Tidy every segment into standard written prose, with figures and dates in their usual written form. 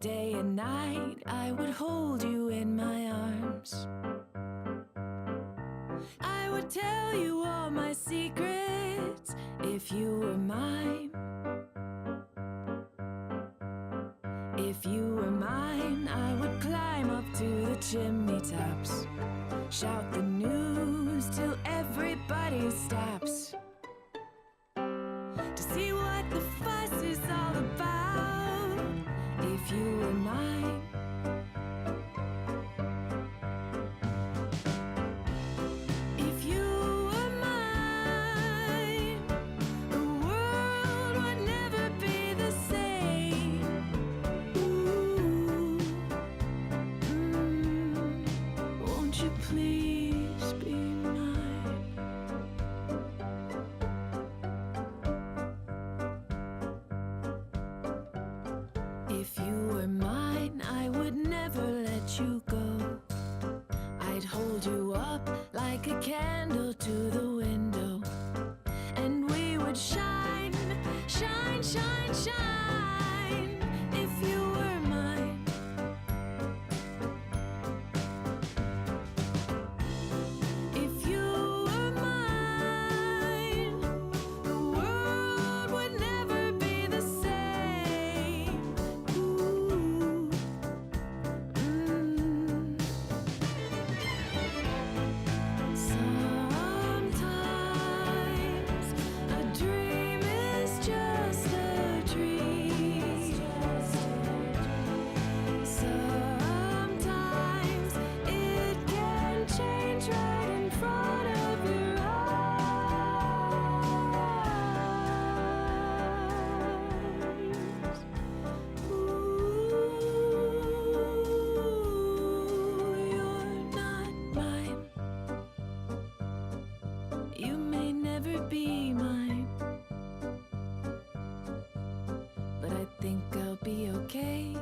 Day and night I would hold you in my arms. I would tell you all my secrets if you were mine. If you were mine, I would climb up to the chimney tops, shout the news till everybody stops, to see what the fuss is all about. If you were mine, if you were mine, the world would never be the same. Ooh, won't you please be mine? If you were mine, I would never let you go. I'd hold you up like a candle to the window, and we would shine, shine, shine, shine. If you were mine, if you were mine, the world would never be the same. Ooh, Sometimes a dream is just a dream. Sometimes it can change right in front of your eyes. Ooh, you're not mine. You may never be mine, but I think I'll be okay.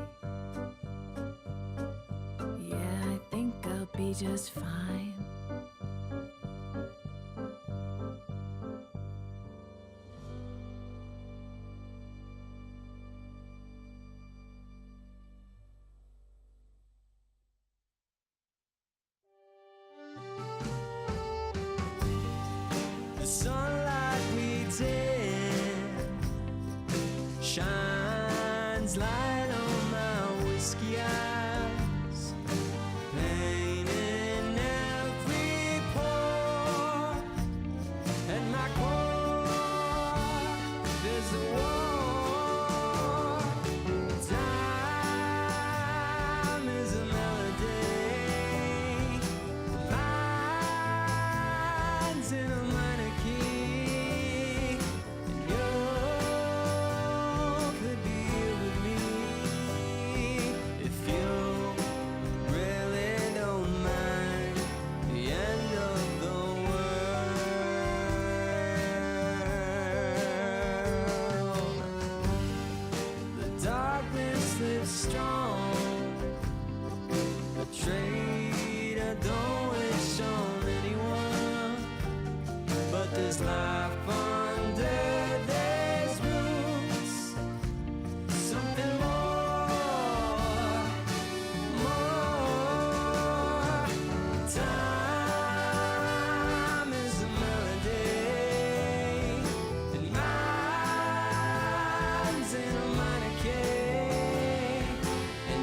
Yeah, I think I'll be just fine. The sunlight beats in, shines light on my whiskey eyes, pain in every pore, and my core, there's a war. Time is a melody, lines in a minor key, and you could be here with me if you really don't mind the end of the world. The darkness lives strong, a trait I don't wish on anyone, but there's life under these roots, something more, more. Time is a melody, and mine's in a minor key, and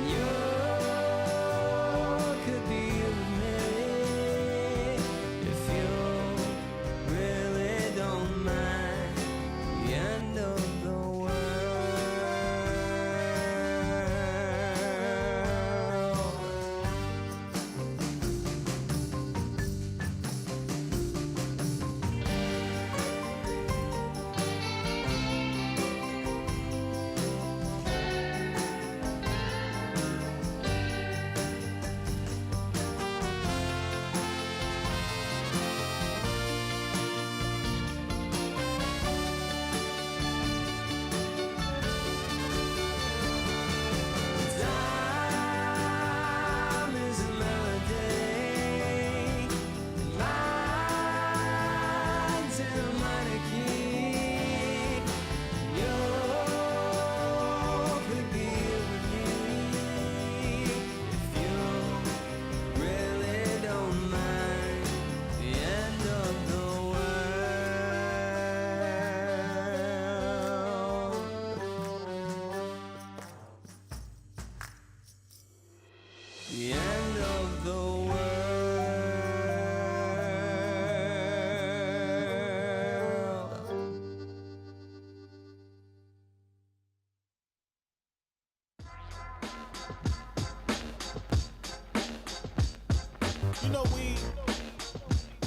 you know, we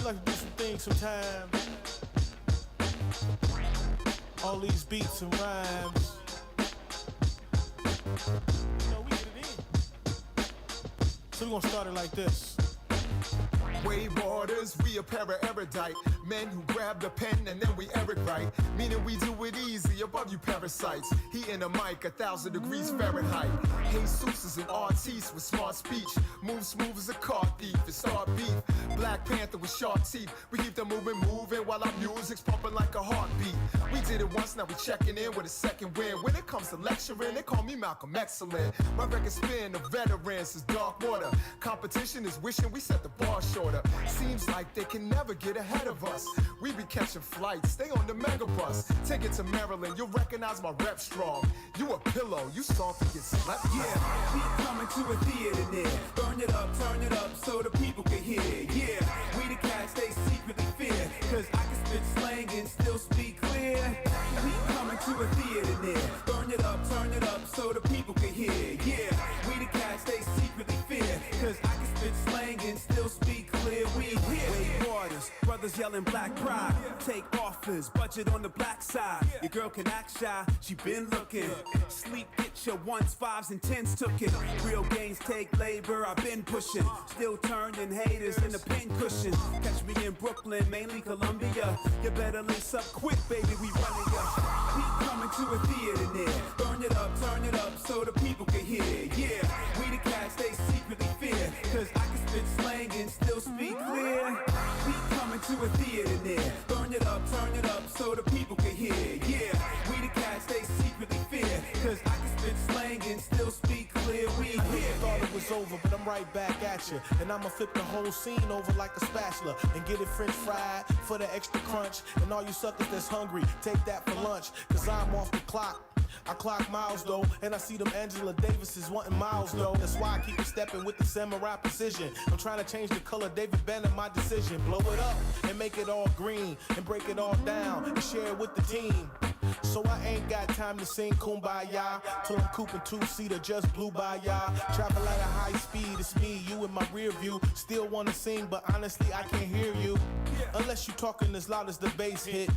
like to do some things sometimes. All these beats and rhymes. You know, we get it in. So we're gonna start it like this. Wave waters, we a pair of erudite men who grab the pen and then we Eric right. Meaning we do it easy above you parasites. He in a mic 1,000 degrees Fahrenheit. Jesus is an artiste with smart speech. Move smooth as a car thief and start beef. Black Panther with sharp teeth. We keep the moving while our music's pumping like a heartbeat. We did it once, now we checking in with a second win. When it comes to lecturing, they call me Malcolm Excellent. My record spin of veterans is dark water. Competition is wishing we set the bar shorter. Seems like they can never get ahead of us. We be catching flights, stay on the mega bus. Take it to Maryland, you'll recognize my rep strong. You a pillow, you soft to get slept. Yeah, we coming to a theater there. Burn it up, turn it up so the people can hear. Yeah, we the cats they secretly fear. Cause I can spit slang and still speak clear. We coming to a theater there. Burn it up, turn it up so the people can hear. Yeah, we the cats they secretly fear. Cause I can spit slang and still speak clear. We here. Wave waters, brothers yelling black pride. Take offers, budget on the black side. Your girl can act shy, she been looking. Sleep, get your ones, fives, and tens took it. Real gains take labor, I've been pushing. Still turning haters into pin cushions. Catch me in Brooklyn, mainly Columbia. You better lace up quick, baby, we running ya. We coming to a theater near. Burn it up, turn it up so the people can hear. Yeah, we the cats they secretly fear. Cause I can spit slang and still speak clear. We coming to a theater near. Burn it up, turn it up so the people can hear. Yeah, we the cats they secretly fear. Cause I can spit slang and still speak clear. We here. I thought it was over, but I'm right back at you. And I'ma flip the whole scene over like a spatula and get it french fried for the extra crunch. And all you suckers that's hungry, take that for lunch. Cause I'm off the clock. I clock miles though, and I see them Angela Davises wanting miles though. That's why I keep it stepping with the samurai precision. I'm trying to change the color, David Banner, my decision. Blow it up and make it all green, and break it all down and share it with the team. So I ain't got time to sing Kumbaya till I'm cooping two-seater, just blew by y'all. Travel at a high speed, it's me, you in my rear view. Still wanna sing, but honestly I can't hear you. Unless you talking as loud as the bass hit.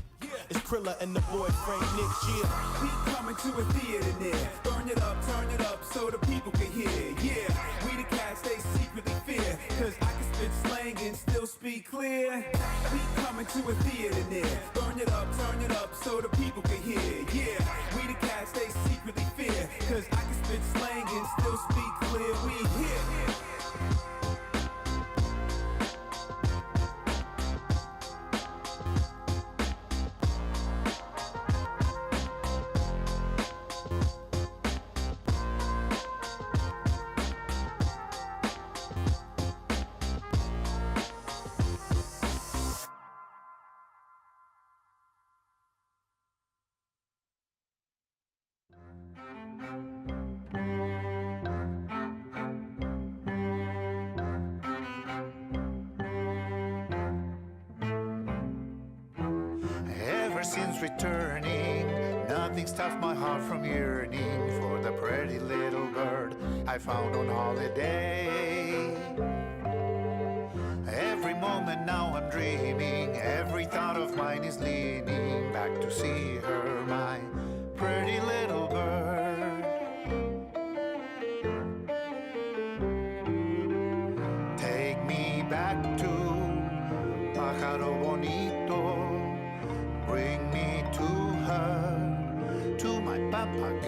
It's Krilla and the boy Frank Nick. Yeah. We coming to a theater near. Burn it up, turn it up so the people can hear. Yeah, we the cats they secretly fear. Cause I can spit slang and still speak clear. We coming to a theater near. Burn it up, turn it up so the people can hear. Yeah, we the cats they secretly fear. Cause I can spit slang and still speak clear. We here. Ever since returning, nothing stopped my heart from yearning for the pretty little bird I found on holiday. Every moment now I'm dreaming, every thought of mine is leaning back to see her, my pretty little bird. Take me back to Pájaro Bonito. Bring me to her, to my papagayo.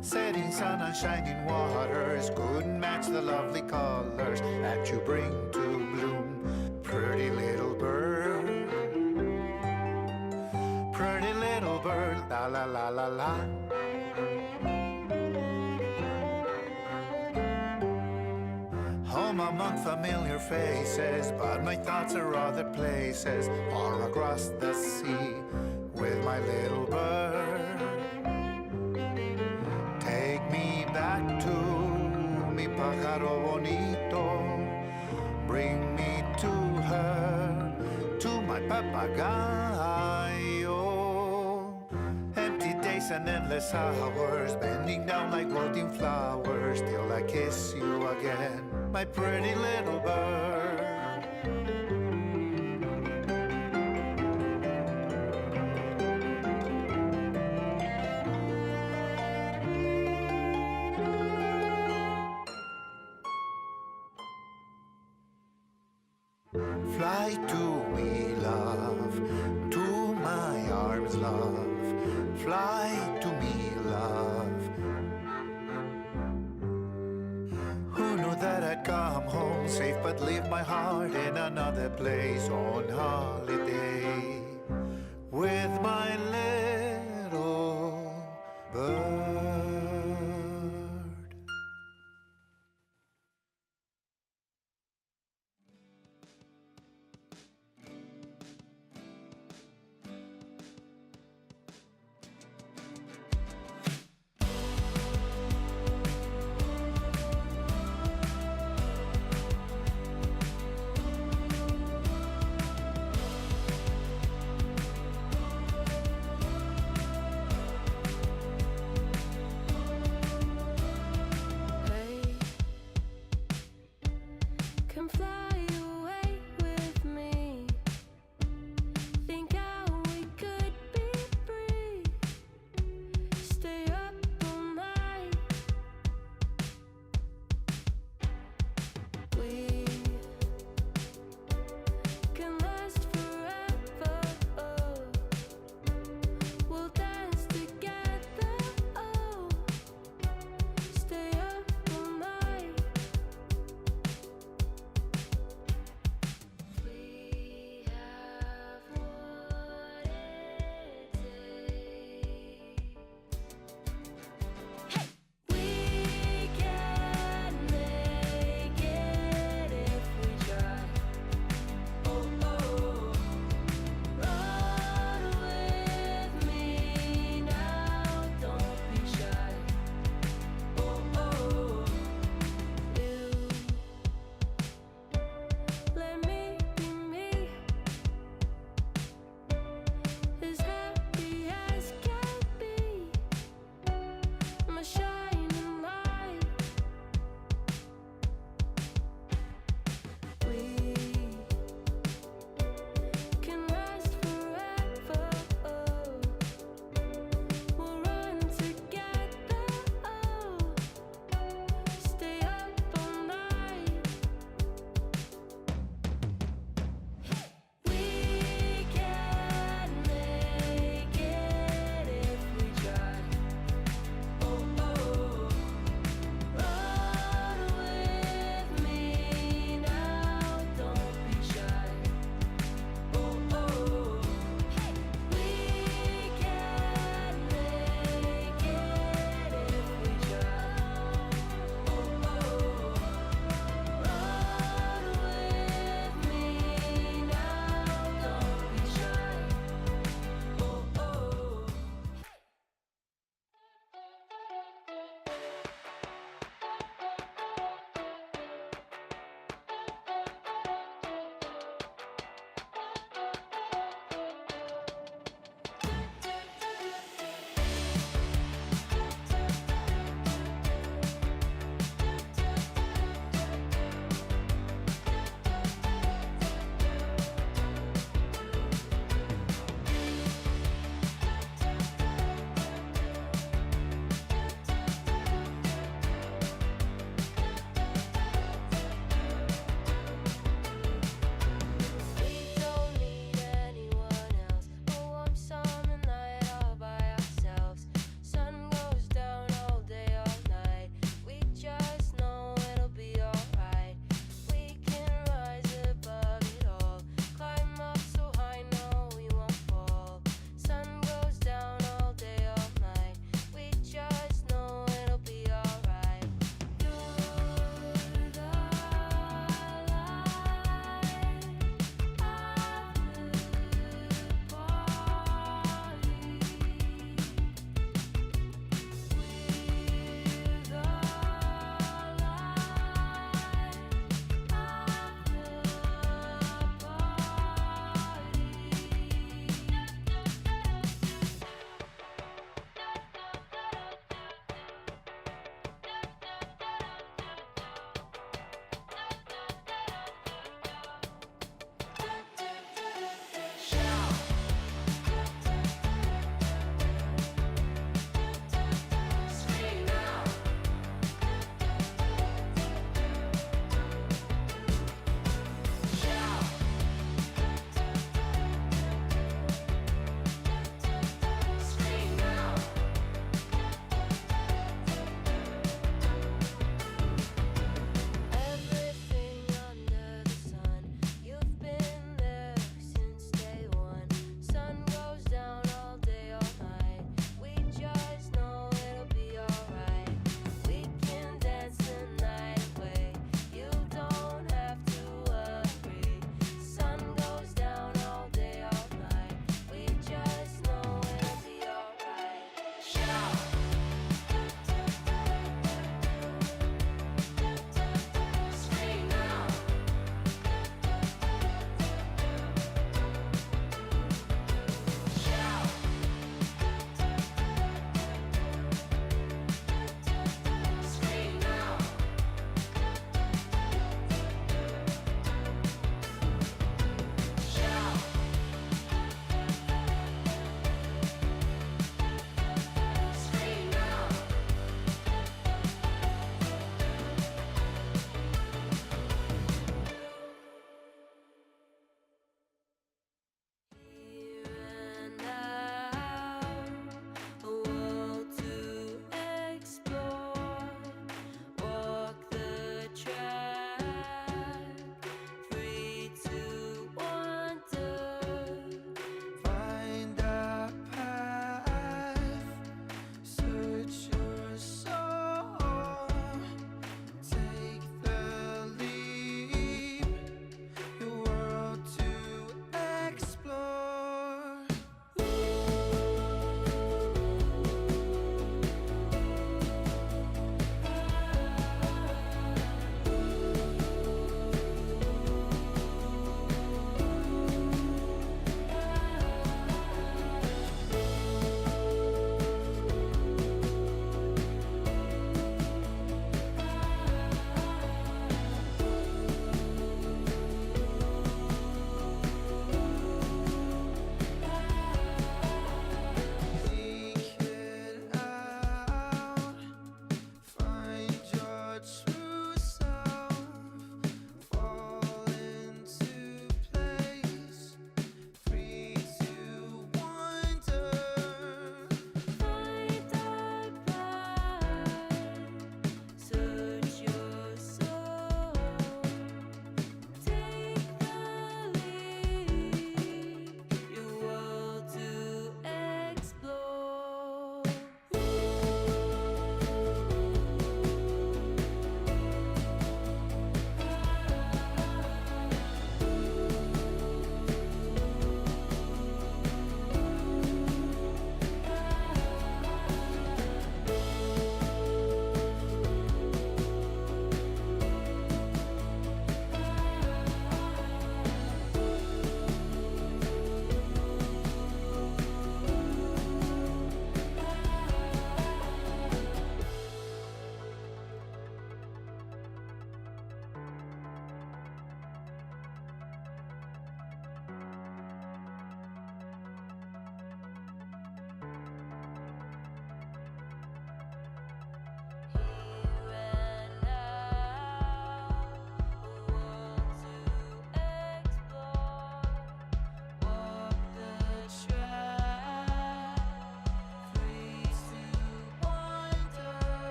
Setting sun and shining waters couldn't match the lovely colors that you bring to bloom. Pretty little bird, pretty little bird, la la la la la. Home among familiar faces, but my thoughts are other places, far across the sea with my little bird. Take me back to mi pájaro bonito. Bring me to her, to my papagayo. Empty days days and endless hours, bending down like wilting flowers, till I kiss you again, my pretty little bird. Fly to me, love, to my arms, love. Fly to me, love. Who knew that I'd come home safe but leave my heart in another place on holiday with my little bird. Hey, come fly away with me. Think how we could be free. Stay up all night. We can last forever. We'll dance together. Stay up all night.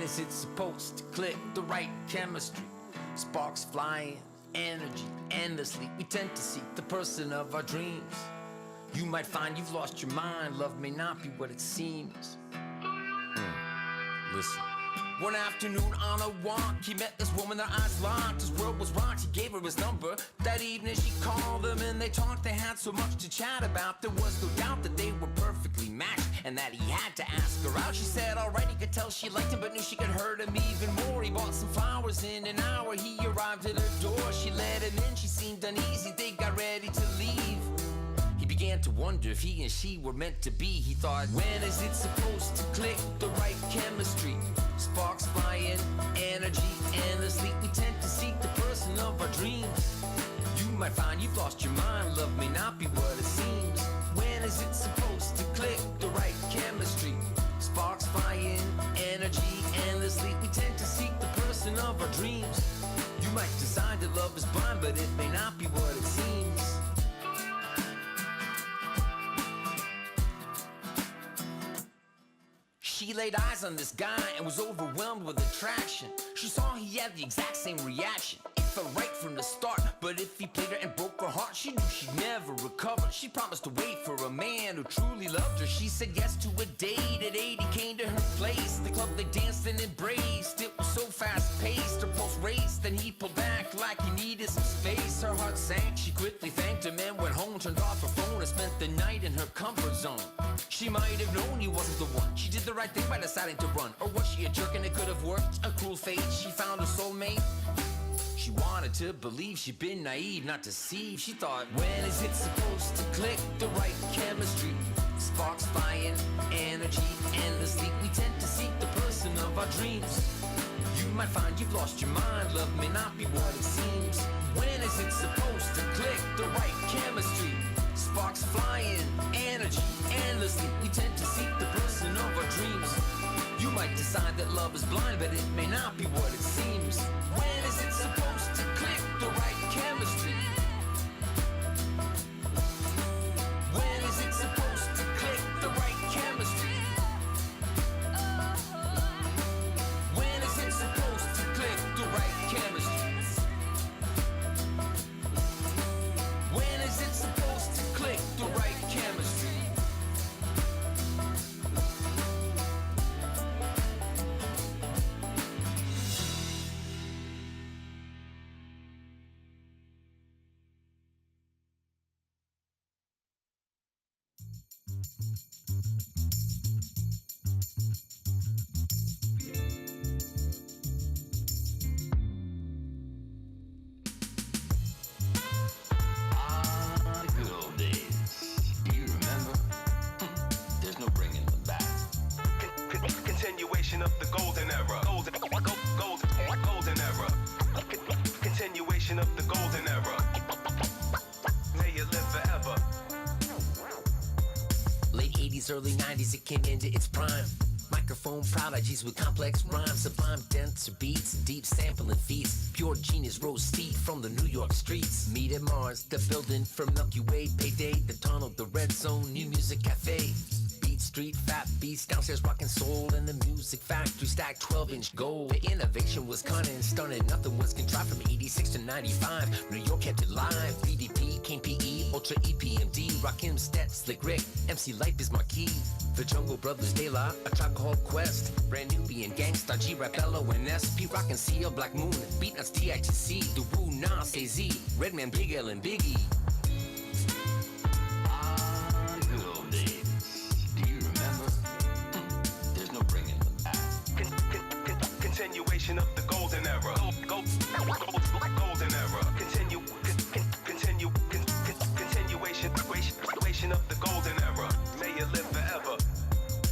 is it supposed to click? The right chemistry, sparks flying, energy endlessly. We tend to seek the person of our dreams. You might find you've lost your mind. Love may not be what it seems. Listen. One afternoon on a walk, he met this woman, their eyes locked. His world was rocked, he gave her his number. That evening she called him and they talked. They had so much to chat about. There was no doubt that they were perfectly matched and that he had to ask her out. She said alright, he could tell she liked him, but knew she could hurt him even more. He bought some flowers. In an hour he arrived at her door. She let him in, she seemed uneasy. They got ready to leave. He began to wonder if he and she were meant to be. He thought, when is it supposed to click? The right chemistry, sparks flying, energy endlessly. We tend to seek the person of our dreams. You might find you've lost your mind. Love may not be what it seems. When is it supposed to click? The right chemistry, sparks flying, energy endlessly. We tend to seek the person of our dreams. You might decide that love is blind, but it may not be what it seems. She laid eyes on this guy and was overwhelmed with attraction. She saw he had the exact same reaction. It felt right from the start, but if he played her and broke her heart, she knew she'd never recover. She promised to wait for a man who truly loved her. She said yes to a date. At 8 he came to her place. The club they danced and embraced. It was so fast-paced, her pulse raced. Then he pulled back like he needed some space. Her heart sank, she quickly thanked him and went home. Turned off her phone and spent the night in her comfort zone. She might have known he wasn't the one. She did the right thing by deciding to run. Or was she a jerk and it could have worked? A cruel fate, she found her soulmate. She wanted to believe she'd been naive, not deceived. She thought, when is it supposed to click? The right chemistry, sparks flying, energy endlessly. We tend to seek the person of our dreams. You might find you've lost your mind. Love may not be what it seems. When is it supposed to click? The right chemistry, sparks flying, energy endlessly. We tend to seek the person of our dreams. You might decide that love is blind, but it may not be what it seems. When is it supposed to click? The right chemistry. When is it supposed to click? The right chemistry. When is it supposed to click? The right chemistry. When is it supposed to click? The right chemistry. Good old days. Do you remember? There's no bringing them back. Continuation of the golden era. Golden era. Continuation of the golden era. May it live forever. Late 80s, early 90s, it came into its prime. Microphone prodigies with complex rhymes, sublime denser beats, deep sampling feats. Pure genius rose steep from the New York streets. Meet at Mars, the building for Milky Way. Payday, the tunnel, the red zone, new music cafe. Beat Street, fat beats, downstairs rockin' soul. In the music factory, stacked 12-inch gold. The innovation was cunning, stunning, nothing was contrived. From 86 to 95, New York kept it live. BDP, King PE, Ultra EPMD, Rakim, Stet, Slick Rick, MC Light is Marquis. The Jungle Brothers, De La, A Tribe Called Quest, Brand Nubian, Gangstar, G-Rap, Bello, and SP, Rockin' CL, Black Moon, Beatnuts, TITC, The Woo, Nas, AZ, Redman, Big L, and Biggie. Good old days. Do you remember? There's no bringing them back. Continuation of the golden era. Golden era. Continuation of the golden era. May it live forever.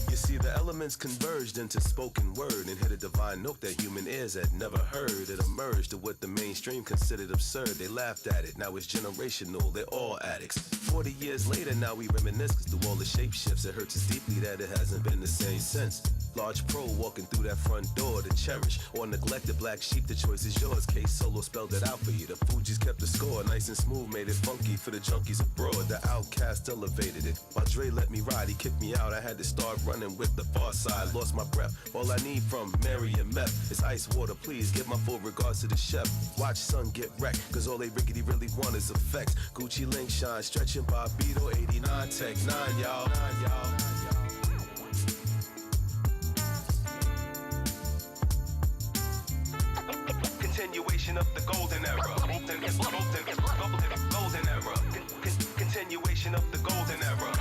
You see, the elements converged into spoken word and hit a divine note that human ears had never heard. It emerged to what the mainstream considered absurd. They laughed at it, now it's generational, they're all addicts. 40 years later, now we reminisce, cause through all the shape shifts, it hurts us deeply that it hasn't been the same since. Large pro walking through that front door to cherish or neglect the black sheep, the choice is yours. Case Solo spelled it out for you. The Fugees kept the score, nice and smooth, made it funky for the junkies abroad. The Outcast elevated it. While Dre let me ride, he kicked me out. I had to start running with the far side. Lost my breath. All I need from Mary and Meth is ice water. Please give my full regards to the chef. Watch son get wrecked, cause all they rickety really want is effects. Gucci link shine, stretching Bobito, 89 Tech 9, y'all. Continuation of the golden era. Golden era. Continuation of the golden era.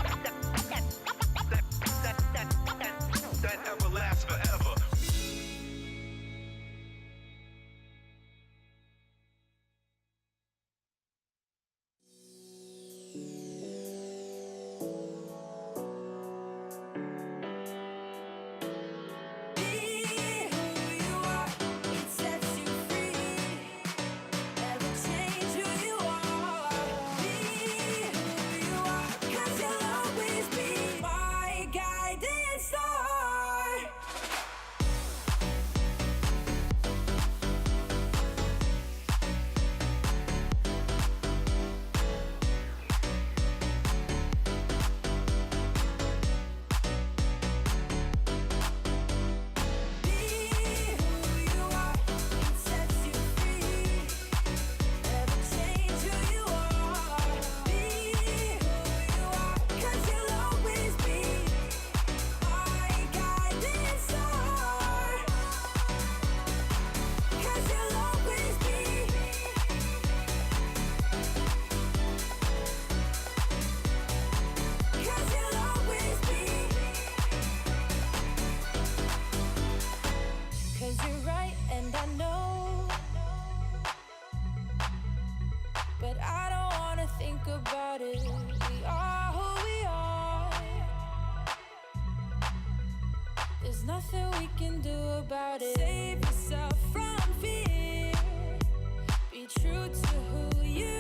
That ever lasts forever. Nothing we can do about it. Save yourself from fear. Be true to who you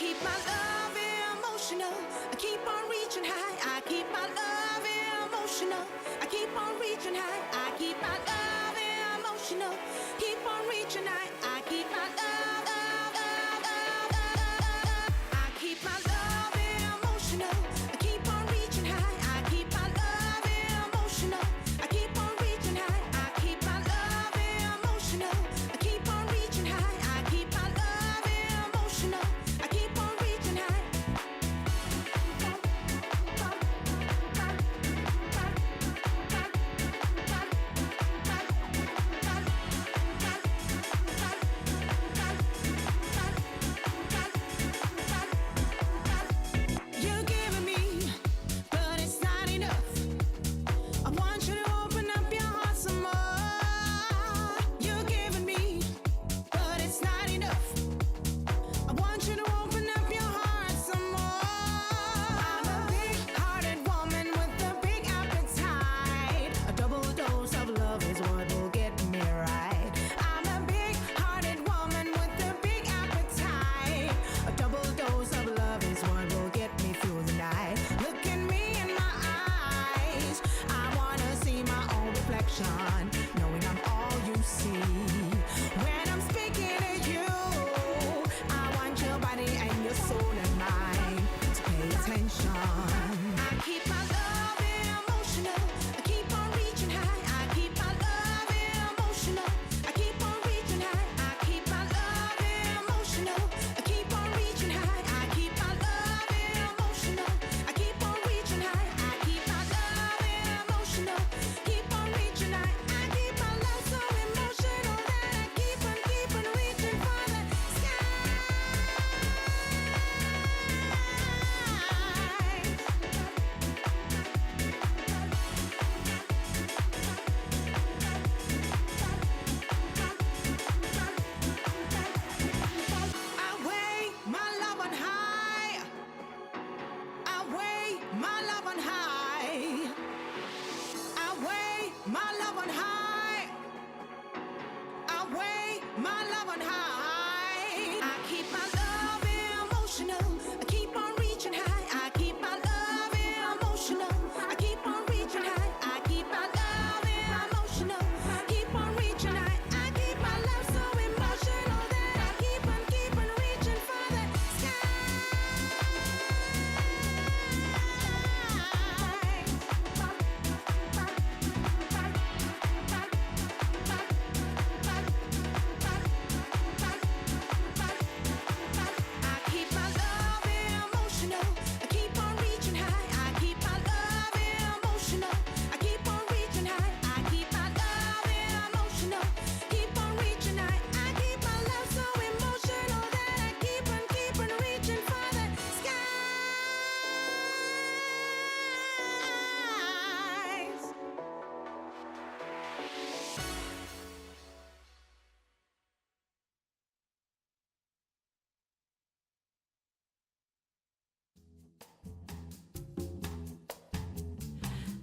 keep my love emotional. I keep on reaching high. I keep my love emotional. I keep on reaching high. I keep my love emotional. Keep on reaching high. I keep my love. I keep my love emotional. I keep on reaching high. I keep my love emotional. I keep on reaching high. I keep my love emotional. I keep on reaching high. I keep my love emotional. I keep on reaching high. your soul and mind to pay attention. I keep my love emotional. I keep on reaching high. I keep my love emotional. I keep on reaching high. I keep my love emotional. I keep on reaching high. I keep my love emotional. I keep on reaching high. I keep my love emotional. Keep on reaching high. I keep my love so emotional that I keep on reaching for the sky. I weigh my love on high. I weigh my love on high. I weigh my love on high. I weigh my love on high. I keep my love emotional. I keep on reaching high. I keep my love emotional. I keep on reaching high. I keep my love emotional. Keep on reaching high. I keep my love so emotional that I keep on reaching for the sky. I keep my love emotional. I keep on reaching high. I keep my love emotional. I keep on reaching high. I keep my love emotional. Keep on reaching high. I keep my love so emotional that I keep on reaching for the skies.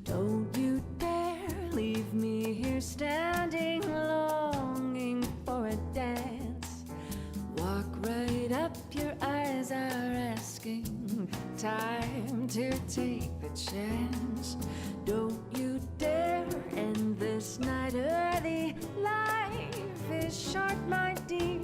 Don't you dare leave me here standing, longing for a dance. Walk right up, your eyes are asking. Time to take the chance. Don't you dare end this night early. Life is short, my dear.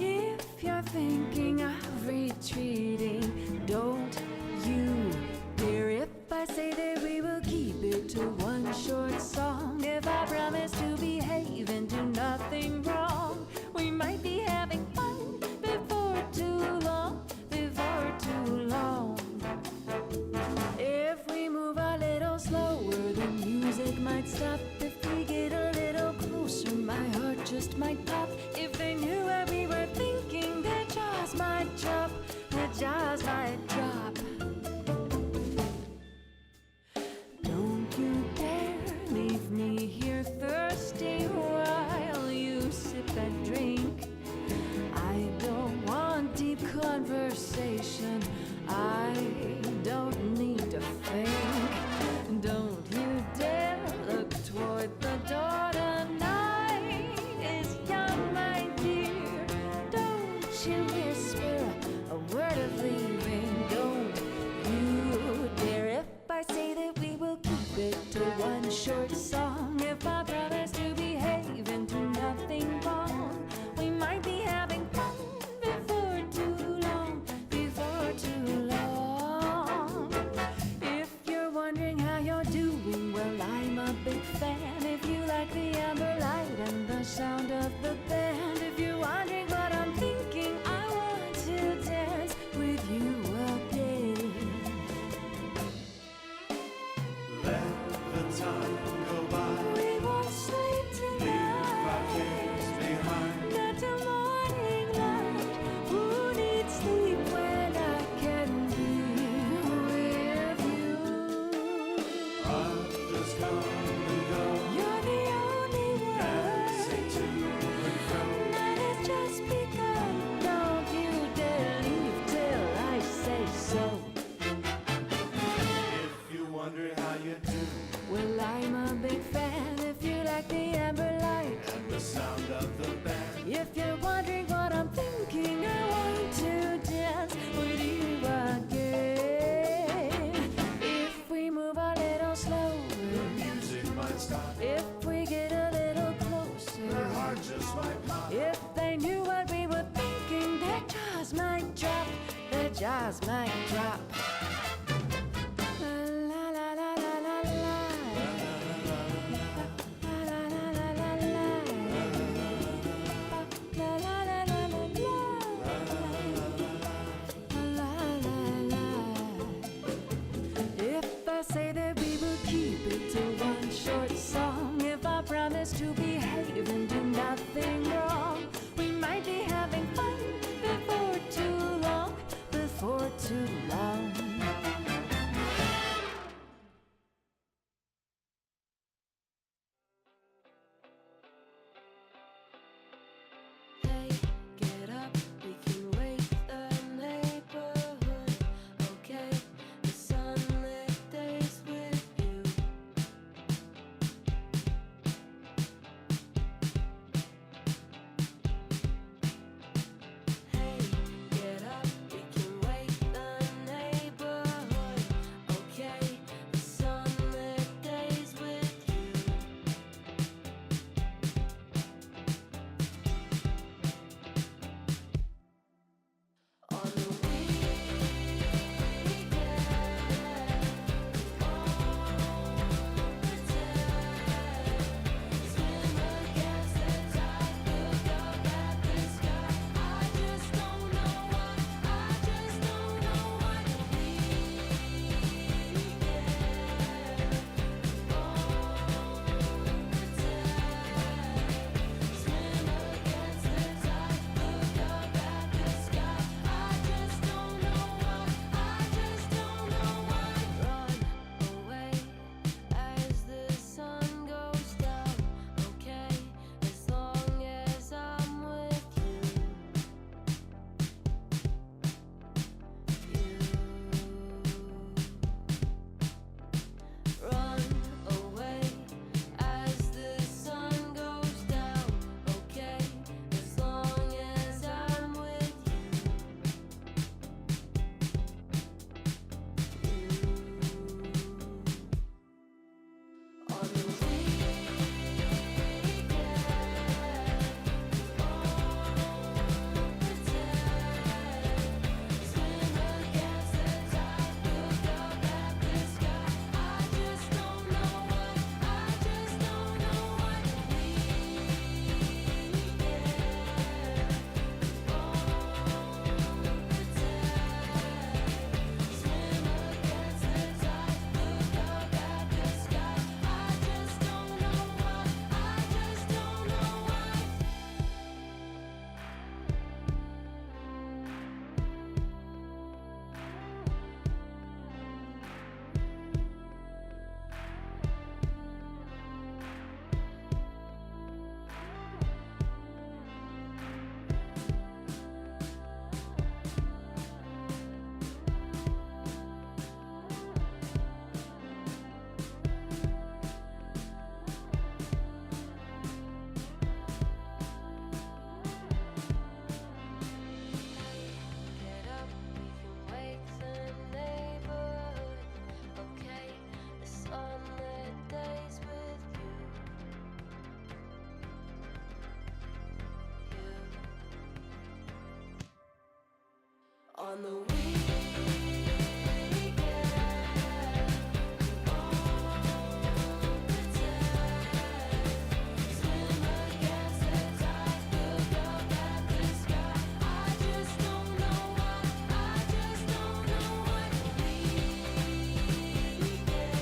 If you're thinking of retreating, don't you dare. If I say that we will keep it to one short song, if I promise to behave and do nothing wrong, we might be having fun before too long, before too long. If we move a little slower, the music might stop. If we get a little closer, my heart just might pop. If they knew what we were thinking, their jaws might drop, their jaws might drop. Don't you dare leave me here thirsty while you sip that drink. I don't want deep conversation. I don't need to think. Don't you dare look toward the door. Tonight is young, my dear. Don't you whisper a word of leaving. Don't you dare. If I say that we will keep it to one short song, if I promise to behave and do nothing wrong, we might be having fun before too long, before too long. If you're wondering how you're doing, well, I'm a big fan. If you like the amber light and the sound of the band, if you're wondering what I'm thinking, I want to dance with you again. Let the time go by. just might drop. La la la la la la la. La la la la la la. La la la la la la. La la la. If I say that we will keep it to one short song, if I promise to behave and do nothing wrong, we might be having fun before too long, before too long. Hey, get up, we can wake the neighborhood. Okay, the sunlit days with you. Hey, get up, we can wake the neighborhood. Okay, the sunlit days with you. On the weekend, swim against the tide, look up at the sky. I just don't know why, I just don't know why. The weekend, swim against the tide, look up at the sky. I just don't know why, I just don't know why. Run away as the sun goes down. Okay, as long as I'm with you. Run away as the sun goes down. Okay, as long as I'm with you. On the weekend, swim against the tide, look up at the sky. I just don't know why, I just don't know why. The weekend, swim against the tide, look up at the sky. I just don't know why, I just don't know why. Get up, we can wake the neighborhood. Okay, the sunlit days with you. On the swim against the tide, look up at the sky. I just don't know why, I just don't know why. The weekend,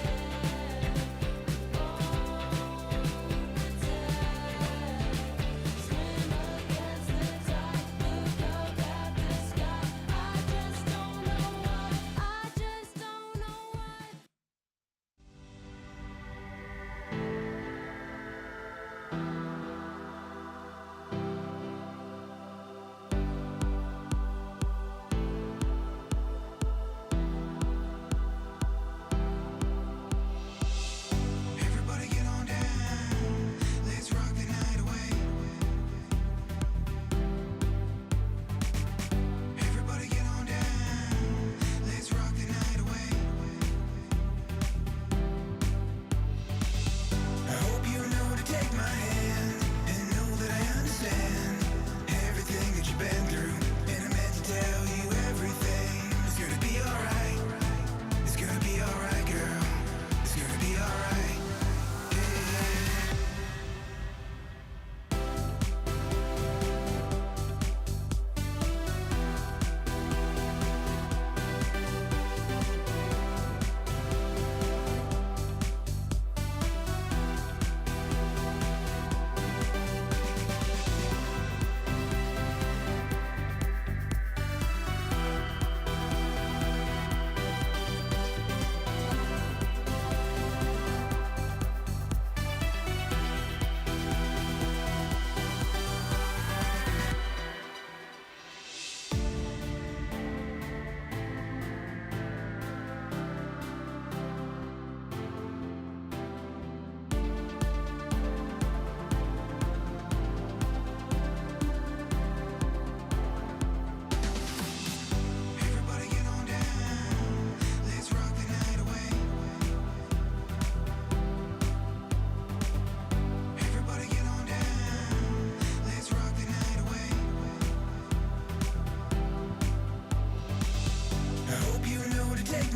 swim against the tide, look up at the sky. I just don't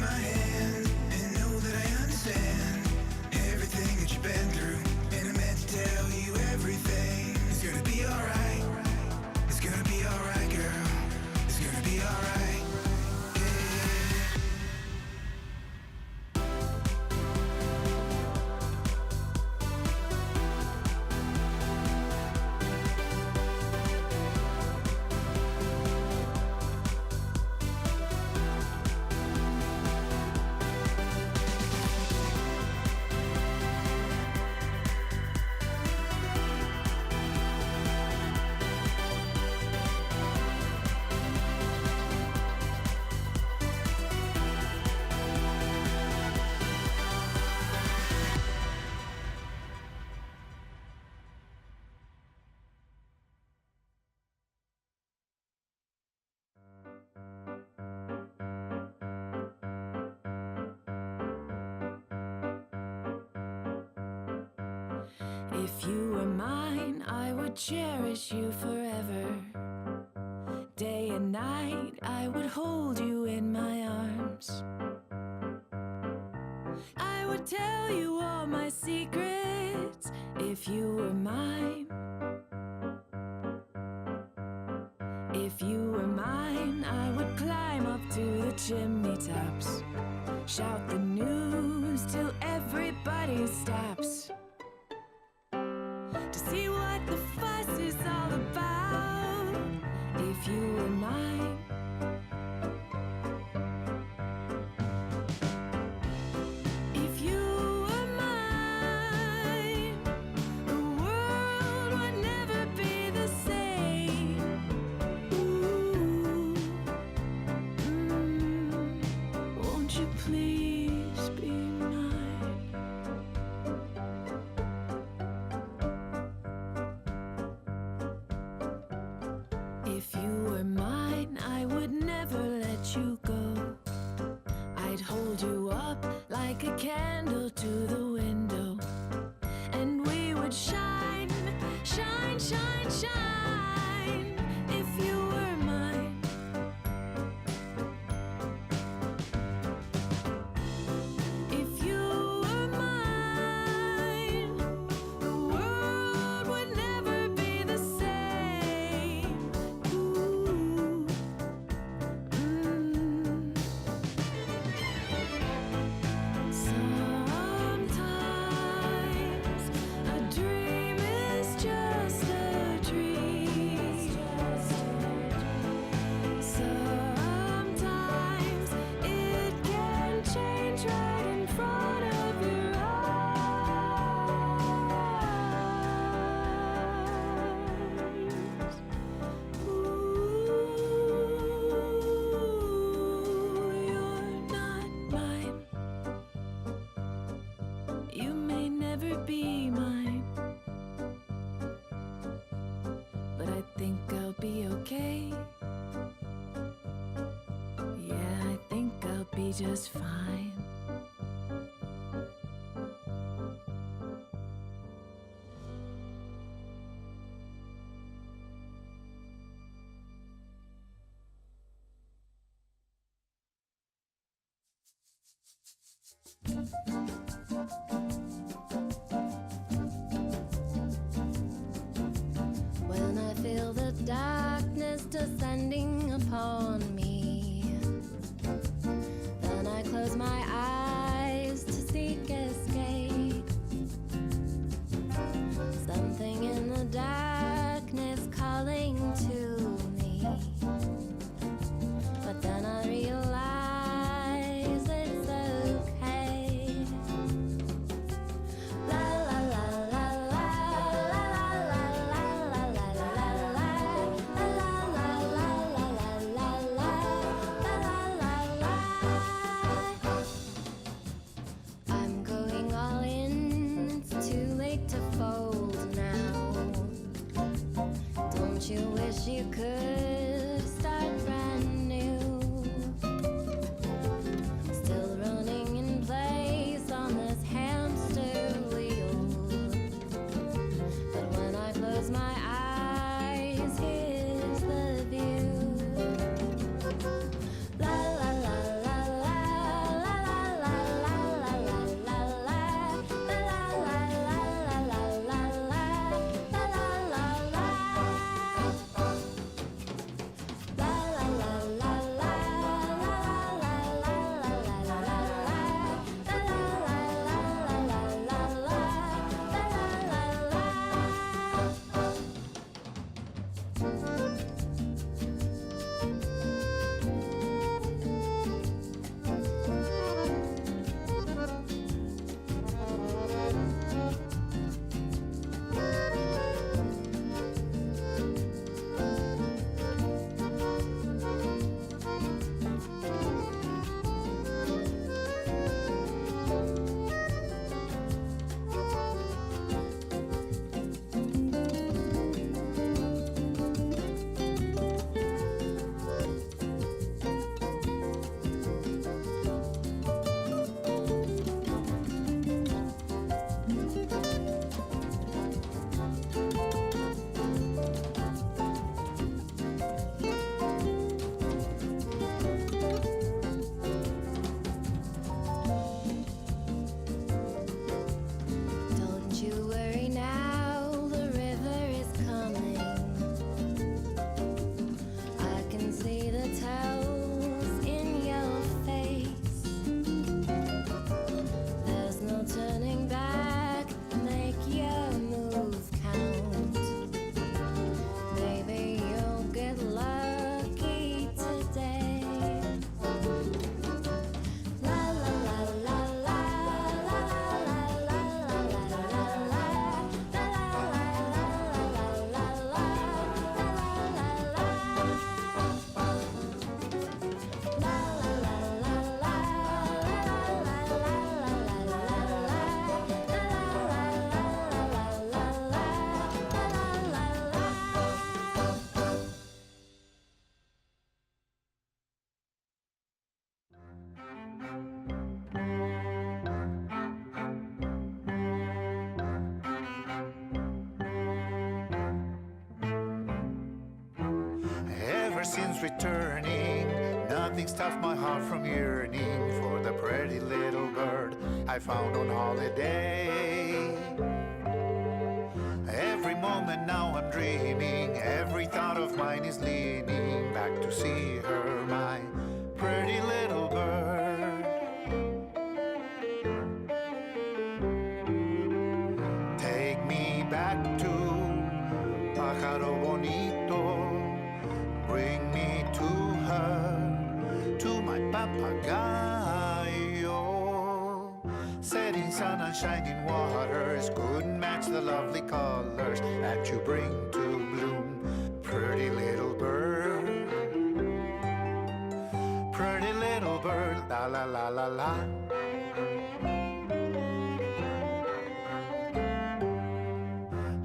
my hand and know that I understand everything that you've been through. And I meant to tell you everything. It's gonna be alright. It's gonna be alright, girl. It's gonna be alright. If you were mine, I would cherish you forever. Day and night, I would hold you in my arms. I would tell you all my secrets if you were mine. If you were mine, I would climb up to the chimney tops, shout the news till everybody stops, to see what the fuss is all about. If you were mine, if you were mine, the world would never be the same. Ooh, won't you please be mine? If you were mine, I would never let you go. I'd hold you up like a candle to the window, and we would shine, shine, shine, shine. If you were mine, if you were mine, the world would never be the same. Ooh, Sometimes a dream is just a dream. Sometimes it can change right in front of your eyes. Ooh, you're not mine. You may never be mine, but I think I'll be okay. Yeah, I think I'll be just fine. When I feel the darkness descending upon me, then I close my eyes to seek escape. Something in the darkness calling to me, but then I realize it's okay. La la la la la la la la la la la I'm going all in, it's too late to fold now. Don't you wish you could start brand new? Still running in place on this hamster wheel. But when I close my eyes, here's the view. La la la la la since returning. Nothing stopped my heart from yearning for the pretty little bird I found on holiday. Every moment now I'm dreaming, every thought of mine is leaning back to see her, my pretty little bird. Take me back to Pájaro Bonito, bring me to her, to my papagayo. Setting sun and shining waters couldn't match the lovely colors that you bring to bloom, pretty little bird. Pretty little bird, la la la la la.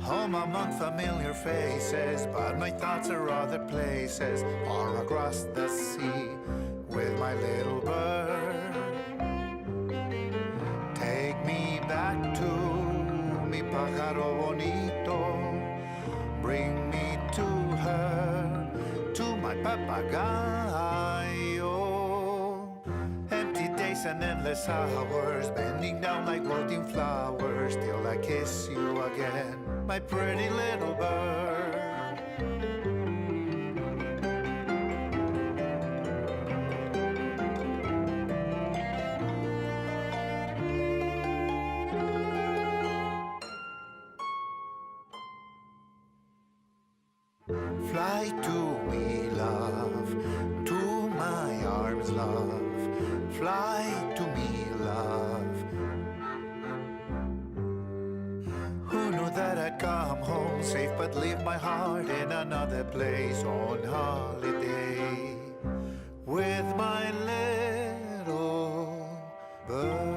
Home among familiar faces, but my thoughts are other places, far across the sea with my little bird. Take me back to mi pájaro bonito, bring me to her, to my papagayo. Empty days and endless hours, bending down like wilting flowers, till I kiss you again, my pretty little bird. Fly to me, love, to my arms, love. Fly to me, love. Who knew that I'd come home safe but leave my heart in another place on holiday with my little bird.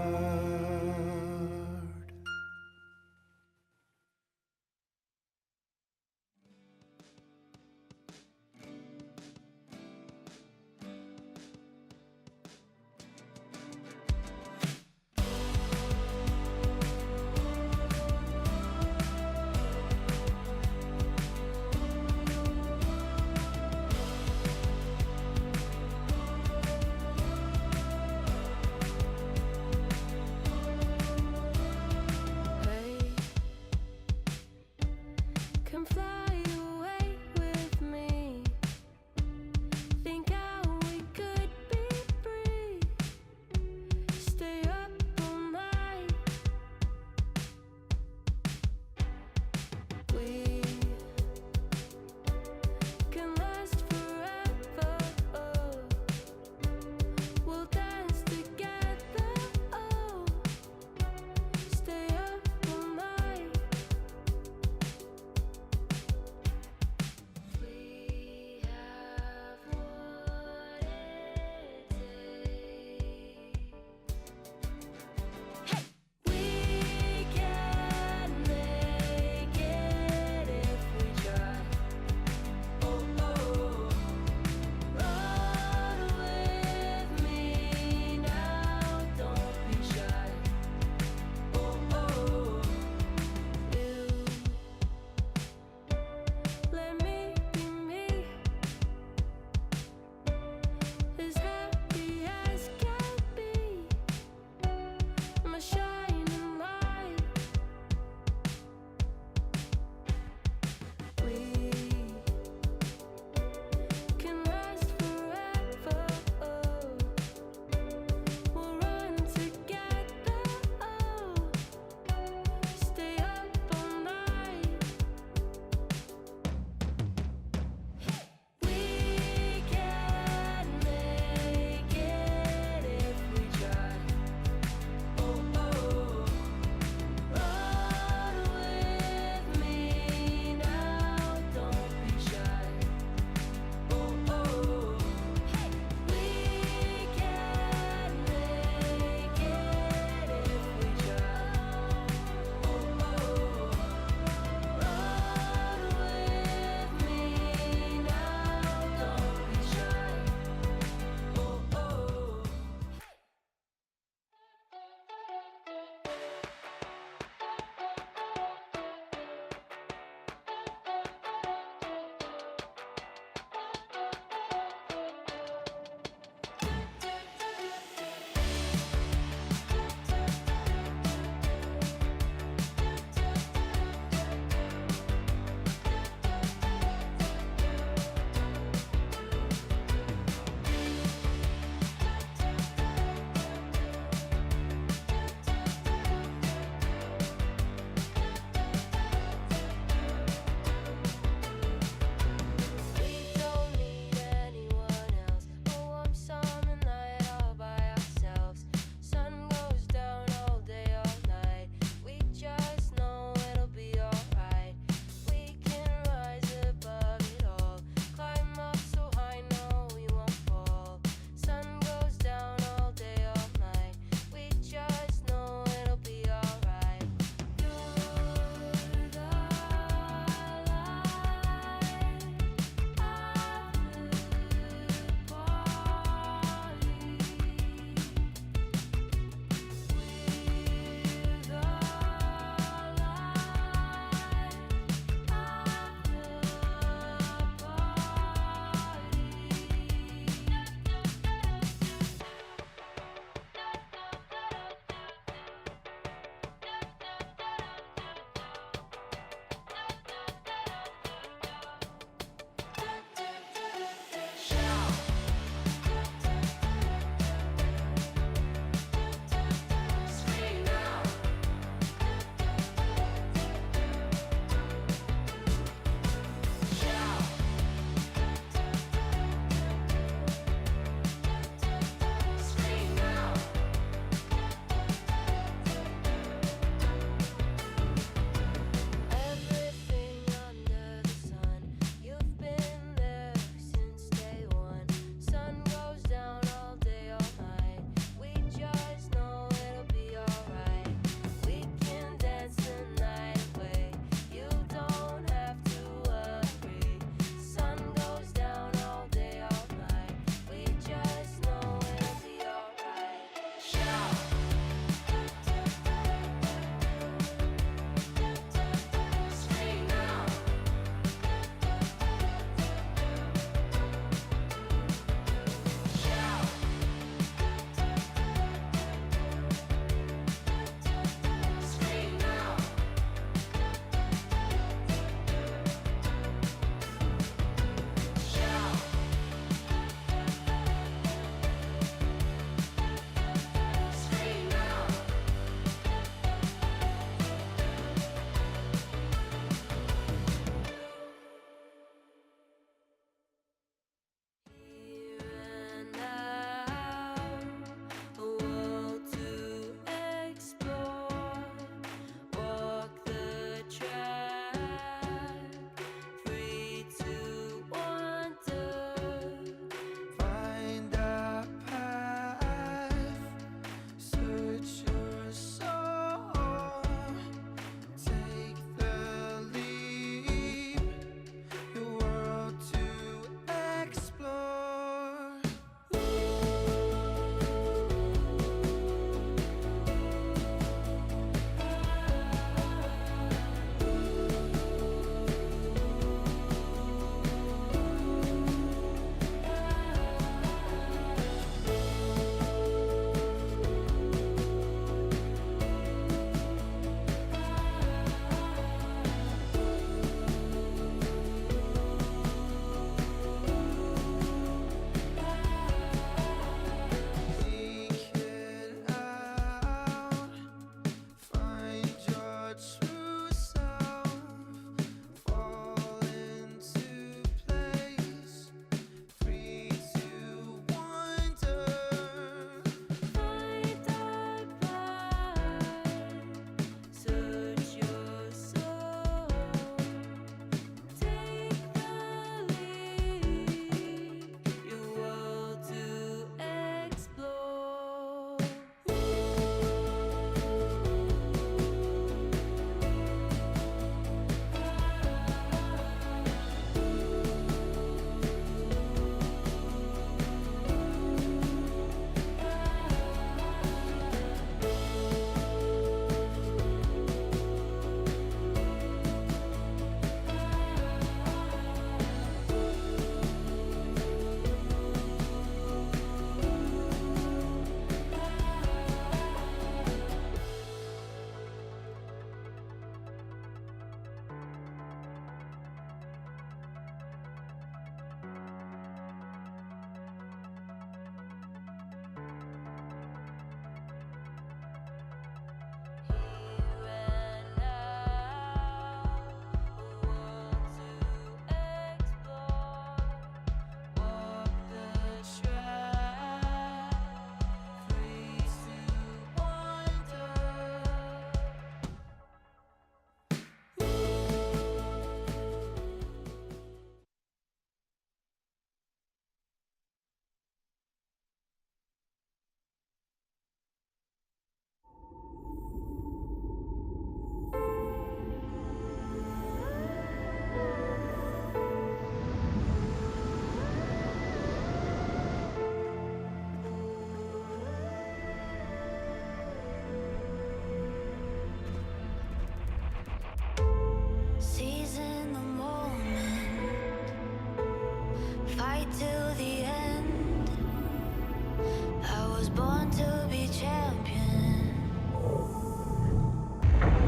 born to be champion.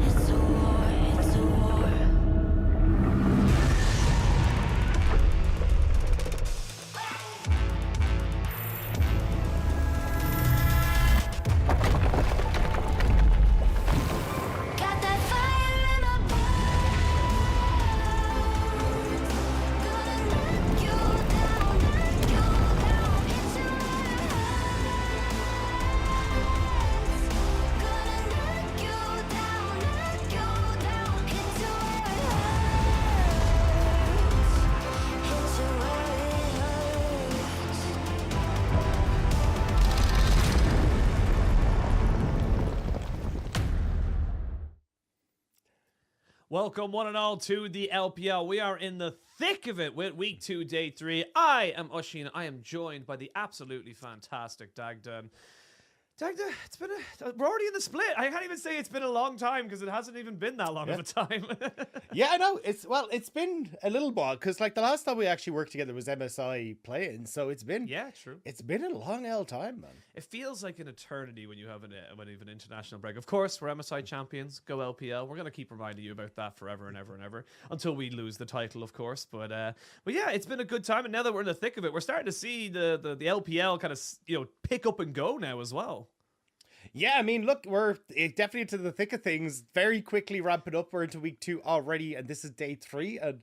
It's a war, it's a war. Got that fire in my bones. Gonna knock you down, it's your hearts. Gonna knock you down, it's your hearts. It's your Welcome, one and all, to the LPL. We are in the thick of it with Week 2, Day 3. I am Ushin. I am joined by the absolutely fantastic Dagda. Dagda, it's been we're already in the split. I can't even say it's been a long time because it hasn't even been that long of a time. Yeah, I know. It's been a little while because like the last time we actually worked together was MSI playing, so it's been True. It's been a long L time, man. It feels like an eternity when you have an international break. Of course, we're MSI champions. Go LPL. We're gonna keep reminding you about that forever and ever and ever until we lose the title, of course. But yeah, it's been a good time, and now that we're in the thick of it, we're starting to see the LPL kind of pick up and go now as well. Yeah, I mean, look, we're definitely into the thick of things. Very quickly ramping up. We're into Week 2 already, and this is Day 3. And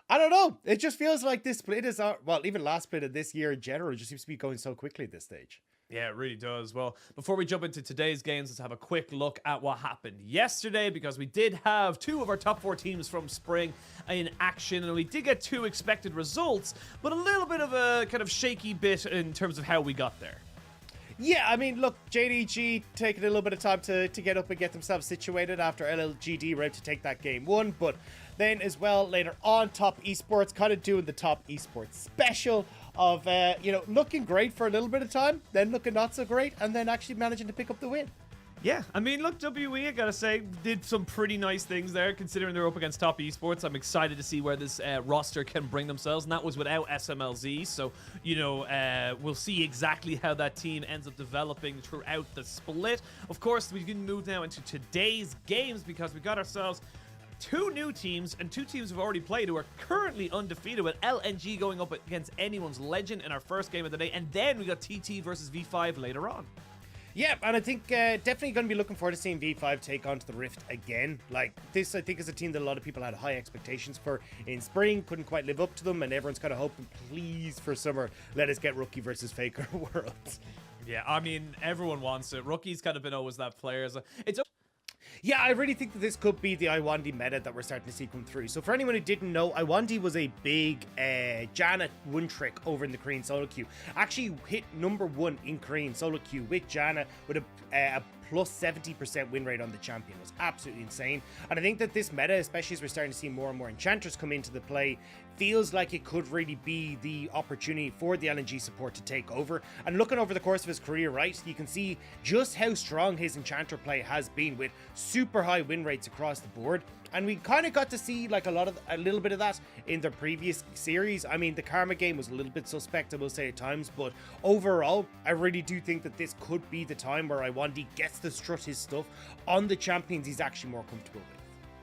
I don't know. It just feels like this split is, even last split of this year in general, just seems to be going so quickly at this stage. Yeah, it really does. Well, before we jump into today's games, let's have a quick look at what happened yesterday, because we did have two of our top 4 teams from Spring in action, and we did get 2 expected results, but a little bit of a kind of shaky bit in terms of how we got there. Yeah, I mean, look, JDG taking a little bit of time to get up and get themselves situated after LLGD were able to take that game 1, but then as well later on, Top Esports kind of doing the Top Esports special of, looking great for a little bit of time, then looking not so great, and then actually managing to pick up the win. Yeah, I mean, look, WE, I gotta say, did some pretty nice things there, considering they're up against Top Esports. I'm excited to see where this roster can bring themselves, and that was without SMLZ, so, we'll see exactly how that team ends up developing throughout the split. Of course, we can move now into today's games, because we got ourselves 2 new teams, and 2 teams have already played who are currently undefeated, with LNG going up against Anyone's Legend in our first game of the day, and then we got TT versus V5 later on. Yeah, and I think definitely going to be looking forward to seeing V5 take on to the Rift again. Like, this, I think, is a team that a lot of people had high expectations for in Spring, couldn't quite live up to them, and everyone's kind of hoping, please, for summer, let us get Rookie versus Faker Worlds. Yeah, I mean, everyone wants it. Rookie's kind of been always that player. Yeah, I really think that this could be the Iwandi meta that we're starting to see come through. So for anyone who didn't know, Iwandi was a big Janet one trick over in the Korean solo queue. Actually hit number 1 in Korean solo queue with Janet with a plus 70% win rate on the champion. It was absolutely insane. And I think that this meta, especially as we're starting to see more and more enchanters come into the play, feels like it could really be the opportunity for the LNG support to take over. And looking over the course of his career, right, you can see just how strong his enchanter play has been, with super high win rates across the board. And we kind of got to see like a little bit of that in the previous series. I mean, the Karma game was a little bit suspect, I will say, at times, but overall, I really do think that this could be the time where Iwandi gets to strut his stuff on the champions he's actually more comfortable with.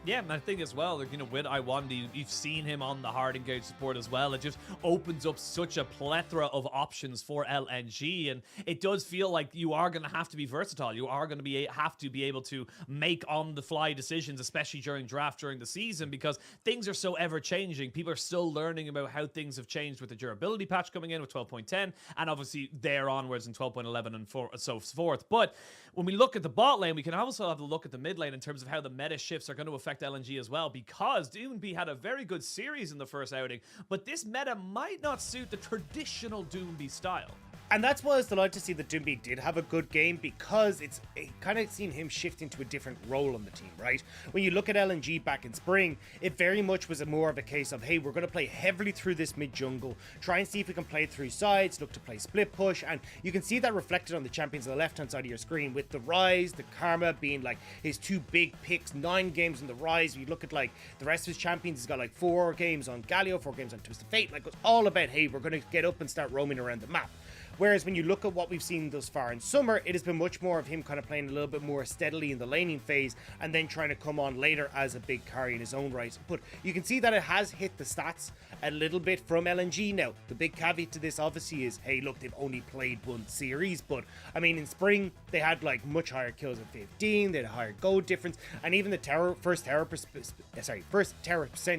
Yeah, and I think as well, with Iwandi, you've seen him on the hard engage support as well. It just opens up such a plethora of options for LNG, and it does feel like you are going to have to be versatile. You are going to have to be able to make on-the-fly decisions, especially during draft, during the season, because things are so ever-changing. People are still learning about how things have changed with the durability patch coming in with 12.10, and obviously there onwards in 12.11 and so forth. But when we look at the bot lane, we can also have a look at the mid lane in terms of how the meta shifts are going to affect LNG as well, because Doomby had a very good series in the first outing, but this meta might not suit the traditional Doomby style. And that's why I was delighted to see that Doomby did have a good game, because it kind of seen him shift into a different role on the team, right? When you look at LNG back in Spring, it very much was more of a case of, hey, we're going to play heavily through this mid jungle, try and see if we can play through sides, look to play split push, and you can see that reflected on the champions on the left-hand side of your screen, with the Rise, the Karma being like his 2 big picks, 9 games on the Rise. You look at like the rest of his champions, he's got like 4 games on Galio, 4 games on Twisted Fate. Like, it's all about, hey, we're going to get up and start roaming around the map. Whereas when you look at what we've seen thus far in summer, it has been much more of him kind of playing a little bit more steadily in the laning phase and then trying to come on later as a big carry in his own right. But you can see that it has hit the stats a little bit from LNG now. The big caveat to this obviously is, hey, look, they've only played one series, but I mean, in spring, they had like much higher kills at 15, they had a higher goal difference, and even the first terror percent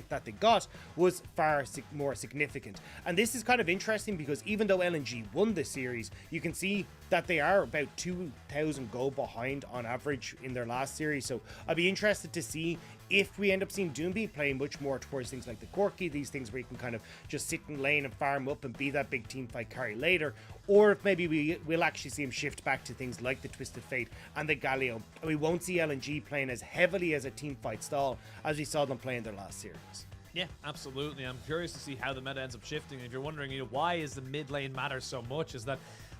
that they got was far more significant. And this is kind of interesting because even though LNG won this series, you can see that they are about 2,000 goal behind on average in their last series. So I'd be interested to see if we end up seeing Doomby playing much more towards things like the Corki, these things where you can kind of just sit in lane and farm up and be that big team fight carry later, or if maybe we'll actually see him shift back to things like the Twisted Fate and the Galio, and we won't see LNG playing as heavily as a team fight style as we saw them play in their last series. Yeah, absolutely. I'm curious to see how the meta ends up shifting. And if you're wondering, why is the mid lane matter so much, is that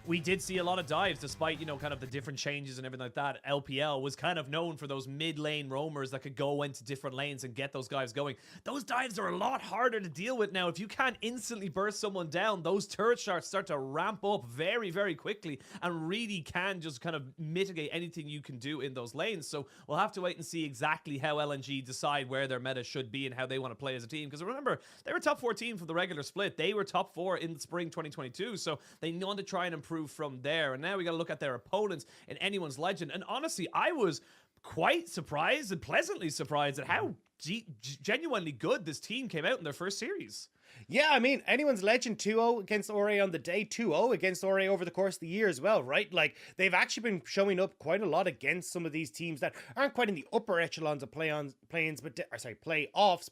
we did see a lot of dives despite, kind of the different changes and everything like that. LPL was kind of known for those mid lane roamers that could go into different lanes and get those guys going. Those dives are a lot harder to deal with now. If you can't instantly burst someone down, those turret shards start to ramp up very, very quickly and really can just kind of mitigate anything you can do in those lanes. So we'll have to wait and see exactly how LNG decide where their meta should be and how they want to play as a team. Because remember, they were top 14 for the regular split. They were top 4 in spring 2022. So they want to try and improve from there. And now we got to look at their opponents in Anyone's Legend. And honestly, I was quite surprised and pleasantly surprised at how genuinely good this team came out in their first series. Yeah, I mean, Anyone's Legend 2-0 against Ore on the day, 2-0 against Ore over the course of the year as well, right? Like, they've actually been showing up quite a lot against some of these teams that aren't quite in the upper echelons of playoffs,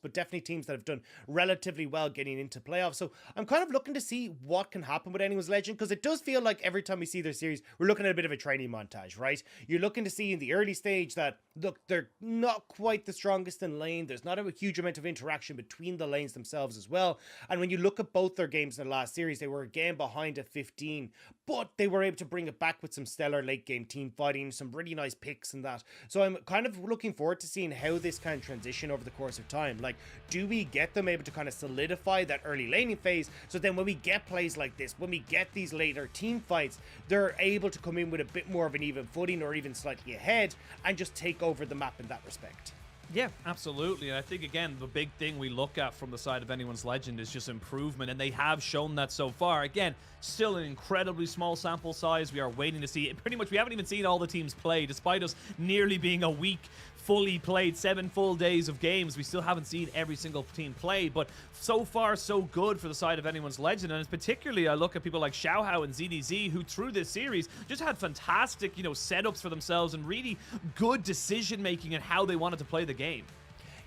but definitely teams that have done relatively well getting into playoffs. So I'm kind of looking to see what can happen with Anyone's Legend, because it does feel like every time we see their series, we're looking at a bit of a training montage, right? You're looking to see in the early stage that, look, they're not quite the strongest in lane. There's not a huge amount of interaction between the lanes themselves as well. And when you look at both their games in the last series, they were again behind at 15, but they were able to bring it back with some stellar late game team fighting, some really nice picks and that. So I'm kind of looking forward to seeing how this can transition over the course of time. Like, do we get them able to kind of solidify that early laning phase? So then when we get plays like this, when we get these later team fights, they're able to come in with a bit more of an even footing or even slightly ahead and just take over the map in that respect. Yeah, absolutely. And I think, again, the big thing we look at from the side of Anyone's Legend is just improvement, and they have shown that so far. Again, still an incredibly small sample size. We are waiting to see it. Pretty much, we haven't even seen all the teams play, despite us nearly being a week fully played, 7 full days of games. We still haven't seen every single team play, but so far so good for the side of Anyone's Legend. And it's particularly, I look at people like Xiaohao and ZDZ, who through this series just had fantastic, setups for themselves and really good decision making and how they wanted to play the game.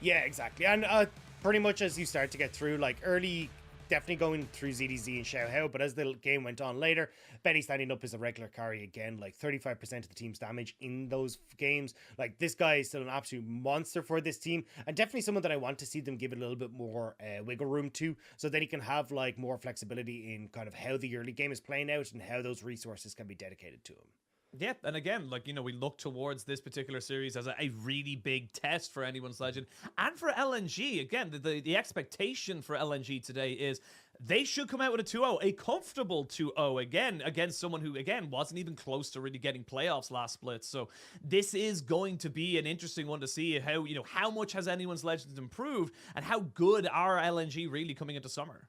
Yeah, exactly. And pretty much as you start to get through, like, early, definitely going through ZDZ and Xiaohao, but as the game went on later, Benny standing up as a regular carry again, like 35% of the team's damage in those games. Like, this guy is still an absolute monster for this team, and definitely someone that I want to see them give it a little bit more wiggle room to, so then he can have like more flexibility in kind of how the early game is playing out and how those resources can be dedicated to him. Yeah, and again, like, we look towards this particular series as a really big test for Anyone's Legend and for LNG. Again, the expectation for LNG today is they should come out with a 2-0, a comfortable 2-0, again, against someone who, again, wasn't even close to really getting playoffs last split. So this is going to be an interesting one to see how much has Anyone's Legend improved and how good are LNG really coming into summer.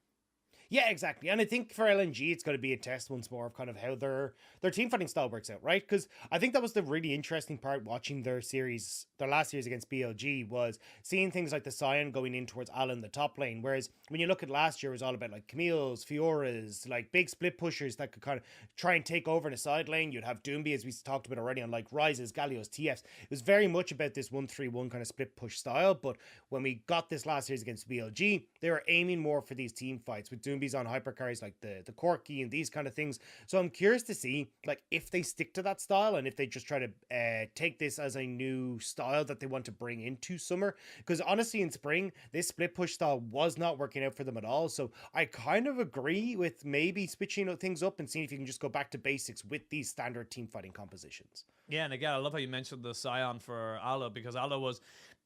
Yeah, exactly. And I think for LNG, it's going to be a test once more of kind of how their team fighting style works out, right? Because I think that was the really interesting part watching their last series against BLG, was seeing things like the Sion going in towards Alan, the top lane. Whereas when you look at last year, it was all about like Camille's, Fiora's, like big split pushers that could kind of try and take over in a side lane. You'd have Doomby, as we talked about already, on like Rises, Galio's, TFs. It was very much about this 1-3-1 kind of split push style. But when we got this last series against BLG, they were aiming more for these team fights with Doomby on hypercarries like the Corki and these kind of things. So I'm curious to see like if they stick to that style and if they just try to take this as a new style that they want to bring into summer, because honestly in spring this split push style was not working out for them at all. So I kind of agree with maybe switching things up and seeing if you can just go back to basics with these standard team fighting compositions. Yeah, and again, I love how you mentioned the Sion for Ala, because Ala was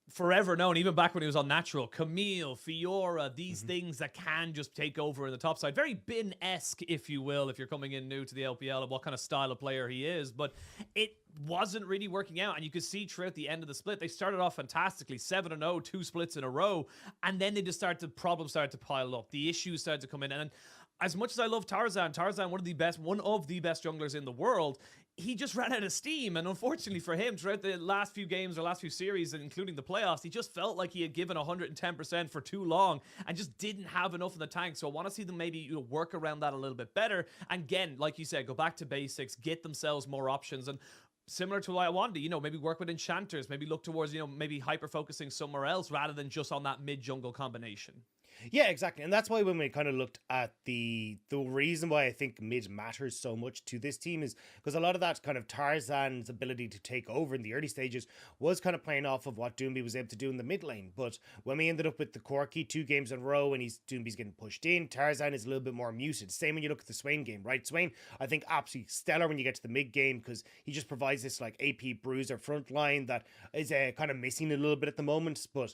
forever known, even back when he was on Natural, Camille, Fiora, these things that can just take over in the top side. Very Bin-esque, if you will, if you're coming in new to the LPL and what kind of style of player he is. But it wasn't really working out. And you could see throughout the end of the split, they started off fantastically, 7-0, 2 splits in a row. And then they just problems started to pile up. The issues started to come in. And as much as I love Tarzan, one of the best junglers in the world, he just ran out of steam, and unfortunately for him, throughout the last few games or last few series, including the playoffs, he just felt like he had given 110% for too long and just didn't have enough in the tank. So I want to see them maybe work around that a little bit better. And again, like you said, go back to basics, get themselves more options, and similar to Iwandi, maybe work with enchanters, maybe look towards, maybe hyper-focusing somewhere else rather than just on that mid-jungle combination. Yeah, exactly. And that's why when we kind of looked at the reason why I think mid matters so much to this team is because a lot of that kind of Tarzan's ability to take over in the early stages was kind of playing off of what Doomby was able to do in the mid lane. But when we ended up with the Corki 2 games in a row and Doomby's getting pushed in, Tarzan is a little bit more muted. Same when you look at the Swain game, right? Swain, I think, absolutely stellar when you get to the mid game because he just provides this like AP bruiser front line that is kind of missing a little bit at the moment. But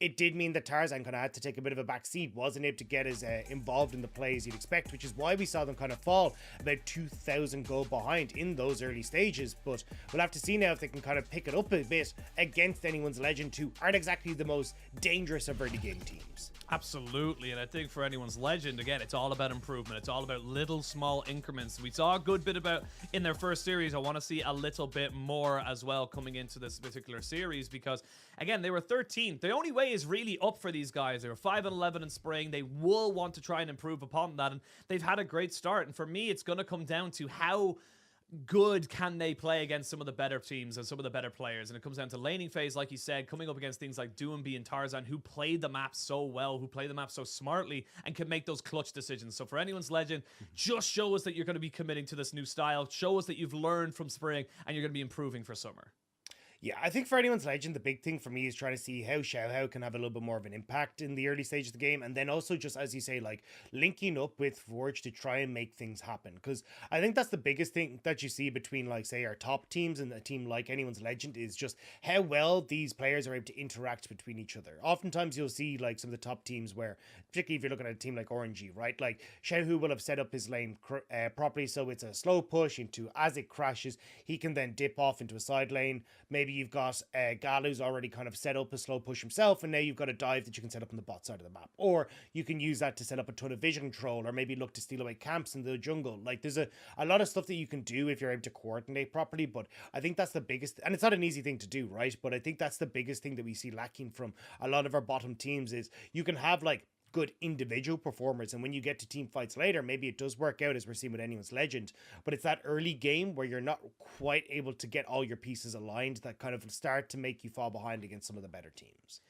it did mean that Tarzan kind of had to take a bit of a back seat, wasn't able to get as involved in the play as you'd expect, which is why we saw them kind of fall about 2,000 goal behind in those early stages. But we'll have to see now if they can kind of pick it up a bit against anyone's Legend, who aren't exactly the most dangerous of early game teams. Absolutely, and I think for anyone's Legend, again, it's all about improvement. It's all about little small increments. We saw a good bit about in their first series. I want to see a little bit more as well coming into this particular series because, again, they were 13th. The only way is really up for these guys. They were 5-11 in spring. They will want to try and improve upon that, and they've had a great start. And for me, it's going to come down to how good can they play against some of the better teams and some of the better players. And it comes down to laning phase, like you said, coming up against things like Doomby and Tarzan, who play the map so well, who play the map so smartly, and can make those clutch decisions. So for anyone's Legend, just show us that you're going to be committing to this new style. Show us that you've learned from spring and you're going to be improving for summer. Yeah, I think for anyone's Legend, the big thing for me is trying to see how Xiaohao can have a little bit more of an impact in the early stage of the game. And then also just, as you say, like linking up with Forge to try and make things happen. Because I think that's the biggest thing that you see between, like, say, our top teams and a team like anyone's Legend is just how well these players are able to interact between each other. Oftentimes you'll see like some of the top teams where, particularly if you're looking at a team like RNG, right? Like Xiaohu will have set up his lane properly, so it's a slow push into, as it crashes, he can then dip off into a side lane. Maybe you've got Galu's already kind of set up a slow push himself, and now you've got a dive that you can set up on the bot side of the map. Or you can use that to set up a ton of vision control, or maybe look to steal away camps in the jungle. Like, there's a lot of stuff that you can do if you're able to coordinate properly, but I think that's the biggest, and it's not an easy thing to do, right? But I think that's the biggest thing that we see lacking from a lot of our bottom teams is you can have, like, good individual performers, and when you get to team fights later, maybe it does work out, as we're seeing with anyone's Legend, but it's that early game where you're not quite able to get all your pieces aligned that kind of start to make you fall behind against some of the better teams.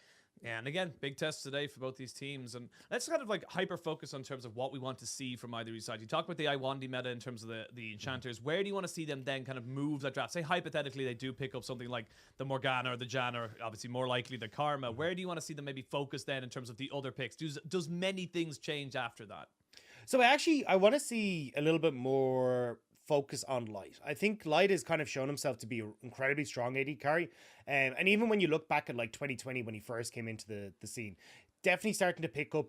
Yeah, and again, big test today for both these teams. And let's kind of like hyper focus on terms of what we want to see from either side. You talk about the Iwandi meta in terms of the enchanters. Where do you want to see them then kind of move that draft? Say hypothetically they do pick up something like the Morgana or the Janna, or obviously more likely the Karma. Where do you want to see them maybe focus then in terms of the other picks? Does many things change after that? So I want to see a little bit more focus on Light. I think Light has kind of shown himself to be an incredibly strong AD carry. And even when you look back at like 2020 when he first came into the scene, definitely starting to pick up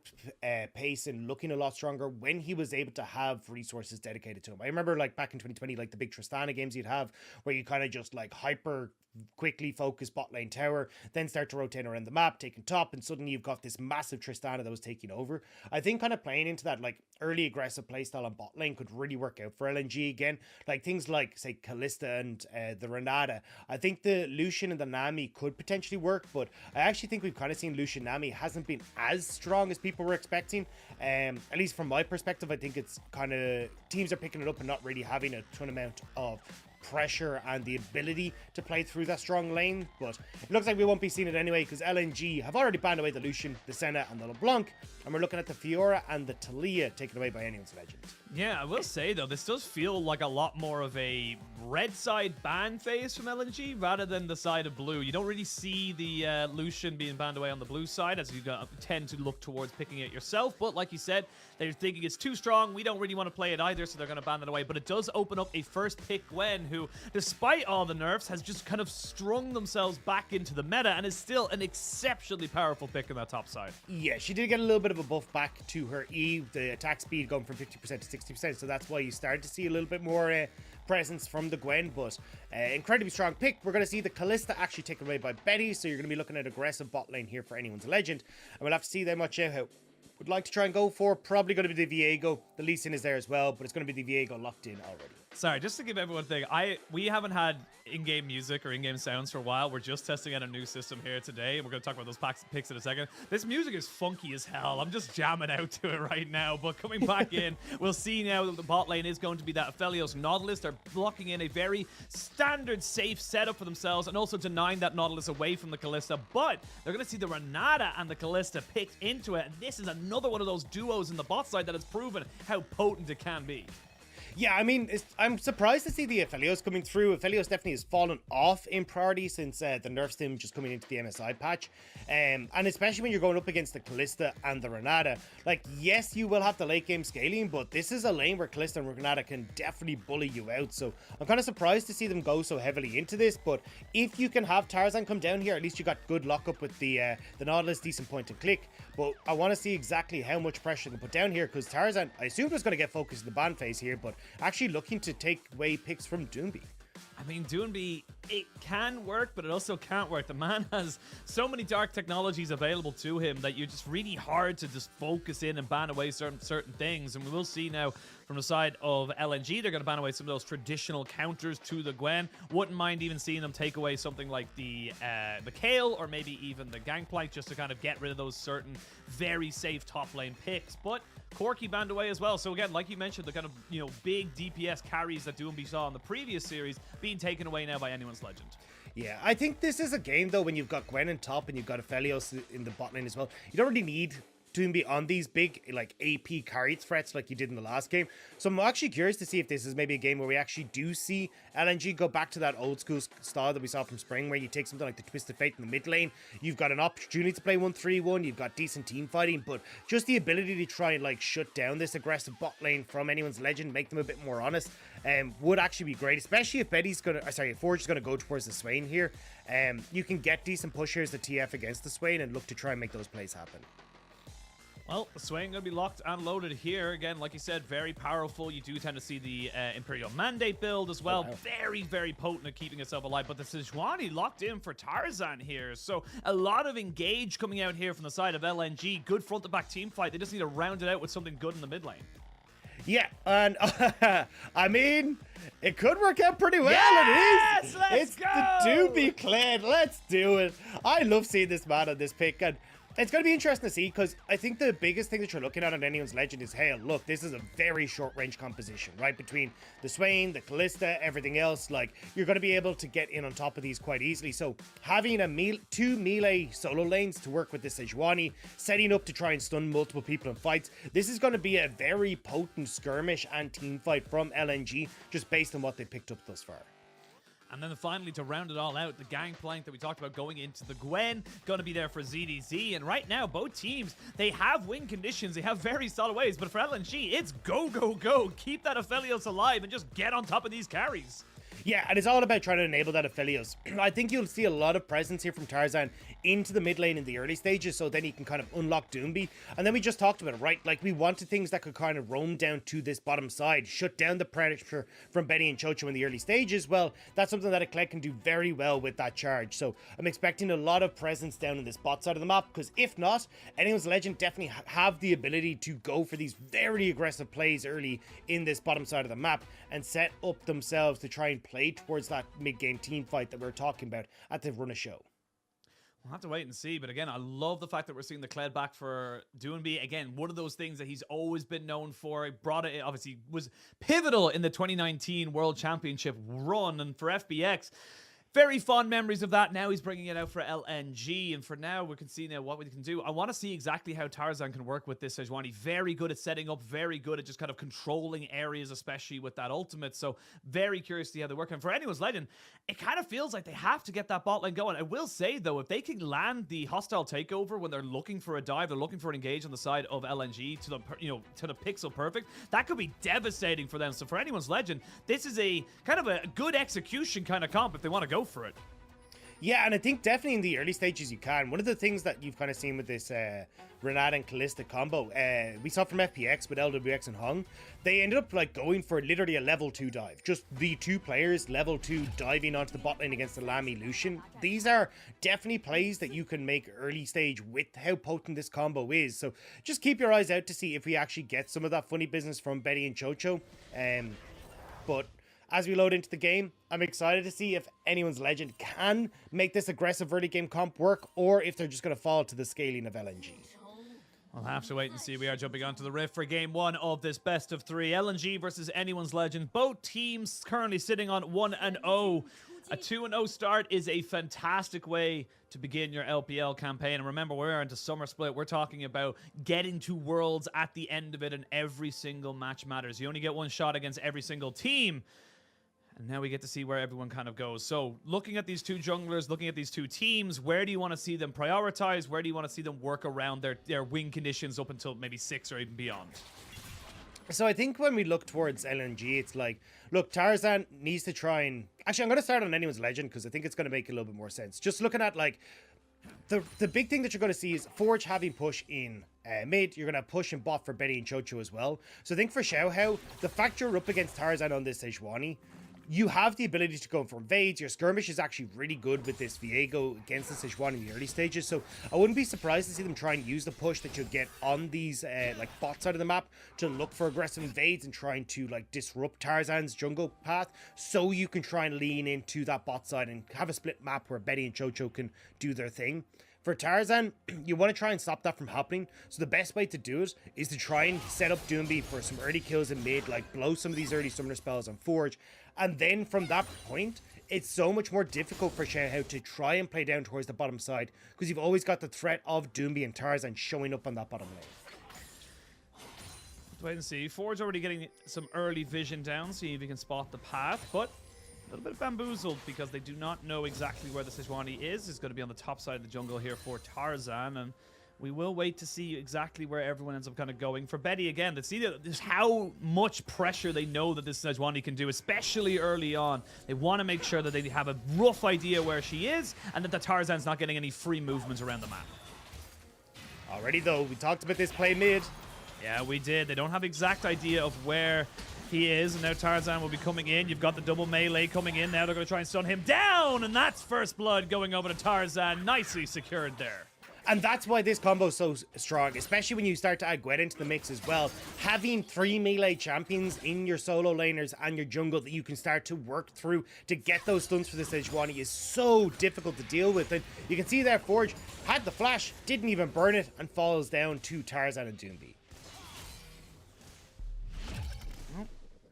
pace and looking a lot stronger when he was able to have resources dedicated to him. I remember like back in 2020, like the big Tristana games you'd have where you kind of just like hyper quickly focus bot lane tower, then start to rotate around the map, taking top, and suddenly you've got this massive Tristana that was taking over. I think kind of playing into that like early aggressive playstyle on bot lane could really work out for LNG again. Like things like, say, Kalista and the Renata. I think the Lucian and the Nami could potentially work, but I actually think we've kind of seen Lucian Nami hasn't been as strong as people were expecting. At least from my perspective, I think it's kind of teams are picking it up and not really having a ton amount of pressure and the ability to play through that strong lane. But it looks like we won't be seeing it anyway because LNG have already banned away the Lucian, the Senna and the LeBlanc, and we're looking at the Fiora and the Talia taken away by anyone's Legend. Yeah, I will say though, this does feel like a lot more of a red side ban phase from LNG rather than the side of blue. You don't really see the Lucian being banned away on the blue side, as you tend to look towards picking it yourself. But like you said, they're thinking it's too strong. We don't really want to play it either, so they're going to ban it away. But it does open up a first pick Gwen, who, despite all the nerfs, has just kind of strung themselves back into the meta and is still an exceptionally powerful pick in that top side. Yeah, she did get a little bit of a buff back to her E, the attack speed going from 50% to 60%, so that's why you start to see a little bit more presence from the Gwen, but incredibly strong pick. We're going to see the Callista actually taken away by Betty, so you're going to be looking at aggressive bot lane here for anyone's legend, and we'll have to see them much out. Would like to try and go for probably going to be the Viego. The Lee Sin is there as well, but it's going to be the Viego locked in already. Sorry, just to give everyone a thing, we haven't had in-game music or in-game sounds for a while. We're just testing out a new system here today, and we're going to talk about those picks in a second. This music is funky as hell. I'm just jamming out to it right now, but coming back in, we'll see now that the bot lane is going to be that Aphelios Nautilus. They're blocking in a very standard, safe setup for themselves, and also denying that Nautilus away from the Callista, but they're going to see the Renata and the Callista picked into it, and this is another one of those duos in the bot side that has proven how potent it can be. Yeah, I mean, I'm surprised to see the Aphelios coming through. Aphelios definitely has fallen off in priority since the nerf stim just coming into the MSI patch. And especially when you're going up against the Callista and the Renata. Like, yes, you will have the late game scaling, but this is a lane where Callista and Renata can definitely bully you out. So I'm kind of surprised to see them go so heavily into this. But if you can have Tarzan come down here, at least you got good lockup with the Nautilus, decent point and click. But I want to see exactly how much pressure they can put down here, because Tarzan, I assumed, was going to get focused in the ban phase here, but actually looking to take away picks from Doomby. I mean, Doomby, it can work, but it also can't work. The man has so many dark technologies available to him that you're just really hard to just focus in and ban away certain things. And we will see now from the side of LNG, they're going to ban away some of those traditional counters to the Gwen. Wouldn't mind even seeing them take away something like the Kale or maybe even the Gangplank, just to kind of get rid of those certain very safe top lane picks. But Corki banned away as well. So again, like you mentioned, the kind of, big DPS carries that Doomby saw in the previous series being taken away now by anyone's legend. Yeah, I think this is a game, though, when you've got Gwen in top and you've got Aphelios in the bot lane as well. You don't really need Doomby on these big, like, AP carry threats like you did in the last game. So I'm actually curious to see if this is maybe a game where we actually do see LNG go back to that old school style that we saw from Spring, where you take something like the Twisted Fate in the mid lane. You've got an opportunity to play 1-3-1. You've got decent team fighting, but just the ability to try and, like, shut down this aggressive bot lane from anyone's legend, make them a bit more honest, would actually be great, especially if if Forge is gonna go towards the Swain here. You can get decent pushers, the TF against the Swain, and look to try and make those plays happen. Well, the Swain going to be locked and loaded here. Again, like you said, very powerful. You do tend to see the Imperial Mandate build as well. Oh, wow. Very, very potent at keeping itself alive. But the Sejuani locked in for Tarzan here. So a lot of engage coming out here from the side of LNG. Good front-to-back team fight. They just need to round it out with something good in the mid lane. Yeah, and I mean, it could work out pretty well. Yes, it's go! The Doomby clan. Let's do it. I love seeing this man on this pick, and it's going to be interesting to see, because I think the biggest thing that you're looking at on anyone's legend is, hey, look, this is a very short-range composition, right? Between the Swain, the Callista, everything else, like, you're going to be able to get in on top of these quite easily. So having two melee solo lanes to work with the Sejuani, setting up to try and stun multiple people in fights, this is going to be a very potent skirmish and team fight from LNG, just based on what they picked up thus far. And then finally, to round it all out, the Gangplank that we talked about going into the Gwen, going to be there for ZDZ. And right now, both teams, they have win conditions. They have very solid ways. But for LNG, it's go, go, go. Keep that Aphelios alive and just get on top of these carries. Yeah, and it's all about trying to enable that Aphelios. I think you'll see a lot of presence here from Tarzan into the mid lane in the early stages, so then he can kind of unlock Doomby. And then we just talked about it, right? Like, we wanted things that could kind of roam down to this bottom side, shut down the pressure from Benny and Chocho in the early stages. Well, that's something that Eclec can do very well with that charge. So I'm expecting a lot of presence down in this bot side of the map, because if not, anyone's legend definitely have the ability to go for these very aggressive plays early in this bottom side of the map and set up themselves to try and play towards that mid-game team fight that we were talking about at the run of show. We'll have to wait and see, but again, I love the fact that we're seeing the Kled back for Doomby. Again, one of those things that he's always been known for. He brought it, obviously, was pivotal in the 2019 World Championship run, and for FBX, Very fond memories of that. Now he's bringing it out for LNG, and for now we can see now what we can do. I want to see exactly how Tarzan can work with this Sejuani. Very good at setting up, very good at just kind of controlling areas, especially with that ultimate. So very curious to see how they work. And for anyone's legend, it kind of feels like they have to get that bot lane going. I will say though, if they can land the hostile takeover when they're looking for a dive, they're looking for an engage on the side of LNG to the to the pixel perfect, that could be devastating for them. So for anyone's legend, this is a kind of a good execution kind of comp if they want to go for it. Yeah, and I think definitely in the early stages you can. One of the things that you've kind of seen with this Renata and Kalista combo, we saw from FPX with LWX and Hung, they ended up like going for literally a level 2 dive. Just the two players, level 2, diving onto the bot lane against the Lamy Lucian. These are definitely plays that you can make early stage with how potent this combo is. So just keep your eyes out to see if we actually get some of that funny business from Betty and Chocho. But as we load into the game, I'm excited to see if anyone's legend can make this aggressive early game comp work, or if they're just going to fall to the scaling of LNG. We'll have to wait and see. We are jumping onto the Rift for game 1 of this best of 3. LNG versus anyone's legend. Both teams currently sitting on 1-0. A 2-0 start is a fantastic way to begin your LPL campaign. And remember, we're into summer split. We're talking about getting to Worlds at the end of it, and every single match matters. You only get one shot against every single team. And now we get to see where everyone kind of goes. So looking at these two junglers, looking at these two teams, where do you want to see them prioritize? Where do you want to see them work around their win conditions up until maybe 6 or even beyond? So I think when we look towards LNG, it's like, look, Tarzan needs to try and... Actually, I'm going to start on anyone's legend because I think it's going to make a little bit more sense. Just looking at, like, the big thing that you're going to see is Forge having push in mid. You're going to push and bot for Betty and Chocho as well. So I think for Xiaohao, the fact you're up against Tarzan on this Sejuani, you have the ability to go for invades. Your skirmish is actually really good with this Viego against the Sejuani in the early stages. So I wouldn't be surprised to see them try and use the push that you'll get on these like bot side of the map to look for aggressive invades and trying to like disrupt Tarzan's jungle path, so you can try and lean into that bot side and have a split map where Betty and Chocho can do their thing. For Tarzan, you want to try and stop that from happening. So the best way to do it is to try and set up Doomby for some early kills in mid, like blow some of these early summoner spells on Forge. And then from that point, it's so much more difficult for Xiaohao to try and play down towards the bottom side, because you've always got the threat of Doomby and Tarzan showing up on that bottom lane. Wait and see. Forge already getting some early vision down, see if he can spot the path, but a little bit bamboozled because they do not know exactly where the Sejuani is. It's going to be on the top side of the jungle here for Tarzan, and we will wait to see exactly where everyone ends up kind of going. For Betty, again, to see just how much pressure they know that this Sejuani can do, especially early on. They want to make sure that they have a rough idea where she is, and that the Tarzan's not getting any free movements around the map. Already, though, we talked about this play mid. Yeah, we did. They don't have exact idea of where he is, and now Tarzan will be coming in. You've got the double melee coming in. Now they're going to try and stun him down, and that's first blood going over to Tarzan. Nicely secured there. And that's why this combo is so strong, especially when you start to add Gwen into the mix as well. Having 3 melee champions in your solo laners and your jungle that you can start to work through to get those stuns for the Sejuani is so difficult to deal with. And you can see there, Forge had the flash, didn't even burn it, and falls down to Tarzan and Doomby.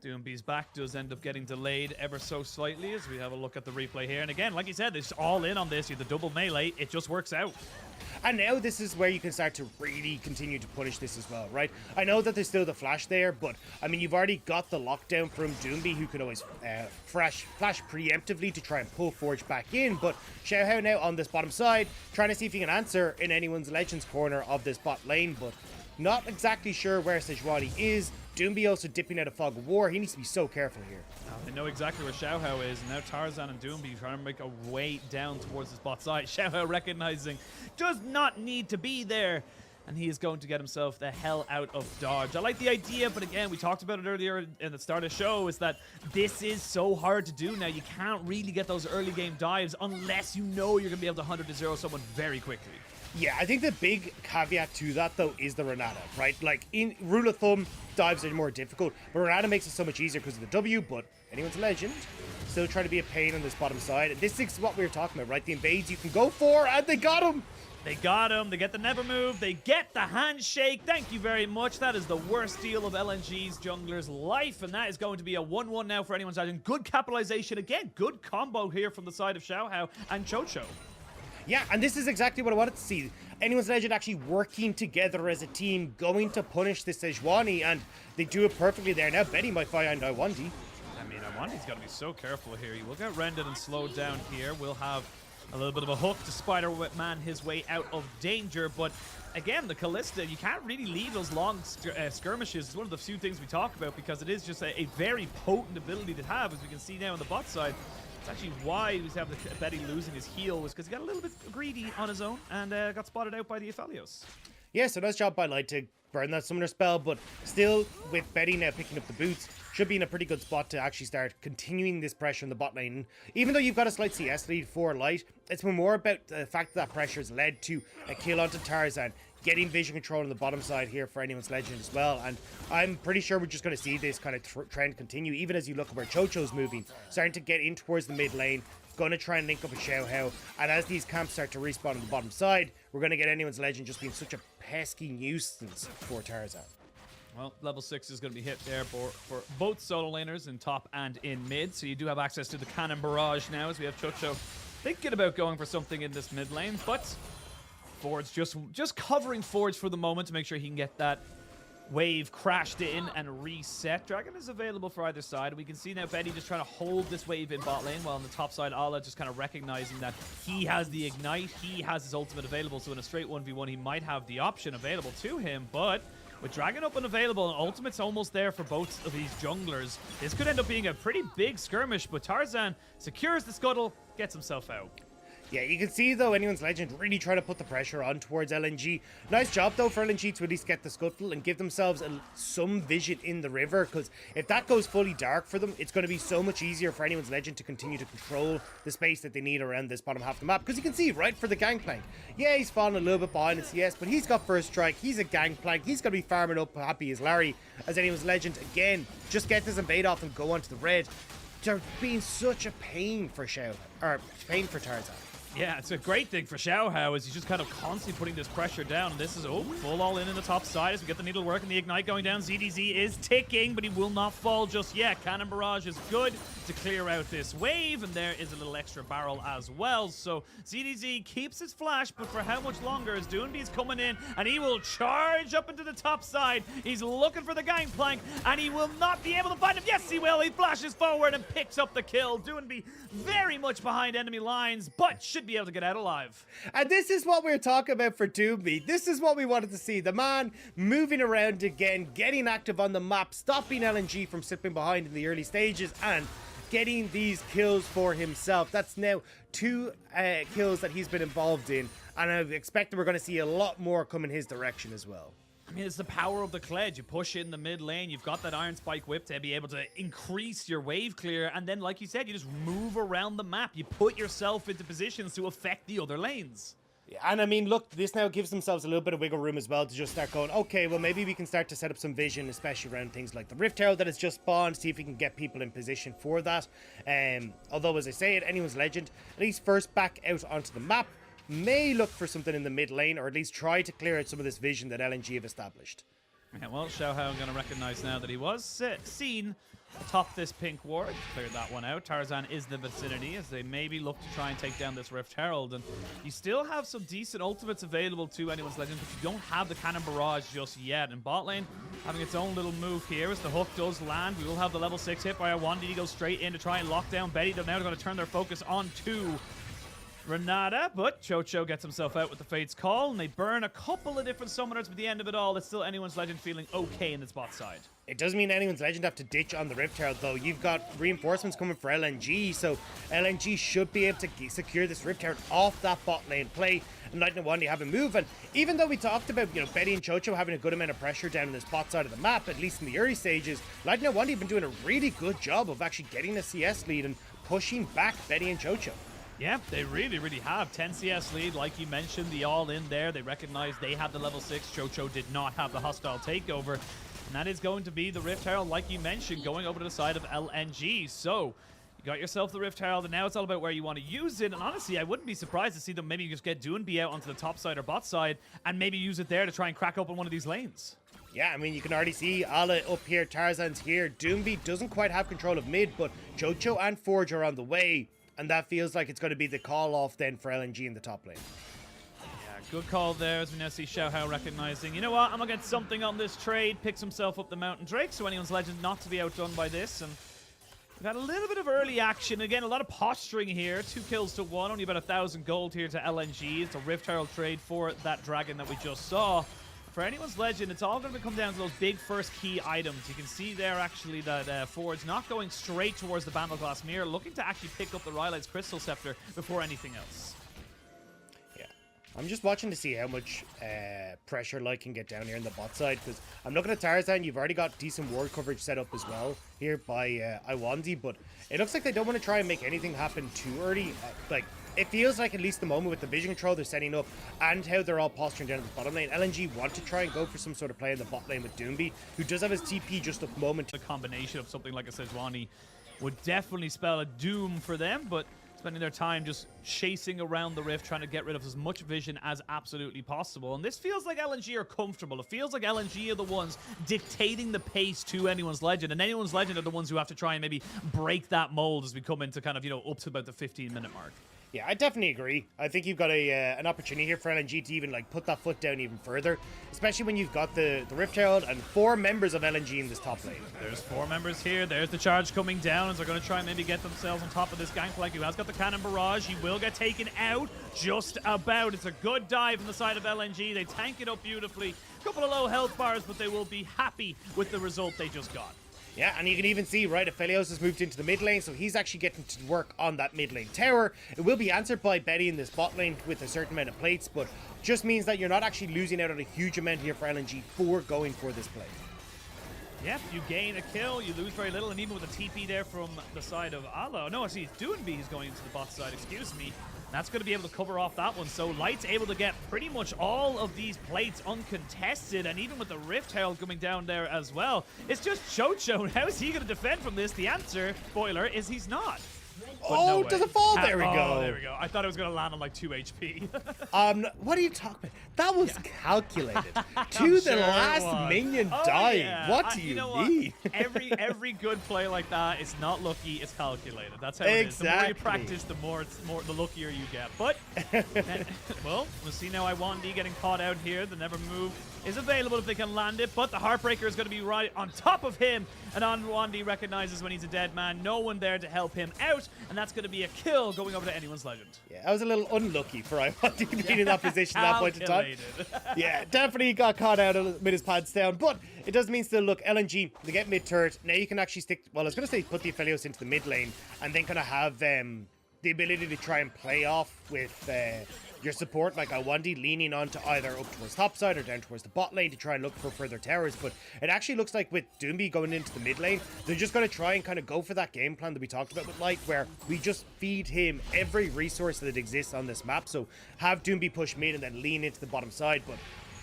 Doomby's back does end up getting delayed ever so slightly as we have a look at the replay here. And again, like you said, it's all in on this. You have the double melee. It just works out. And now this is where you can start to really continue to punish this as well, right? I know that there's still the flash there, but I mean, you've already got the lockdown from Doomby, who can always flash preemptively to try and pull Forge back in. But Xiaohao now on this bottom side, trying to see if he can answer in anyone's Legends corner of this bot lane, but not exactly sure where Sejuani is. Doomby also dipping out of Fog of War. He needs to be so careful here. They know exactly where Xiaohao is, and now Tarzan and Doomby trying to make a way down towards his bot side. Xiaohao recognizing does not need to be there, and he is going to get himself the hell out of dodge. I like the idea, but again, we talked about it earlier in the start of the show, is that this is so hard to do now. You can't really get those early game dives unless you know you're going to be able to 100-0 someone very quickly. Yeah, I think the big caveat to that, though, is the Renata, right? Like, in rule of thumb, dives are more difficult, but Renata makes it so much easier because of the W, but anyone's legend still trying to be a pain on this bottom side. And this is what we were talking about, right? The invades you can go for, and they got him! They got him. They get the never move. They get the handshake. Thank you very much. That is the worst deal of LNG's jungler's life, and that is going to be a 1-1 now for anyone's legend. Good capitalization again. Good combo here from the side of Xiaohao and Chocho. Yeah, and this is exactly what I wanted to see. Anyone's Legend actually working together as a team, going to punish this Sejuani, and they do it perfectly there. Now Betty might find Iwandi. I mean, Iwandi's got to be so careful here. He will get rendered and slowed down here. We'll have a little bit of a hook to Spider-Man his way out of danger, but again, the Callista, you can't really leave those long skirmishes. It's one of the few things we talk about because it is just a very potent ability to have, as we can see now on the bot side. It's actually why we have Betty losing his heal, was because he got a little bit greedy on his own and got spotted out by the Aphelios. Yeah, so nice job by Light to burn that summoner spell, but still, with Betty now picking up the boots, should be in a pretty good spot to actually start continuing this pressure in the bot lane. Even though you've got a slight CS lead for Light, it's been more about the fact that pressure has led to a kill onto Tarzan, getting vision control on the bottom side here for Anyone's Legend as well. And I'm pretty sure we're just going to see this kind of trend continue, even as you look at where Chocho's moving, starting to get in towards the mid lane, going to try and link up with Xiaohao. And as these camps start to respawn on the bottom side, we're going to get Anyone's Legend just being such a pesky nuisance for Tarzan. Well, level 6 is going to be hit there for both solo laners in top and in mid. So you do have access to the cannon barrage now, as we have Chocho thinking about going for something in this mid lane. But Forge just covering Forge for the moment to make sure he can get that wave crashed in and reset. Dragon is available for either side. We can see now Betty just trying to hold this wave in bot lane, while on the top side, Ala just kind of recognizing that he has the ignite, he has his ultimate available, so in a straight 1v1, he might have the option available to him, but with Dragon up and available, and ultimate's almost there for both of these junglers, this could end up being a pretty big skirmish, but Tarzan secures the scuttle, gets himself out. Yeah, you can see, though, Anyone's Legend really trying to put the pressure on towards LNG. Nice job, though, for LNG to at least get the scuttle and give themselves some vision in the river, because if that goes fully dark for them, it's going to be so much easier for Anyone's Legend to continue to control the space that they need around this bottom half of the map. Because you can see, right, for the Gangplank, yeah, he's fallen a little bit behind in CS, but he's got first strike, he's a Gangplank, he's going to be farming up happy as Larry, as Anyone's Legend, again, just get this invade off and go onto the red. They're being such a pain for pain for Tarzan. Yeah, it's a great thing for Xiaohao, as he's just kind of constantly putting this pressure down. And this is, full all in the top side as we get the needle work and the ignite going down. ZDZ is ticking, but he will not fall just yet. Cannon Barrage is good to clear out this wave, and there is a little extra barrel as well. So ZDZ keeps his flash, but for how much longer? As Doonby's coming in, and he will charge up into the top side. He's looking for the Gangplank, and he will not be able to find him. Yes, he will. He flashes forward and picks up the kill. Doonby very much behind enemy lines, but should be able to get out alive. And this is what we're talking about for Doomby. This is what we wanted to see. The man moving around again, getting active on the map, stopping LNG from slipping behind in the early stages, and getting these kills for himself. That's now 2 kills that he's been involved in, and I expect that we're going to see a lot more come in his direction as well. I mean, it's the power of the Kled. You push in the mid lane, you've got that Iron Spike whip to be able to increase your wave clear, and then, like you said, you just move around the map. You put yourself into positions to affect the other lanes. Yeah, and I mean, look, this now gives themselves a little bit of wiggle room as well to just start going, okay, well, maybe we can start to set up some vision, especially around things like the Rift Herald that has just spawned, see if we can get people in position for that. Although, as I say, at Anyone's Legend, at least first back out onto the map, may look for something in the mid lane, or at least try to clear out some of this vision that LNG have established. Yeah, well, Xiaohao going to recognize now that he was seen atop this pink ward. Cleared that one out. Tarzan is in the vicinity as they maybe look to try and take down this Rift Herald. And you still have some decent ultimates available to Anyone's Legend, but you don't have the Cannon Barrage just yet. And bot lane having its own little move here as the hook does land. We will have the level 6 hit by Iwandi. He goes straight in to try and lock down Betty. They're now going to turn their focus on to Renata, but Chocho gets himself out with the Fate's Call, and they burn a couple of different summoners, but at the end of it all, it's still Anyone's Legend feeling okay in the bot side. It does mean Anyone's Legend have to ditch on the Rift Herald, though. You've got reinforcements coming for LNG, so LNG should be able to secure this Rift Herald off that bot lane play, and Light and Wandi have a move. And even though we talked about, Betty and Chocho having a good amount of pressure down in this bot side of the map, at least in the early stages, Light and Wandi have been doing a really good job of actually getting a CS lead and pushing back Betty and Chocho. Yeah, they really, really have. 10 CS lead, like you mentioned, the all-in there. They recognize they have the level 6. Chocho did not have the hostile takeover. And that is going to be the Rift Herald, like you mentioned, going over to the side of LNG. So, You got yourself the Rift Herald, and now it's all about where you want to use it. And honestly, I wouldn't be surprised to see them maybe just get Doonby out onto the top side or bot side and maybe use it there to try and crack open one of these lanes. Yeah, I mean, you can already see Ala up here, Tarzan's here. Doomby doesn't quite have control of mid, but Jojo and Forge are on the way, and that feels like it's going to be the call-off then for LNG in the top lane. Yeah, good call there as we now see Xiaohao recognizing, you know what, I'm going to get something on this trade, picks himself up the Mountain Drake, so anyone's legend not to be outdone by this, and we've had a little bit of early action. Again, a lot of posturing here. 2 kills to 1, only about 1,000 gold here to LNG. It's a Rift Herald trade for that dragon that we just saw. For anyone's legend, it's all going to come down to those big first key items. You can see there actually that Ford's not going straight towards the Bandleglass Mirror, looking to actually pick up the Rylai's Crystal Scepter before anything else. Yeah, I'm just watching to see how much pressure Light can get down here in the bot side, because I'm looking at Tarzan. You've already got decent ward coverage set up as well here by Iwandi, but it looks like they don't want to try and make anything happen too early. Like, it feels like at least the moment with the vision control they're setting up and how they're all posturing down at the bottom lane, LNG want to try and go for some sort of play in the bot lane with Doomby, who does have his TP just at the moment. The combination of something like a Sejuani would definitely spell a doom for them, but spending their time just chasing around the rift, trying to get rid of as much vision as absolutely possible. And this feels like LNG are comfortable. It feels like LNG are the ones dictating the pace to anyone's legend, and anyone's legend are the ones who have to try and maybe break that mold as we come into kind of, you know, up to about the 15-minute mark. Yeah, I definitely agree. I think you've got an opportunity here for LNG to even like put that foot down even further, especially when you've got the Rift Herald and 4 members of LNG in this top lane. There's 4 members here. There's the charge coming down as they're going to try and maybe get themselves on top of this Gangplank, who has got the cannon barrage. He will get taken out just about. It's a good dive on the side of LNG. They tank it up beautifully. A couple of low health bars, but they will be happy with the result they just got. Yeah, and you can even see, right, Aphelios has moved into the mid lane, so he's actually getting to work on that mid lane tower. It will be answered by Betty in this bot lane with a certain amount of plates, but just means that you're not actually losing out on a huge amount here for LNG for going for this play. Yep, you gain a kill, you lose very little, and even with a TP there from the side of Alo. No, I see Doonby is going into the bot side, excuse me. That's going to be able to cover off that one. So Light's able to get pretty much all of these plates uncontested, and even with the Rift Herald coming down there as well. It's just Chocho. How is he going to defend from this? The answer, spoiler, is he's not. Oh, does it fall? There we go. Oh, there we go. I thought it was going to land on like 2 HP. What are you talking about? That was calculated to the last minion dying. Yeah. What do you mean? Every good play like that, it's not lucky, it's calculated. That's how it is. The more you practice, the luckier you get. But well, we'll see now. Iwandi getting caught out here. The never move is available if they can land it, but the Heartbreaker is going to be right on top of him, and Iwandi recognizes when he's a dead man. No one there to help him out, and that's going to be a kill going over to anyone's legend. Yeah, I was a little unlucky for Iwandi being in that position at that point in time. Yeah, definitely got caught out with his pants down, but it does mean still, look, LNG, they get mid turret. Now you can actually stick, well, I was going to say put the Aphelios into the mid lane, and then kind of have the ability to try and play off with your support, like Iwandi leaning onto either up towards top side or down towards the bot lane to try and look for further towers. But it actually looks like with Doomby going into the mid lane, they're just going to try and kind of go for that game plan that we talked about with Light, where we just feed him every resource that exists on this map. So have Doomby push mid and then lean into the bottom side. But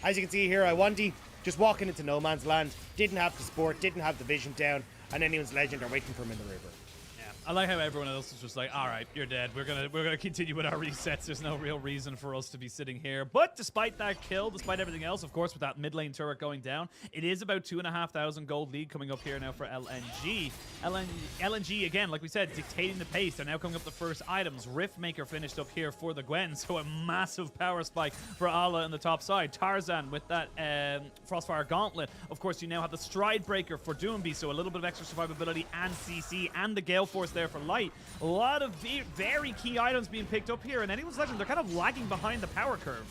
as you can see here, Iwandi just walking into no man's land, didn't have the support, didn't have the vision down, and anyone's legend are waiting for him in the river. I like how everyone else is just like, all right, you're dead. We're gonna continue with our resets. There's no real reason for us to be sitting here. But despite that kill, despite everything else, of course, with that mid lane turret going down, it is about 2,500 gold lead coming up here now for LNG. LNG, again, like we said, dictating the pace. They're now coming up the first items. Riftmaker finished up here for the Gwen, so a massive power spike for Ala in the top side. Tarzan with that Frostfire Gauntlet. Of course, you now have the Stride Breaker for Doomby, so a little bit of extra survivability and CC, and the Gale Force there for Light. A lot of very key items being picked up here, and anyone's legend, they're kind of lagging behind the power curve.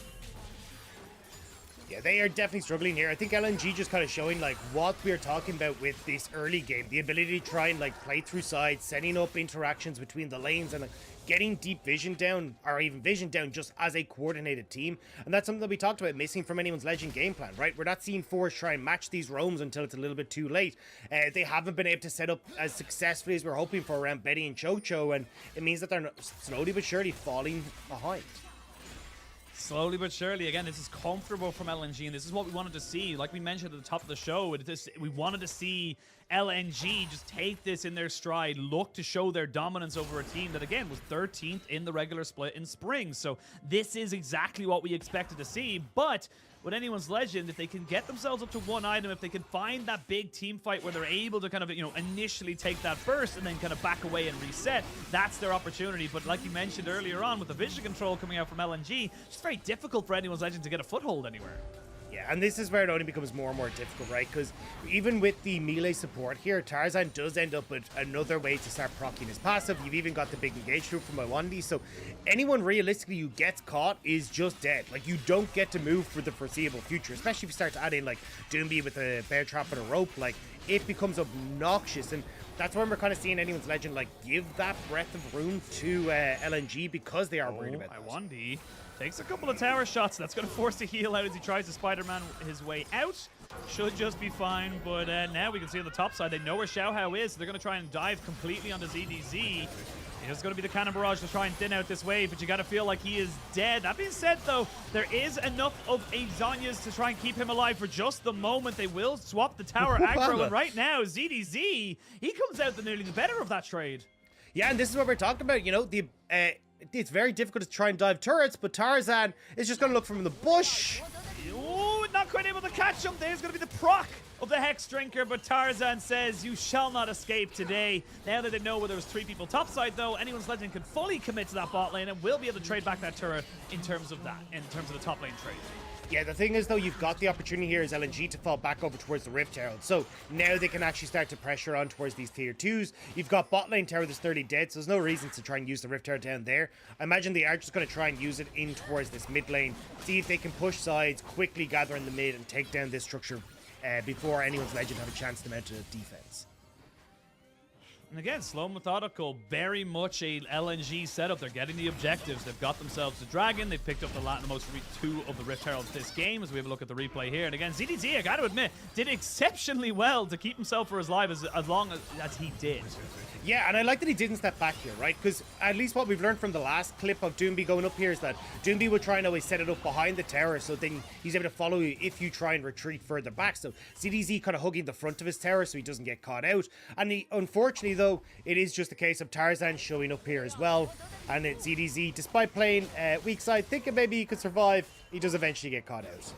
Yeah, they are definitely struggling here. I think LNG just kind of showing like what we're talking about with this early game, the ability to try and like play through sides, setting up interactions between the lanes, and like getting deep vision down, or even vision down just as a coordinated team. And that's something that we talked about missing from anyone's legend game plan, right? We're not seeing Force try and match these roams until it's a little bit too late. They haven't been able to set up as successfully as we're hoping for around Betty and Chocho, and it means that they're slowly but surely falling behind. Slowly but surely. Again, this is comfortable from LNG, and this is what we wanted to see. Like we mentioned at the top of the show, we wanted to see LNG just take this in their stride, look to show their dominance over a team that, again, was 13th in the regular split in spring. So this is exactly what we expected to see, but with anyone's legend, if they can get themselves up to one item, if they can find that big team fight where they're able to kind of, initially take that burst and then kind of back away and reset, that's their opportunity. But like you mentioned earlier on, with the vision control coming out from LNG, it's very difficult for anyone's legend to get a foothold anywhere. Yeah, and this is where it only becomes more and more difficult, right? Because even with the melee support here, Tarzan does end up with another way to start proccing his passive. You've even got the big engage through from Iwandi, so anyone realistically who gets caught is just dead. Like, you don't get to move for the foreseeable future, especially if you start to add in, like, Doomby with a bear trap and a rope. Like, it becomes obnoxious, and that's when we're kind of seeing anyone's legend, like, give that breadth of room to LNG because they are worried about that. Iwandi takes a couple of tower shots. That's going to force a heal out as he tries to Spider-Man his way out. Should just be fine, but now we can see on the top side, they know where Xiaohao is, so they're going to try and dive completely onto ZDZ. It's going to be the cannon barrage to try and thin out this wave, but you got to feel like he is dead. That being said, though, there is enough of a Zhonya's to try and keep him alive for just the moment. They will swap the tower aggro, and right now, ZDZ, he comes out nearly the better of that trade. Yeah, and this is what we're talking about, it's very difficult to try and dive turrets, but Tarzan is just going to look from the bush. Oh, not quite able to catch him. There's going to be the proc of the Hex Drinker, but Tarzan says, you shall not escape today. Now that they know where there was 3 people topside, though, anyone's legend can fully commit to that bot lane and will be able to trade back that turret in terms of the top lane trade. Yeah, the thing is, though, you've got the opportunity here as LNG to fall back over towards the Rift Herald. So now they can actually start to pressure on towards these tier 2s. You've got bot lane tower that's 30 dead, so there's no reason to try and use the Rift Herald down there. I imagine they are just going to try and use it in towards this mid lane, see if they can push sides, quickly gather in the mid, and take down this structure before anyone's legend have a chance to mount a defense. And again, slow and methodical, very much a LNG setup. They're getting the objectives. They've got themselves the Dragon. They've picked up the most 2 of the Rift Heralds this game as we have a look at the replay here. And again, ZDZ, I got to admit, did exceptionally well to keep himself for his life as long as he did. Yeah, and I like that he didn't step back here, right? Because at least what we've learned from the last clip of Doomby going up here is that Doomby will try and always set it up behind the tower, so then he's able to follow you if you try and retreat further back. So ZDZ kind of hugging the front of his tower so he doesn't get caught out. And unfortunately, though, it is just a case of Tarzan showing up here as well. And it's ZDZ, despite playing weak side, thinking maybe he could survive, he does eventually get caught out.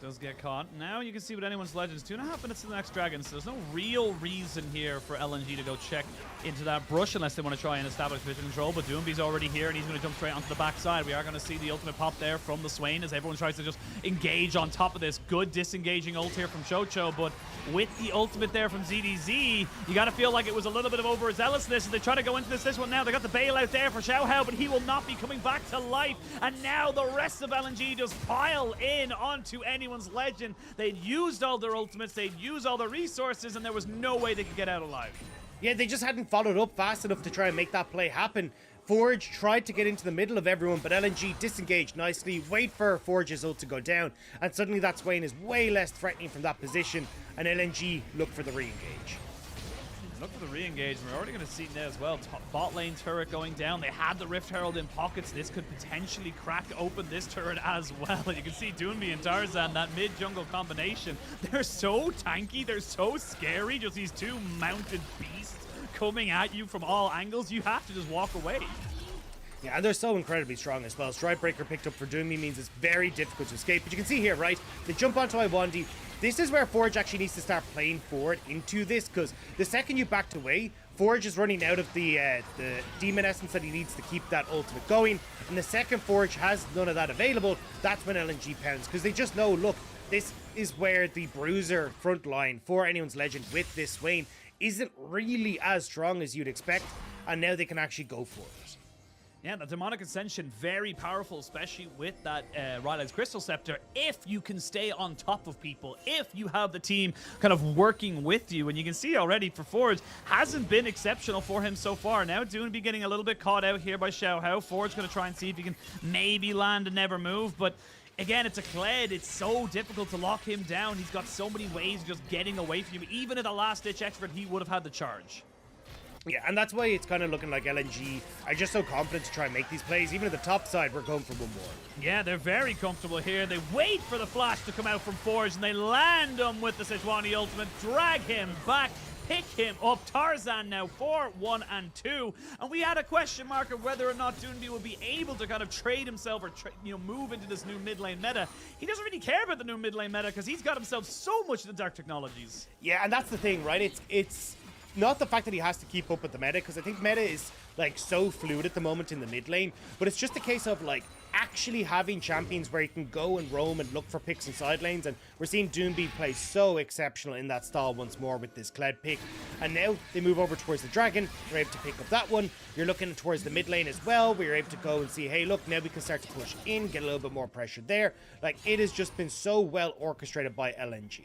Does get caught. Now you can see what anyone's legends. 2.5 minutes to the next dragon, so there's no real reason here for LNG to go check into that brush unless they want to try and establish vision control. But Doomby's already here and he's going to jump straight onto the backside. We are going to see the ultimate pop there from the Swain as everyone tries to just engage on top of this. Good disengaging ult here from Chocho, but with the ultimate there from ZDZ, you got to feel like it was a little bit of overzealousness as they try to go into this one now. They got the bailout there for Xiaohao, but he will not be coming back to life. And now the rest of LNG just pile in onto anyone's legend. They'd used all their ultimates, they'd used all their resources, and there was no way they could get out alive. Yeah, they just hadn't followed up fast enough to try and make that play happen. Forge tried to get into the middle of everyone, but LNG disengaged nicely, wait for Forge's ult to go down, and suddenly that Swain is way less threatening from that position, and LNG look for the re-engage. Look for the re-engage. We're already going to see now as well. Top bot lane turret going down. They had the Rift Herald in pockets. This could potentially crack open this turret as well. You can see Doomby and Tarzan, that mid-jungle combination. They're so tanky. They're so scary. Just these 2 mounted beasts coming at you from all angles. You have to just walk away. Yeah, and they're so incredibly strong as well. Strikebreaker picked up for Doomby means it's very difficult to escape. But you can see here, right? They jump onto Iwandi. This is where Forge actually needs to start playing forward into this, because the second you backed away, Forge is running out of the demon essence that he needs to keep that ultimate going. And the second Forge has none of that available, that's when LNG pounds, because they just know, look, this is where the bruiser front line for anyone's legend with this Swain isn't really as strong as you'd expect, and now they can actually go for it. Yeah, the Demonic Ascension, very powerful, especially with that Rylan's Crystal Scepter, if you can stay on top of people, if you have the team kind of working with you. And you can see already for Forge, hasn't been exceptional for him so far. Now Doomby getting a little bit caught out here by Xiaohao. Forge going to try and see if he can maybe land and never move, but again, it's a Kled. It's so difficult to lock him down. He's got so many ways of just getting away from you. Even at a last-ditch effort, he would have had the charge. Yeah, and that's why it's kind of looking like LNG are just so confident to try and make these plays. Even at the top side, we're going for one more. Yeah, they're very comfortable here. They wait for the flash to come out from Forge, and they land him with the Sejuani ultimate, drag him back, pick him up. Tarzan now 4, 1, and 2. And we had a question mark of whether or not Doonby would be able to kind of trade himself or move into this new mid lane meta. He doesn't really care about the new mid lane meta because he's got himself so much of the dark technologies. Yeah, and that's the thing, right? It's not the fact that he has to keep up with the meta, because I think meta is like so fluid at the moment in the mid lane, but it's just a case of like actually having champions where you can go and roam and look for picks and side lanes, and we're seeing Doonby play so exceptional in that style once more with this Kled pick. And now they move over towards the dragon, they're able to pick up that one. You're looking towards the mid lane as well, where you're able to go and see, hey look, now we can start to push in, get a little bit more pressure there. Like, it has just been so well orchestrated by LNG.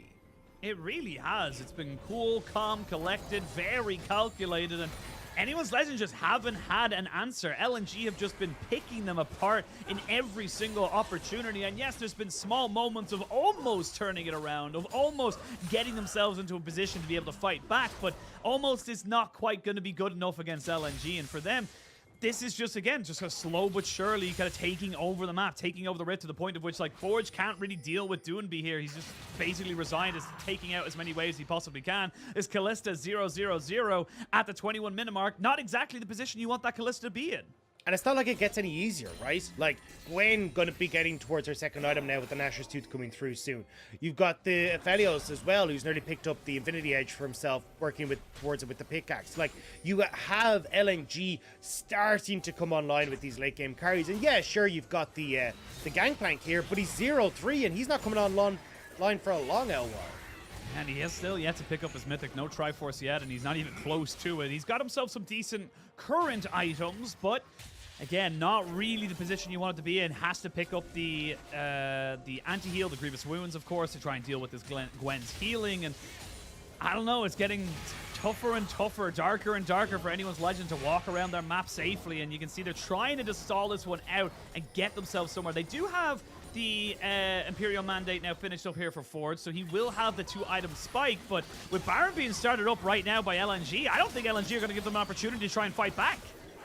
It really has. It's been cool, calm, collected, very calculated, and Anyone's Legend just haven't had an answer. LNG have just been picking them apart in every single opportunity. And yes, there's been small moments of almost turning it around, of almost getting themselves into a position to be able to fight back, but almost is not quite going to be good enough against LNG. And for them, this is just, again, just a slow but surely kind of taking over the map, taking over the rift to the point of which, like, Forge can't really deal with Doonby here. He's just basically resigned as taking out as many waves as he possibly can. Is Kalista 0-0-0 at the 21 minute mark. Not exactly the position you want that Kalista to be in. And it's not like it gets any easier, right? Like, Gwen going to be getting towards her second item now with the Nashor's Tooth coming through soon. You've got the Aphelios as well, who's nearly picked up the Infinity Edge for himself, working towards it with the pickaxe. Like, you have LNG starting to come online with these late game carries. And yeah, sure, you've got the Gangplank here, but he's 0-3 and he's not coming online for a long while. And he has still yet to pick up his mythic. No Triforce yet, and he's not even close to it. He's got himself some decent current items, but again, not really the position you want it to be in. Has to pick up the anti-heal, the Grievous Wounds, of course, to try and deal with this Gwen's healing. And I don't know, it's getting tougher and tougher, darker and darker for Anyone's Legend to walk around their map safely. And you can see they're trying to just stall this one out and get themselves somewhere. They do have the Imperial Mandate now finished up here for Forge, so he will have the 2-item spike. But with Baron being started up right now by LNG, I don't think LNG are going to give them an opportunity to try and fight back.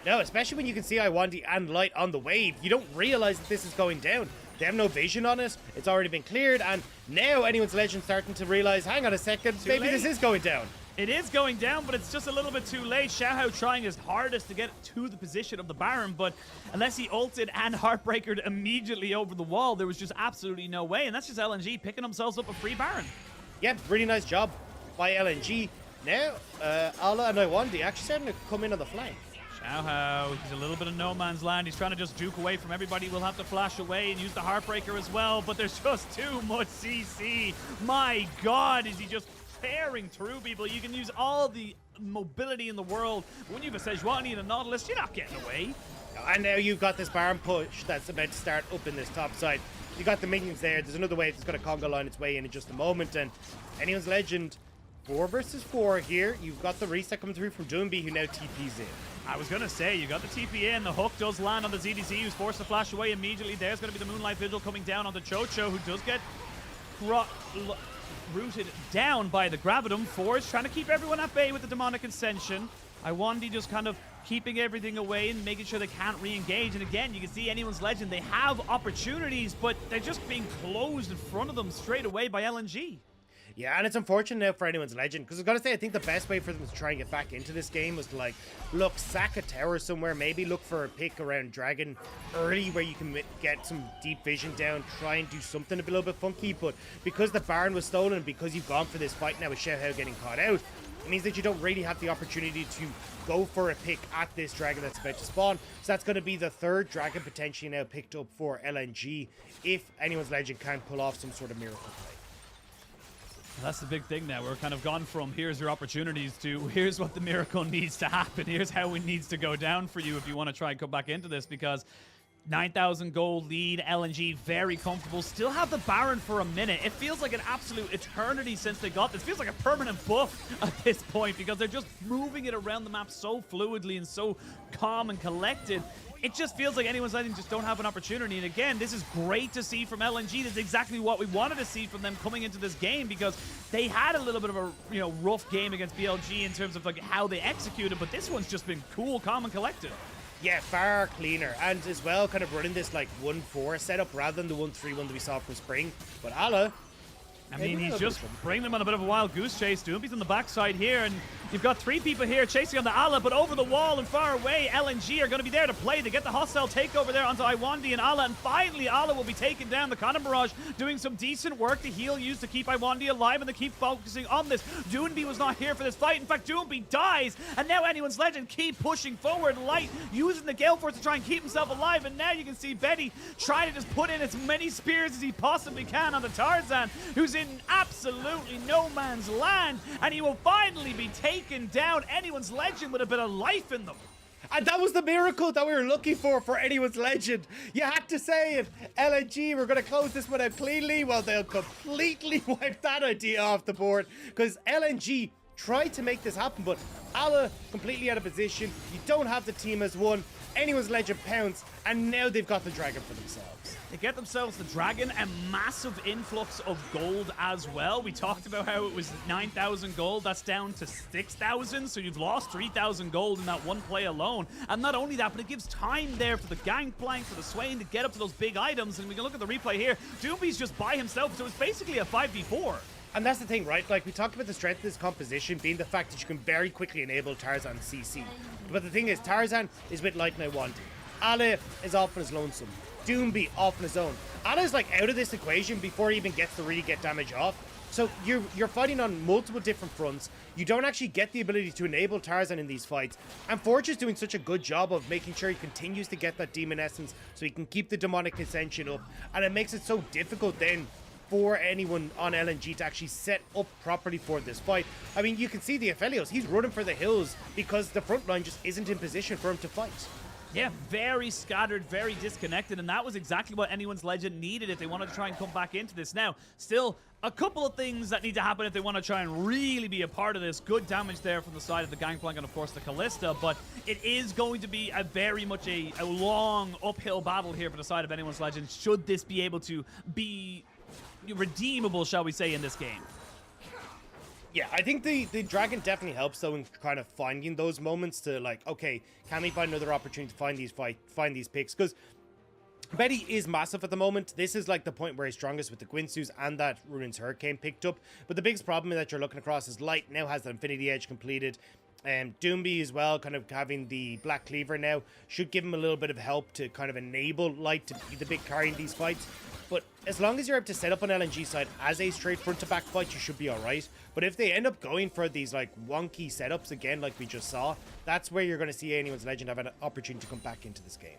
No, especially when you can see Iwandi and Light on the wave. You don't realize that this is going down. They have no vision on it. It's already been cleared, and now Anyone's Legend starting to realize, hang on a second, maybe this is going down. It is going down, but it's just a little bit too late. Xiaohao trying his hardest to get to the position of the Baron, but unless he ulted and Heartbreakered immediately over the wall, there was just absolutely no way, and that's just LNG picking themselves up a free Baron. Yeah, really nice job by LNG. Now, Ala and Iwandi actually starting to come in on the flank. Xiaohao, he's a little bit of no man's land. He's trying to just juke away from everybody. We'll have to flash away and use the Heartbreaker as well, but there's just too much CC. My God, is he just tearing through people? You can use all the mobility in the world, but when you have a Sejuani and a Nautilus, you're not getting away. And now you've got this Baron push that's about to start up in this top side. You got the minions there. There's another wave that's going to Conga line its way in just a moment, and Anyone's Legend 4 versus 4 here. You've got the reset coming through from Doonby, who now TP's in. I was going to say, you got the TP in. The hook does land on the ZDZ, who's forced to flash away immediately. There's going to be the Moonlight Vigil coming down on the Chocho, who does get rooted down by the Gravitum. Forge trying to keep everyone at bay with the Demonic Ascension. Iwandi just kind of keeping everything away and making sure they can't re-engage. And again, you can see Anyone's Legend, they have opportunities, but they're just being closed in front of them straight away by LNG. Yeah, and it's unfortunate now for Anyone's Legend, because I've got to say, I think the best way for them to try and get back into this game was to, like, look, sack a tower somewhere, maybe look for a pick around Dragon early where you can get some deep vision down, try and do something a little bit funky. But because the Baron was stolen, because you've gone for this fight now with Xiaohao getting caught out, it means that you don't really have the opportunity to go for a pick at this Dragon that's about to spawn. So that's going to be the third Dragon potentially now picked up for LNG if Anyone's Legend can pull off some sort of miracle play. That's the big thing now. We're kind of gone from here's your opportunities to here's what the miracle needs to happen. Here's how it needs to go down for you if you want to try and come back into this, because 9,000 gold lead, LNG very comfortable. Still have the Baron for a minute. It feels like an absolute eternity since they got this. Feels like a permanent buff at this point because they're just moving it around the map so fluidly and so calm and collected. It just feels like Anyone's Legend just don't have an opportunity. And again, this is great to see from LNG. This is exactly what we wanted to see from them coming into this game because they had a little bit of a rough game against BLG in terms of like how they executed, but this one's just been cool, calm, and collected. Yeah, far cleaner. And as well, kind of running this like 1-4 setup rather than the 1-3 one that we saw from Spring. But Ala, I mean, he's just bringing them on a bit of a wild goose chase. Doomby's on the backside here, and you've got 3 people here chasing on the Ala, but over the wall and far away, LNG are going to be there to play. They get the hostile takeover there onto Iwandi and Ala, and finally Ala will be taking down the Cannon Barrage, doing some decent work. The heal used to keep Iwandi alive, and they keep focusing on this. Doomby was not here for this fight. In fact, Doomby dies, and now Anyone's Legend keep pushing forward. Light using the Gale Force to try and keep himself alive, and now you can see Betty trying to just put in as many spears as he possibly can on the Tarzan, who's in absolutely no man's land, and he will finally be taken down. Anyone's Legend with a bit of life in them. And that was the miracle that we were looking for Anyone's Legend. You had to say it. LNG, we're going to close this one out cleanly. Well, they'll completely wipe that idea off the board because LNG tried to make this happen, but Ala completely out of position. You don't have the team as one. Anyone's Legend pounds, and now they've got the dragon for themselves. They get themselves the dragon, a massive influx of gold as well. We talked about how it was 9,000 gold. That's down to 6,000, so you've lost 3,000 gold in that one play alone. And not only that, but it gives time there for the Gangplank, for the Swain to get up to those big items. And we can look at the replay here. Doomby's just by himself, so it's basically a 5v4. And that's the thing, right? Like, we talked about the strength of this composition being the fact that you can very quickly enable Tarzan CC. But the thing is, Tarzan is with Light and Iwandi. Ala is off on his lonesome. Doomby off on his own. Ala's like out of this equation before he even gets to really get damage off. So you're fighting on multiple different fronts. You don't actually get the ability to enable Tarzan in these fights. And Forge is doing such a good job of making sure he continues to get that Demon Essence so he can keep the Demonic Ascension up. And it makes it so difficult then for anyone on LNG to actually set up properly for this fight. I mean, you can see the Aphelios. He's running for the hills because the front line just isn't in position for him to fight. Yeah, very scattered, very disconnected, and that was exactly what Anyone's Legend needed if they wanted to try and come back into this. Now, still, a couple of things that need to happen if they want to try and really be a part of this. Good damage there from the side of the Gangplank and, of course, the Callista, but it is going to be a very much a long uphill battle here for the side of Anyone's Legend, should this be able to be redeemable, shall we say, in this game. Yeah, I think the dragon definitely helps though in kind of finding those moments to like, okay, can we find another opportunity to find these picks? Because Betty is massive at the moment. This is like the point where he's strongest with the Guinsus and that Ruin's Hurricane picked up. But the biggest problem that you're looking across is Light now has the Infinity Edge completed. Doomby as well, kind of having the Black Cleaver now, should give him a little bit of help to kind of enable Light to be the big carry in these fights. But as long as you're able to set up on LNG side as a straight front-to-back fight, you should be alright. But if they end up going for these like wonky setups again, like we just saw, that's where you're going to see Anyone's Legend have an opportunity to come back into this game.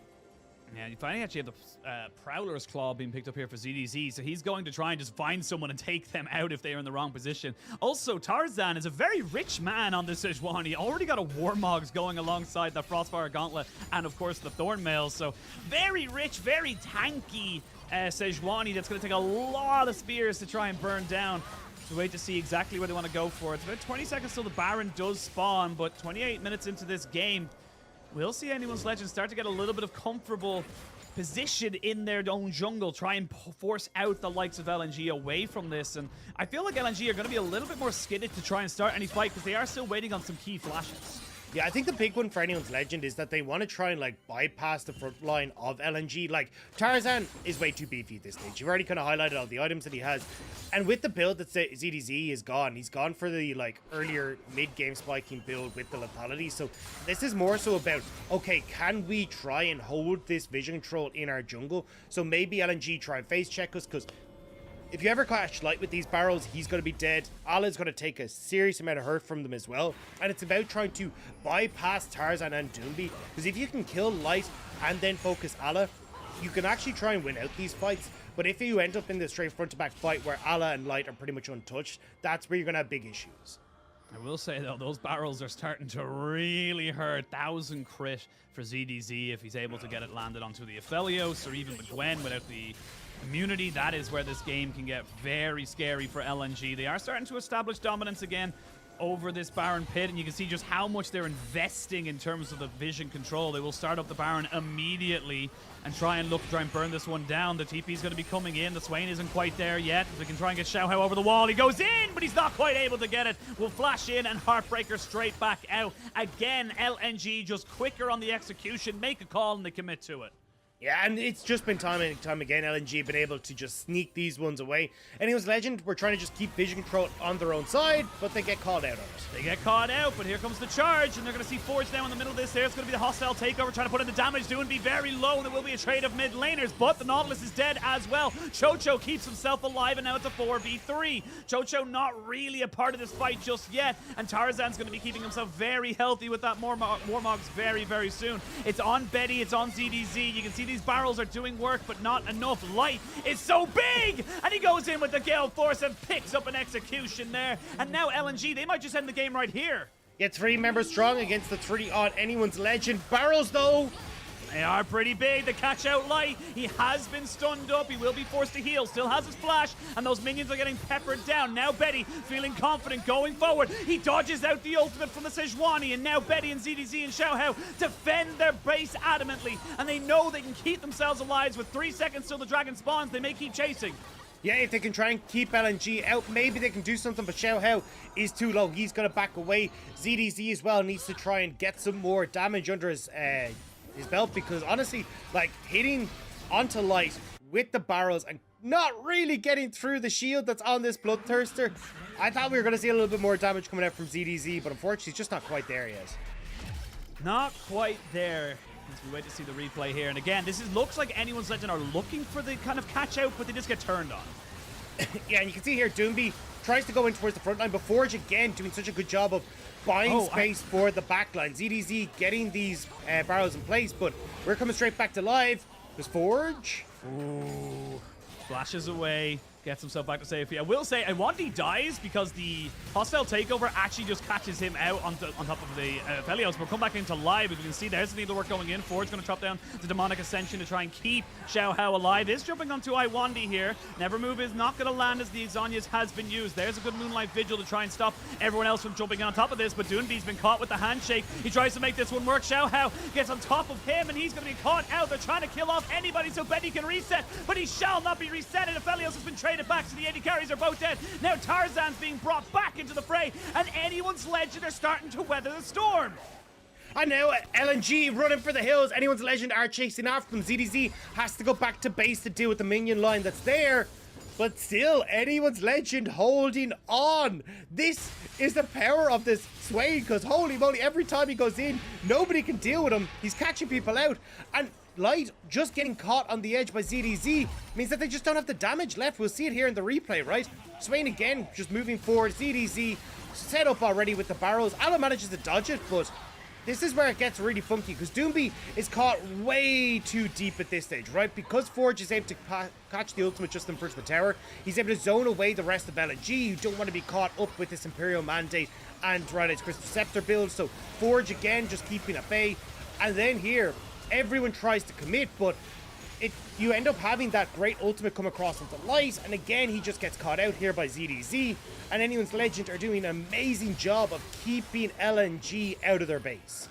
Yeah, you finally actually have the Prowler's Claw being picked up here for ZDZ, so he's going to try and just find someone and take them out if they are in the wrong position. Also, Tarzan is a very rich man on this Sejuani. He already got a Warmogs going alongside the Frostfire Gauntlet and, of course, the Thornmail, so very rich, very tanky Sejuani that's going to take a lot of spears to try and burn down. So wait to see exactly where they want to go for. It's about 20 seconds till the Baron does spawn, but 28 minutes into this game, we'll see Anyone's Legend start to get a little bit of comfortable position in their own jungle, try and force out the likes of LNG away from this. And I feel like LNG are going to be a little bit more skidded to try and start any fight because they are still waiting on some key flashes. Yeah, I think the big one for Anyone's Legend is that they want to try and like bypass the front line of LNG. Like, Tarzan is way too beefy at this stage. You've already kind of highlighted all the items that he has. And with the build that ZDZ is gone, he's gone for the like earlier mid-game spiking build with the lethality. So this is more so about, okay, can we try and hold this vision control in our jungle? So maybe LNG try and face check us, because if you ever catch Light with these barrels, he's going to be dead. Ala's going to take a serious amount of hurt from them as well. And it's about trying to bypass Tarzan and Doomby. Because if you can kill Light and then focus Ala, you can actually try and win out these fights. But if you end up in this straight front-to-back fight where Ala and Light are pretty much untouched, that's where you're going to have big issues. I will say, though, those barrels are starting to really hurt. 1,000 crit for ZDZ if he's able to get it landed onto the Aphelios, or even the Gwen without the immunity. That is where this game can get very scary for LNG. They are starting to establish dominance again over this Baron pit, and you can see just how much they're investing in terms of the vision control. They will start up the Baron immediately and try and burn this one down. The TP is going to be coming in. The Swain isn't quite there yet. They can try and get Xiaohao over the wall. He goes in, but he's not quite able to get it. Will flash in and Heartbreaker straight back out. Again, LNG just quicker on the execution, make a call, and they commit to it. Yeah, and it's just been time and time again, LNG been able to just sneak these ones away. Anyone's Legend, we're trying to just keep vision control on their own side, but they get called out on it. They get caught out, but here comes the charge, and they're going to see Forge now in the middle of this. There's going to be the hostile takeover, trying to put in the damage, doing be very low. There will be a trade of mid laners, but the Nautilus is dead as well. Chocho keeps himself alive, and now it's a 4v3. Chocho not really a part of this fight just yet, and Tarzan's going to be keeping himself very healthy with that Mormogs very, very soon. It's on Betty, it's on ZDZ. You can see these barrels are doing work, but not enough. Light is so big, and he goes in with the Gale Force and picks up an execution there. And now LNG, they might just end the game right here. Yeah, 3 members strong against the 3 on Anyone's Legend. Barrels, though, they are pretty big. The catch out Light. He has been stunned up. He will be forced to heal. Still has his flash, and those minions are getting peppered down. Now Betty feeling confident going forward. He dodges out the ultimate from the Sejuani, and now Betty and ZDZ and Xiaohao defend their base adamantly, and they know they can keep themselves alive with 3 seconds till the dragon spawns. They may keep chasing. Yeah, if they can try and keep LNG out, maybe they can do something, but Xiaohao is too low. He's going to back away. ZDZ as well needs to try and get some more damage under his belt, because honestly, like, hitting onto Light with the barrels and not really getting through the shield that's on this Bloodthirster, I thought we were going to see a little bit more damage coming out from ZDZ, but unfortunately, he's just not quite there yet. Not quite there. As we wait to see the replay here, and again, looks like Anyone's Legend are looking for the kind of catch out, but they just get turned on. Yeah, and you can see here, Doomby tries to go in towards the front line, but Forge again doing such a good job of buying space for the back line. ZDZ getting these barrels in place, but we're coming straight back to live. There's Forge. Ooh. Flashes away, gets himself back to safety. I will say, Iwanti dies because the hostile takeover actually just catches him out on top of the Aphelios. We'll come back into live. As you can see, there's the needlework going in. Forge going to chop down the Demonic Ascension to try and keep Xiaohao alive. Is jumping onto Iwandi here. Never Move is not going to land as the Exonias has been used. There's a good Moonlight Vigil to try and stop everyone else from jumping on top of this, but Doonby's been caught with the handshake. He tries to make this one work. Xiaohao gets on top of him, and he's going to be caught out. They're trying to kill off anybody so Betty can reset, but he shall not be reset. And Aphelios has been traded back, so the AD carries are both dead. Now Tarzan's being brought back into the fray, and Anyone's Legend are starting to weather the storm. And now LNG running for the hills. Anyone's Legend are chasing after them. ZDZ has to go back to base to deal with the minion line that's there. But still, Anyone's Legend holding on. This is the power of this Swain, because holy moly, every time he goes in, nobody can deal with him. He's catching people out. And Light just getting caught on the edge by ZDZ means that they just don't have the damage left. We'll see it here in the replay, right? Swain again, just moving forward. ZDZ set up already with the barrels. Allo manages to dodge it, but this is where it gets really funky, because Doomby is caught way too deep at this stage, right? Because Forge is able to catch the ultimate just in front of the tower, he's able to zone away the rest of LNG. You don't want to be caught up with this Imperial Mandate and Ryana's Crystal Scepter build, so Forge again just keeping at bay. And then here, everyone tries to commit, but you end up having that great ultimate come across into Light, and again he just gets caught out here by ZDZ, and Anyone's Legend are doing an amazing job of keeping LNG out of their base.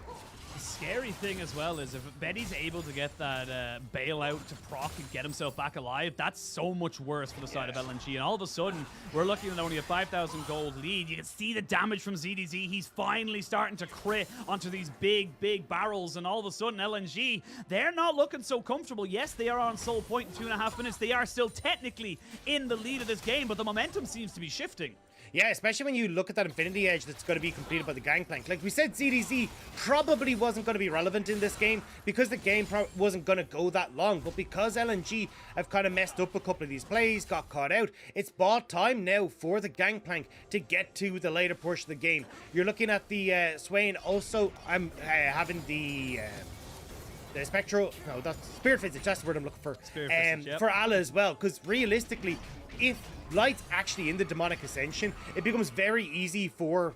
The scary thing as well is if Betty's able to get that bailout to proc and get himself back alive, that's so much worse for the side of LNG. And all of a sudden, we're looking at only a 5,000 gold lead. You can see the damage from ZDZ. He's finally starting to crit onto these big barrels. And all of a sudden, LNG, they're not looking so comfortable. Yes, they are on soul point in 2.5 minutes. They are still technically in the lead of this game, but the momentum seems to be shifting. Yeah, especially when you look at that Infinity Edge that's going to be completed by the Gangplank. Like we said, ZDZ probably wasn't going to be relevant in this game because the game wasn't going to go that long. But because LNG have kind of messed up a couple of these plays, got caught out, it's bought time now for the Gangplank to get to the later portion of the game. You're looking at the Swain also having the Spectral, no, that's Spirit Physics, that's the word I'm looking for. Spirit Physics, yep. For Ala as well, because realistically, if Light's actually in the Demonic Ascension, it becomes very easy for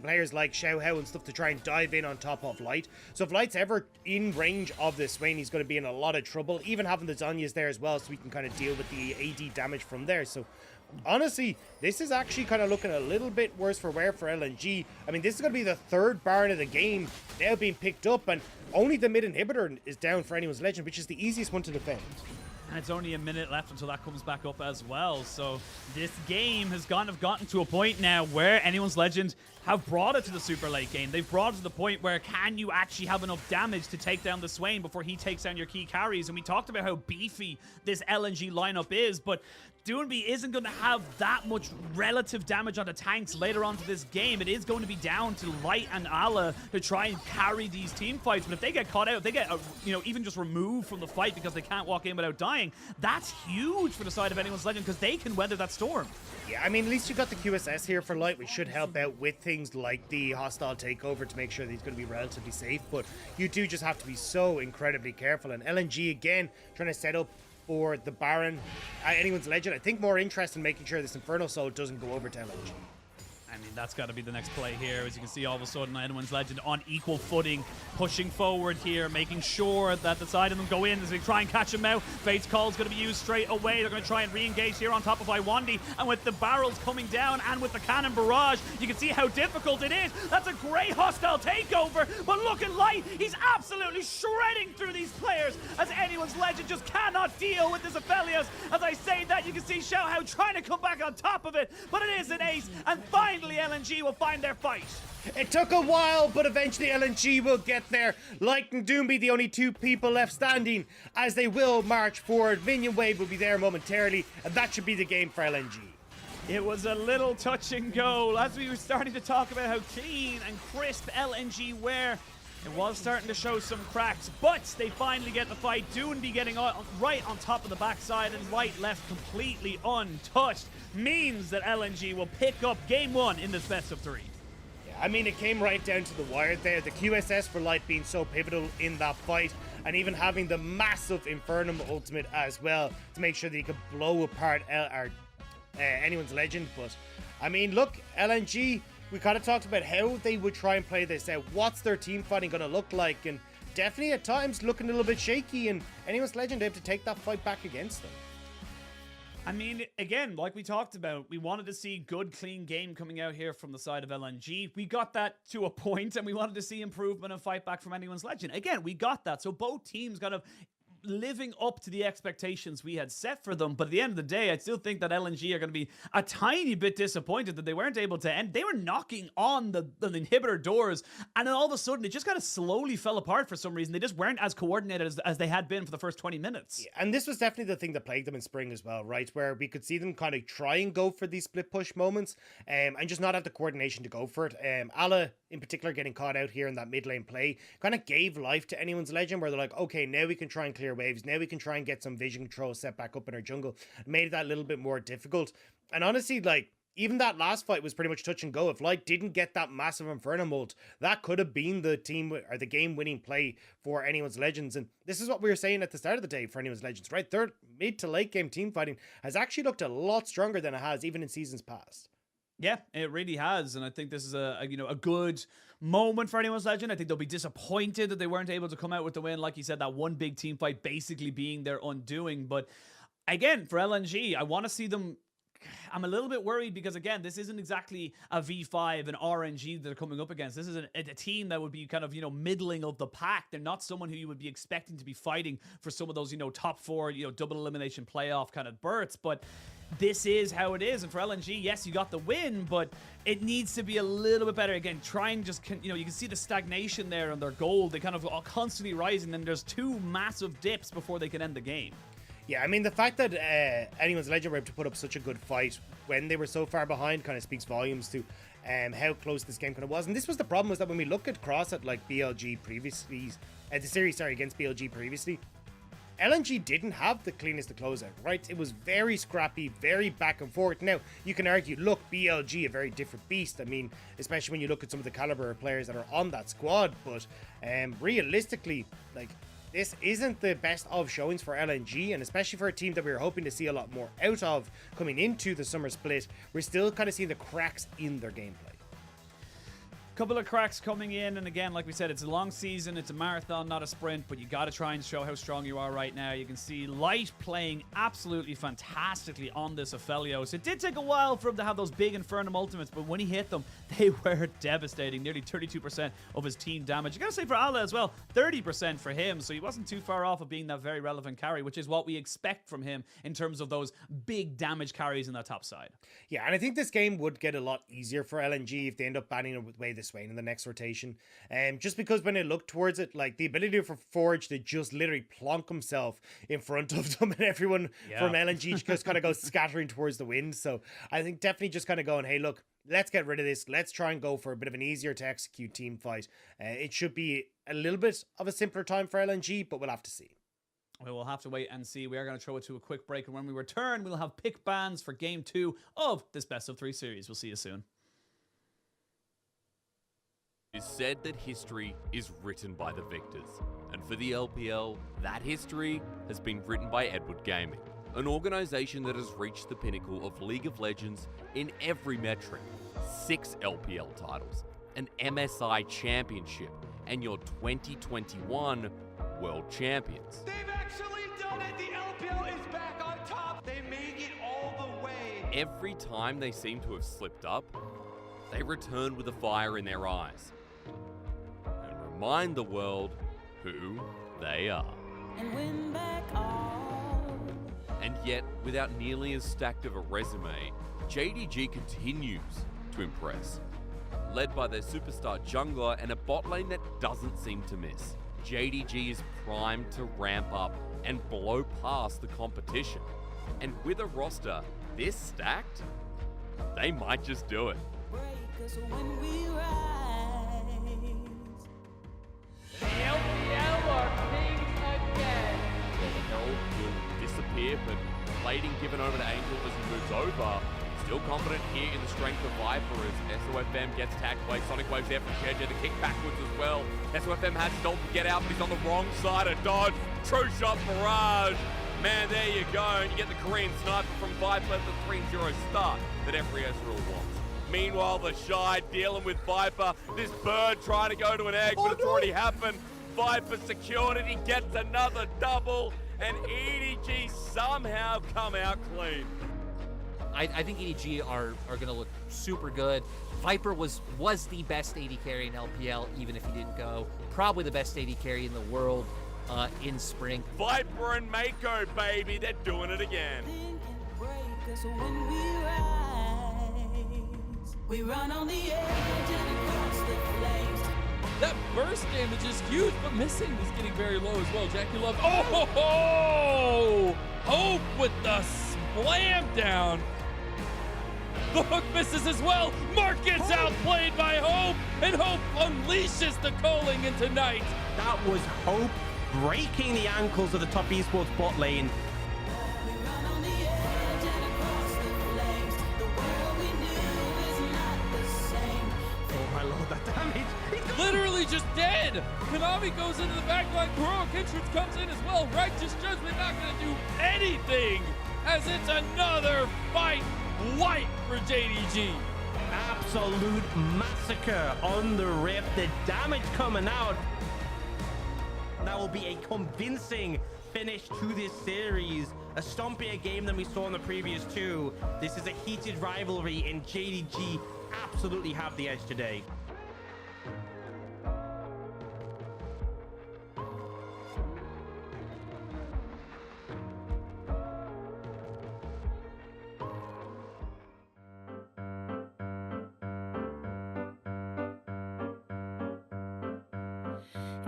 players like Xiao Hao and stuff to try and dive in on top of Light. So if Light's ever in range of the Swain, he's going to be in a lot of trouble. Even having the Zhonya's there as well, so we can kind of deal with the AD damage from there. So honestly, this is actually kind of looking a little bit worse for wear for LNG. I mean, this is going to be the third Baron of the game now being picked up, and only the mid inhibitor is down for anyone's Legend, which is the easiest one to defend. And it's only a minute left until that comes back up as well. So this game has gotten to a point now where anyone's Legend have brought it to the super late game. They've brought it to the point where can you actually have enough damage to take down the Swain before he takes down your key carries? And we talked about how beefy this LNG lineup is, but Doonby isn't going to have that much relative damage on the tanks later on to this game. It is going to be down to Light and Allah to try and carry these team fights. But if they get caught out, if they get, even just removed from the fight because they can't walk in without dying, that's huge for the side of anyone's Legend because they can weather that storm. Yeah, I mean, at least you got the QSS here for Light, which should help out with things like the hostile takeover to make sure that he's going to be relatively safe. But you do just have to be so incredibly careful. And LNG, again, trying to set up for the Baron, anyone's Legend. I think more interest in making sure this Inferno Soul doesn't go over to LNG. I mean, that's got to be the next play here. As you can see, all of a sudden, anyone's Legend on equal footing, pushing forward here, making sure that the side of them go in as they try and catch him out. Fate's Call is going to be used straight away. They're going to try and re-engage here on top of Iwandi. And with the barrels coming down and with the cannon barrage, you can see how difficult it is. That's a great hostile takeover. But look at Light. He's absolutely shredding through these players as anyone's Legend just cannot deal with this Aphelios. As I say that, you can see Xiao Hao trying to come back on top of it. But it is an ace. And finally, LNG will find their fight. It took a while, but eventually LNG will get there. Light and Doomby, the only two people left standing, as they will march forward. Minion Wave will be there momentarily, and that should be the game for LNG. It was a little touch and go. As we were starting to talk about how clean and crisp LNG were, it was starting to show some cracks, but they finally get the fight. Doonby getting right on top of the backside, and Light left completely untouched. Means that LNG will pick up game one in this best of three. Yeah, I mean, it came right down to the wire there. The QSS for Light being so pivotal in that fight, and even having the massive Infernum ultimate as well to make sure that he could blow apart anyone's Legend. But I mean, look, LNG, we kind of talked about how they would try and play this out. What's their team fighting going to look like? And definitely at times looking a little bit shaky, and anyone's Legend able to take that fight back against them. I mean, again, like we talked about, we wanted to see good, clean game coming out here from the side of LNG. We got that to a point, and we wanted to see improvement and fight back from anyone's Legend. Again, we got that. So both teams kind of living up to the expectations we had set for them. But at the end of the day, I still think that LNG are going to be a tiny bit disappointed that they weren't able to end. They were knocking on the inhibitor doors, and then all of a sudden it just kind of slowly fell apart for some reason. They just weren't as coordinated as they had been for the first 20 minutes. Yeah, and this was definitely the thing that plagued them in spring as well, right? Where we could see them kind of try and go for these split push moments, and just not have the coordination to go for it. Allah in particular getting caught out here in that mid lane play kind of gave life to anyone's Legend, where they're like, okay, now we can try and clear waves, now we can try and get some vision control set back up in our jungle. Made that a little bit more difficult. And honestly, like, even that last fight was pretty much touch and go. If Light didn't get that massive Inferno ult, that could have been the team or the game winning play for anyone's Legends. And this is what we were saying at the start of the day for anyone's Legends, right? Their mid to late game team fighting has actually looked a lot stronger than it has even in seasons past. Yeah, it really has, and I think this is a good moment for anyone's Legend. I think they'll be disappointed that they weren't able to come out with the win. Like you said, that one big team fight basically being their undoing. But again, for LNG, I want to see them. I'm a little bit worried because, again, this isn't exactly a V5 and RNG that they're coming up against. This is a team that would be kind of, middling of the pack. They're not someone who you would be expecting to be fighting for some of those, top four, double elimination playoff kind of berths. But this is how it is. And for LNG, yes, you got the win, but it needs to be a little bit better. Again, trying just, you can see the stagnation there on their goal. They kind of are constantly rising, and there's two massive dips before they can end the game. Yeah, I mean, the fact that anyone's Legend were able to put up such a good fight when they were so far behind kind of speaks volumes to how close this game kind of was. And this was the problem, was that when we look across at like BLG previously, the series, against BLG previously, LNG didn't have the cleanest of closeout, right? It was very scrappy, very back and forth. Now, you can argue, look, BLG, a very different beast. I mean, especially when you look at some of the caliber of players that are on that squad. But realistically, like, this isn't the best of showings for LNG, and especially for a team that we were hoping to see a lot more out of coming into the summer split, we're still kind of seeing the cracks in their gameplay. Couple of cracks coming in, and again, like we said, it's a long season, it's a marathon, not a sprint, but you got to try and show how strong you are right now. You can see Light playing absolutely fantastically on this Aphelios. It did take a while for him to have those big Infernum ultimates, but when he hit them, they were devastating. Nearly 32% of his team damage. You got to say for Ala as well, 30% for him, so he wasn't too far off of being that very relevant carry, which is what we expect from him in terms of those big damage carries in that top side. Yeah, and I think this game would get a lot easier for LNG if they end up banning away this way in the next rotation. Just because when I look towards it, like the ability for Forge to just literally plonk himself in front of them and everyone from LNG just kind of goes scattering towards the wind. So I think definitely just kind of going, hey, look, let's get rid of this. Let's try and go for a bit of an easier to execute team fight. It should be a little bit of a simpler time for LNG, but we'll have to see. We will have to wait and see. We are going to throw it to a quick break, and when we return, we'll have pick bans for Game 2 of this Best of 3 series. We'll see you soon. It is said that history is written by the victors, and for the LPL, that history has been written by Edward Gaming, an organisation that has reached the pinnacle of League of Legends in every metric. 6 LPL titles, an MSI championship, and your 2021 World Champions. They've actually done it! The LPL is back on top! They made it all the way! Every time they seem to have slipped up, they return with a fire in their eyes and remind the world who they are. And win back all. And yet, without nearly as stacked of a resume, JDG continues to impress. Led by their superstar jungler and a bot lane that doesn't seem to miss, JDG is primed to ramp up and blow past the competition. And with a roster this stacked, they might just do it. Break us when we rise. The LPL are kings again! Herald will disappear, but plating given over to Angel as he moves over. Still confident here in the strength of Viper as SOFM gets tagged away. Sonic Wave's there from Kedja to kick backwards as well. SOFM has his ult to get out, but he's on the wrong side of dodge. True shot barrage. Man, there you go. And you get the Korean sniper from Viper, the 3-0 start that every Ezreal wants. Meanwhile, the Shy dealing with Viper. This bird trying to go to an egg, but it's already happened. Viper secured it. He gets another double. And EDG somehow come out clean. I think EDG are going to look super good. Viper was the best AD carry in LPL, even if he didn't go. Probably the best AD carry in the world in spring. Viper and Mako, baby, they're doing it again. Break us when we rise. We run on the edge and across the flames. That burst damage is huge, but missing is getting very low as well. Jackie Love. Oh ho ho! Hope with the slam down. The hook misses as well. Mark gets outplayed by Hope, and Hope unleashes the calling into night. That was Hope breaking the ankles of the top esports bot lane. We run on the edge and across the flames. The world we knew is not the same. Oh my lord, that damage! Literally just dead. Konami goes into the backline. Heroic entrance comes in as well. Righteous Judgment not going to do anything, as it's another fight white for JDG. Absolute massacre on the rift. The damage coming out. That will be a convincing finish to this series. A stompier game than we saw in the previous two. This is a heated rivalry, and JDG absolutely have the edge today.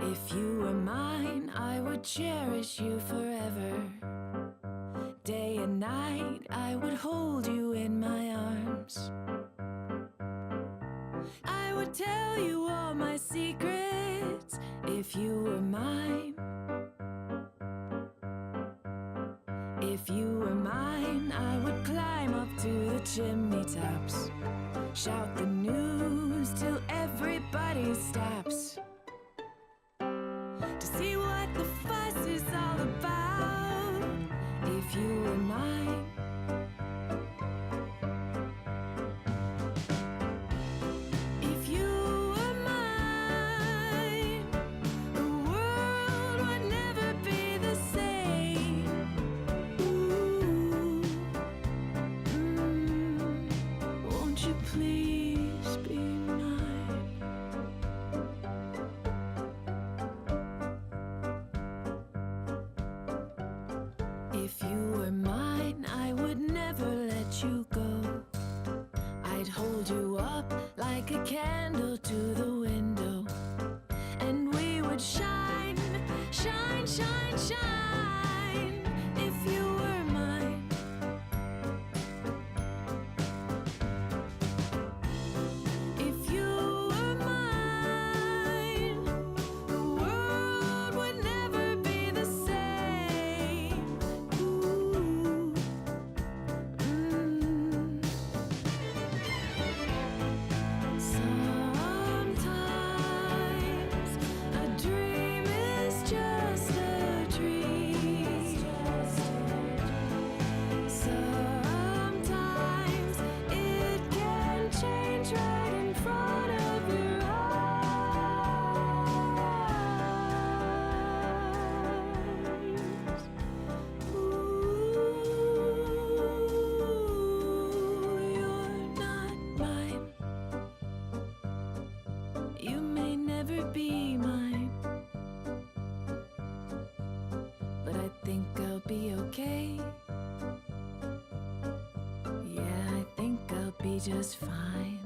If you were mine, I would cherish you forever. Day and night, I would hold you in my arms. I would tell you all my secrets if you were mine. If you were mine, I would climb up to the chimney tops, shout the news till everybody stops. To see what the fuss is all about. If you were mine. If you were let you go. I'd hold you up like a candle to the window, and we would shine, shine, shine, shine if you were mine. If you were mine, the world would never be the same. Ooh. Sometimes a dream is just a dream. Sometimes it can change right in front of your eyes. You're not mine. You may never be mine, but I think I'll be okay. Yeah, I think I'll be just fine.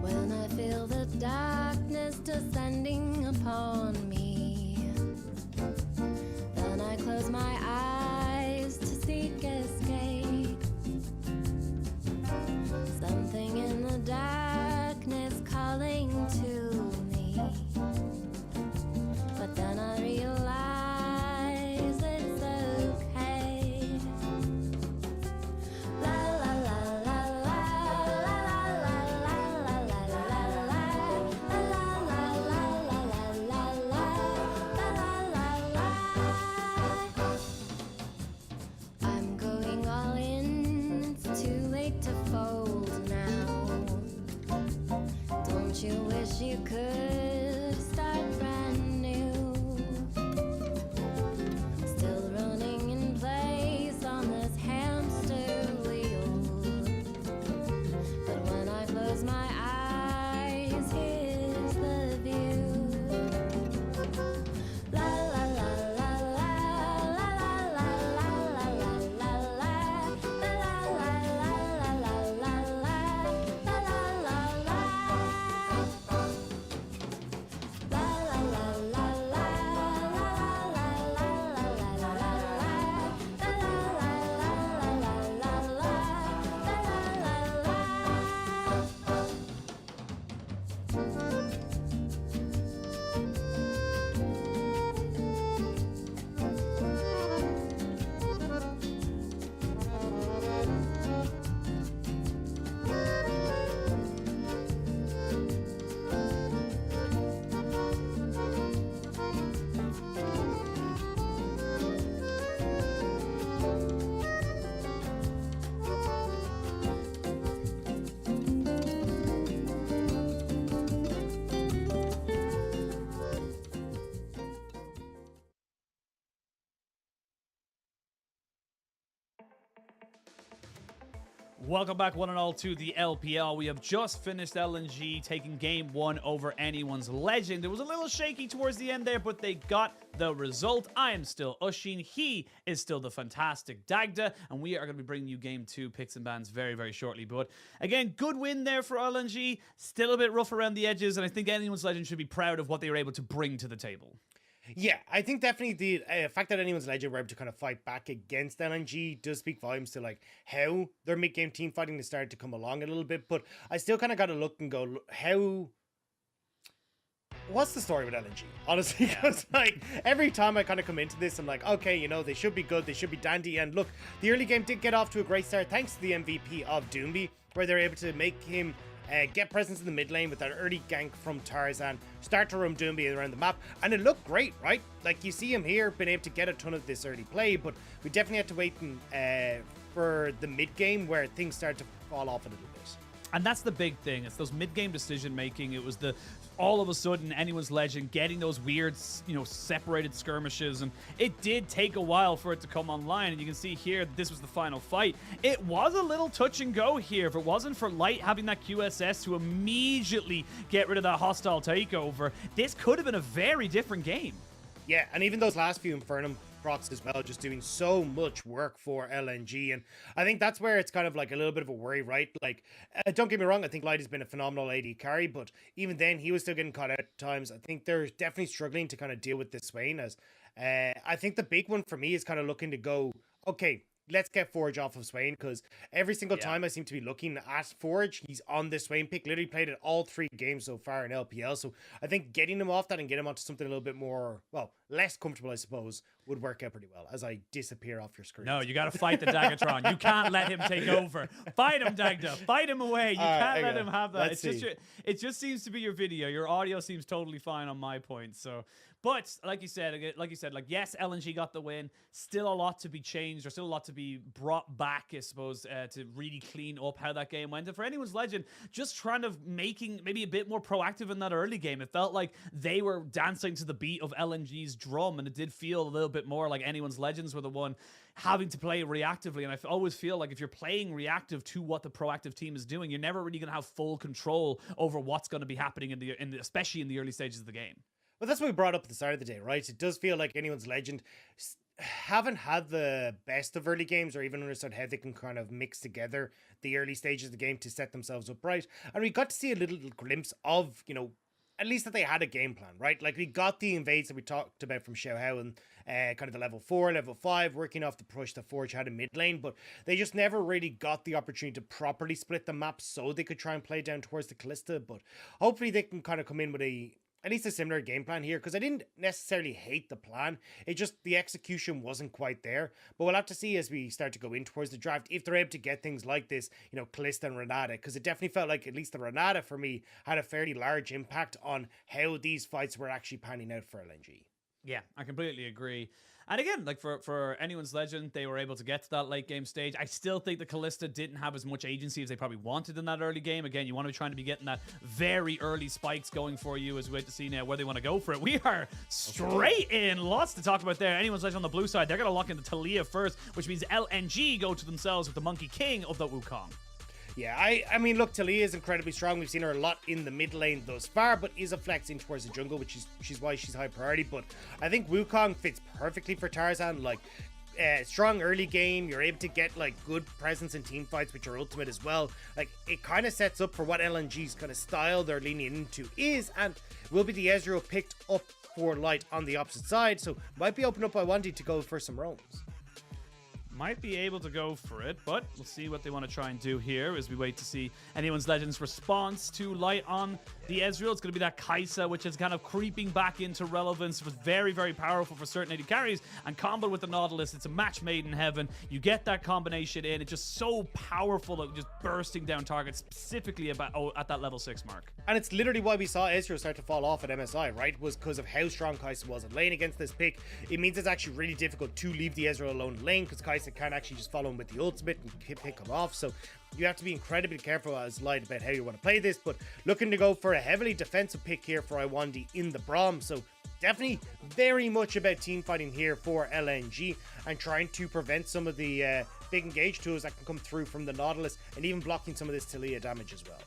When I feel the darkness descending upon me, then I close my eyes to seek escape. Something in the darkness calling to me, but then I realize it's okay. La la la la la la la la la la la I'm going all in, it's too late to fold now. Don't you wish you could start brand new? Still running in place on this hamster wheel. But when I close my eyes, here's the view. La la la la la la la la la la la la Welcome back, one and all, to the LPL. We have just finished LNG taking game one over anyone's legend. It was a little shaky towards the end there, but they got the result. I am still Ushin. He is still the fantastic Dagda, and we are going to be bringing you game two picks and bans very, very shortly. But again, good win there for LNG. Still a bit rough around the edges, and I think anyone's legend should be proud of what they were able to bring to the table. Yeah, I think definitely the fact that anyone's legend were able to kind of fight back against LNG does speak volumes to like how their mid-game team fighting has started to come along a little bit. But I still kind of got to look and go, what's the story with LNG? Honestly, because like every time I kind of come into this, I'm like, okay, you know, they should be good, they should be dandy. And look, the early game did get off to a great start thanks to the MVP of Doomby, where they're able to make him get presence in the mid lane with that early gank from Tarzan, start to roam Doomby around the map, and it looked great, right? Like, you see him here, been able to get a ton of this early play, but we definitely had to wait for the mid game where things started to fall off a little bit. And that's the big thing. It's those mid-game decision-making. It was the all of a sudden anyone's legend getting those weird, separated skirmishes, and it did take a while for it to come online. And you can see here that this was the final fight. It was a little touch and go here. If it wasn't for Light having that QSS to immediately get rid of that hostile takeover, this could have been a very different game. Yeah, and even those last few Infernum procs as well, just doing so much work for LNG, and I think that's where it's kind of like a little bit of a worry, right? Like, don't get me wrong, I think Light has been a phenomenal AD carry, but even then, he was still getting caught out at times. I think they're definitely struggling to kind of deal with this Swain, as I think the big one for me is kind of looking to go, okay, let's get Forge off of Swain, because every single time I seem to be looking at Forge, he's on this Swain pick. Literally played it all 3 games so far in LPL. So I think getting him off that and getting him onto something a little bit more, well, less comfortable, I suppose, would work out pretty well as I disappear off your screen. No, you got to fight the Dagatron. You can't let him take over. Fight him, Dagda. Fight him away. You can't let him have that. It just seems to be your video. Your audio seems totally fine on my point. So, but like you said, yes, LNG got the win. Still a lot to be changed, or still a lot to be brought back, I suppose, to really clean up how that game went. And for anyone's legend, just trying to making maybe a bit more proactive in that early game. It felt like they were dancing to the beat of LNG's drum, and it did feel a little bit more like anyone's legends were the one having to play reactively. And I always feel like if you're playing reactive to what the proactive team is doing, you're never really going to have full control over what's going to be happening especially in the early stages of the game. Well, that's what we brought up at the start of the day, right? It does feel like anyone's legend haven't had the best of early games, or even understood how they can kind of mix together the early stages of the game to set themselves up right. And we got to see a little glimpse of, at least that they had a game plan, right? Like, we got the invades that we talked about from Xiaohao and kind of the level 4, level 5, working off the push that Forge had in mid lane, but they just never really got the opportunity to properly split the map so they could try and play down towards the Callista. But hopefully they can kind of come in with at least a similar game plan here, because I didn't necessarily hate the plan. It just, the execution wasn't quite there. But we'll have to see as we start to go in towards the draft if they're able to get things like this, Callista and Renata, because it definitely felt like at least the Renata for me had a fairly large impact on how these fights were actually panning out for LNG. Yeah, I completely agree. And again, like for anyone's legend, they were able to get to that late game stage. I still think the Callista didn't have as much agency as they probably wanted in that early game. Again, you want to be trying to be getting that very early spikes going for you as we wait to see now where they want to go for it. We are straight in. Lots to talk about there. Anyone's legend on the blue side, they're going to lock into Talia first, which means LNG go to themselves with the Monkey King of the Wukong. Yeah, I mean, look, Talia is incredibly strong. We've seen her a lot in the mid lane thus far, but is a flexing towards the jungle, which is why she's high priority. But I think Wukong fits perfectly for Tarzan. Like, strong early game, you're able to get like good presence in team fights with your ultimate as well. Like, it kind of sets up for what LNG's kind of style they're leaning into is, and will be the Ezreal picked up for Light on the opposite side, so might be open up by Wandy to go for some roams. Might be able to go for it, but we'll see what they want to try and do here as we wait to see anyone's legend's response to Light on the Ezreal. It's going to be that Kai'Sa, which is kind of creeping back into relevance. It was very, very powerful for certain AD carries, and combo with the Nautilus, it's a match made in heaven. You get that combination in. It's just so powerful, like just bursting down targets, specifically at that level 6 mark. And it's literally why we saw Ezreal start to fall off at MSI, right? Was because of how strong Kai'Sa was in lane against this pick. It means it's actually really difficult to leave the Ezreal alone in lane, because Kai'Sa can't actually just follow him with the ultimate and pick him off. So you have to be incredibly careful as Light about how you want to play this, but looking to go for a heavily defensive pick here for Iwandi in the Braum. So definitely very much about team fighting here for LNG and trying to prevent some of the big engage tools that can come through from the Nautilus, and even blocking some of this Talia damage as well.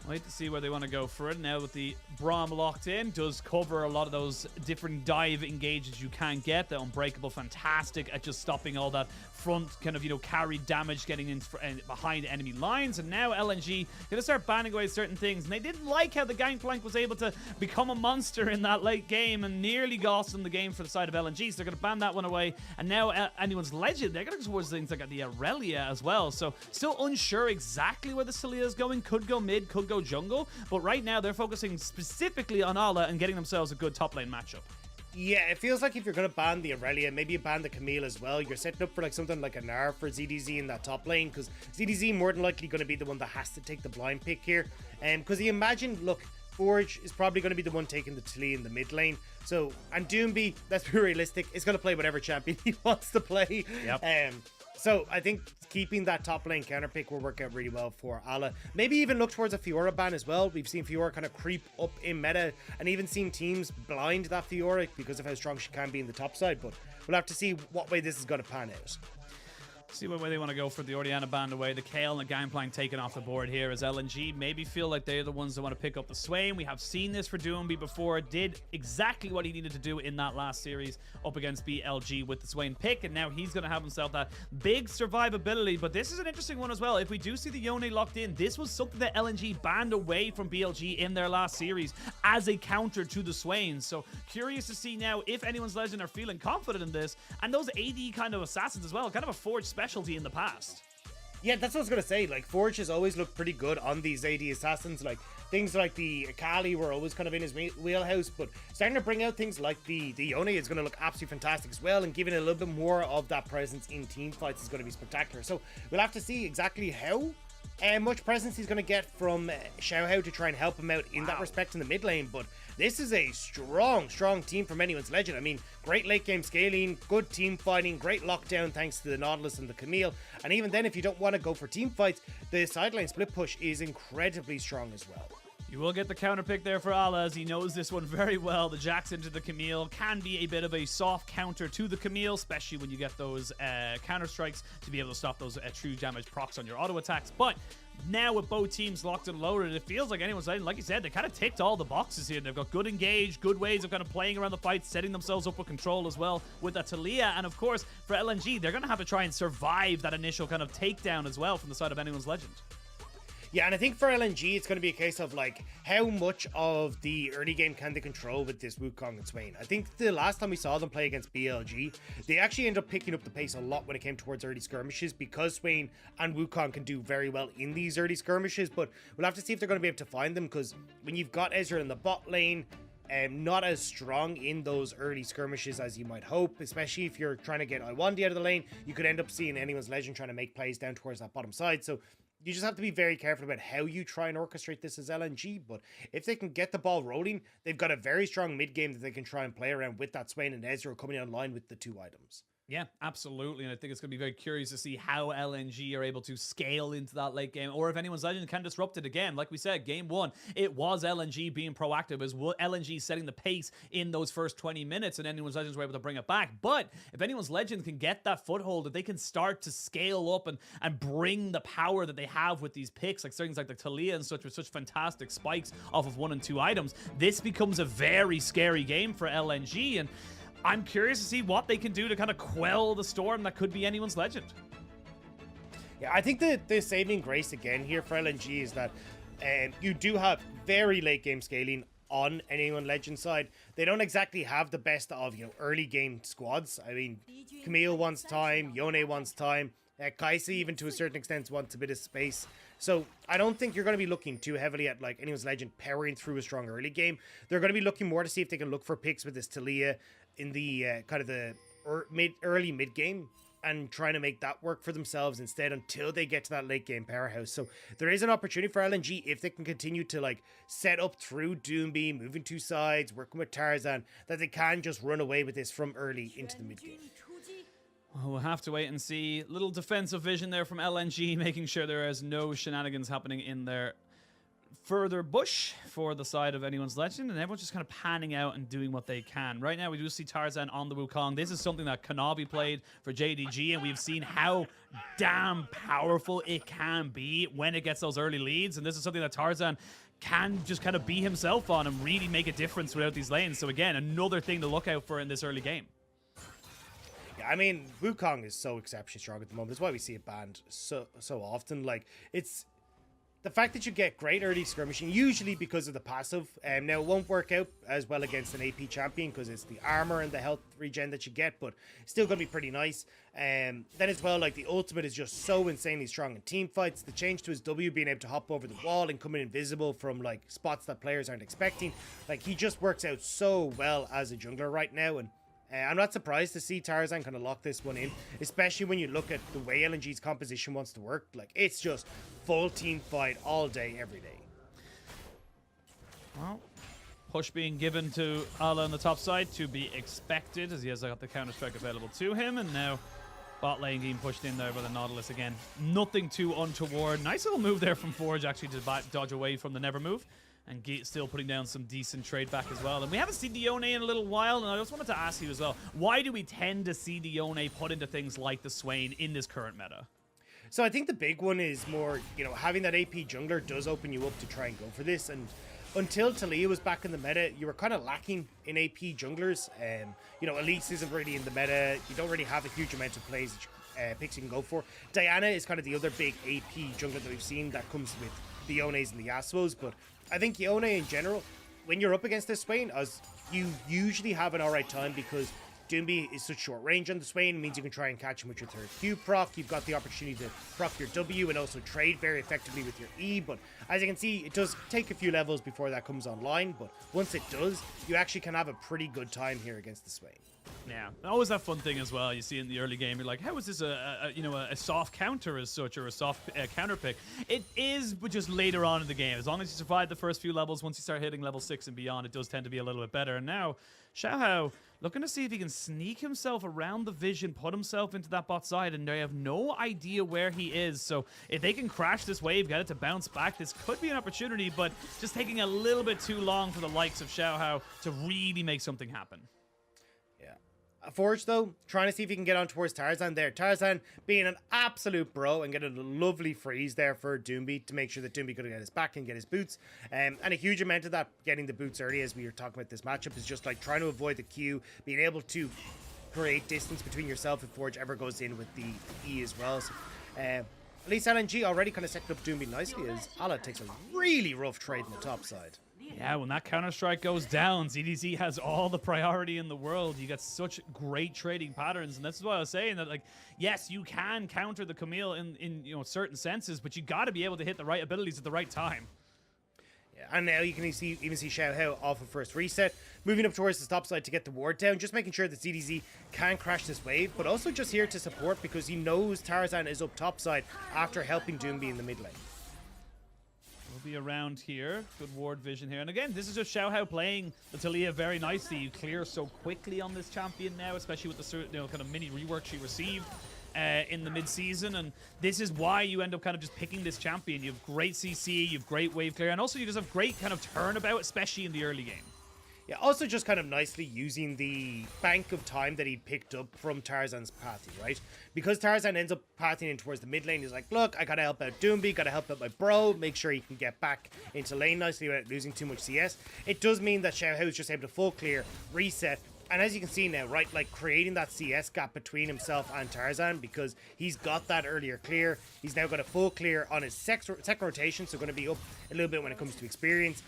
Wait to see where they want to go for it. Now with the Braum locked in, does cover a lot of those different dive engages you can get. The Unbreakable, fantastic at just stopping all that front kind of, carry damage getting in behind enemy lines. And now LNG going to start banning away certain things. And they didn't like how the Gangplank was able to become a monster in that late game and nearly cost them the game for the side of LNG. So they're going to ban that one away. And now anyone's legend, they're going to go towards things like the Aurelia as well. So still unsure exactly where the Talia is going. Could go mid, could go jungle. But right now they're focusing specifically on Ala and getting themselves a good top lane matchup. Yeah, it feels like if you're going to ban the Aurelia, maybe you ban the Camille as well. You're setting up for like something like a Gnar for ZDZ in that top lane, because ZDZ more than likely going to be the one that has to take the blind pick here. Because you imagine, look, Forge is probably going to be the one taking the Talia in the mid lane. So, and Doomby, let's be realistic, is going to play whatever champion he wants to play. Yep. So I think keeping that top lane counter pick will work out really well for Ala. Maybe even look towards a Fiora ban as well. We've seen Fiora kind of creep up in meta and even seen teams blind that Fiora because of how strong she can be in the top side. But we'll have to see what way this is going to pan out. See what way they want to go for the Orianna band away. The Kale and the Gangplank taken off the board here as LNG maybe feel like they're the ones that want to pick up the Swain. We have seen this for Doomby before. Did exactly what he needed to do in that last series up against BLG with the Swain pick, and now he's going to have himself that big survivability. But this is an interesting one as well. If we do see the Yone locked in, this was something that LNG banned away from BLG in their last series as a counter to the Swain. So curious to see now if anyone's Legend are feeling confident in this, and those AD kind of assassins as well, kind of a Forge specialty in the past. Yeah, that's what I was gonna say. Like, Forge has always looked pretty good on these AD assassins. Like, things like the Akali were always kind of in his wheelhouse, but starting to bring out things like the Yone is gonna look absolutely fantastic as well, and giving it a little bit more of that presence in team fights is gonna be spectacular. So we'll have to see exactly how much presence he's gonna get from Xiaohao to try and help him out in that respect in the mid lane, but this is a strong team from anyone's Legend. I mean, great late game scaling, good team fighting, great lockdown thanks to the Nautilus and the Camille. And even then, if you don't want to go for team fights, the side lane split push is incredibly strong as well. You will get the counter pick there for Ala as he knows this one very well. The Jax into the Camille can be a bit of a soft counter to the Camille, especially when you get those counter strikes to be able to stop those true damage procs on your auto attacks. But now with both teams locked and loaded, it feels like anyone's Legend, like you said, they kind of ticked all the boxes here. They've got good engage, good ways of kind of playing around the fight, setting themselves up with control as well with that Talia. And of course, for LNG, they're going to have to try and survive that initial kind of takedown as well from the side of anyone's Legend. Yeah, and I think for LNG, it's going to be a case of, like, how much of the early game can they control with this Wukong and Swain? I think the last time we saw them play against BLG, they actually ended up picking up the pace a lot when it came towards early skirmishes because Swain and Wukong can do very well in these early skirmishes, but we'll have to see if they're going to be able to find them, because when you've got Ezreal in the bot lane, not as strong in those early skirmishes as you might hope, especially if you're trying to get Iwandi out of the lane, you could end up seeing anyone's Legend trying to make plays down towards that bottom side, so you just have to be very careful about how you try and orchestrate this as LNG, but if they can get the ball rolling, they've got a very strong mid game that they can try and play around with that Swain and Ezreal coming online with the two items. Yeah, absolutely. And I think it's going to be very curious to see how LNG are able to scale into that late game, or if anyone's Legend can disrupt it again. Like we said, game one, it was LNG being proactive, as LNG setting the pace in those first 20 minutes, and anyone's Legends were able to bring it back. But if anyone's Legend can get that foothold, if they can start to scale up and bring the power that they have with these picks, like things like the Talia and such, with such fantastic spikes off of 1 and 2 items, this becomes a very scary game for LNG. And I'm curious to see what they can do to kind of quell the storm that could be anyone's Legend. Yeah, I think the saving grace again here for LNG is that you do have very late game scaling on anyone Legend side. They don't exactly have the best of, early game squads. I mean, Camille wants time, Yone wants time, Kaisa even to a certain extent wants a bit of space. So I don't think you're going to be looking too heavily at like anyone's Legend powering through a strong early game. They're going to be looking more to see if they can look for picks with this Talia in the kind of the early mid game and trying to make that work for themselves instead until they get to that late game powerhouse. So there is an opportunity for LNG if they can continue to like set up through Doomby, moving two sides, working with Tarzan, that they can just run away with this from early into the mid game. Well, we'll have to wait and see. Little defensive vision there from LNG, making sure there is no shenanigans happening in their further bush for the side of anyone's Legend, and everyone's just kind of panning out and doing what they can. Right now, we do see Tarzan on the Wukong. This is something that Kanabi played for JDG, and we've seen how damn powerful it can be when it gets those early leads, and this is something that Tarzan can just kind of be himself on and really make a difference without these lanes. So again, another thing to look out for in this early game. Yeah, I mean, Wukong is so exceptionally strong at the moment. That's why we see it banned so often. Like, it's the fact that you get great early skirmishing, usually because of the passive. Now, it won't work out as well against an AP champion because it's the armor and the health regen that you get, but still going to be pretty nice. Then as well, like, the ultimate is just so insanely strong in team fights. The change to his W being able to hop over the wall and come in invisible from, like, spots that players aren't expecting. Like, he just works out so well as a jungler right now, and I'm not surprised to see Tarzan kind of lock this one in, especially when you look at the way LNG's composition wants to work. Like, it's just full team fight all day, every day. Well, push being given to Ala on the top side, to be expected, as he has got the Counter-Strike available to him, and now Bot lane being pushed in there by the Nautilus again. Nothing too untoward. Nice little move there from Forge actually to dodge away from the Never move. And Gate still putting down some decent trade back as well. And we haven't seen Dione in a little while, and I just wanted to ask you as well, why do we tend to see Dione put into things like the Swain in this current meta? So I think the big one is more, you know, having that AP jungler does open you up to try and go for this. And until Talia was back in the meta, you were kind of lacking in AP junglers. You know, Elise isn't really in the meta. You don't really have a huge amount of plays that picks you can go for. Diana is kind of the other big AP jungler that we've seen that comes with the Yones and the Yasuos. But I think Yone in general, when you're up against this Swain, as you usually have an alright time because Doomby is such short range on the Swain, means you can try and catch him with your third Q proc. You've got the opportunity to proc your W and also trade very effectively with your E, but as you can see, it does take a few levels before that comes online, but once it does, you actually can have a pretty good time here against the Swain. Yeah, always that fun thing as well. You see in the early game, you're like, how is this a soft counter as such, or a soft counter pick? It is, but just later on in the game. As long as you survive the first few levels, once you start hitting level 6 and beyond, it does tend to be a little bit better. And now, Xiaohao looking to see if he can sneak himself around the vision, put himself into that bot side, and they have no idea where he is. So if they can crash this wave, get it to bounce back, this could be an opportunity, but just taking a little bit too long for the likes of Xiaohao to really make something happen. Forge, though, trying to see if he can get on towards Tarzan there. Tarzan being an absolute bro and getting a lovely freeze there for Doomby to make sure that Doomby could get his back and get his boots. And a huge amount of that, getting the boots early, as we were talking about this matchup, is just like trying to avoid the Q, being able to create distance between yourself if Forge ever goes in with the E as well. So, at least LNG already kind of setting up Doomby nicely as Allah takes a really rough trade on the top side. Yeah, when that Counter-Strike goes down, ZDZ has all the priority in the world. You got such great trading patterns, and this is why I was saying that, like, yes, you can counter the Camille in you know, certain senses, but you got to be able to hit the right abilities at the right time. Yeah, and now you can even see Xiaohao off of first reset, moving up towards the top side to get the ward down, just making sure that ZDZ can crash this wave, but also just here to support because he knows Tarzan is up top side after helping Doomby in the mid lane. We'll be around here. Good ward vision here. And again, this is just Xiaohao playing the Talia very nicely. You clear so quickly on this champion now, especially with the kind of mini rework she received in the mid-season. And this is why you end up kind of just picking this champion. You have great CC, you have great wave clear, and also you just have great kind of turnabout, especially in the early game. Yeah, also just kind of nicely using the bank of time that he picked up from Tarzan's pathing, right? Because Tarzan ends up pathing in towards the mid lane, he's like, look, I gotta help out Doomby, gotta help out my bro, make sure he can get back into lane nicely without losing too much CS. It does mean that Xiaohao is just able to full clear, reset, and as you can see now, right, like creating that CS gap between himself and Tarzan because he's got that earlier clear. He's now got a full clear on his second rotation, so going to be up a little bit when it comes to experience.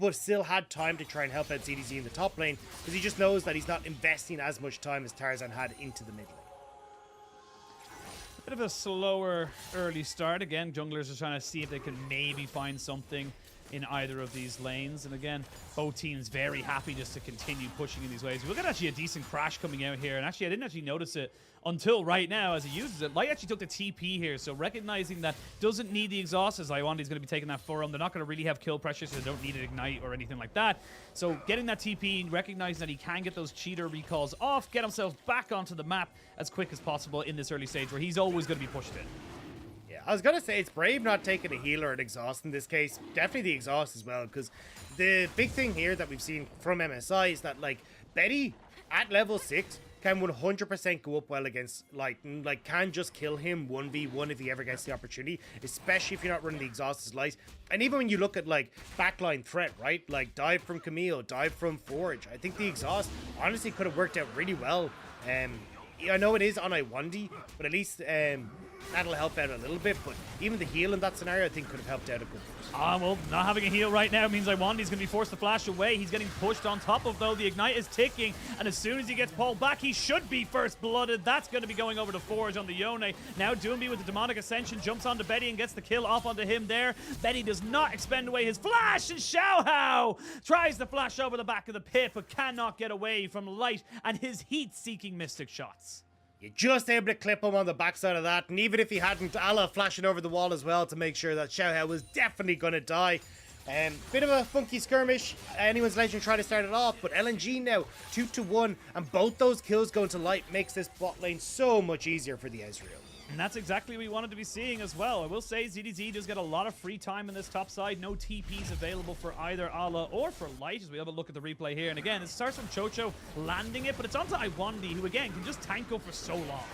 But still had time to try and help out ZDZ in the top lane because he just knows that he's not investing as much time as Tarzan had into the mid lane. A bit of a slower early start. Again, junglers are trying to see if they can maybe find something in either of these lanes. And again, both teams very happy just to continue pushing in these waves. We look at actually a decent crash coming out here. And actually, I didn't actually notice it until right now as he uses it. Light actually took the TP here, so recognizing that doesn't need the exhaust as Iwandi's going to be taking that for him. They're not going to really have kill pressure, so they don't need an ignite or anything like that. So getting that TP, recognizing that he can get those cheater recalls off, get himself back onto the map as quick as possible in this early stage where he's always going to be pushed in. Yeah, I was going to say it's brave not taking a heal or an exhaust in this case. Definitely the exhaust as well, because the big thing here that we've seen from MSI is that, like, Betty at level 6 can 100% go up well against Light, like can just kill him 1v1 if he ever gets the opportunity, especially if you're not running the exhaust as Light. And even when you look at like backline threat, right, like dive from Camille, dive from Forge, I think the exhaust honestly could have worked out really well. I know it is on Iwandi, but at least that'll help out a little bit. But even the heal in that scenario, I think, could have helped out a good bit. Well, not having a heal right now means Iwandi's going to be forced to flash away. He's getting pushed on top of, though. The ignite is ticking, and as soon as he gets pulled back, he should be first blooded. That's going to be going over to Forge on the Yone. Now Doomby with the Demonic Ascension jumps onto Betty and gets the kill off onto him there. Betty does not expend away his flash, and Xiaohao tries to flash over the back of the pit, but cannot get away from Light and his heat-seeking Mystic shots. You're just able to clip him on the backside of that, and even if he hadn't, Allah flashing over the wall as well to make sure that Xiaohao was definitely going to die. Bit of a funky skirmish. Anyone's Legend try to start it off, but LNG now 2-1, and both those kills going to light makes this bot lane so much easier for the Ezreal. And that's exactly what we wanted to be seeing as well. I will say ZDZ does get a lot of free time in this top side. No TPs available for either Ala or for Light as we have a look at the replay here. And again, it starts from Chocho landing it, but it's onto Iwandi, who again can just tank up for so long.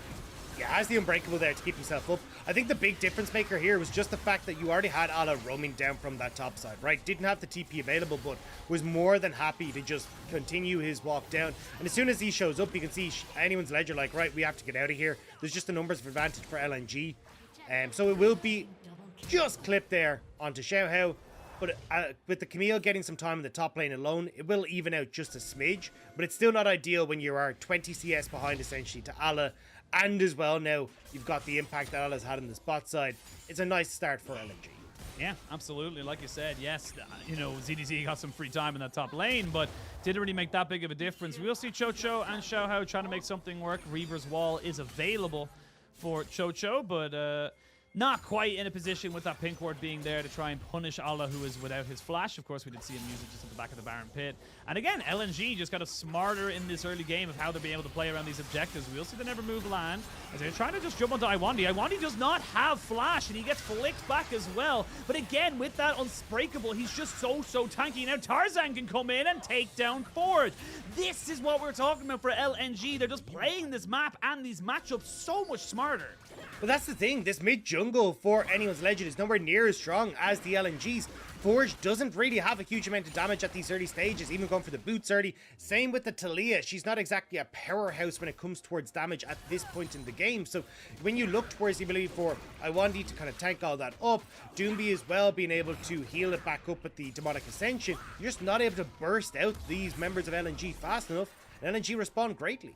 Yeah, has the Unbreakable there to keep himself up. I think the big difference maker here was just the fact that you already had Ala roaming down from that top side, right? Didn't have the TP available, but was more than happy to just continue his walk down. And as soon as he shows up, you can see anyone's Ledger like, right, we have to get out of here. There's just a numbers of advantage for LNG. So it will be just clipped there onto Xiao. But with the Camille getting some time in the top lane alone, it will even out just a smidge. But it's still not ideal when you are 20 CS behind essentially to Ala. And as well now, you've got the impact that Ala's had on the spot side. It's a nice start for LNG. Yeah, absolutely. Like you said, yes, you know, ZDZ got some free time in that top lane, but didn't really make that big of a difference. We'll see Chocho and Xiaohao trying to make something work. Reaver's Wall is available for Chocho, but not quite in a position with that pink ward being there to try and punish Ala, who is without his flash. Of course, we did see him use it just at the back of the Baron pit. And again, LNG just got smarter in this early game of how they're being able to play around these objectives. We'll see the never move land as they're trying to just jump onto Iwandi. Iwandi does not have flash, and he gets flicked back as well. But again, with that Unspreakable, he's just so tanky. Now Tarzan can come in and take down Ford. This is what we're talking about for LNG. They're just playing this map and these matchups so much smarter. But that's the thing, this mid jungle for anyone's Legend is nowhere near as strong as the LNG's. Forge doesn't really have a huge amount of damage at these early stages, even going for the boots early. Same with the Talia. She's not exactly a powerhouse when it comes towards damage at this point in the game. So when you look towards the ability for Iwandi to kind of tank all that up, Doomby as well being able to heal it back up with the Demonic Ascension, you're just not able to burst out these members of LNG fast enough, and LNG respond greatly.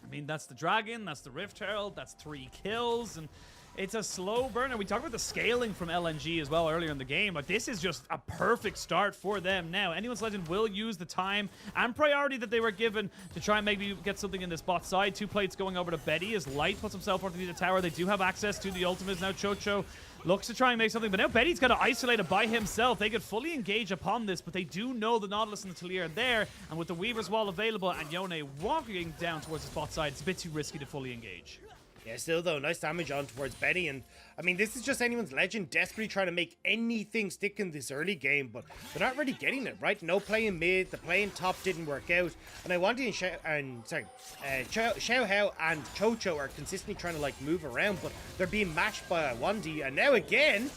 I mean, that's the Dragon, that's the Rift Herald, that's 3 kills, and it's a slow burn. And we talked about the scaling from LNG as well earlier in the game. Like, this is just a perfect start for them now. Anyone's Legend will use the time and priority that they were given to try and maybe get something in this bot side. 2 plates going over to Betty as Light puts himself underneath the tower. They do have access to the ultimates now. Chocho looks to try and make something, but now Betty's got to isolate it by himself. They could fully engage upon this, but they do know the Nautilus and the Talia are there, and with the Weaver's Wall available and Yone walking down towards the spot side, it's a bit too risky to fully engage. Yeah, still though, nice damage on towards Betty, and I mean, this is just anyone's Legend desperately trying to make anything stick in this early game, but they're not really getting it, right? No play in mid, the play in top didn't work out, and Iwandi and Xiaohao and Chocho are consistently trying to like move around, but they're being matched by Iwandi, and now again,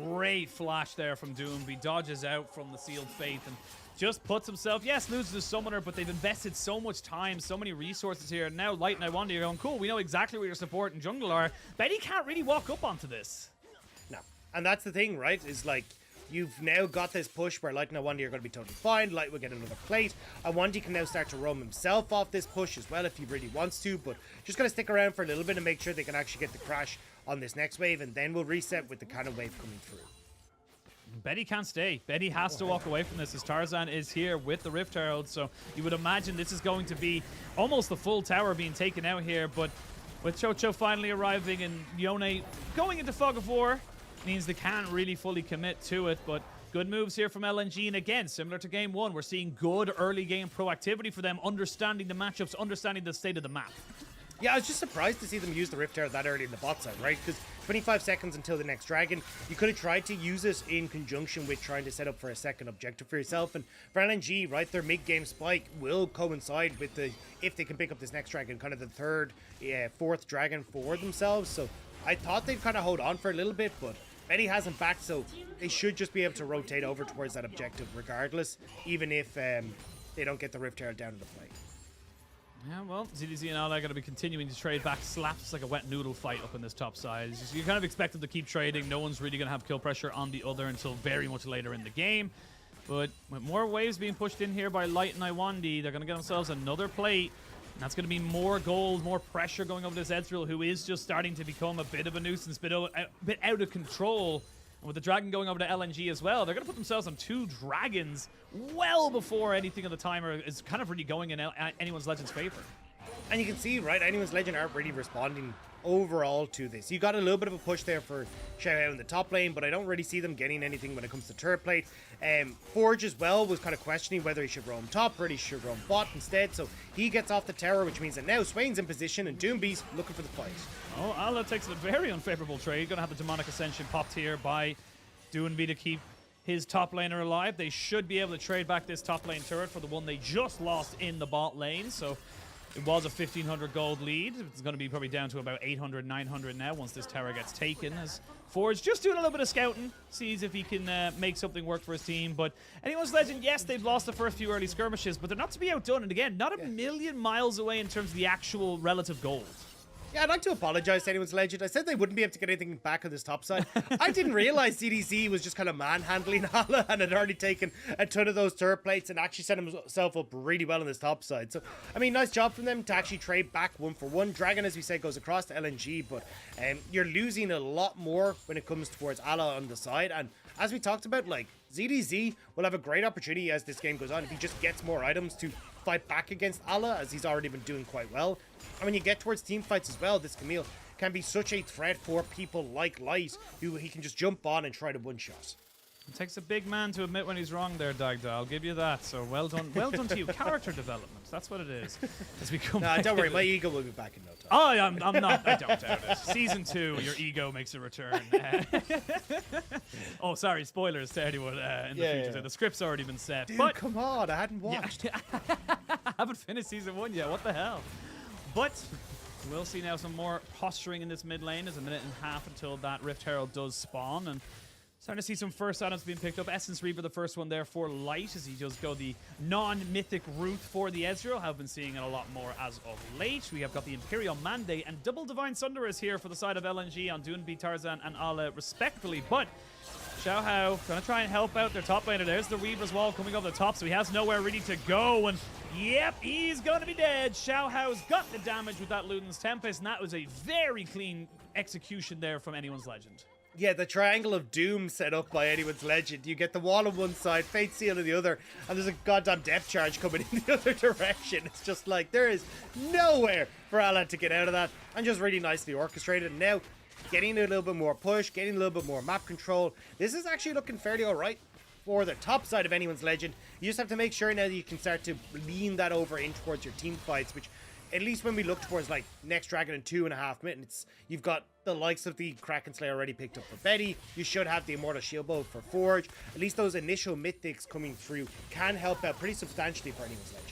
great flash there from Doomby, dodges out from the Sealed Faith and just puts himself, yes, loses the summoner, but they've invested so much time, so many resources here. And now Light and Iwandi are going, cool, we know exactly where your support and jungle are. Betty can't really walk up onto this. No. And that's the thing, right? Is like, you've now got this push where Light and Iwandi are going to be totally fine. Light will get another plate. Iwandi can now start to roam himself off this push as well if he really wants to, but just got to stick around for a little bit and make sure they can actually get the crash on this next wave, and then we'll reset with the cannon wave coming through. Betty can't stay. Betty has to walk away from this as Tarzan is here with the Rift Herald, so you would imagine this is going to be almost the full tower being taken out here, but with Chocho finally arriving and Yone going into Fog of War means they can't really fully commit to it, but good moves here from LNG, and again, similar to game 1, we're seeing good early game proactivity for them, understanding the matchups, understanding the state of the map. Yeah, I was just surprised to see them use the Rift Herald that early in the bot side, right? Because 25 seconds until the next dragon, you could have tried to use it in conjunction with trying to set up for a second objective for yourself. And for LNG, right, their mid-game spike will coincide with the, if they can pick up this next dragon, kind of the third, fourth dragon for themselves. So I thought they'd kind of hold on for a little bit, but Betty hasn't backed, so they should just be able to rotate over towards that objective regardless, even if they don't get the Rift Herald down to the play. Yeah, well, ZDZ and Ala are going to be continuing to trade back slaps like a wet noodle fight up in this top side. You kind of expect them to keep trading. No one's really going to have kill pressure on the other until very much later in the game. But with more waves being pushed in here by Light and Iwandi, they're going to get themselves another plate. And that's going to be more gold, more pressure going over this Ezreal, who is just starting to become a bit of a nuisance, a bit out of control. And with the dragon going over to LNG as well, they're going to put themselves on 2 dragons well before anything on the timer is kind of really going in anyone's Legend's favor. And you can see, right, anyone's Legend aren't really responding overall to this. You got a little bit of a push there for Xiao in the top lane, but I don't really see them getting anything when it comes to turret plate. Forge as well was kind of questioning whether he should roam top or he should roam bot instead, so he gets off the tower, which means that now Swain's in position and Doombee's looking for the fight. Oh, Allah takes a very unfavorable trade. Gonna have the Demonic Ascension popped here by Doonbee to keep his top laner alive. They should be able to trade back this top lane turret for the one they just lost in the bot lane, so it was a 1,500 gold lead. It's going to be probably down to about 800, 900 now once this tower gets taken. As Forge just doing a little bit of scouting, sees if he can make something work for his team. But Anyone's Legend, yes, they've lost the first few early skirmishes, but they're not to be outdone. And again, not a million miles away in terms of the actual relative gold. Yeah, I'd like to apologize to Anyone's Legend. I said they wouldn't be able to get anything back on this top side. I didn't realize CDZ was just kind of manhandling Hala and had already taken a ton of those turret plates and actually set himself up really well on this top side. So, I mean, nice job from them to actually trade back 1-for-1. Dragon, as we said, goes across to LNG, but you're losing a lot more when it comes towards Ala on the side. And as we talked about, like, ZDZ will have a great opportunity as this game goes on if he just gets more items to fight back against Allah, as he's already been doing quite well. And when you get towards team fights as well, this Camille can be such a threat for people like Light, who he can just jump on and try to one-shot. It takes a big man to admit when he's wrong there, Dagda. I'll give you that. So well done to you. Character development. That's what it is. As we come Nah, don't worry, my ego will be back in no time. Oh, I'm not. I don't doubt it. Season 2, your ego makes a return. Oh, sorry, spoilers to anyone in the future. Yeah. So the script's already been set. Dude, but come on, I hadn't watched. I haven't finished Season 1 yet. What the hell? But we'll see now some more posturing in this mid lane. There's a minute and a half until that Rift Herald does spawn. And starting to see some first items being picked up. Essence Reaver, the first one there for Light, as he does go the non-mythic route for the Ezreal. Have been seeing it a lot more as of late. We have got the Imperial Mandate and double Divine Sunderers here for the side of LNG on Doonbee, Tarzan, and Ala respectively. But Xiao Hao gonna try and help out their top laner. There's the Reaver's Wall coming over the top, so he has nowhere really to go. And yep, he's gonna be dead. Xiao Hao's got the damage with that Luden's Tempest, and that was a very clean execution there from Anyone's Legend. Yeah, the triangle of doom set up by Anyone's Legend. You get the wall on one side, Fate Seal on the other, and there's a goddamn depth charge coming in the other direction. It's just like, there is nowhere for Alan to get out of that, and just really nicely orchestrated. And now, getting a little bit more push, getting a little bit more map control. This is actually looking fairly alright for the top side of Anyone's Legend. You just have to make sure now that you can start to lean that over in towards your team fights, which, at least when we look towards like next Dragon in 2.5 minutes, you've got the likes of the Kraken Slayer already picked up for Betty. You should have the Immortal Shield Bow for Forge. At least those initial mythics coming through can help out pretty substantially for Anyone's Legend.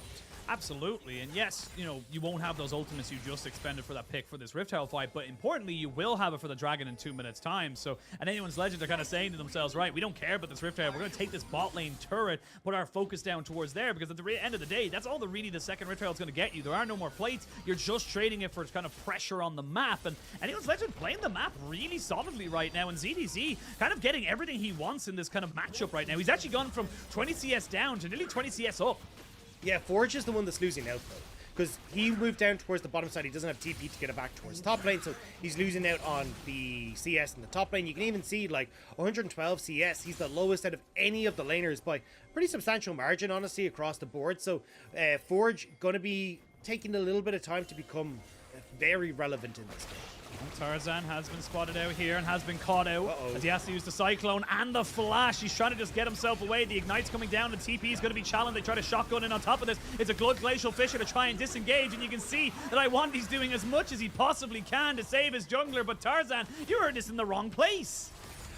Absolutely, and yes, you know, you won't have those ultimates you just expended for that pick for this Rift Herald fight, but importantly, you will have it for the Dragon in 2 minutes' time. So, and Anyone's Legend are kind of saying to themselves, right, we don't care about this Rift Herald, we're going to take this bot lane turret, put our focus down towards there, because at the end of the day, that's all the second Rift Herald's going to get you. There are no more plates, you're just trading it for kind of pressure on the map, and Anyone's Legend playing the map really solidly right now, and ZDZ kind of getting everything he wants in this kind of matchup right now. He's actually gone from 20 CS down to nearly 20 CS up. Yeah, Forge is the one that's losing out though, because he moved down towards the bottom side. He doesn't have TP to get it back towards the top lane, so he's losing out on the CS in the top lane. You can even see like 112 CS. He's the lowest out of any of the laners by pretty substantial margin, honestly, across the board. So Forge going to be taking a little bit of time to become very relevant in this game. Tarzan has been spotted out here and has been caught out as he has to use the Cyclone and the Flash. He's trying to just get himself away. The Ignite's coming down. The TP is going to be challenged. They try to shotgun in on top of this. It's a good Glacial Fissure to try and disengage, and you can see that Iwandi's doing as much as he possibly can to save his jungler, but Tarzan, you heard this in the wrong place.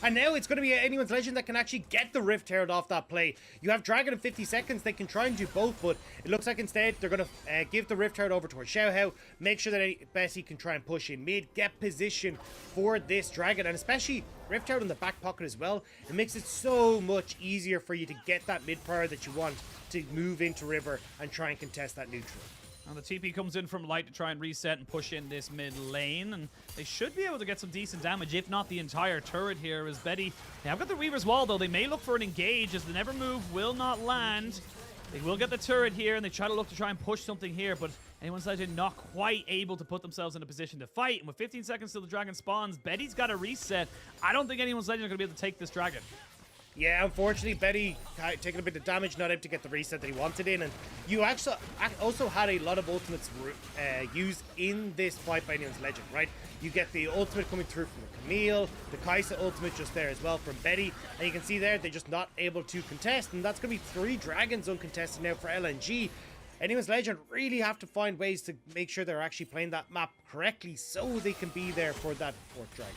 And now it's going to be Anyone's Legend that can actually get the Rift Herald off that play. You have Dragon in 50 seconds. They can try and do both, but it looks like instead they're going to give the Rift Herald over to Xiao Hao. Make sure that Bessie can try and push in mid. Get position for this Dragon. And especially Rift Herald in the back pocket as well. It makes it so much easier for you to get that mid power that you want to move into River and try and contest that neutral. And the TP comes in from Light to try and reset and push in this mid lane, and they should be able to get some decent damage, if not the entire turret here, as Betty... They have got the Reaver's Wall, though. They may look for an engage, as the Never Move will not land. They will get the turret here, and they try and push something here, but Anyone's Legend not quite able to put themselves in a position to fight. And with 15 seconds till the Dragon spawns, Betty's got to reset. I don't think Anyone's Legend is going to be able to take this Dragon. Yeah, unfortunately, Betty taking a bit of damage, not able to get the reset that he wanted in, and you actually also had a lot of ultimates used in this fight by anyone's legend, right? You get the ultimate coming through from the Camille, the Kaisa ultimate just there as well from Betty, and you can see there they're just not able to contest, and that's going to be 3 dragons uncontested now for LNG. Anyone's legend really have to find ways to make sure they're actually playing that map correctly so they can be there for that 4th dragon.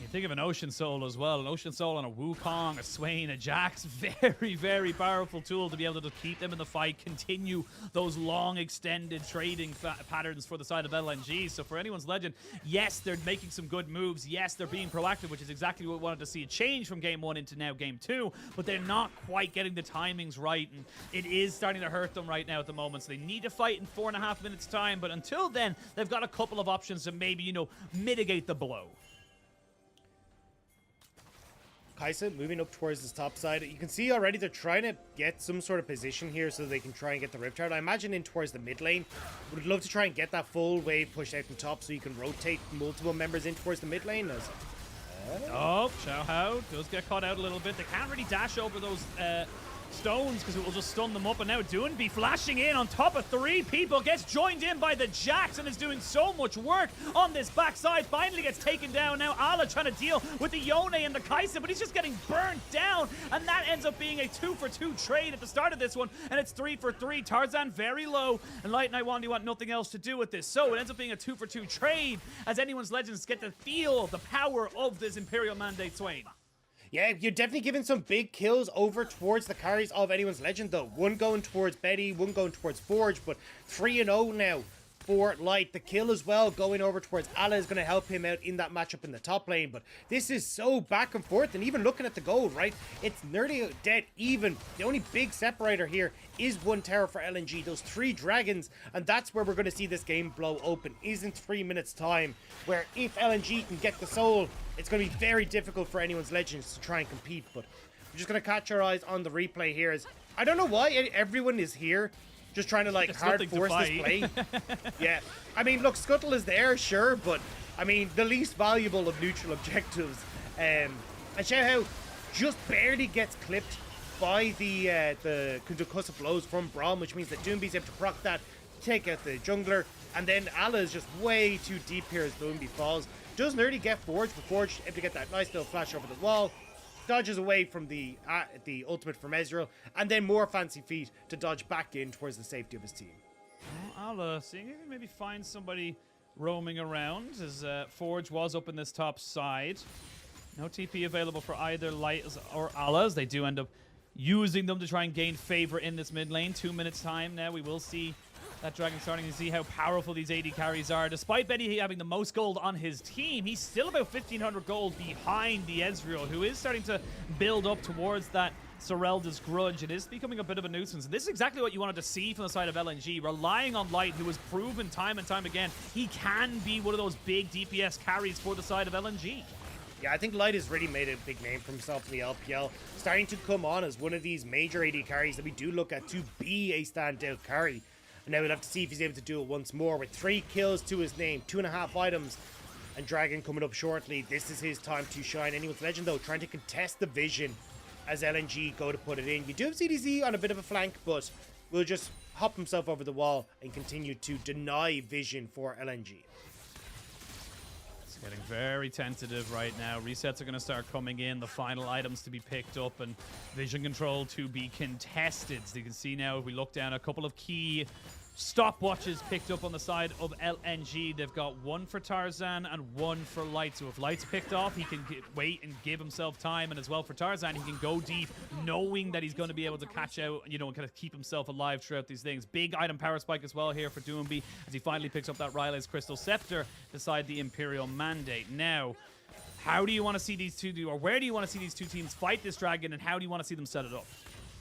You think of an Ocean Soul as well. An Ocean Soul on a Wukong, a Swain, a Jax. Very, very powerful tool to be able to keep them in the fight, continue those long, extended trading patterns for the side of LNG. So for anyone's legend, yes, they're making some good moves. Yes, they're being proactive, which is exactly what we wanted to see a change from Game 1 into now Game 2. But they're not quite getting the timings right, and it is starting to hurt them right now at the moment. So they need to fight in 4.5 minutes' time. But until then, they've got a couple of options to maybe, you know, mitigate the blow. Kaisa moving up towards this top side. You can see already they're trying to get some sort of position here so they can try and get the Riptide. I imagine in towards the mid lane. Would love to try and get that full wave pushed out from top so you can rotate multiple members in towards the mid lane. Oh, Xiao Hao does get caught out a little bit. They can't really dash over those stones because it will just stun them up. And now Doonby flashing in on top of 3 people, gets joined in by the Jax and is doing so much work on this backside. Finally gets taken down. Now Ala trying to deal with the Yone and the Kaisa, but he's just getting burnt down, and that ends up being a 2-for-2 trade at the start of this one, and it's 3-for-3. Tarzan very low, and Light and Iwandi want nothing else to do with this, so it ends up being a 2-for-2 trade as anyone's legends get to feel the power of this Imperial Mandate, Swain. Yeah, you're definitely giving some big kills over towards the carries of anyone's legend, though. One going towards Betty, one going towards Forge, but 3-0 now for Light. The kill as well going over towards Ala is going to help him out in that matchup in the top lane, but this is so back and forth, and even looking at the goal, right, it's nearly dead even. The only big separator here is 1 tower for LNG, those 3 dragons, and that's where we're going to see this game blow open, is in 3 minutes time, where if LNG can get the soul, it's going to be very difficult for anyone's legends to try and compete. But we're just going to catch our eyes on the replay here. As I don't know why everyone is here just trying to like hard force this play. Yeah, I mean, look, Scuttle is there, sure, but I mean, the least valuable of neutral objectives. And Xiao Hao just barely gets clipped by the concussive blows from Braum, which means that Doomby's able to proc that, take out the jungler, and then Ala is just way too deep here as Doomby falls. Does nearly get Forge, but Forge able to get that nice little flash over the wall, dodges away from the ultimate from Ezreal, and then more fancy feet to dodge back in towards the safety of his team. Ala seeing if he maybe find somebody roaming around, as Forge was up in this top side. No TP available for either Light or Ala, as they do end up using them to try and gain favor in this mid lane. 2 minutes time now. We will see that dragon starting to see how powerful these AD carries are. Despite Betty having the most gold on his team, he's still about 1,500 gold behind the Ezreal, who is starting to build up towards that Serelda's grudge. It is becoming a bit of a nuisance. And this is exactly what you wanted to see from the side of LNG, relying on Light, who has proven time and time again he can be one of those big DPS carries for the side of LNG. Yeah, I think Light has really made a big name for himself in the LPL, starting to come on as one of these major AD carries that we do look at to be a standout carry. And now we'll have to see if he's able to do it once more with 3 kills to his name, 2.5 items, and Dragon coming up shortly. This is his time to shine. Anyone's legend, though, trying to contest the vision as LNG go to put it in. You do have CDZ on a bit of a flank, but will just hop himself over the wall and continue to deny vision for LNG. It's getting very tentative right now. Resets are going to start coming in, the final items to be picked up, and vision control to be contested. So you can see now, if we look down, a couple of key stopwatches picked up on the side of LNG. They've got 1 for Tarzan and 1 for Light. So if Light's picked off, he can wait and give himself time. And as well for Tarzan, he can go deep, knowing that he's going to be able to catch out, you know, and kind of keep himself alive throughout these things. Big item power spike as well here for Doomby, as he finally picks up that Riley's Crystal Scepter beside the Imperial Mandate. Now, how do you want to see these two do, or where do you want to see these two teams fight this dragon, and how do you want to see them set it up?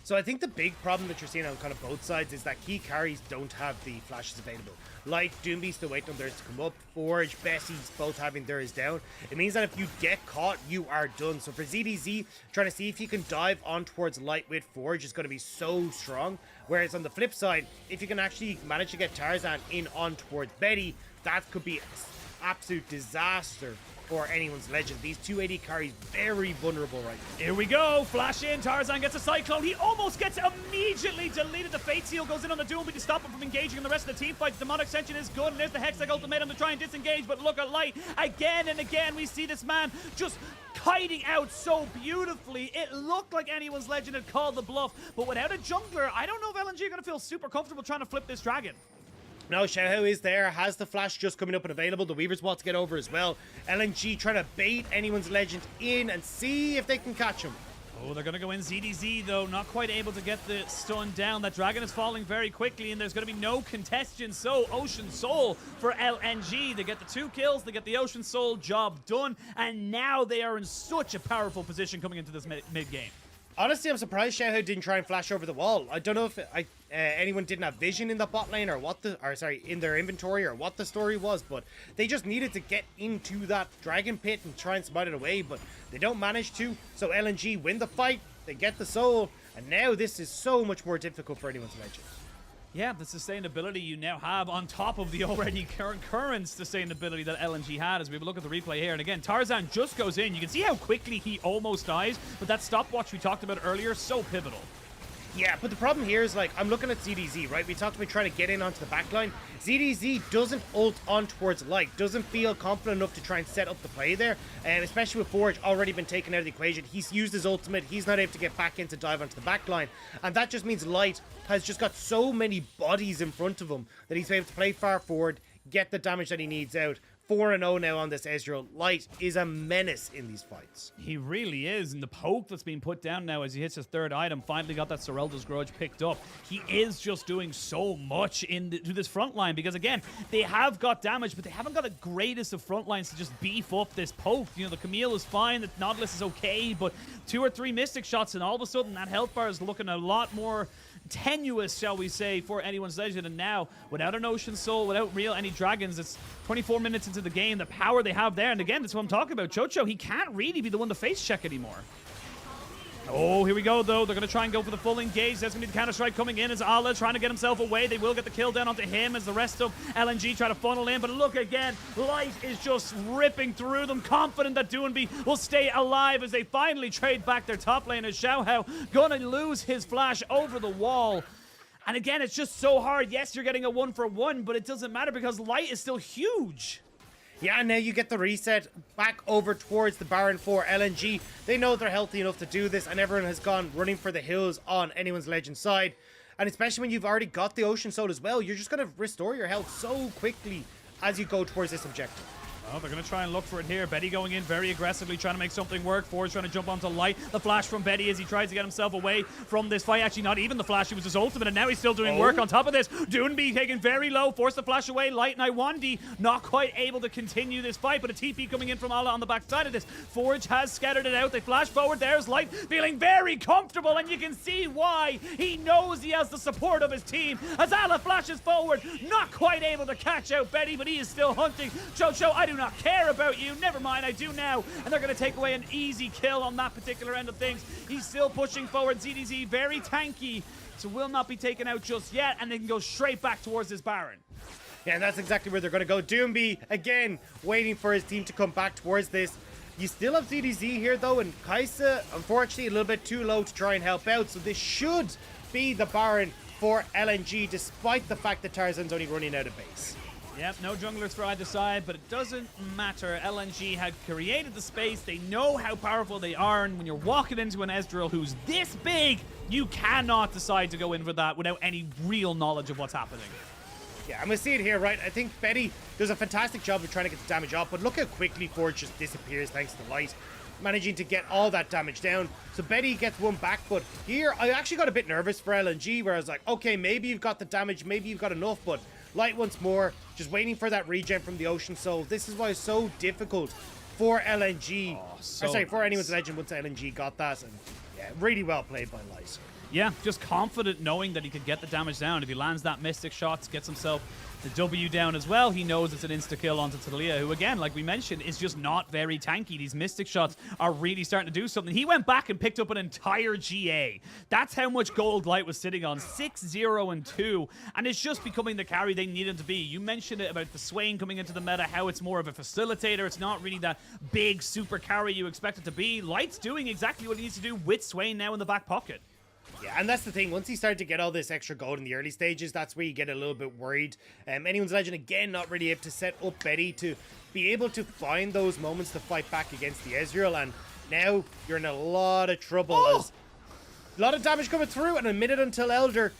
So I think the big problem that you're seeing on kind of both sides is that key carries don't have the flashes available. Like Doomby still waiting on theirs to come up, Forge, Bessie's both having theirs down. It means that if you get caught, you are done. So for ZDZ, trying to see if you can dive on towards Light with Forge is going to be so strong. Whereas on the flip side, if you can actually manage to get Tarzan in on towards Betty, that could be absolute disaster for anyone's legend. These 280 carries very vulnerable right now. Here we go. Flash in. Tarzan gets a Cyclone. He almost gets immediately deleted. The Fate Seal goes in on the Doomby to stop him from engaging in the rest of the team fight. The Demonic Ascension is good. And there's the Hextech Ultimatum to try and disengage. But look at Light. Again and again, we see this man just kiting out so beautifully. It looked like anyone's legend had called the bluff. But without a jungler, I don't know if LNG are going to feel super comfortable trying to flip this dragon. No, Xiaohao is there, has the flash just coming up and available. The Weaver's about to get over as well. LNG trying to bait anyone's legend in and see if they can catch him. Oh, they're going to go in ZDZ, though. Not quite able to get the stun down. That dragon is falling very quickly, and there's going to be no congestion. So, Ocean Soul for LNG. They get the 2 kills. They get the Ocean Soul job done. And now they are in such a powerful position coming into this mid-game. Honestly, I'm surprised Xiaohao didn't try and flash over the wall. I don't know if anyone didn't have vision in the bot lane or in their inventory or what the story was, but they just needed to get into that dragon pit and try and smite it away, but they don't manage to. So LNG win the fight, they get the soul, and now this is so much more difficult for anyone's legend. Yeah, the sustainability you now have on top of the already current sustainability that LNG had as we look at the replay here. And again, Tarzan just goes in. You can see how quickly he almost dies, but that stopwatch we talked about earlier, so pivotal. Yeah, but the problem here is, like, I'm looking at ZDZ, right? We talked about trying to get in onto the backline. ZDZ doesn't ult on towards Light, doesn't feel confident enough to try and set up the play there, and especially with Forge already been taken out of the equation. He's used his ultimate, he's not able to get back in to dive onto the backline, and that just means Light has just got so many bodies in front of him that he's able to play far forward, get the damage that he needs out. 4-0 now on this Ezreal. Light is a menace in these fights. He really is, and the poke that's being put down now as he hits his 3rd item, finally got that Sorelda's Grudge picked up. He is just doing so much to this front line because, again, they have got damage, but they haven't got the greatest of front lines to just beef up this poke. You know, the Camille is fine, the Nautilus is okay, but 2 or 3 Mystic shots, and all of a sudden that health bar is looking a lot more tenuous, shall we say, for anyone's legend. And now, without an Ocean Soul, without any dragons, it's 24 minutes into the game, the power they have there. And again, that's what I'm talking about. Chocho, he can't really be the one to face check anymore. Oh, here we go, though. They're going to try and go for the full engage. That's going to be the counter-strike coming in as Ala trying to get himself away. They will get the kill down onto him as the rest of LNG try to funnel in. But look again, Light is just ripping through them, confident that Doonby will stay alive as they finally trade back their top lane as Xiaohao going to lose his flash over the wall. And again, it's just so hard. Yes, you're getting a 1-for-1, but it doesn't matter because Light is still huge. Yeah, now you get the reset back over towards the Baron for LNG. They know they're healthy enough to do this, and everyone has gone running for the hills on anyone's legend side. And especially when you've already got the Ocean Soul as well, you're just going to restore your health so quickly as you go towards this objective. Oh, they're going to try and look for it here. Betty going in very aggressively, trying to make something work. Forge trying to jump onto Light. The flash from Betty as he tries to get himself away from this fight. Actually, not even the flash. It was his ultimate, and now he's still doing work on top of this. Doonby taken very low. Forced the flash away. Light and Iwandi not quite able to continue this fight, but a TP coming in from Ala on the backside of this. Forge has scattered it out. They flash forward. There's Light feeling very comfortable, and you can see why. He knows he has the support of his team as Ala flashes forward. Not quite able to catch out Betty, but he is still hunting. Chocho, I do not care about you. Never mind, I do now. And they're going to take away an easy kill on that particular end of things. He's still pushing forward. ZDZ very tanky, so will not be taken out just yet, and they can go straight back towards this Baron. Yeah, and that's exactly where they're going to go. Doomby, again, waiting for his team to come back towards this. You still have ZDZ here, though, and Kaisa, unfortunately, a little bit too low to try and help out, so this should be the Baron for LNG, despite the fact that Tarzan's only running out of base. Yep, no junglers for either side, but it doesn't matter. LNG had created the space. They know how powerful they are, and when you're walking into an Ezreal who's this big, you cannot decide to go in for that without any real knowledge of what's happening. Yeah, and we see it here, right? I think Betty does a fantastic job of trying to get the damage off, but look how quickly Forge just disappears thanks to the Light, managing to get all that damage down. So Betty gets one back, but here I actually got a bit nervous for LNG, where I was like, okay, maybe you've got the damage, maybe you've got enough, but Light once more, just waiting for that regen from the Ocean Soul. This is why it's so difficult for LNG. For anyone's legend once LNG got that. And yeah, really well played by Light. Yeah, just confident knowing that he could get the damage down. If he lands that Mystic Shots, gets himself the W down as well. He knows it's an insta-kill onto Talia, who again, like we mentioned, is just not very tanky. These Mystic shots are really starting to do something. He went back and picked up an entire GA. That's how much gold Light was sitting on, 6-0 and 2, and it's just becoming the carry they need him to be. You mentioned it about the Swain coming into the meta, how it's more of a facilitator. It's not really that big super carry you expect it to be. Light's doing exactly what he needs to do with Swain now in the back pocket. Yeah, and that's the thing. Once he started to get all this extra gold in the early stages, that's where you get a little bit worried. Anyone's Legend, again, not really able to set up Betty to be able to find those moments to fight back against the Ezreal, and now you're in a lot of trouble. As a lot of damage coming through, and a minute until Elder.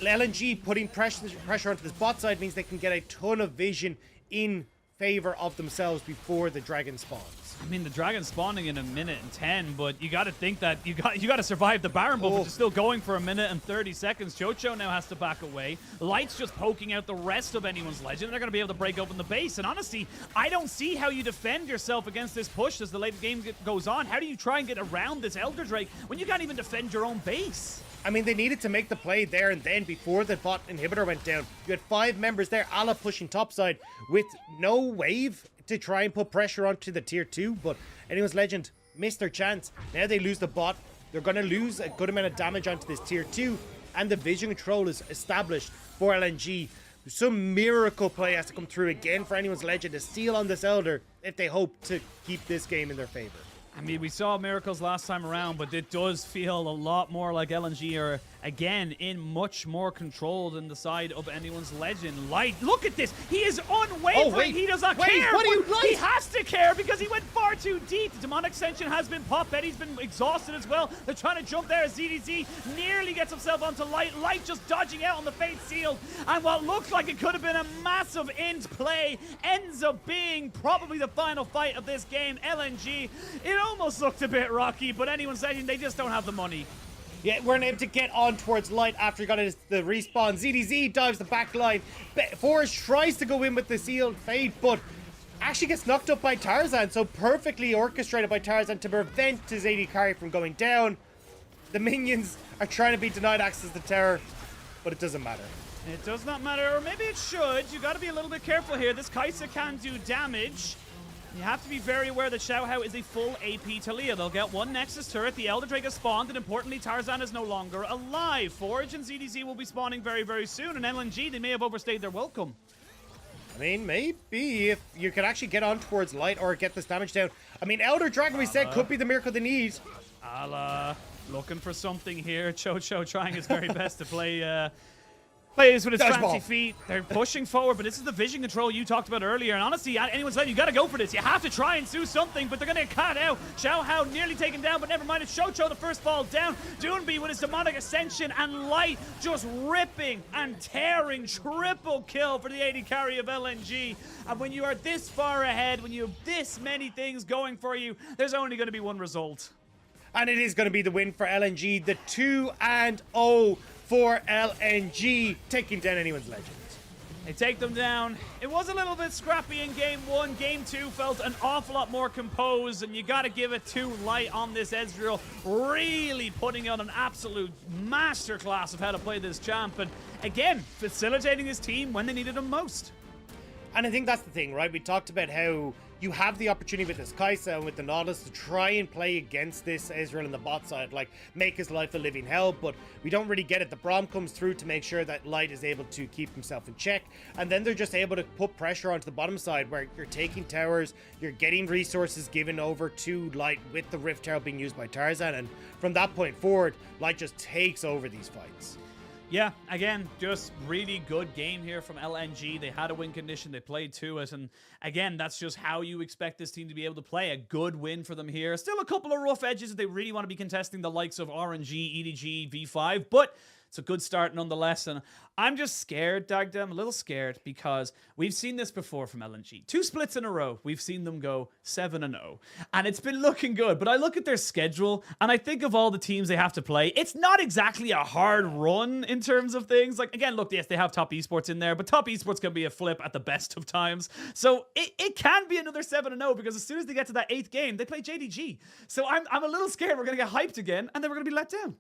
LNG putting pressure onto this bot side means they can get a ton of vision in favor of themselves before the dragon spawns. I mean, the dragon's spawning in a minute and 10, but you got to think that you got to survive the Baron buff, which is still going for a minute and 30 seconds. Chocho now has to back away. Light's just poking out the rest of anyone's Legend. They're going to be able to break open the base. And honestly, I don't see how you defend yourself against this push as the late game goes on. How do you try and get around this Elder Drake when you can't even defend your own base? I mean, they needed to make the play there and then before the bot inhibitor went down. You had 5 members there, Ala pushing topside with no wave to try and put pressure onto the tier 2, but Anyone's Legend missed their chance. Now they lose the bot. They're going to lose a good amount of damage onto this tier 2, and the vision control is established for LNG. Some miracle play has to come through again for Anyone's Legend to steal on this Elder if they hope to keep this game in their favor. I mean, we saw miracles last time around, but it does feel a lot more like LNG are, again, in much more control than the side of Anyone's Legend. Light, look at this. He is unwavering. He does not care. What do you like? He has to care because he went far too deep. The Demonic Ascension has been popped. Betty's been exhausted as well. They're trying to jump there as ZDZ nearly gets himself onto Light. Light just dodging out on the Fate Sealed. And what looks like it could have been a massive end play ends up being probably the final fight of this game. LNG, it almost looked a bit rocky, but Anyone's Legend, they just don't have the money. Yeah, we're able to get on towards Light after he got the respawn. ZDZ dives the back line. Forrest tries to go in with the sealed fate, but actually gets knocked up by Tarzan. So perfectly orchestrated by Tarzan to prevent his AD carry from going down. The minions are trying to be denied access to Terror, but it doesn't matter. It does not matter, or maybe it should. You got to be a little bit careful here. This Kai'Sa can do damage. You have to be very aware that Xiao Hao is a full AP Talia. They'll get one Nexus turret. The Elder Drake has spawned, and importantly, Tarzan is no longer alive. Forge and ZDZ will be spawning very, very soon, and LNG, they may have overstayed their welcome. I mean, maybe if you could actually get on towards Light or get this damage down. I mean, Elder Dragon, we said, could be the miracle they need. Ala looking for something here. Chocho trying his very best to plays with his fancy feet. They're pushing forward, but this is the vision control you talked about earlier. And honestly, Anyone's Legend, you got to go for this. You have to try and do something, but they're going to get caught out. Xiao Hao nearly taken down, but never mind. It's Chocho the first fall down. Doonby with his Demonic Ascension, and Light just ripping and tearing. Triple kill for the AD carry of LNG. And when you are this far ahead, when you have this many things going for you, there's only going to be one result. And it is going to be the win for LNG. The 2-0 for LNG, taking down Anyone's Legend. They take them down. It was a little bit scrappy in game 1. Game 2 felt an awful lot more composed, and you got to give it to Light on this Ezreal, really putting on an absolute masterclass of how to play this champ, and again, facilitating his team when they needed him most. And I think that's the thing, right? We talked about how you have the opportunity with this Kai'Sa and with the Nautilus to try and play against this Ezreal on the bot side, like make his life a living hell, but we don't really get it. The Braum comes through to make sure that Light is able to keep himself in check, and then they're just able to put pressure onto the bottom side where you're taking towers, you're getting resources given over to Light with the Rift Tower being used by Tarzan, and from that point forward, Light just takes over these fights. Yeah, again, just really good game here from LNG. They had a win condition, they played to it, and again, that's just how you expect this team to be able to play. A good win for them here. Still a couple of rough edges if they really want to be contesting the likes of RNG, EDG, V5, but it's a good start nonetheless, and I'm just scared, Dagda. I'm a little scared because we've seen this before from LNG. 2 splits in a row, we've seen them go 7-0, and it's been looking good, but I look at their schedule, and I think of all the teams they have to play. It's not exactly a hard run in terms of things. Like, again, look, yes, they have top esports in there, but top esports can be a flip at the best of times, so it can be another 7-0 because as soon as they get to that 8th game, they play JDG. So I'm a little scared we're going to get hyped again, and then we're going to be let down.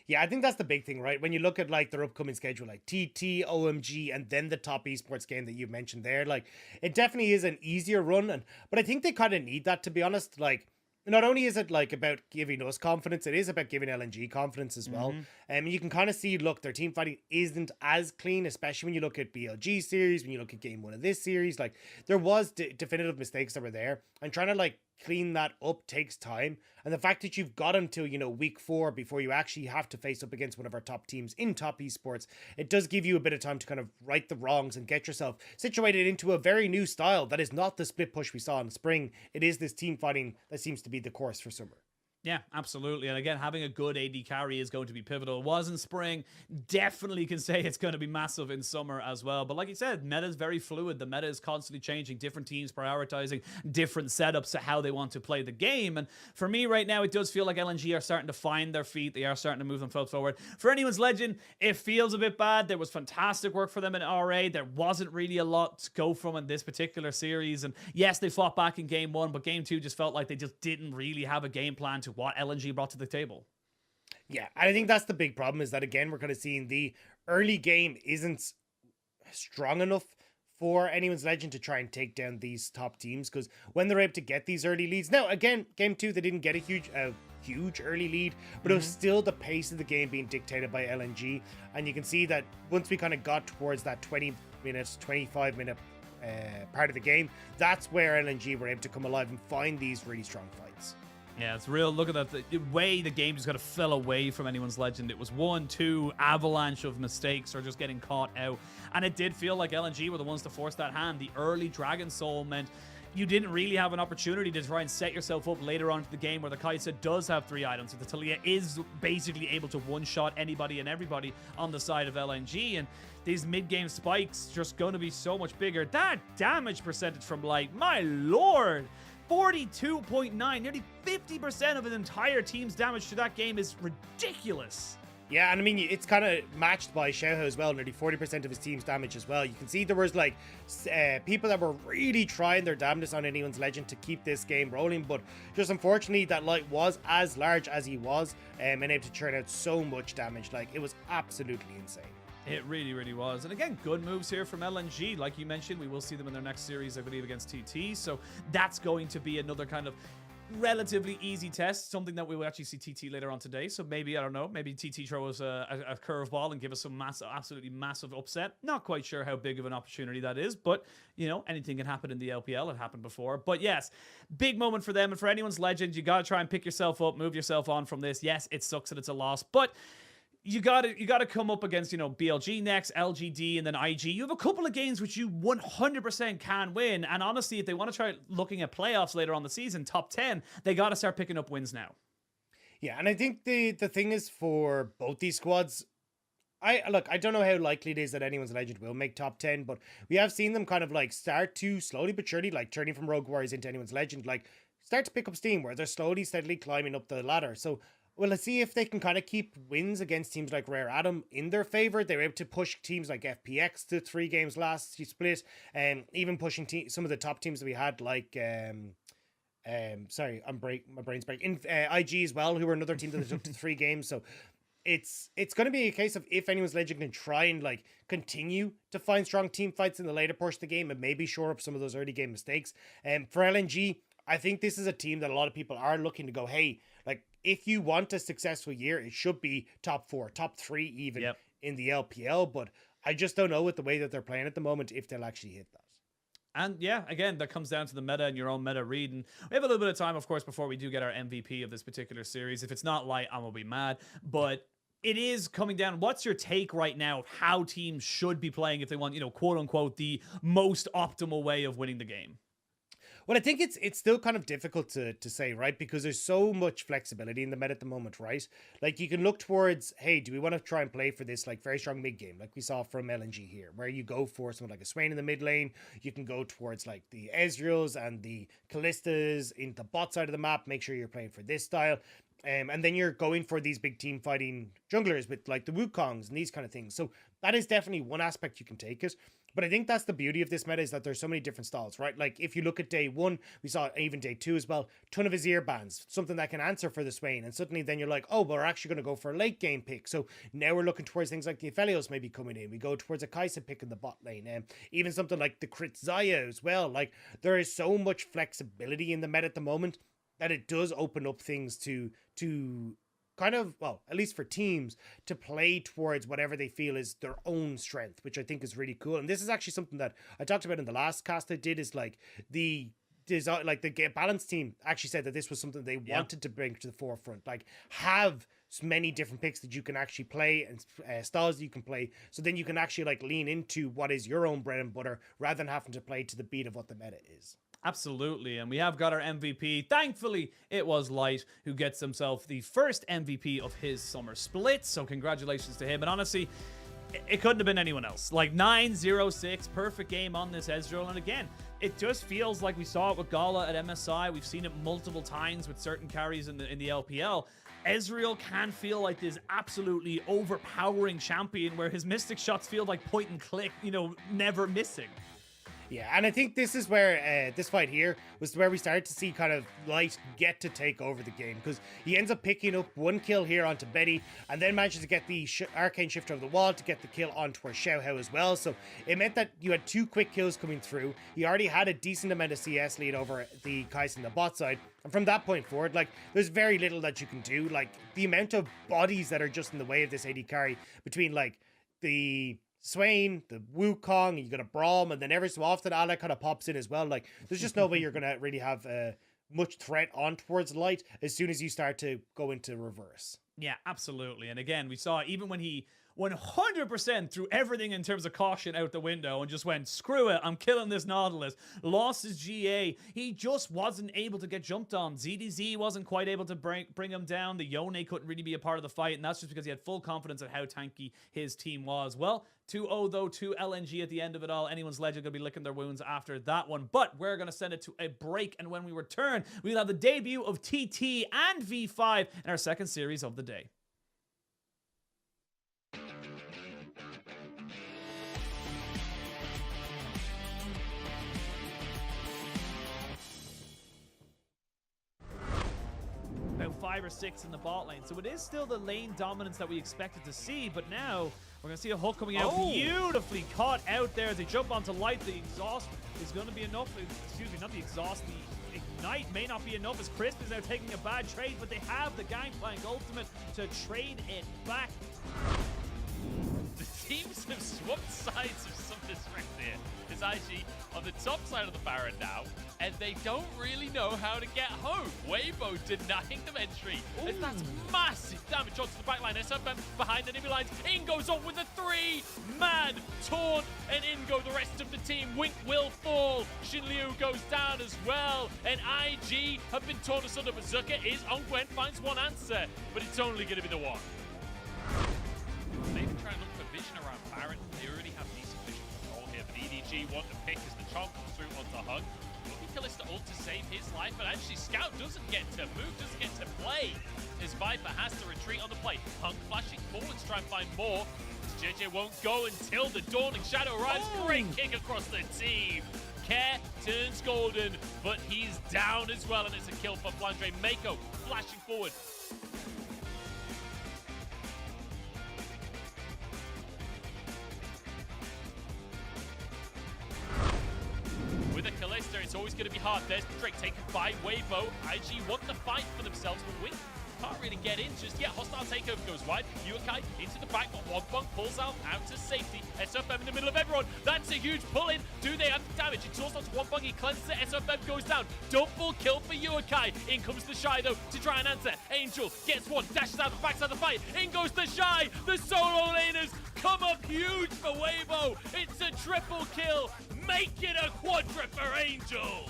Yeah, I think that's the big thing, right? When you look at like their upcoming schedule, like TT, OMG, and then the top esports game that you've mentioned there, like it definitely is an easier run. But I think they kind of need that, to be honest. Like, not only is it like about giving us confidence, it is about giving LNG confidence as well. You can kind of see, look, their team fighting isn't as clean, especially when you look at BLG series, when you look at game 1 of this series. Like, there was definitive mistakes that were there, and trying to like clean that up takes time. And the fact that you've got until, week 4 before you actually have to face up against one of our top teams in top esports, it does give you a bit of time to kind of right the wrongs and get yourself situated into a very new style that is not the split push we saw in the spring. It is this team fighting that seems to be the course for summer. Yeah, absolutely. And again, having a good AD carry is going to be pivotal. It was in spring. Definitely can say it's going to be massive in summer as well. But like you said, meta is very fluid. The meta is constantly changing. Different teams prioritizing different setups to how they want to play the game. And for me right now, it does feel like LNG are starting to find their feet. They are starting to move themselves forward. For anyone's legend, it feels a bit bad. There was fantastic work for them in RA. There wasn't really a lot to go from in this particular series. And yes, they fought back in game 1, but game 2 just felt like they just didn't really have a game plan to what LNG brought to the table. Yeah, and I think that's the big problem, is that again we're kind of seeing the early game isn't strong enough for anyone's legend to try and take down these top teams, because when they're able to get these early leads, now again game 2 they didn't get a huge early lead, but it was still the pace of the game being dictated by LNG. And you can see that once we kind of got towards that 25 minute part of the game, that's where LNG were able to come alive and find these really strong fights. Yeah, it's real. Look at that. The way the game just kind of fell away from anyone's legend. It was 1-2 avalanche of mistakes or just getting caught out. And it did feel like LNG were the ones to force that hand. The early Dragon Soul meant you didn't really have an opportunity to try and set yourself up later on to the game, where the Kaisa does have 3 items. The Talia is basically able to one-shot anybody and everybody on the side of LNG. And these mid-game spikes just going to be so much bigger. That damage percentage from Light, my lord! 42.9, nearly 50% of an entire team's damage to that game is ridiculous. Yeah, and I mean, it's kind of matched by Xiaohe as well, nearly 40% of his team's damage as well. You can see there was like people that were really trying their damnedest on anyone's legend to keep this game rolling, but just unfortunately that Light was as large as he was and able to churn out so much damage. Like, it was absolutely insane. It really, really was. And again, good moves here from LNG. Like you mentioned, we will see them in their next series, I believe, against TT. So that's going to be another kind of relatively easy test, something that we will actually see TT later on today. So maybe, I don't know, maybe TT throw us a curveball and give us some absolutely massive upset. Not quite sure how big of an opportunity that is, but, anything can happen in the LPL. It happened before. But yes, big moment for them. And for anyone's legend, you got to try and pick yourself up, move yourself on from this. Yes, it sucks that it's a loss, but you gotta come up against, BLG next, LGD, and then IG. You have a couple of games which you 100% can win. And honestly, if they want to try looking at playoffs later on the season, top 10, they got to start picking up wins now. Yeah, and I think the thing is for both these squads, I don't know how likely it is that anyone's legend will make top 10, but we have seen them kind of like start to slowly but surely, like turning from Rogue Warriors into anyone's legend, like start to pick up steam where they're slowly, steadily climbing up the ladder. So well, let's see if they can kind of keep wins against teams like Rare Atom in their favor. They were able to push teams like FPX to 3 games last split, and even pushing some of the top teams that we had, like sorry, my brain's breaking. IG as well, who were another team that they took to 3 games. So it's going to be a case of if anyone's legend can try and like continue to find strong team fights in the later portion of the game and maybe shore up some of those early game mistakes. For LNG, I think this is a team that a lot of people are looking to go, hey, like, if you want a successful year, it should be top 4, top 3 even in the LPL. But I just don't know with the way that they're playing at the moment if they'll actually hit that. And yeah, again, that comes down to the meta and your own meta read. And we have a little bit of time, of course, before we do get our MVP of this particular series. If it's not Light, I'm going to be mad. But it is coming down. What's your take right now of how teams should be playing if they want, quote unquote, the most optimal way of winning the game? Well, I think it's still kind of difficult to say, right? Because there's so much flexibility in the meta at the moment, right? Like, you can look towards, hey, do we want to try and play for this, like, very strong mid game, like we saw from LNG here, where you go for someone like a Swain in the mid lane. You can go towards, like, the Ezreals and the Kallistas in the bot side of the map. Make sure you're playing for this style. And then you're going for these big team fighting junglers with like the Wukongs and these kind of things. So that is definitely one aspect you can take it. But I think that's the beauty of this meta, is that there's so many different styles, right? Like if you look at day 1, we saw even day 2 as well, ton of Azir bans, something that can answer for the Swain. And suddenly then you're like, oh, but we're actually going to go for a late game pick. So now we're looking towards things like the Aphelios maybe coming in. We go towards a Kai'Sa pick in the bot lane. Even something like the Crit Zaya as well. Like there is so much flexibility in the meta at the moment that it does open up things to kind of, well, at least for teams, to play towards whatever they feel is their own strength, which I think is really cool. And this is actually something that I talked about in the last cast I did, is like the design, like the balance team actually said that this was something they wanted to bring to the forefront. Like have many different picks that you can actually play and styles that you can play, so then you can actually like lean into what is your own bread and butter rather than having to play to the beat of what the meta is. Absolutely, and we have got our MVP. Thankfully, it was Light who gets himself the first MVP of his summer split, so congratulations to him. And honestly, it couldn't have been anyone else. Like 9-0-6, perfect game on this Ezreal, and again, it just feels like we saw it with Gala at MSI. We've seen it multiple times with certain carries in the LPL. Ezreal can feel like this absolutely overpowering champion where his mystic shots feel like point and click, you know, never missing. Yeah, and I think this is where this fight here was where we started to see kind of Light get to take over the game, because he ends up picking up one kill here onto Betty and then manages to get the Arcane Shift over the wall to get the kill onto her Xiao Hao as well. So it meant that you had 2 quick kills coming through. He already had a decent amount of CS lead over the Kai'Sa in the bot side. And from that point forward, like, there's very little that you can do. Like, the amount of bodies that are just in the way of this AD carry between, like, the Swain, the Wukong, you got a Braum, and then every so often Ala kind of pops in as well. Like, there's just no way you're going to really have much threat on towards Light as soon as you start to go into reverse. Yeah, absolutely. And again, we saw even when he 100% threw everything in terms of caution out the window and just went, screw it, I'm killing this Nautilus, lost his GA. He just wasn't able to get jumped on. ZDZ wasn't quite able to bring him down. The Yone couldn't really be a part of the fight, and that's just because he had full confidence of how tanky his team was. Well, 2-0 though to LNG at the end of it all. Anyone's legend going to be licking their wounds after that one, but we're going to send it to a break, and when we return, we'll have the debut of TT and V5 in our second series of the day. About 5 or 6 in the bot lane, so it is still the lane dominance that we expected to see, but now we're going to see a hook coming out, beautifully caught out there as they jump onto Light. The exhaust is going to be enough, excuse me, not the exhaust, the ignite may not be enough as Crisp is now taking a bad trade, but they have the Gangplank ultimate to trade it back. The teams have swapped sides of some disrespect here. It's IG on the top side of the Baron now, and they don't really know how to get home. Weibo denying them entry, and that's massive damage onto the backline. SFM behind the enemy lines. In goes on with a 3-man taunt, and in go the rest of the team. Wink will fall. Xinliu goes down as well, and IG have been torn asunder, but Zucker is on Gwen, finds one answer, but it's only going to be the one. They can try and look for vision around Baron. They already have decent vision control here, but EDG want to pick as the Chomp comes through onto Hug. Looking Kalista ult to save his life, but actually Scout doesn't get to move, doesn't get to play. His Viper has to retreat on the play. Hug flashing forward to try and find more. JJ won't go until the Dawning Shadow arrives. Great kick across the team. Care turns golden, but he's down as well, and it's a kill for Flandre. Mako flashing forward. With a Kalista, it's always going to be hard. There's Drake taken by Weibo. IG want to fight for themselves, but Wink can't really get in just yet. Hostile takeover goes wide. Yukai into the back, but One pulls out to safety. SFM in the middle of everyone. That's a huge pull-in. Do they have the damage? Exhaust onto One, he cleanses it. SFM goes down. Double kill for Yukai. In comes the Shy, though, to try and answer. Angel gets one, dashes out the backside of the fight. In goes the Shy. The solo laners come up huge for Weibo. It's a triple kill. Make it a quadra for Angel.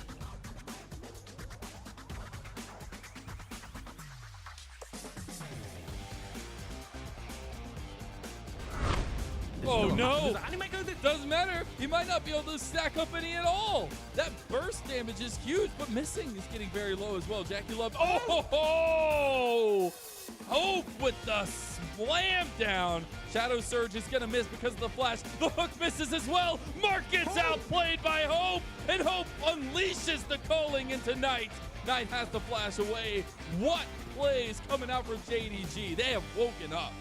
Oh still a no! massive- Doesn't matter. He might not be able to stack up any at all. That burst damage is huge, but missing is getting very low as well. Jackie Love. Oh! Ho, ho! Hope with the slam down. Shadow Surge is gonna miss because of the flash. The hook misses as well. Mark gets outplayed by Hope, and Hope unleashes the calling into Knight. Knight has to flash away. What plays coming out for JDG? They have woken up.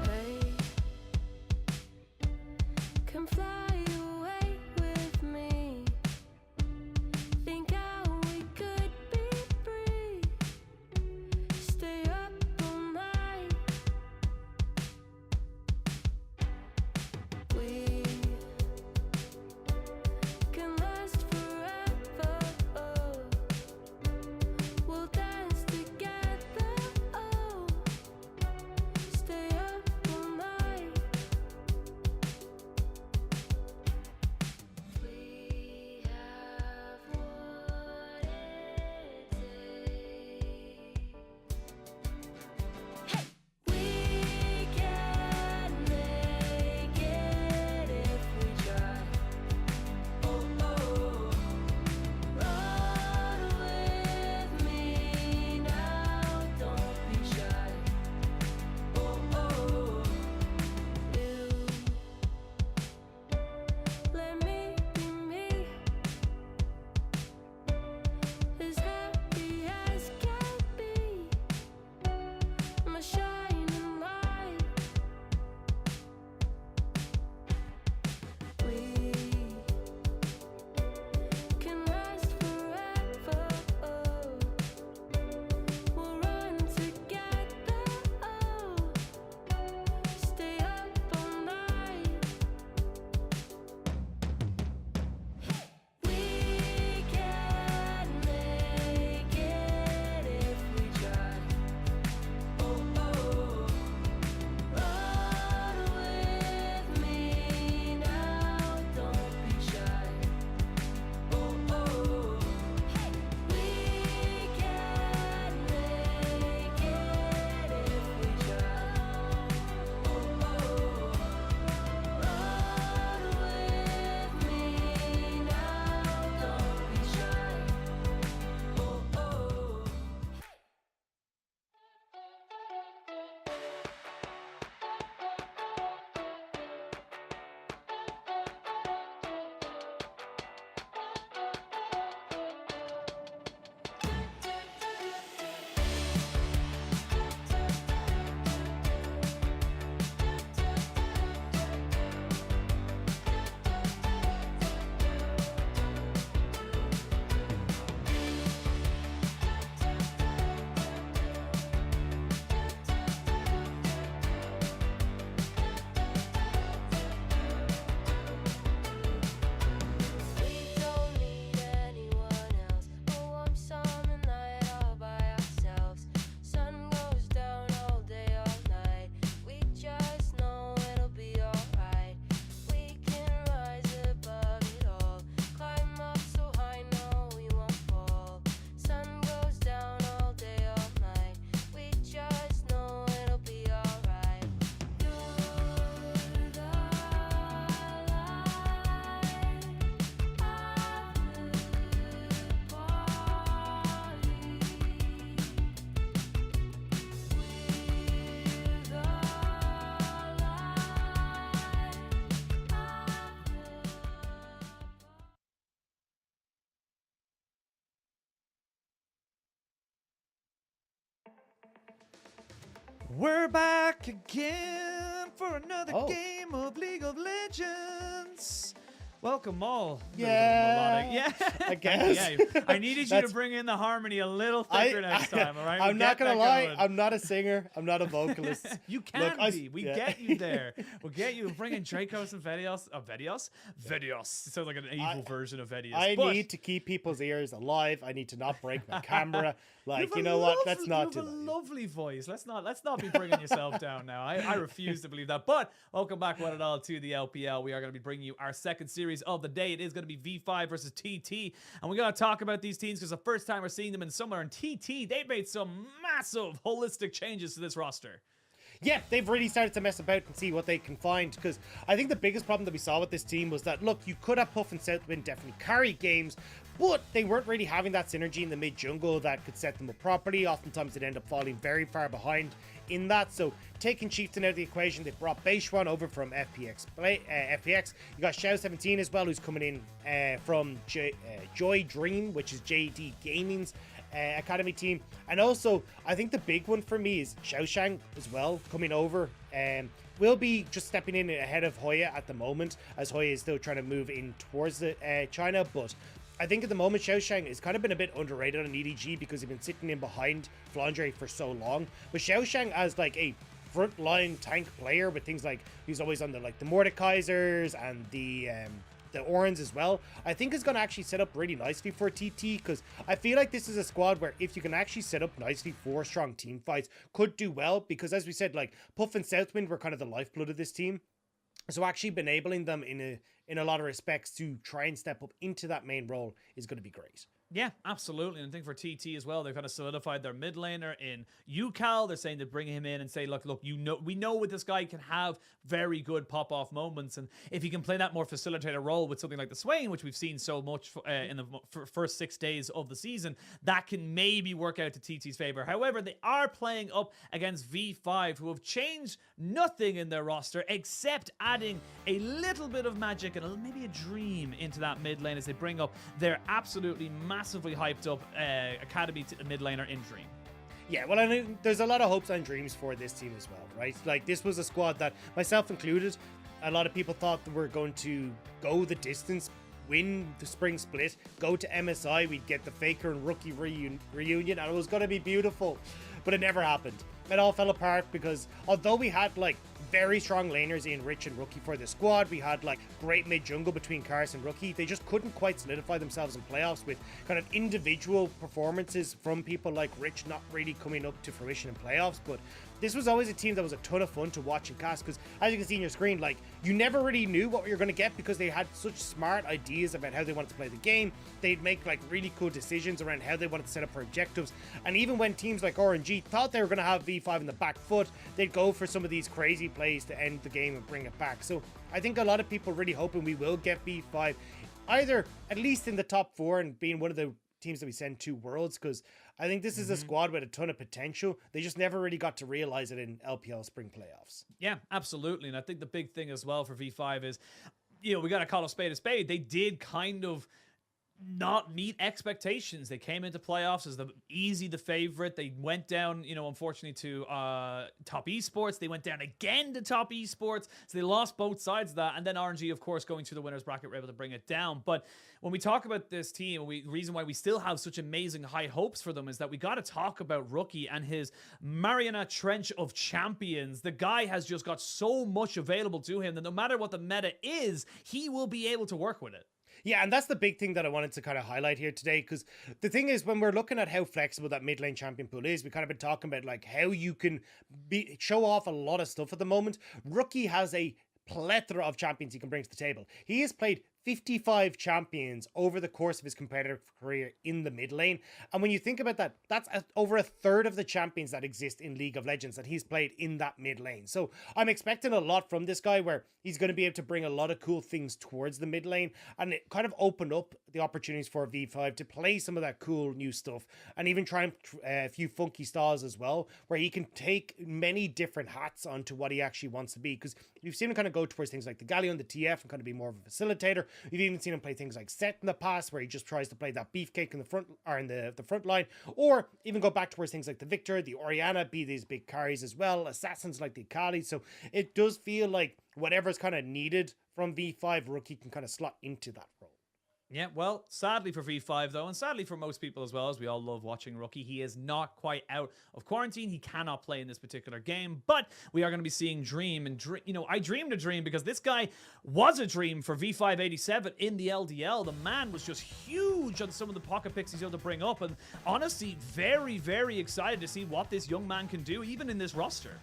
Hey, come fly away with me. Think how we could be free. Stay up all night. We can last forever. Oh, we'll dance together. Oh, stay up all night. We have what it takes. We can make it if we try. Oh, oh, run with me now, don't be shy. Oh, oh, you let me be me, as happy as can be, my shining light. We can last forever. Oh, we'll run together. Oh, stay up all night. We can make it if we try. Oh, oh, run with me now, don't be shy. Oh, oh, we can make it if we try. Oh, oh, run with me now, don't be shy. Oh, oh. We don't need anyone else. A warm summer night all by ourselves. Sun goes down all day, all night. We just know it'll be alright. We can rise above it all. Climb up so high, no, we won't fall. Sun goes down all day, all night. We just know it'll be alright. You're the We're back again for another Oh. game of League of Legends. Welcome all. Yeah. Yeah. I guess. Yeah. I needed you to bring in the harmony a little thicker next time, all right? I'm not going to lie. Going. I'm not a singer. I'm not a vocalist. You can be. We get you there. We'll get you. Bring in Dracos and Vedios. Vedios? Vedios. It sounds like an evil version of Vedios. I need to keep people's ears alive. I need to not break my camera. Like, you know what? Let's not do that. You have that. a lovely voice. Let's not be bringing yourself down now. I refuse to believe that. But welcome back, one and all, to the LPL. We are going to be bringing you our second series of the day. It is going to be V5 versus TT. And we're going to talk about these teams because the first time we're seeing them in summer. And TT, they've made some massive holistic changes to this roster. Yeah, they've really started to mess about and see what they can find, because I think the biggest problem that we saw with this team was that, look, you could have Puff and Southwind definitely carry games, but they weren't really having that synergy in the mid jungle that could set them up properly. Oftentimes they'd end up falling very far behind in that. So taking Chieftain out of the equation, they brought Beishwan over from FPX. You got Xiao 17 as well, who's coming in from Joy Dream, which is JD Gaming's academy team. And also, I think the big one for me is Xiaoshang as well, coming over. Will be just stepping in ahead of Hoya at the moment, as Hoya is still trying to move in towards China. But I think at the moment, Xiaoshang has kind of been a bit underrated on EDG because he's been sitting in behind Flandre for so long. But Xiaoshang as like a frontline tank player with things like he's always on the Mordekaisers and the Orans as well, I think is going to actually set up really nicely for TT, because I feel like this is a squad where if you can actually set up nicely for strong team fights, could do well, because as we said, like Puff and Southwind were kind of the lifeblood of this team. So actually enabling them in a lot of respects to try and step up into that main role is going to be great. Yeah, absolutely. And I think for TT as well, they've kind of solidified their mid laner in UCal. They're saying to bring him in and say, look, we know what this guy can have very good pop-off moments. And if he can play that more facilitator role with something like the Swain, which we've seen so much in the first 6 days of the season, that can maybe work out to TT's favor. However, they are playing up against V5, who have changed nothing in their roster except adding a little bit of magic and maybe a dream into that mid lane as they bring up their absolutely massively hyped up academy mid laner in Dream. Yeah, well, I mean, there's a lot of hopes and dreams for this team as well, right? Like, this was a squad that, myself included, a lot of people thought that we're going to go the distance, win the spring split, go to MSI, we'd get the Faker and Rookie reunion, and it was going to be beautiful. But it never happened. It all fell apart because although we had, like, very strong laners in Rich and Rookie for the squad, we had like great mid jungle between Kars and Rookie, they just couldn't quite solidify themselves in playoffs with kind of individual performances from people like Rich not really coming up to fruition in playoffs. But this was always a team that was a ton of fun to watch and cast, because as you can see on your screen, like, you never really knew what you're going to get because they had such smart ideas about how they wanted to play the game. They'd make like really cool decisions around how they wanted to set up for objectives, and even when teams like RNG thought they were going to have V5 in the back foot, they'd go for some of these crazy plays to end the game and bring it back. So I think a lot of people really hoping we will get V5 either at least in the top 4 and being one of the teams that we send to Worlds, because I think this is a squad with a ton of potential. They just never really got to realize it in LPL spring playoffs. Yeah, absolutely. And I think the big thing as well for V5 is, we got to call a spade a spade. They did kind of not meet expectations. They came into playoffs as the favorite. They went down, unfortunately, to Top Esports. They went down again to Top Esports. So they lost both sides of that. And then RNG, of course, going through the winners bracket, were able to bring it down. But when we talk about this team, the reason why we still have such amazing high hopes for them is that we got to talk about Rookie and his Mariana Trench of champions. The guy has just got so much available to him that no matter what the meta is, he will be able to work with it. Yeah, and that's the big thing that I wanted to kind of highlight here today, because the thing is, when we're looking at how flexible that mid lane champion pool is, we kind of been talking about like how you can show off a lot of stuff at the moment. Rookie has a plethora of champions he can bring to the table. He has played 55 champions over the course of his competitive career in the mid lane. And when you think about that, that's over a third of the champions that exist in League of Legends that he's played in that mid lane. So I'm expecting a lot from this guy, where he's going to be able to bring a lot of cool things towards the mid lane, and it kind of opened up the opportunities for V5 to play some of that cool new stuff and even try a few funky styles as well, where he can take many different hats onto what he actually wants to be. Because you've seen him kind of go towards things like the Galleon, the TF, and kind of be more of a facilitator. We've even seen him play things like Set in the past, where he just tries to play that beefcake in the front or in the front line, or even go back towards things like the Victor, the Orianna, be these big carries as well, assassins like the Akali. So it does feel like whatever's kind of needed from V5, Rookie can kind of slot into that role. Yeah, well, sadly for V5 though, and sadly for most people as well, as we all love watching Rookie, he is not quite out of quarantine. He cannot play in this particular game, but we are going to be seeing Dream. And I dreamed a dream because this guy was a dream for V587 in the LDL. The man was just huge on some of the pocket picks he's able to bring up, and honestly, very, very excited to see what this young man can do, even in this roster.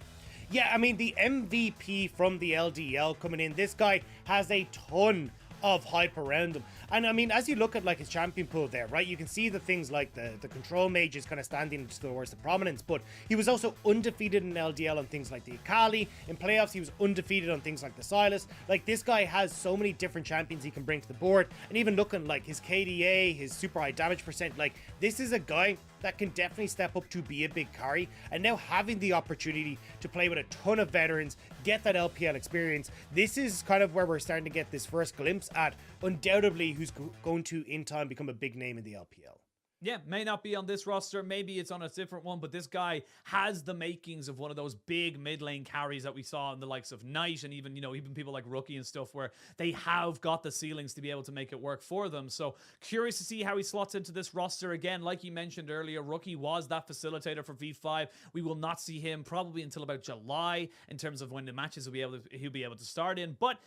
Yeah, I mean, the MVP from the LDL coming in, this guy has a ton of hype around him. And I mean, as you look at like his champion pool there, right, you can see the things like the control mage is kind of standing towards the prominence, but he was also undefeated in LDL on things like the Akali. In playoffs, he was undefeated on things like the Silas. Like, this guy has so many different champions he can bring to the board, and even looking like his KDA, his super high damage percent, like, this is a guy that can definitely step up to be a big carry. And now having the opportunity to play with a ton of veterans, get that LPL experience, this is kind of where we're starting to get this first glimpse at undoubtedly who's going to in time become a big name in the LPL. Yeah, may not be on this roster, maybe it's on a different one, but this guy has the makings of one of those big mid lane carries that we saw in the likes of Knight and even, even people like Rookie and stuff, where they have got the ceilings to be able to make it work for them. So curious to see how he slots into this roster. Again, like you mentioned earlier, Rookie was that facilitator for V5. We will not see him probably until about July in terms of when the matches he'll be able to start in, but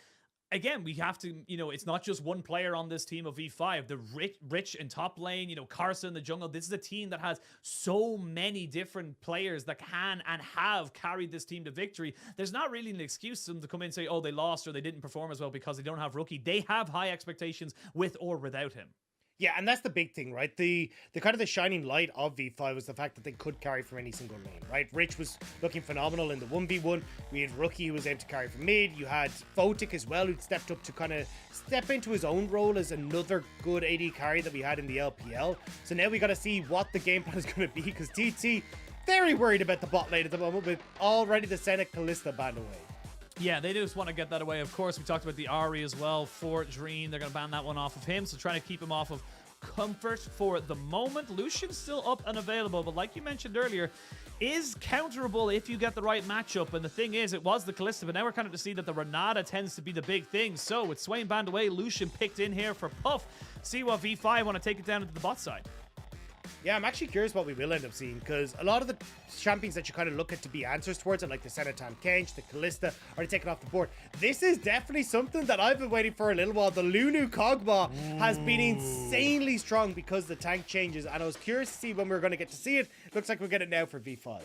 again, we have to, it's not just one player on this team of V5. The Rich in top lane, Carson in the jungle. This is a team that has so many different players that can and have carried this team to victory. There's not really an excuse for them to come in and say, oh, they lost or they didn't perform as well because they don't have Rookie. They have high expectations with or without him. Yeah, and that's the big thing, right? The kind of the shining light of V5 was the fact that they could carry from any single lane, right? Rich was looking phenomenal in the 1v1. We had Rookie who was able to carry from mid. You had Photic as well, who stepped up to kind of step into his own role as another good AD carry that we had in the LPL. So now we got to see what the game plan is going to be, because TT very worried about the bot lane at the moment, with already the Senate Kalista banned away. Yeah, they just want to get that away. Of course, we talked about the Ari as well for Dream. They're going to ban that one off of him, so trying to keep him off of Comfort for the moment. Lucian's still up and available, but like you mentioned earlier, is counterable if you get the right matchup. And the thing is, it was the Kalista, but now we're kind of to see that the Renata tends to be the big thing. So with Swain banned away, Lucian picked in here for Puff. See what V5 want to take it down into the bot side. Yeah, I'm actually curious what we will end up seeing, because a lot of the champions that you kind of look at to be answers towards it, like the Senatan Kench, the Kalista, are taken off the board. This is definitely something that I've been waiting for a little while. The Lulu Kog'Maw has been insanely strong because of the tank changes, and I was curious to see when we were going to get to see it. Looks like we'll get it now for V5.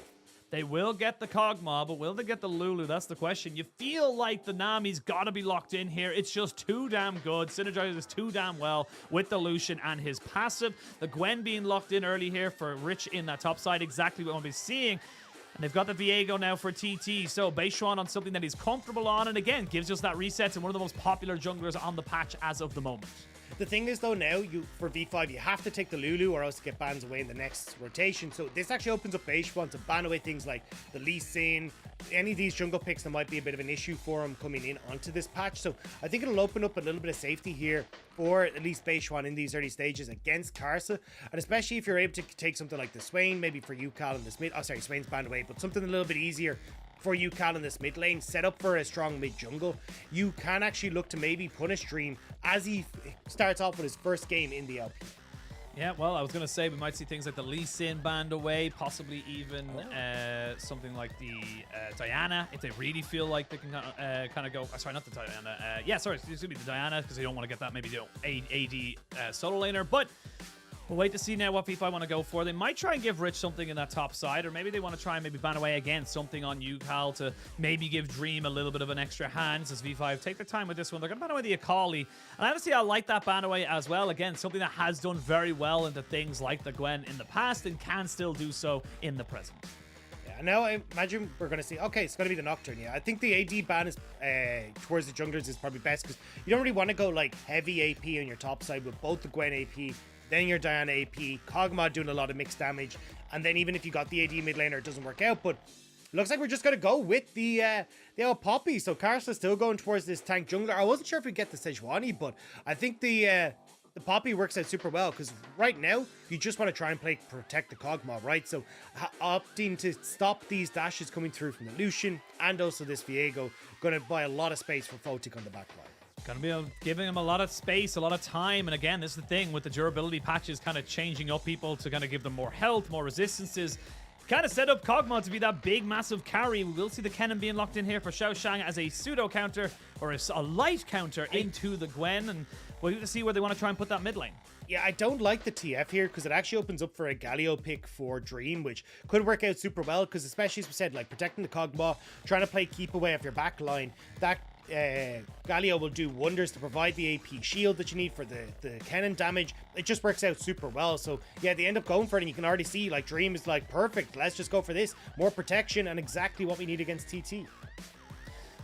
They will get the Kog'Maw, but will they get the Lulu? That's the question. You feel like the Nami's got to be locked in here. It's just too damn good. Synergizes too damn well with the Lucian and his passive. The Gwen being locked in early here for Rich in that top side. Exactly what we'll be seeing. And they've got the Viego now for TT. So Beishuan on something that he's comfortable on. And again, gives us that reset and one of the most popular junglers on the patch as of the moment. The thing is, though, now for V5, you have to take the Lulu or else get bans away in the next rotation. So this actually opens up Beishuan to ban away things like the Lee Sin, any of these jungle picks that might be a bit of an issue for him coming in onto this patch. So I think it'll open up a little bit of safety here for at least Beishuan in these early stages against Karsa. And especially if you're able to take something like the Swain, maybe for you, Cal, in this mid. Oh, sorry, Swain's banned away, but something a little bit easier for you, Cal, in this mid lane, set up for a strong mid jungle. You can actually look to maybe punish Dream as he starts off with his first game in the LP. Yeah, well, I was going to say we might see things like the Lee Sin banned away, possibly even something like the Diana, if they really feel like they can kind of go... sorry, not the Diana. Yeah, sorry, it's going to be the Diana, because they don't want to get that maybe the AD solo laner, but... we'll wait to see now what V5 want to go for. They might try and give Rich something in that top side, or maybe they want to try and maybe ban away again something on you, Cal, to maybe give Dream a little bit of an extra hand as V5 take their time with this one. They're going to ban away the Akali, and honestly, I like that ban away as well. Again, something that has done very well into things like the Gwen in the past and can still do so in the present. Yeah, now I imagine we're going to see, okay, it's going to be the Nocturne. Yeah, I think the AD ban is towards the junglers is probably best, because you don't really want to go like heavy AP on your top side with both the Gwen AP, then your Diana AP, Kog'Maw doing a lot of mixed damage, and then even if you got the AD mid laner, it doesn't work out. But looks like we're just going to go with the old Poppy. So Karsa's still going towards this tank jungler. I wasn't sure if we get the Sejuani, but I think the Poppy works out super well because right now you just want to try and protect the Kog'Maw, right? So opting to stop these dashes coming through from the Lucian and also this Viego, going to buy a lot of space for Photic on the back line. Gonna be giving him a lot of space, a lot of time, and again, this is the thing with the durability patches kind of changing up people to kind of give them more health, more resistances. Kind of set up Kog'Maw to be that big, massive carry. We will see the Kennen being locked in here for Xiaoshang as a pseudo counter or a light counter into the Gwen, and we'll get to see where they want to try and put that mid lane. Yeah, I don't like the TF here because it actually opens up for a Galio pick for Dream, which could work out super well because especially as we said, like protecting the Kog'Maw, trying to play keep away off your back line, that Galio will do wonders to provide the AP shield that you need for the Kennen damage. It just works out super well. So yeah, they end up going for it and you can already see like Dream is like perfect. Let's just go for this. More protection and exactly what we need against TT.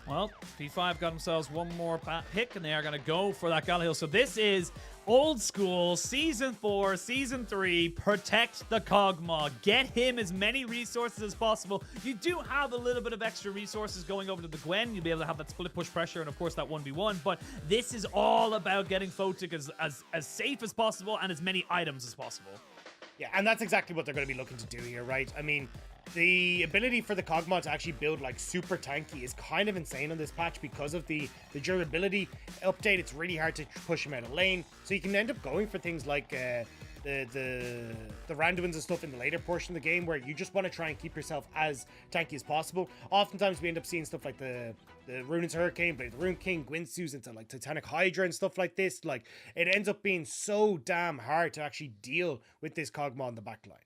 Well, V5 got themselves one more pick, and they are going to go for that Galahil. So this is old school, Season 4, Season 3, protect the Kog'Maw. Get him as many resources as possible. You do have a little bit of extra resources going over to the Gwen. You'll be able to have that split push pressure and, of course, that 1v1. But this is all about getting Photic as safe as possible and as many items as possible. Yeah, and that's exactly what they're going to be looking to do here, right? I mean, the ability for the Kog'Maw to actually build like super tanky is kind of insane on this patch because of the durability update. It's really hard to push him out of lane, so you can end up going for things like the Randuins and stuff in the later portion of the game where you just want to try and keep yourself as tanky as possible. Oftentimes we end up seeing stuff like the Runaan's Hurricane, but the Rune King, Gwynsu's into like Titanic Hydra and stuff like this. Like it ends up being so damn hard to actually deal with this Kog'Maw on the back line.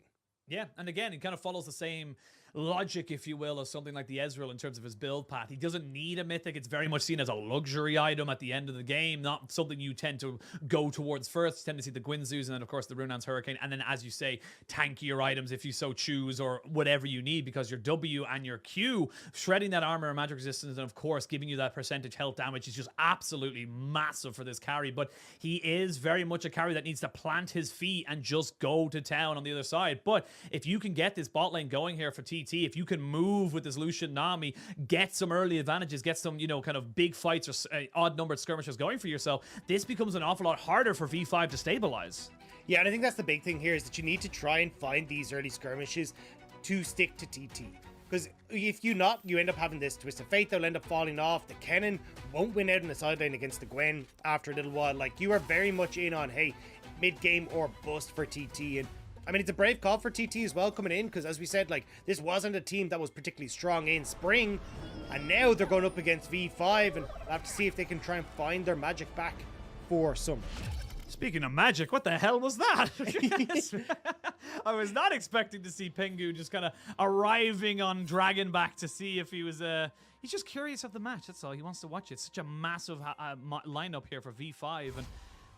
Yeah, and again, it kind of follows the same logic, if you will, of something like the Ezreal in terms of his build path. He doesn't need a mythic. It's very much seen as a luxury item at the end of the game, not something you tend to go towards first. You tend to see the Gwynsu's and then, of course, the Runaan's Hurricane, and then, as you say, tankier items if you so choose, or whatever you need, because your W and your Q, shredding that armor and magic resistance, and, of course, giving you that percentage health damage is just absolutely massive for this carry. But he is very much a carry that needs to plant his feet and just go to town on the other side. But if you can get this bot lane going here for TT, if you can move with this Lucian Nami, get some early advantages, get some, kind of big fights or odd-numbered skirmishes going for yourself, this becomes an awful lot harder for V5 to stabilize. Yeah, and I think that's the big thing here is that you need to try and find these early skirmishes to stick to TT. Because if you not, you end up having this Twist of Fate, they'll end up falling off. The Kennen won't win out in the side lane against the Gwen after a little while. Like, you are very much in on, hey, mid-game or bust for TT, and I mean, it's a brave call for TT as well coming in, because as we said, like, this wasn't a team that was particularly strong in spring, and now they're going up against V5, and we'll have to see if they can try and find their magic back for summer. Speaking of magic, what the hell was that? I was not expecting to see Pengu just kind of arriving on Dragonback to see if he was he's just curious of the match, that's all. He wants to watch it. Such a massive lineup here for V5, and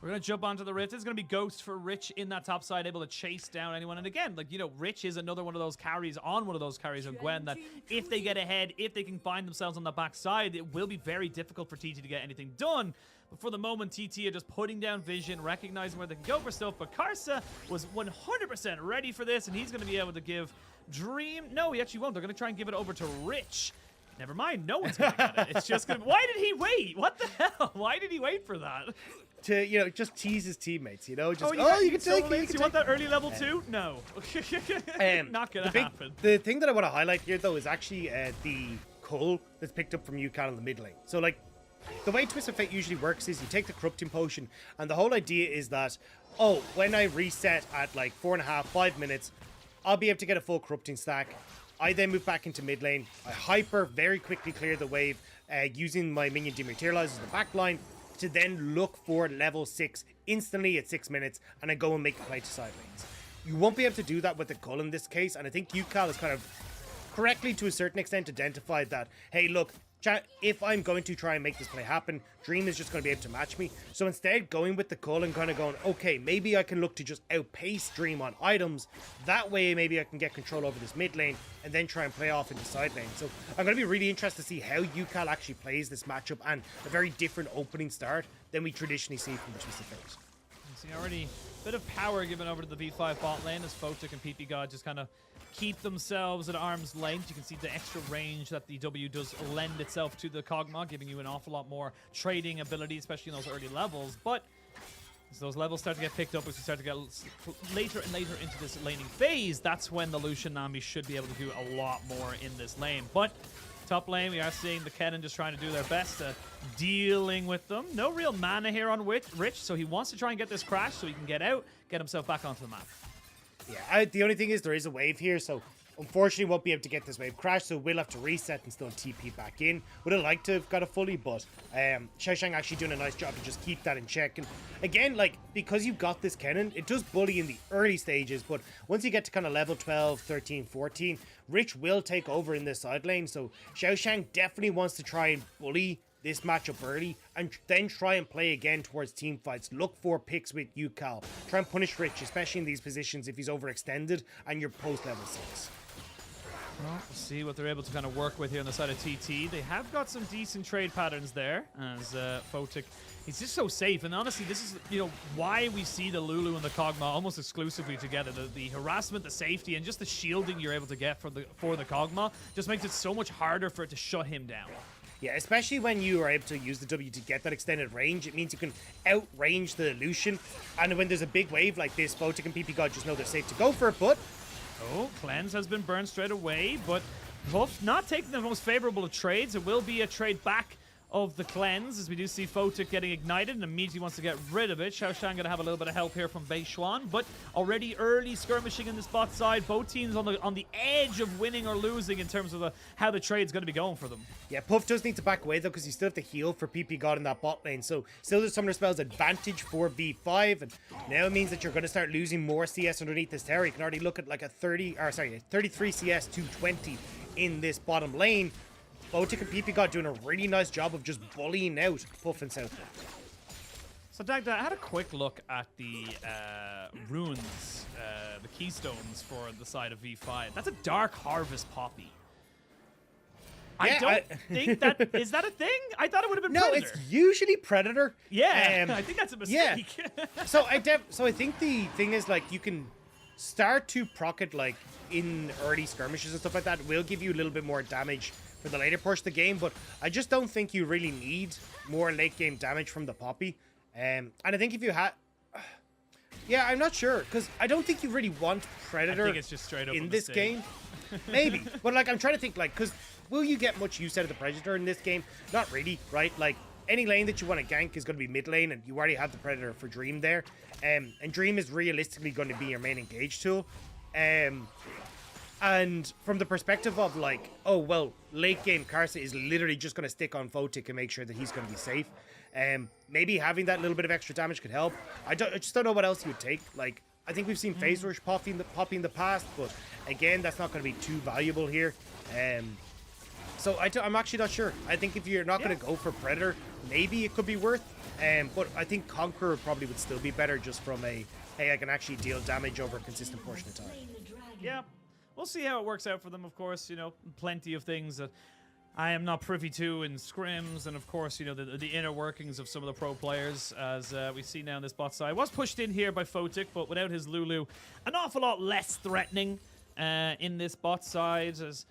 we're going to jump onto the Rift. It's going to be Ghost for Rich in that top side, able to chase down anyone. And again, like, Rich is another one of those carries on one of those carries of Gwen that if they get ahead, if they can find themselves on the back side, it will be very difficult for TT to get anything done. But for the moment, TT are just putting down vision, recognizing where they can go for stuff. But Karsa was 100% ready for this, and he's going to be able to give Dream... No, he actually won't. They're going to try and give it over to Rich. Never mind, no one's going to get it. It's just going to... Why did he wait? What the hell? Why did he wait for that? To, just tease his teammates, just, you can take it. You want that early level 2? No. Not going to happen. The thing that I want to highlight here, though, is actually the cull that's picked up from UCal in the mid lane. So, like, the way Twist of Fate usually works is you take the Corrupting Potion, and the whole idea is that, when I reset at, like, 4.5, 5 minutes, I'll be able to get a full Corrupting stack. I then move back into mid lane. I hyper very quickly clear the wave using my minion dematerialize in the back line to then look for level 6 instantly at 6 minutes and then go and make a play to side lanes. You won't be able to do that with the Cull in this case, and I think UCal has kind of correctly to a certain extent identified that, hey, look, if I'm going to try and make this play happen, Dream is just going to be able to match me. So instead, going with the Cull and kind of going, okay, maybe I can look to just outpace Dream on items. That way, maybe I can get control over this mid lane and then try and play off into side lane. So I'm going to be really interested to see how UCal actually plays this matchup, and a very different opening start than we traditionally see from the Twist of Fate. See already a bit of power given over to the V5 bot lane as Photic and PP God just kind of keep themselves at arm's length. You can see the extra range that the W does lend itself to the Kog'Maw, giving you an awful lot more trading ability, especially in those early levels. But as those levels start to get picked up, as we start to get later and later into this laning phase, that's when the Lucian Nami should be able to do a lot more in this lane. But top lane, we are seeing the Kennen just trying to do their best, dealing with them. No real mana here on Rich, so he wants to try and get this crash so he can get out, get himself back onto the map. Yeah, the only thing is there is a wave here, so unfortunately won't be able to get this wave crash, so we'll have to reset and still TP back in. Would have liked to have got it fully, but Xiaoshang actually doing a nice job to just keep that in check. And again, like, because you've got this Kennen, it does bully in the early stages, but once you get to kind of level 12, 13, 14, Rich will take over in this side lane, so Xiaoshang definitely wants to try and bully this matchup early, and then try and play again towards team fights. Look for picks with Yukal. Try and punish Rich, especially in these positions if he's overextended and you're post level 6. Well, we'll see what they're able to kind of work with here on the side of TT. They have got some decent trade patterns there, as Photic, he's just so safe. And honestly, this is, you know, why we see the Lulu and the Kog'Maw almost exclusively together. The harassment, the safety, and just the shielding you're able to get for the Kog'Maw just makes it so much harder for it to shut him down. Yeah, especially when you are able to use the W to get that extended range. It means you can outrange the Lucian. And when there's a big wave like this, Photic and PP God just know they're safe to go for it, but... Oh, Cleanse has been burned straight away, but Puff not taking the most favorable of trades. It will be a trade back of the Cleanse, as we do see Photic getting ignited and immediately wants to get rid of it. Xiaoshang going to have a little bit of help here from Beishuan, but already early skirmishing in this bot side. Both teams on the edge of winning or losing in terms of how the trade's going to be going for them. Yeah, Puff does need to back away though, because you still have to heal for PP God in that bot lane. So still there's Summoner Spell's advantage for V5, and now it means that you're going to start losing more CS underneath this tower. You can already look at like a 33 CS 220 in this bottom lane. Photic and PP God doing a really nice job of just bullying out Puff and South. So, Dagda, I had a quick look at the runes, the keystones for the side of V5. That's a Dark Harvest Poppy. Yeah, I don't think that... Is that a thing? I thought it would have been no, Predator. it's usually Predator. Yeah, I think that's a mistake. Yeah. So I think the thing is, like, you can start to proc it, like, in early skirmishes and stuff like that. It will give you a little bit more damage for the later portion of the game, but I just don't think you really need more late game damage from the Poppy. And I think if you had... Yeah, I'm not sure, because I don't think you really want Predator I think it's just straight up in a this mistake. game. Maybe. But, like, I'm trying to think, like, because will you get much use out of the Predator in this game? Not really, right? Like, any lane that you want to gank is going to be mid lane, and you already have the Predator for Dream there. And Dream is realistically going to be your main engage tool. And from the perspective of, like, oh, well, late game Karsa is literally just going to stick on Photic and make sure that he's going to be safe. Maybe having that little bit of extra damage could help. I just don't know what else you would take. Like, I think we've seen Phase Rush Poppy in the past, but again, that's not going to be too valuable here. So I'm actually not sure. I think if you're not going to go for Predator, maybe it could be worth. But I think Conqueror probably would still be better just from a, hey, I can actually deal damage over a consistent portion of time. Yeah. We'll see how it works out for them, of course. You know, plenty of things that I am not privy to in scrims, and of course, you know, the inner workings of some of the pro players, as we see now on this bot side. Was pushed in here by Photic, but without his Lulu, an awful lot less threatening in this bot side, as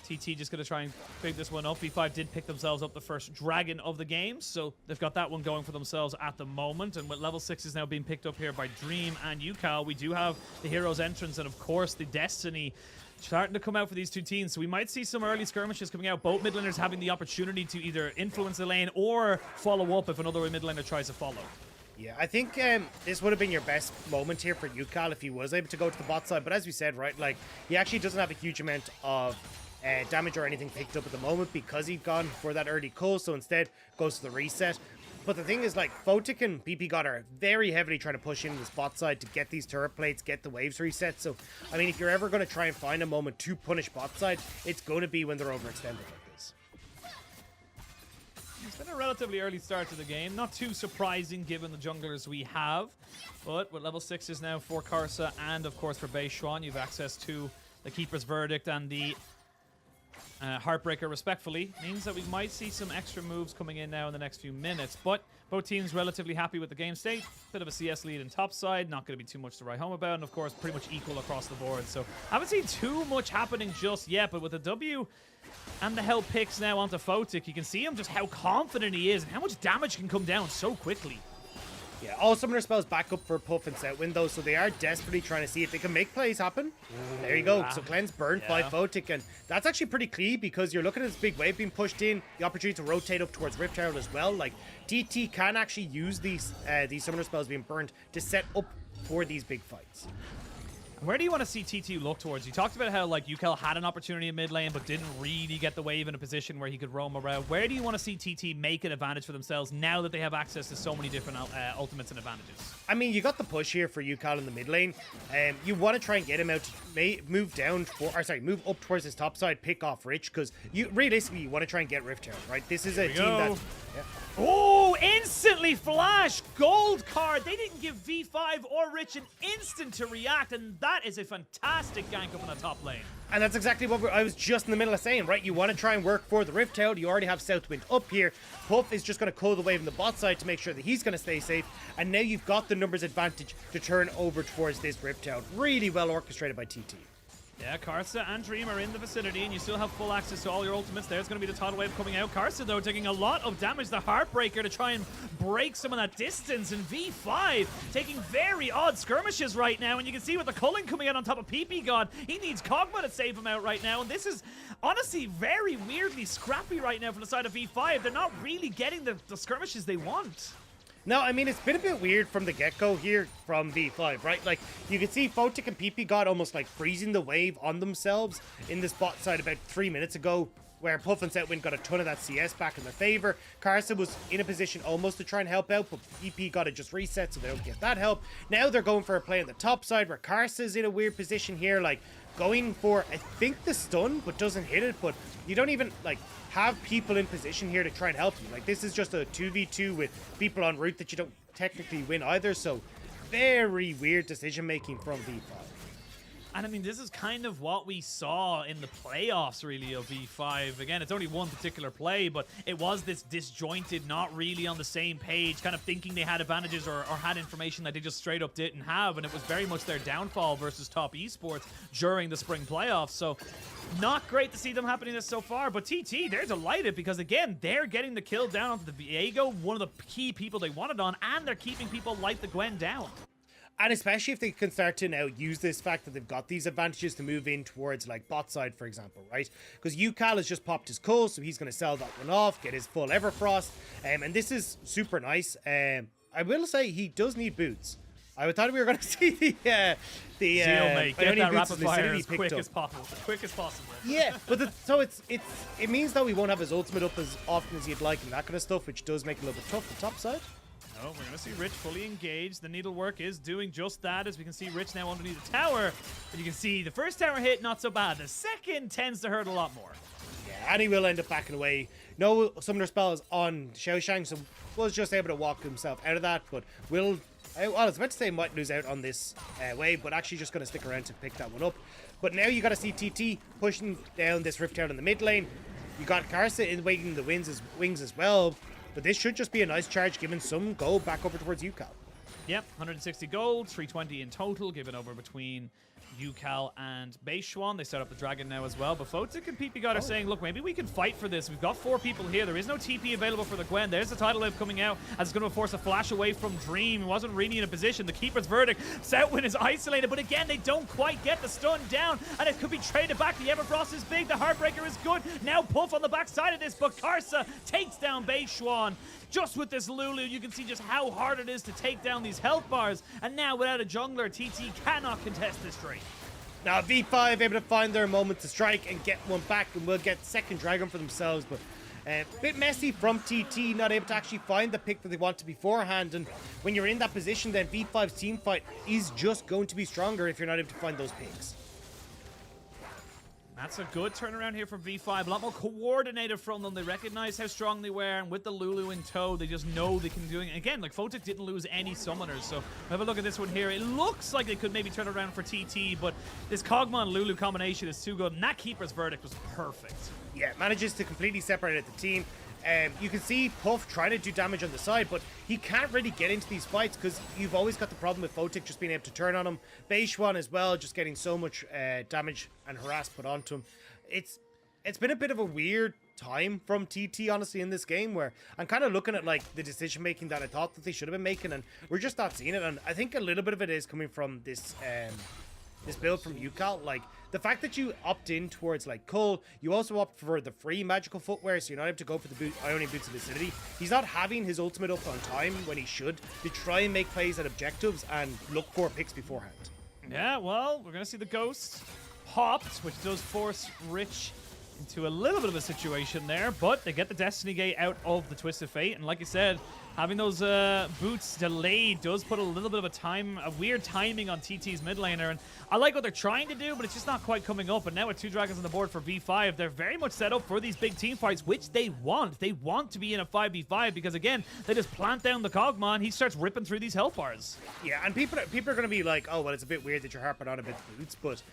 TT just going to try and pick this one up. V5 did pick themselves up the first dragon of the game, so they've got that one going for themselves at the moment. And with level 6 is now being picked up here by Dream and Yukal, we do have the Hero's Entrance and, of course, the Destiny starting to come out for these two teams. So we might see some early skirmishes coming out. Both mid laners having the opportunity to either influence the lane or follow up if another mid laner tries to follow. Yeah, I think this would have been your best moment here for Yukal if he was able to go to the bot side. But as we said, right, like, he actually doesn't have a huge amount of damage or anything picked up at the moment because he's gone for that early cull, so instead goes to the reset. But the thing is, like, Photic and PP God are very heavily trying to push in this bot side to get these turret plates, get the waves reset. So, I mean, if you're ever going to try and find a moment to punish bot side, it's going to be when they're overextended like this. It's been a relatively early start to the game. Not too surprising given the junglers we have. But with level 6 is now for Karsa and, of course, for Beishuan, you have access to the Keeper's Verdict and the Heartbreaker, respectfully, means that we might see some extra moves coming in now in the next few minutes. But both teams relatively happy with the game state. Bit of a CS lead in top side. Not going to be too much to write home about. And, of course, pretty much equal across the board. So I haven't seen too much happening just yet. But with the W and the help picks now onto Photic, you can see him just how confident he is and how much damage can come down so quickly. Yeah, all summoner spells back up for Puff and Setwind, though, so they are desperately trying to see if they can make plays happen. There you go. So Cleanse burned by Photic, and that's actually pretty key because you're looking at this big wave being pushed in, the opportunity to rotate up towards Rift Herald as well. Like, TT can actually use these summoner spells being burned to set up for these big fights. Where do you want to see TT look towards? You talked about how like UCal had an opportunity in mid lane, but didn't really get the wave in a position where he could roam around. Where do you want to see TT make an advantage for themselves now that they have access to so many different ultimates and advantages? I mean, you got the push here for UCal in the mid lane. You want to try and get him out to move up towards his top side, pick off Rich, because realistically you want to try and get Rift Herald, right? This is a team that. Yeah. Oh, instantly flash! Gold card! They didn't give V5 or Rich an instant to react, and that is a fantastic gank up in the top lane. And that's exactly what I was just in the middle of saying, right? You want to try and work for the Rift Herald. You already have Southwind up here. Puff is just going to call the wave in the bot side to make sure that he's going to stay safe. And now you've got the numbers advantage to turn over towards this Rift Herald. Really well orchestrated by TT. Yeah, Karsa and Dream are in the vicinity, and you still have full access to all your ultimates. There's going to be the tidal wave coming out. Karsa, though, taking a lot of damage. The Heartbreaker to try and break some of that distance. And V5 taking very odd skirmishes right now. And you can see with the culling coming out on top of PP God, he needs Kog'Maw to save him out right now. And this is honestly very weirdly scrappy right now from the side of V5. They're not really getting the skirmishes they want. No, I mean, it's been a bit weird from the get-go here from V5, right? Like, you can see Photic and PP God almost, like, freezing the wave on themselves in this bot side about 3 minutes ago, where Puff and Setwind got a ton of that CS back in their favor. Karsa was in a position almost to try and help out, but PP got to just reset so they don't get that help. Now they're going for a play on the top side, where Karsa's in a weird position here, like, going for, I think, the stun, but doesn't hit it, but you don't even, like, have people in position here to try and help you. Like, this is just a 2v2 with people en route that you don't technically win either, so very weird decision-making from V5. And I mean, this is kind of what we saw in the playoffs, really, of V5. Again, it's only one particular play, but it was this disjointed, not really on the same page, kind of thinking they had advantages or had information that they just straight up didn't have. And it was very much their downfall versus top esports during the spring playoffs. So not great to see them happening this so far, but TT, they're delighted because, again, they're getting the kill down onto the Viego, one of the key people they wanted on, and they're keeping people like the Gwen down. And especially if they can start to now use this fact that they've got these advantages to move in towards, like, bot side, for example, right? Because UCal has just popped his cull, so he's going to sell that one off, get his full Everfrost, and this is super nice. I will say he does need boots. I thought we were going to see the Seal, mate. Get that rapid fire as quick up. as possible. As quick as possible. Yeah, but so it means that we won't have his ultimate up as often as you'd like and that kind of stuff, which does make it a little bit tough the top side. No, we're going to see Rich fully engaged. The needlework is doing just that, as we can see Rich now underneath the tower. But you can see the first tower hit, not so bad. The second tends to hurt a lot more. Yeah, and he will end up backing away. No summoner spell is on Xiaoshang, so was just able to walk himself out of that. But well, I was about to say might lose out on this wave, but actually just going to stick around to pick that one up. But now you got to see TT pushing down this Rift Herald in the mid lane. You got Karsa in waiting the wings as well. But this should just be a nice charge, giving some gold back over towards UCal. Yep, 160 gold, 320 in total, given over between UCal and Beishuan. They set up the dragon now as well. But Photic and PP God are saying, look, maybe we can fight for this. We've got 4 people here. There is no TP available for the Gwen. There's the tidal wave coming out as it's going to force a flash away from Dream. He wasn't really in a position. The Keeper's verdict. Southwind is isolated, but again, they don't quite get the stun down, and it could be traded back. The Everfrost is big. The Heartbreaker is good. Now Puff on the backside of this, but Karsa takes down Beishuan. Just with this Lulu, you can see just how hard it is to take down these health bars. And now without a jungler, TT cannot contest this trade. Now V5 able to find their moment to strike and get one back, and will get second dragon for themselves. But a bit messy from TT, not able to actually find the pick that they wanted beforehand. And when you're in that position, then V5's team fight is just going to be stronger if you're not able to find those picks. That's a good turnaround here from V5. A lot more coordinated from them. They recognize how strong they were, and with the Lulu in tow, they just know they can do it. Again, like, Photic didn't lose any summoners, so have a look at this one here. It looks like they could maybe turn around for TT, but this Kog'Maw and Lulu combination is too good, and that Keeper's verdict was perfect. Yeah, manages to completely separate the team. You can see Puff trying to do damage on the side, but he can't really get into these fights because you've always got the problem with Photic just being able to turn on him. Beishwan as well, just getting so much damage and harass put onto him. It's been a bit of a weird time from TT, honestly, in this game, where I'm kind of looking at like the decision making that I thought that they should have been making, and we're just not seeing it. And I think a little bit of it is coming from this build from UCAL. Like the fact that you opt in towards like Cole, you also opt for the free magical footwear, so you're not able to go for the Ionian Boots of Lucidity. He's not having his ultimate up on time when he should, to try and make plays at objectives and look for picks beforehand. Yeah, well, we're gonna see the Ghost popped, which does force Rich into a little bit of a situation there, but they get the Destiny Gate out of the Twisted Fate, and like you said, having those boots delayed does put a little bit of a weird timing on TT's mid laner, and I like what they're trying to do, but it's just not quite coming up. And now with 2 dragons on the board for V5, they're very much set up for these big team fights, which they want. They want to be in a 5v5 because, again, they just plant down the Kog'Maw and he starts ripping through these health bars. Yeah, and people are going to be like, oh, well, it's a bit weird that you're harping on about the boots, but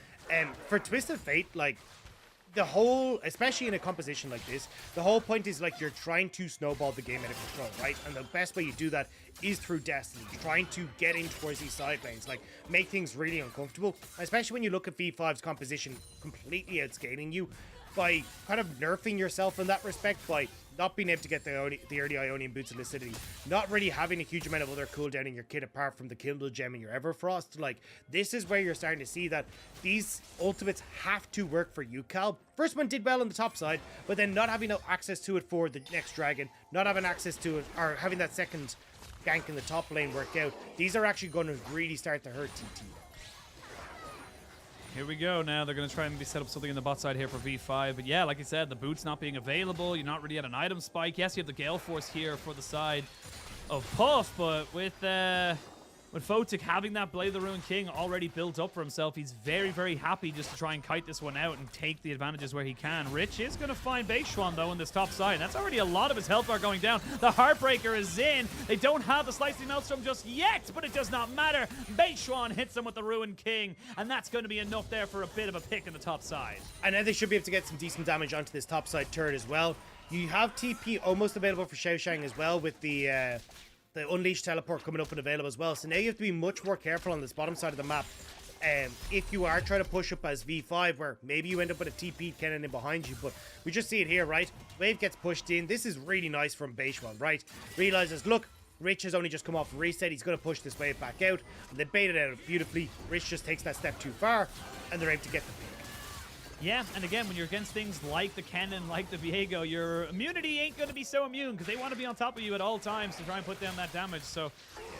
for Twisted Fate, like, the whole, especially in a composition like this, the whole point is like you're trying to snowball the game out of control, right? And the best way you do that is through Destiny, trying to get in towards these side lanes, like make things really uncomfortable, especially when you look at V5's composition completely outscaling you by kind of nerfing yourself in that respect by not being able to get the early Ionian Boots of Lucidity, not really having a huge amount of other cooldown in your kit apart from the Kindle Gem and your Everfrost. Like, this is where you're starting to see that these ultimates have to work for UCAL. First one did well on the top side, but then not having no access to it for the next dragon, not having access to it, or having that second gank in the top lane work out, these are actually going to really start to hurt TT. Here we go now. They're going to try and maybe set up something in the bot side here for V5. But yeah, like I said, the boots not being available. You're not really at an item spike. Yes, you have the Gale Force here for the side of Puff, but with Photic having that Blade of the Ruined King already built up for himself, he's very, very happy just to try and kite this one out and take the advantages where he can. Rich is going to find Beishwan, though, in this top side. That's already a lot of his health bar going down. The Heartbreaker is in. They don't have the Slicing Maelstrom just yet, but it does not matter. Beishwan hits him with the Ruined King, and that's going to be enough there for a bit of a pick in the top side. And now they should be able to get some decent damage onto this top side turret as well. You have TP almost available for Xiaoshang as well with the Unleashed teleport coming up and available as well. So now you have to be much more careful on this bottom side of the map. If you are trying to push up as V5, where maybe you end up with a TP cannon in behind you, but we just see it here, right? Wave gets pushed in. This is really nice from Beishwan, right? Realizes, look, Rich has only just come off a reset. He's going to push this wave back out. And they bait it out beautifully. Rich just takes that step too far, and they're able to get the pick. Yeah, and again, when you're against things like the Cannon, like the Viego, your immunity ain't going to be so immune because they want to be on top of you at all times to try and put down that damage. So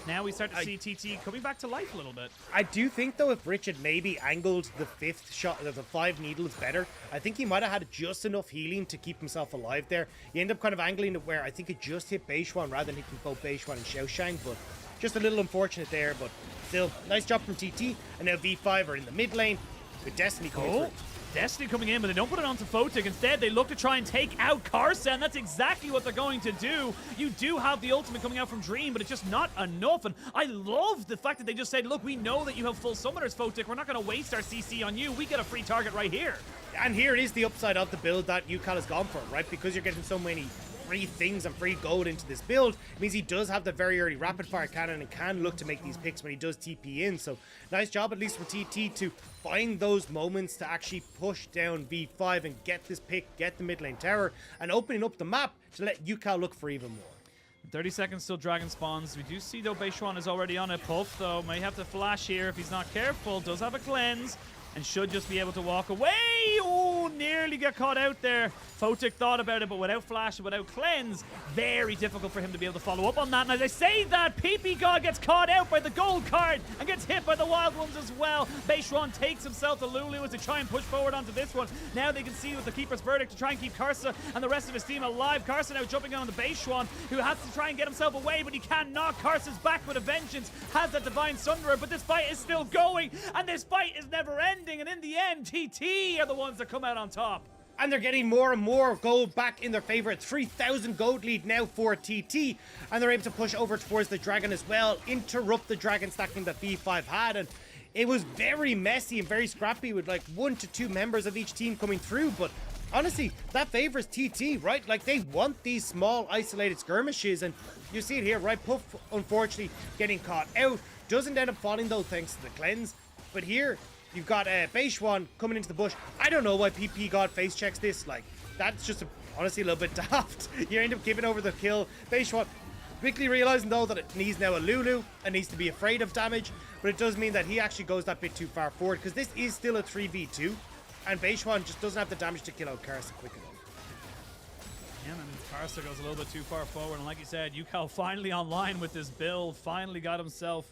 now we start to see TT coming back to life a little bit. I do think, though, if Rich had maybe angled the 5th shot, the 5 needles better, I think he might have had just enough healing to keep himself alive there. You end up kind of angling it where I think it just hit Beishwan rather than hitting both Beishwan and Xiaoshang, but just a little unfortunate there. But still, nice job from TT. And now V5 are in the mid lane with Destiny coming through. Destiny coming in, but they don't put it onto Photic. Instead, they look to try and take out Karsa, and that's exactly what they're going to do. You do have the ultimate coming out from Dream, but it's just not enough. And I love the fact that they just said, look, we know that you have full summoners, Photic. We're not going to waste our CC on you. We get a free target right here. And here is the upside of the build that UCAL has gone for, right? Because you're getting so many free things and free gold into this build, it means he does have the very early rapid fire cannon and can look to make these picks when he does TP in. So nice job at least for TT to find those moments to actually push down V5 and get this pick, get the mid lane tower, and opening up the map to let UCAL look for even more. 30 seconds till dragon spawns. We do see though Beishwan is already on a Puff though. May have to flash here if he's not careful. Does have a cleanse and should just be able to walk away. Oh, nearly got caught out there. Photic thought about it, but without flash and without cleanse, very difficult for him to be able to follow up on that. And as I say that, PP God gets caught out by the gold card and gets hit by the wild ones as well. Beishwan takes himself to Lulu as they try and push forward onto this one. Now they can see with the Keeper's Verdict to try and keep Karsa and the rest of his team alive. Karsa now jumping on the Beishwan, who has to try and get himself away, but he cannot. Karsa's back with a vengeance, has that Divine Sunderer, but this fight is still going, and this fight is never ending, and in the end, TT are the ones that come out on top. And they're getting more and more gold back in their favor. 3,000 gold lead now for TT. And they're able to push over towards the dragon as well. Interrupt the dragon stacking that V5 had. And it was very messy and very scrappy with like 1 to 2 members of each team coming through. But honestly, that favors TT, right? Like, they want these small, isolated skirmishes, and you see it here, right? Puff, unfortunately, getting caught out. Doesn't end up falling, though, thanks to the cleanse. But here, you've got Beishwan coming into the bush. I don't know why PP God face checks this. Like, that's just, honestly, a little bit daft. You end up giving over the kill. Beishwan quickly realizing, though, that it needs now a Lulu and needs to be afraid of damage. But it does mean that he actually goes that bit too far forward, because this is still a 3v2. And Beishwan just doesn't have the damage to kill out Karsa quick enough. Yeah, and Karsa goes a little bit too far forward. And like you said, Yukal finally online with this build. Finally got himself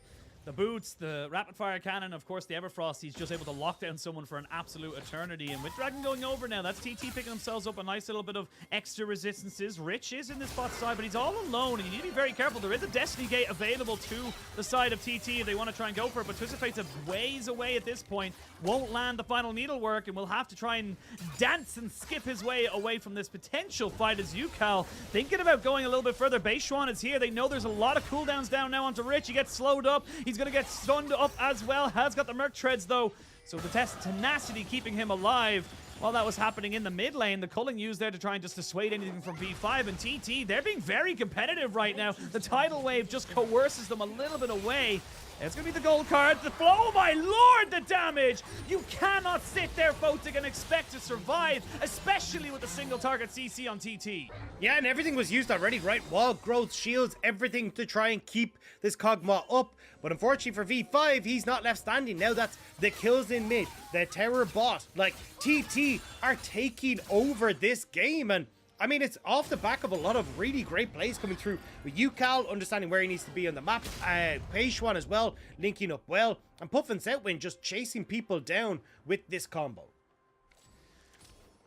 the boots, the rapid fire cannon, of course the Everfrost. He's just able to lock down someone for an absolute eternity. And with Dragon going over now, that's TT picking themselves up a nice little bit of extra resistances. Rich is in this bot side, but he's all alone, and you need to be very careful. There is a Destiny Gate available to the side of TT if they want to try and go for it, but Twisted Fate's a ways away at this point. Won't land the final needlework, and will have to try and dance and skip his way away from this potential fight as Yukal thinking about going a little bit further. Beishwan is here. They know there's a lot of cooldowns down now onto Rich. He gets slowed up. He's going to get stunned up as well. Has got the Merc Treads, though, so the tenacity keeping him alive. While that was happening in the mid lane, the culling used there to try and just dissuade anything from V5 and TT. They're being very competitive right now. The tidal wave just coerces them a little bit away. It's going to be the gold card. Oh my lord, the damage! You cannot sit there, Photic, and expect to survive, especially with a single target CC on TT. Yeah, and everything was used already, right? Wall, growth, shields, everything to try and keep this Kog'Maw up. But unfortunately for V5, he's not left standing. Now that's the kills in mid, the terror bot. Like, TT are taking over this game, and I mean, it's off the back of a lot of really great plays coming through with Yukal understanding where he needs to be on the map, Peishwan as well, linking up well, and Puff and Setwin just chasing people down with this combo.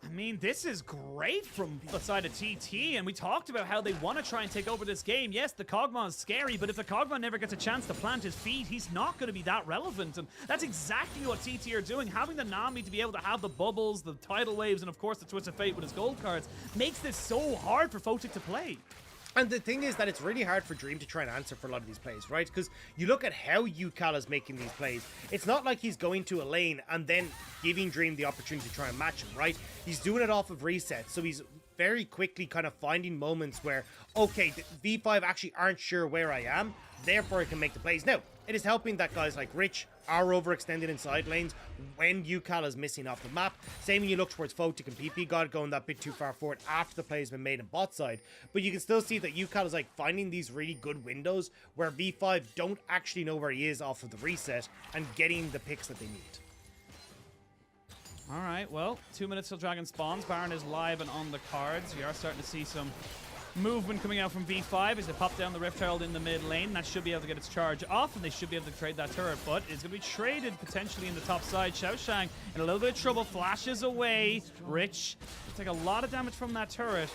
I mean, this is great from the side of TT, and we talked about how they want to try and take over this game. Yes, the Kog'Maw is scary, but if the Kog'Maw never gets a chance to plant his feet, he's not going to be that relevant, and that's exactly what TT are doing. Having the Nami to be able to have the bubbles, the tidal waves, and of course the Twisted Fate with his gold cards makes this so hard for Photic to play. And the thing is that it's really hard for Dream to try and answer for a lot of these plays, right? Because you look at how Yukal is making these plays. It's not like he's going to a lane and then giving Dream the opportunity to try and match him, right? He's doing it off of reset, so he's very quickly kind of finding moments where, okay, V5 actually aren't sure where I am, therefore I can make the plays. Now, it is helping that guys like Rich are overextended in side lanes when Yukal is missing off the map. Same when you look towards Photic and PP God going that bit too far forward after the play has been made on bot side. But you can still see that Yukal is like finding these really good windows where V5 don't actually know where he is off of the reset and getting the picks that they need. All right, well, 2 minutes till Dragon spawns. Baron is live and on the cards. We are starting to see some movement coming out from V5 as they pop down the Rift Herald in the mid lane. That should be able to get its charge off, and they should be able to trade that turret, but it's going to be traded potentially in the top side. Xiaoshang in a little bit of trouble, flashes away. Rich will take a lot of damage from that turret,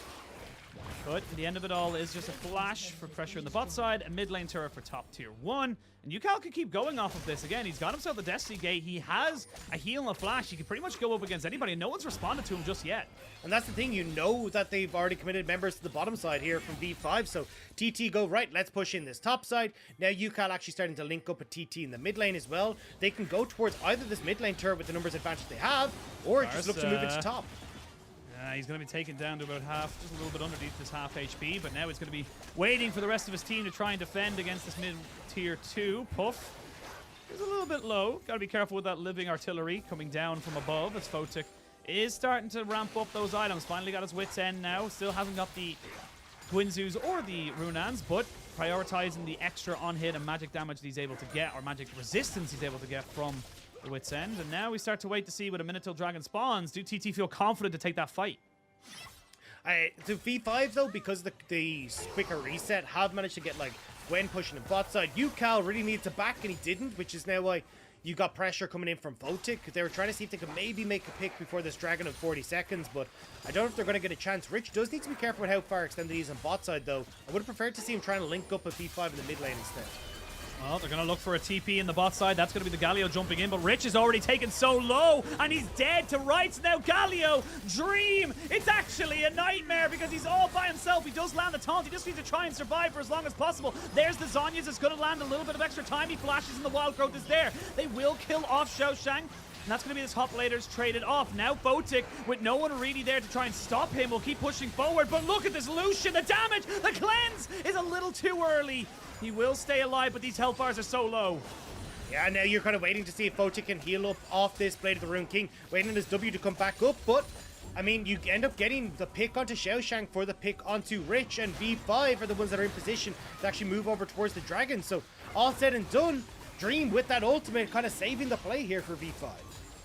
but the end of it all is just a flash for pressure in the bot side, a mid lane turret for top tier 1. And Yukal can keep going off of this. Again, he's got himself the Destiny Gate. He has a heal and a flash. He can pretty much go up against anybody, and no one's responded to him just yet. And that's the thing, you know that they've already committed members to the bottom side here from V5, so TT go, right, let's push in this top side. Now Yukal actually starting to link up with TT in the mid lane as well. They can go towards either this mid lane turret with the numbers advantage they have, or just look to move into top. He's going to be taken down to about half, just a little bit underneath his half HP, but now he's going to be waiting for the rest of his team to try and defend against this mid-tier 2. Puff is a little bit low. Got to be careful with that living artillery coming down from above as Photic is starting to ramp up those items. Finally got his wit's end now. Still hasn't got the Guinzus or the Runans, but prioritizing the extra on-hit and magic damage that he's able to get, or magic resistance he's able to get from the wit's end. And now we start to wait to see, with a minute till Dragon spawns, do TT feel confident to take that fight? To V5 though, because the quicker reset, have managed to get like Gwen pushing the bot side. Yukal really needs to back and he didn't, which is now why you got pressure coming in from Photic, because they were trying to see if they could maybe make a pick before this Dragon of 40 seconds, but I don't know if they're going to get a chance. Rich does need to be careful with how far extended he is on bot side though. I would have preferred to see him trying to link up with V5 in the mid lane instead. Well, they're going to look for a TP in the bot side. That's going to be the Galio jumping in, but Rich is already taken so low, and he's dead to rights now. Galio, Dream, it's actually a nightmare because he's all by himself. He does land the taunt. He just needs to try and survive for as long as possible. There's the Zhonya's. It's going to land a little bit of extra time. He flashes and the wild growth is there. They will kill off Xiaoshang. and that's going to be this top laner's traded off. Now Photic, with no one really there to try and stop him, will keep pushing forward, but look at this Lucian, the damage, the cleanse is a little too early. He will stay alive, but these health bars are so low. Yeah, now you're kind of waiting to see if Photic can heal up off this Blade of the Rune King, waiting on his W to come back up, but I mean, you end up getting the pick onto Xiaoshang for the pick onto Rich, and V5 are the ones that are in position to actually move over towards the Dragon. So all said and done, Dream with that ultimate kind of saving the play here for V5.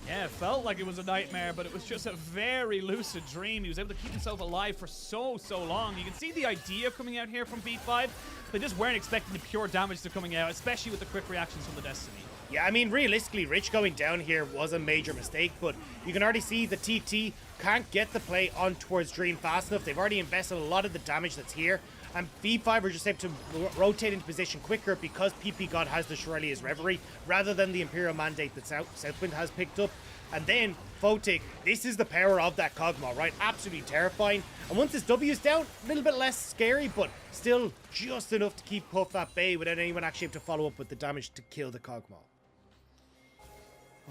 Yeah, it felt like it was a nightmare, but it was just a very lucid Dream. He was able to keep himself alive for so long. You can see the idea coming out here from V5. They just weren't expecting the pure damage to coming out, especially with the quick reactions from the Destiny. Yeah, I mean, realistically, Rich going down here was a major mistake, but you can already see the TT can't get the play on towards Dream fast enough. They've already invested a lot of the damage that's here, and V5 are just able to rotate into position quicker because PP God has the Shirelia's Reverie rather than the Imperial Mandate that Southwind has picked up. And then Photic, this is the power of that Kog'Maw, right? Absolutely terrifying. And once his W is down, a little bit less scary, but still just enough to keep Puff at bay without anyone actually able to follow up with the damage to kill the Kog'Maw.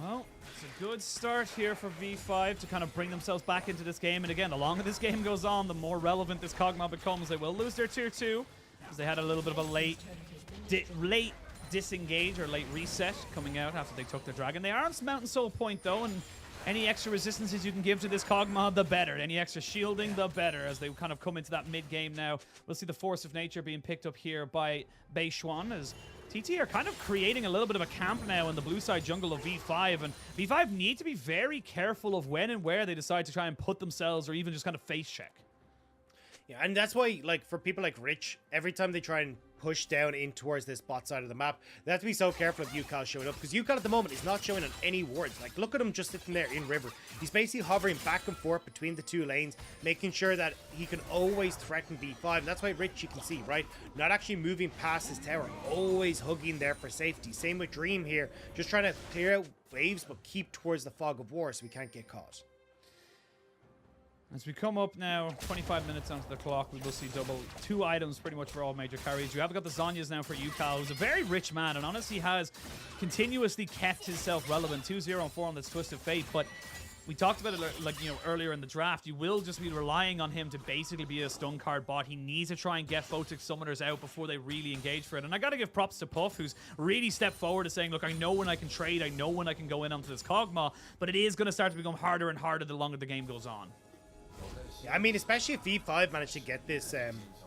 Well, it's a good start here for V5 to kind of bring themselves back into this game. And again, the longer this game goes on, the more relevant this Kog'Maw becomes. They will lose their tier 2 because they had a little bit of a late disengage or late reset coming out after they took the Dragon. They are on Mountain Soul Point though, and any extra resistances you can give to this Kog'Maw, the better. Any extra shielding, the better, as they kind of come into that mid-game now. We'll see the Force of Nature being picked up here by Beishuan as TT are kind of creating a little bit of a camp now in the blue side jungle of V5, and V5 need to be very careful of when and where they decide to try and put themselves or even just kind of face check. Yeah, and that's why, like, for people like Rich, every time they try and push down in towards this bot side of the map, they have to be so careful of Yukal showing up, because Yukal at the moment is not showing on any wards. Like, look at him just sitting there in river. He's basically hovering back and forth between the two lanes, making sure that he can always threaten V5. And that's why Rich, you can see, right? Not actually moving past his tower, always hugging there for safety. Same with Dream here, just trying to clear out waves, but keep towards the fog of war so we can't get caught. As we come up now, 25 minutes onto the clock, we will see double 2 items pretty much for all major carries. You have got the Zhonya's now for Yukal, who's a very rich man and honestly has continuously kept himself relevant. 2-0 and 4 on this Twisted Fate, but we talked about it like, you know, earlier in the draft. You will just be relying on him to basically be a stun card bot. He needs to try and get Photic summoners out before they really engage for it. And I got to give props to Puff, who's really stepped forward to saying, look, I know when I can trade, I know when I can go in onto this Kog'Maw, but it is going to start to become harder and harder the longer the game goes on. Yeah, I mean, especially if V5 managed to get this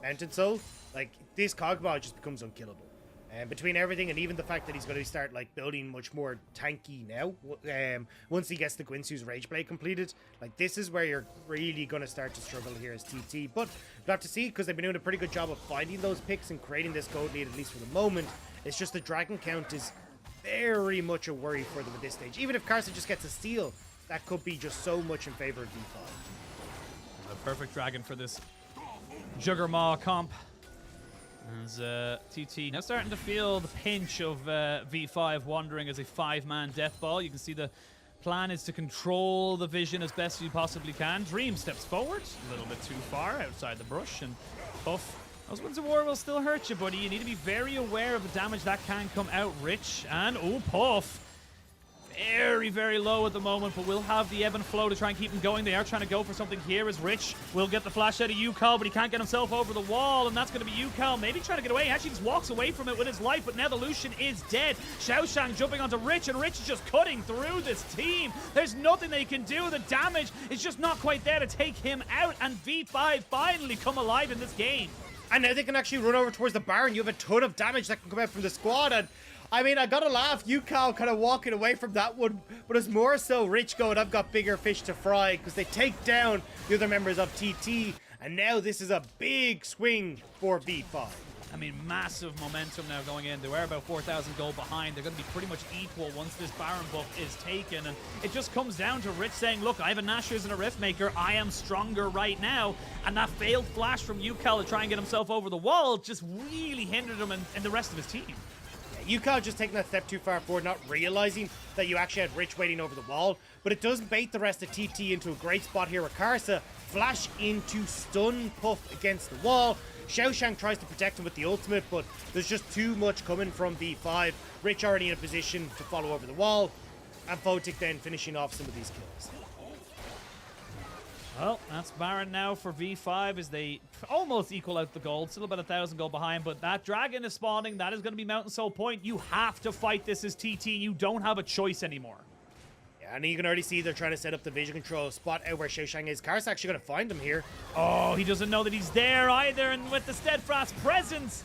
Mountain Soul, like, this Kog'Maw just becomes unkillable. And between everything and even the fact that he's going to start, like, building much more tanky now, once he gets the Guinsoo's Rage Blade completed, like, this is where you're really going to start to struggle here as TT. But we'll have to see, because they've been doing a pretty good job of finding those picks and creating this gold lead, at least for the moment. It's just the Dragon count is very much a worry for them at this stage. Even if Karsa just gets a steal, that could be just so much in favor of V5. A perfect Dragon for this Juggermaw comp. As TT now starting to feel the pinch of V5 wandering as a 5-man death ball. You can see the plan is to control the vision as best you possibly can. Dream steps forward a little bit too far outside the brush, and Puff, those Winds of War will still hurt you, buddy. You need to be very aware of the damage that can come out. Rich and Puff. Very, very low at the moment, but we'll have the ebb and flow to try and keep him going. They are trying to go for something here as Rich will get the flash out of Yukal, but he can't get himself over the wall, and that's going to be Yukal maybe trying to get away. He actually just walks away from it with his life, but now the Lucian is dead. Xiaoshang jumping onto Rich, and Rich is just cutting through this team. There's nothing they can do. The damage is just not quite there to take him out, and V5 finally come alive in this game. And now they can actually run over towards the Baron. You have a ton of damage that can come out from the squad, and I mean, I gotta laugh, Yukal kind of walking away from that one, but it's more so Rich going, I've got bigger fish to fry, because they take down the other members of TT, and now this is a big swing for V5. I mean, massive momentum now going in. They were about 4,000 gold behind. They're going to be pretty much equal once this Baron buff is taken, and it just comes down to Rich saying, look, I have a Nashers and a Riftmaker. I am stronger right now, and that failed flash from Yukal to try and get himself over the wall just really hindered him and the rest of his team. Yukal just taking that step too far forward, not realizing that you actually had Rich waiting over the wall, but it does bait the rest of TT into a great spot here with Karsa. Flash into stun Puff against the wall. Xiaoshang tries to protect him with the ultimate, but there's just too much coming from V5. Rich already in a position to follow over the wall. And Photic then finishing off some of these kills. Well, that's Baron now for V5 as they almost equal out the gold. Still about 1,000 gold behind, but that dragon is spawning. That is going to be Mountain Soul Point. You have to fight this as TT. You don't have a choice anymore. Yeah, and you can already see they're trying to set up the vision control spot out where Xiaoshang is. Karth's actually going to find him here. Oh, he doesn't know that he's there either, and with the steadfast presence,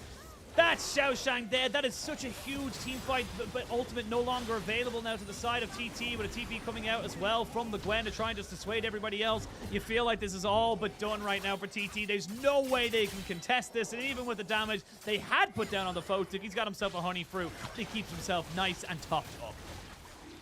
that's Xiaoshang dead. That is such a huge team fight, but Ultimate no longer available now to the side of TT with a TP coming out as well from the Gwen to try and just dissuade everybody else. You feel like this is all but done right now for TT. There's no way they can contest this, and even with the damage they had put down on the Photic, he's got himself a honey fruit. He keeps himself nice and topped up.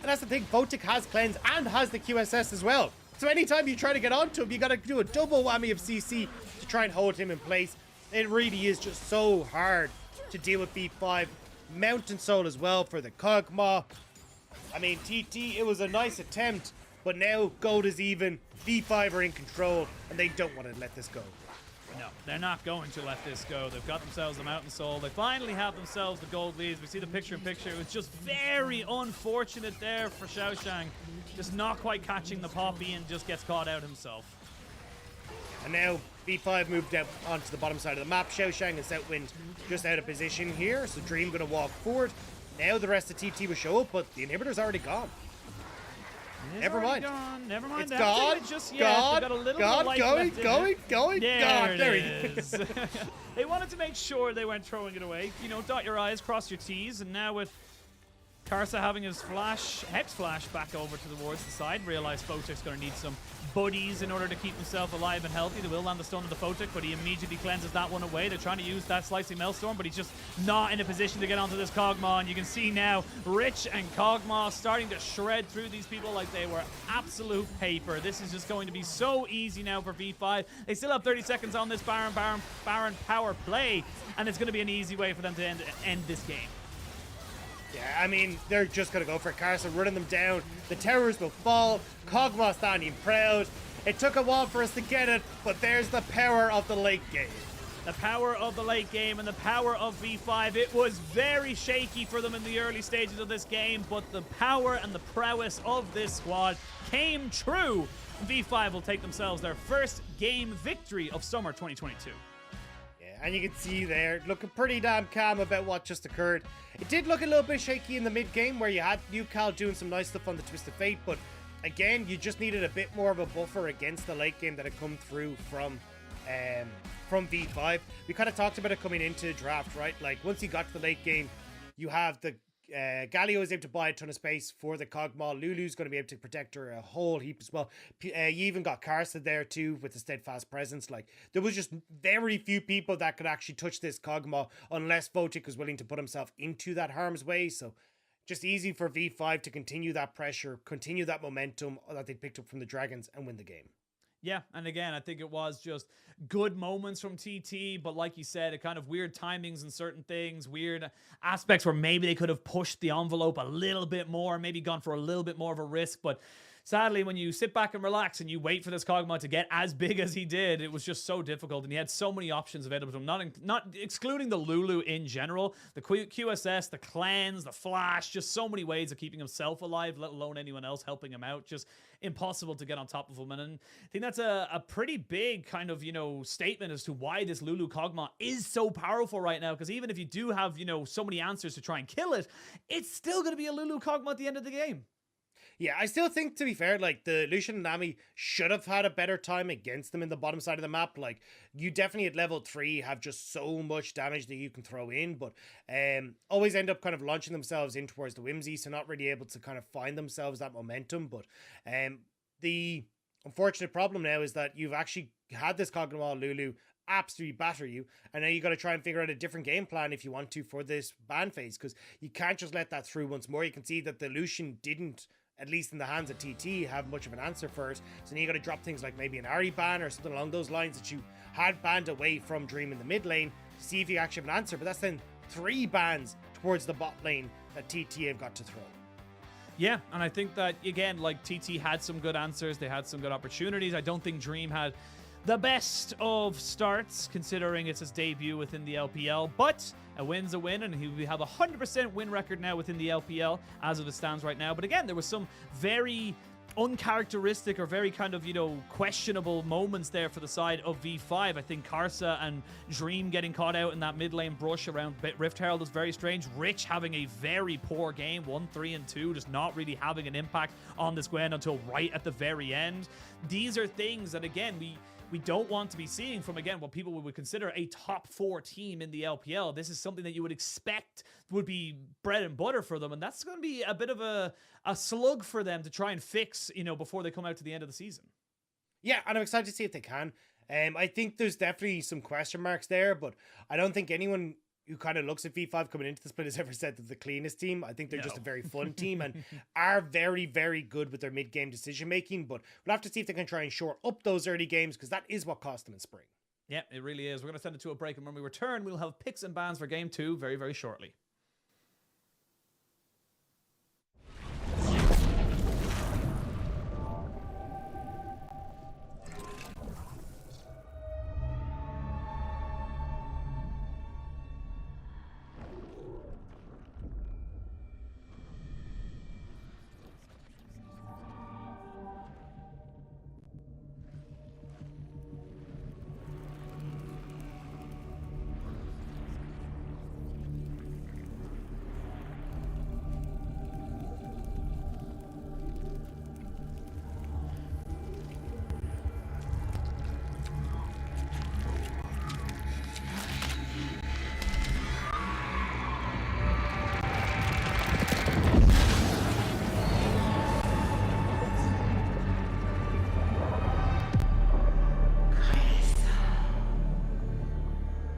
And that's the thing, Photic has cleanse and has the QSS as well. So anytime you try to get onto him, you got to do a double whammy of CC to try and hold him in place. It really is just so hard to deal with V5. Mountain Soul as well for the Kog'Maw. I mean, TT, it was a nice attempt, but now gold is even. V5 are in control, and they don't want to let this go. No, they're not going to let this go. They've got themselves the Mountain Soul. They finally have themselves the gold leads. We see the picture-in-picture. It was just very unfortunate there for Xiaoshang. Just not quite catching the Poppy and just gets caught out himself. And now V5 moved down onto the bottom side of the map. Xiaoshang and Southwind just out of position here. So Dream going to walk forward. Now the rest of TT will show up, but the inhibitor's already gone. Never mind. Gone. Never mind. It's gone. Just yet. Gone. Got a little Gone. life Going. left in Going. it. Going. Gone. There it he is. They wanted to make sure they weren't throwing it away. You know, dot your I's, cross your T's, and now with Karsa having his Hex Flash back over towards the side, realized Photic's going to need some buddies in order to keep himself alive and healthy. They will land the stone on the Photic, but he immediately cleanses that one away. They're trying to use that Slicing Maelstrom, but he's just not in a position to get onto this Kog'Maw. And you can see now Rich and Kog'Maw starting to shred through these people like they were absolute paper. This is just going to be so easy now for V5. They still have 30 seconds on this Baron power play, and it's going to be an easy way for them to end this game. Yeah, I mean, they're just going to go for Karsa, running them down. The towers will fall. Kog'Maw standing proud. It took a while for us to get it, but there's the power of the late game. The power of the late game and the power of V5. It was very shaky for them in the early stages of this game, but the power and the prowess of this squad came true. V5 will take themselves their first game victory of summer 2022. And you can see there, looking pretty damn calm about what just occurred. It did look a little bit shaky in the mid-game where you had UCal doing some nice stuff on the Twist of Fate, but again, you just needed a bit more of a buffer against the late game that had come through from V5. We kind of talked about it coming into draft, right? Like, once you got to the late game, you have the Galio is able to buy a ton of space for the Kog'Maw. Lulu's going to be able to protect her a whole heap as well. You even got Karsa there too with the steadfast presence. Like, there was just very few people that could actually touch this Kog'Maw unless Photic was willing to put himself into that harm's way. So just easy for V5 to continue that pressure, continue that momentum that they picked up from the Dragons and win the game. Yeah, and again, I think it was just good moments from TT, but like you said, it kind of weird timings and certain things, weird aspects where maybe they could have pushed the envelope a little bit more, maybe gone for a little bit more of a risk, but sadly, when you sit back and relax and you wait for this Kog'Maw to get as big as he did, it was just so difficult, and he had so many options available to him, not excluding the Lulu in general, the QSS, the cleanse, the flash, just so many ways of keeping himself alive, let alone anyone else helping him out, just impossible to get on top of him. And I think that's a pretty big kind of, statement as to why this Lulu Kog'Maw is so powerful right now, because even if you do have, so many answers to try and kill it, it's still going to be a Lulu Kog'Maw at the end of the game. Yeah, I still think, to be fair, like, the Lucian and Nami should have had a better time against them in the bottom side of the map. Like, you definitely at level 3 have just so much damage that you can throw in, but always end up kind of launching themselves in towards the Whimsy, so not really able to kind of find themselves that momentum. But the unfortunate problem now is that you've actually had this Kog'Maw Lulu absolutely batter you, and now you got to try and figure out a different game plan if you want to for this ban phase, because you can't just let that through once more. You can see that the Lucian didn't, at least in the hands of TT, have much of an answer for it. So now you got to drop things like maybe an Ahri ban or something along those lines that you had banned away from Dream in the mid lane to see if you actually have an answer. But that's then 3 bans towards the bot lane that TT have got to throw. Yeah, and I think that, again, like, TT had some good answers. They had some good opportunities. I don't think Dream had the best of starts, considering it's his debut within the LPL, but a win's a win, and we have a 100% win record now within the LPL as it stands right now. But again, there was some very uncharacteristic or very kind of, questionable moments there for the side of V5. I think Karsa and Dream getting caught out in that mid lane brush around Rift Herald was very strange. Rich having a very poor game, 1-3-2, just not really having an impact on this Gwen until right at the very end. These are things that, again, we don't want to be seeing from, again, what people would consider a top 4 team in the LPL. This is something that you would expect would be bread and butter for them, and that's going to be a bit of a slug for them to try and fix, before they come out to the end of the season. Yeah, and I'm excited to see if they can. I think there's definitely some question marks there, but I don't think anyone who kind of looks at V5 coming into the split has ever said they're the cleanest team. I think they're just a very fun team and are very, very good with their mid-game decision-making, but we'll have to see if they can try and shore up those early games, because that is what cost them in spring. Yeah, it really is. We're going to send it to a break, and when we return, we'll have picks and bans for Game 2 very, very shortly.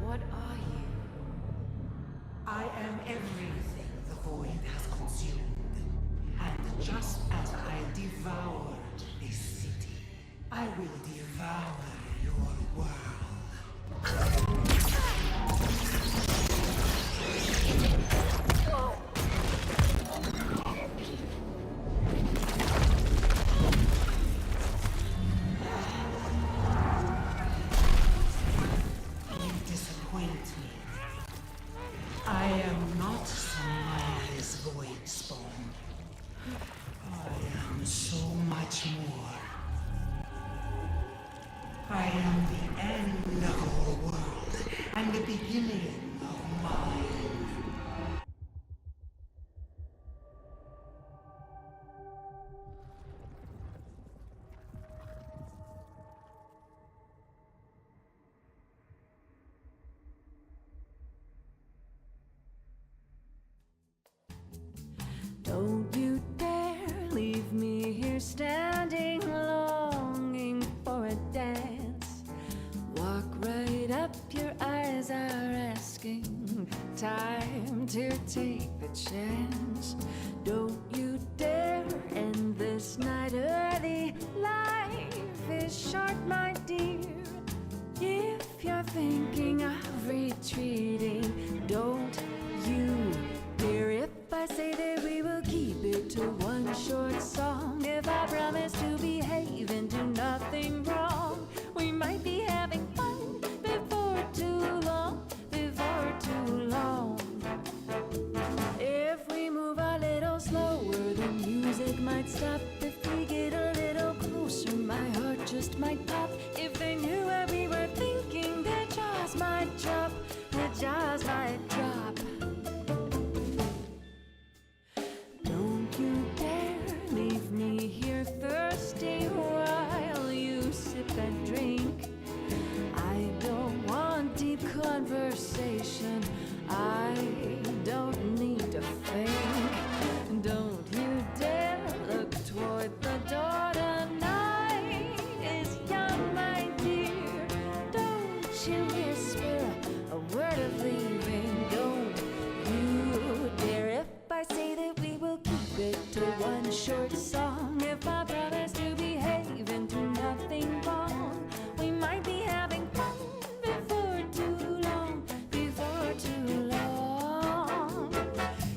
What are you? I am everything the void has consumed. And just as I devoured a city, I will devour your world. You disappoint me. I am not Samara's void spawn. I am so much more. I am the end of your world and the beginning of mine. Don't you dare leave me here standing, longing for a dance. Walk right up, your eyes are asking. Time to take the chance. Don't you dare end this night early. Life is short, my dear. If you're thinking of retreating, don't you dare. If I say that we will keep it to one short song, if I promise to behave and do nothing wrong, we might be having fun before too long, before too long. If we move a little slower, the music might stop. If we get a little closer, my heart just might pop. If they knew what we were thinking, their jaws might drop, their jaws might drop. Don't you dare leave me here thirsty while you sip and drink. I don't want deep conversation. I don't need to think. Don't you dare look toward the door. Tonight is young, my dear. Don't you whisper a word of leaving. Don't you dare. If I say that we will keep it to one short song, if I promise to behave and do nothing wrong, we might be having fun before too long, before too long.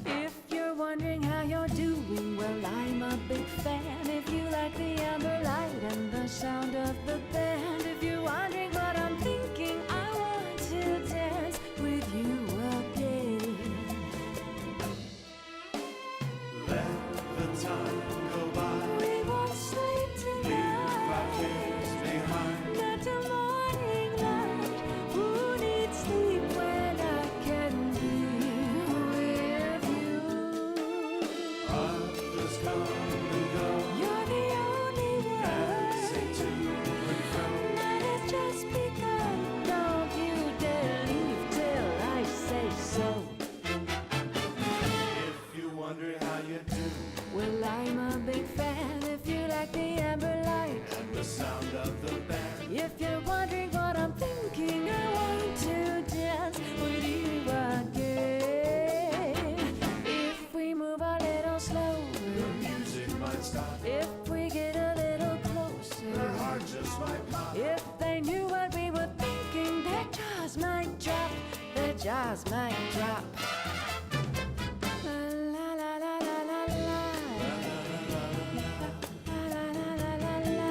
If you're wondering how you're doing, well, I'm a big fan. If you like the amber light and the sound of the band, if you want jaws might drop, the jaws might drop. La la la la la la la. La la la la la la.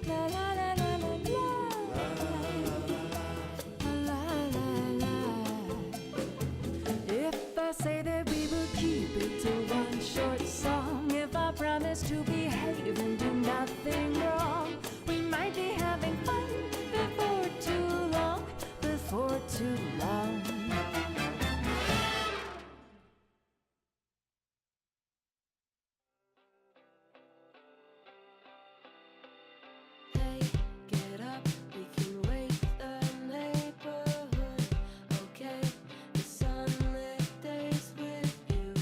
La la la la la la. La la la. If I say that we will keep it to one short song, if I promise to behave and do nothing wrong, we might be having fun before too long, before too long. Hey, get up, we can wake the neighborhood. Okay, the sunlit days with you.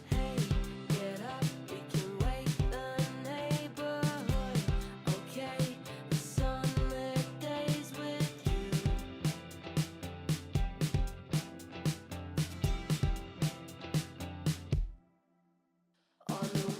Hey, get up, we can wake the neighborhood. Okay, the sunlit days with you. On the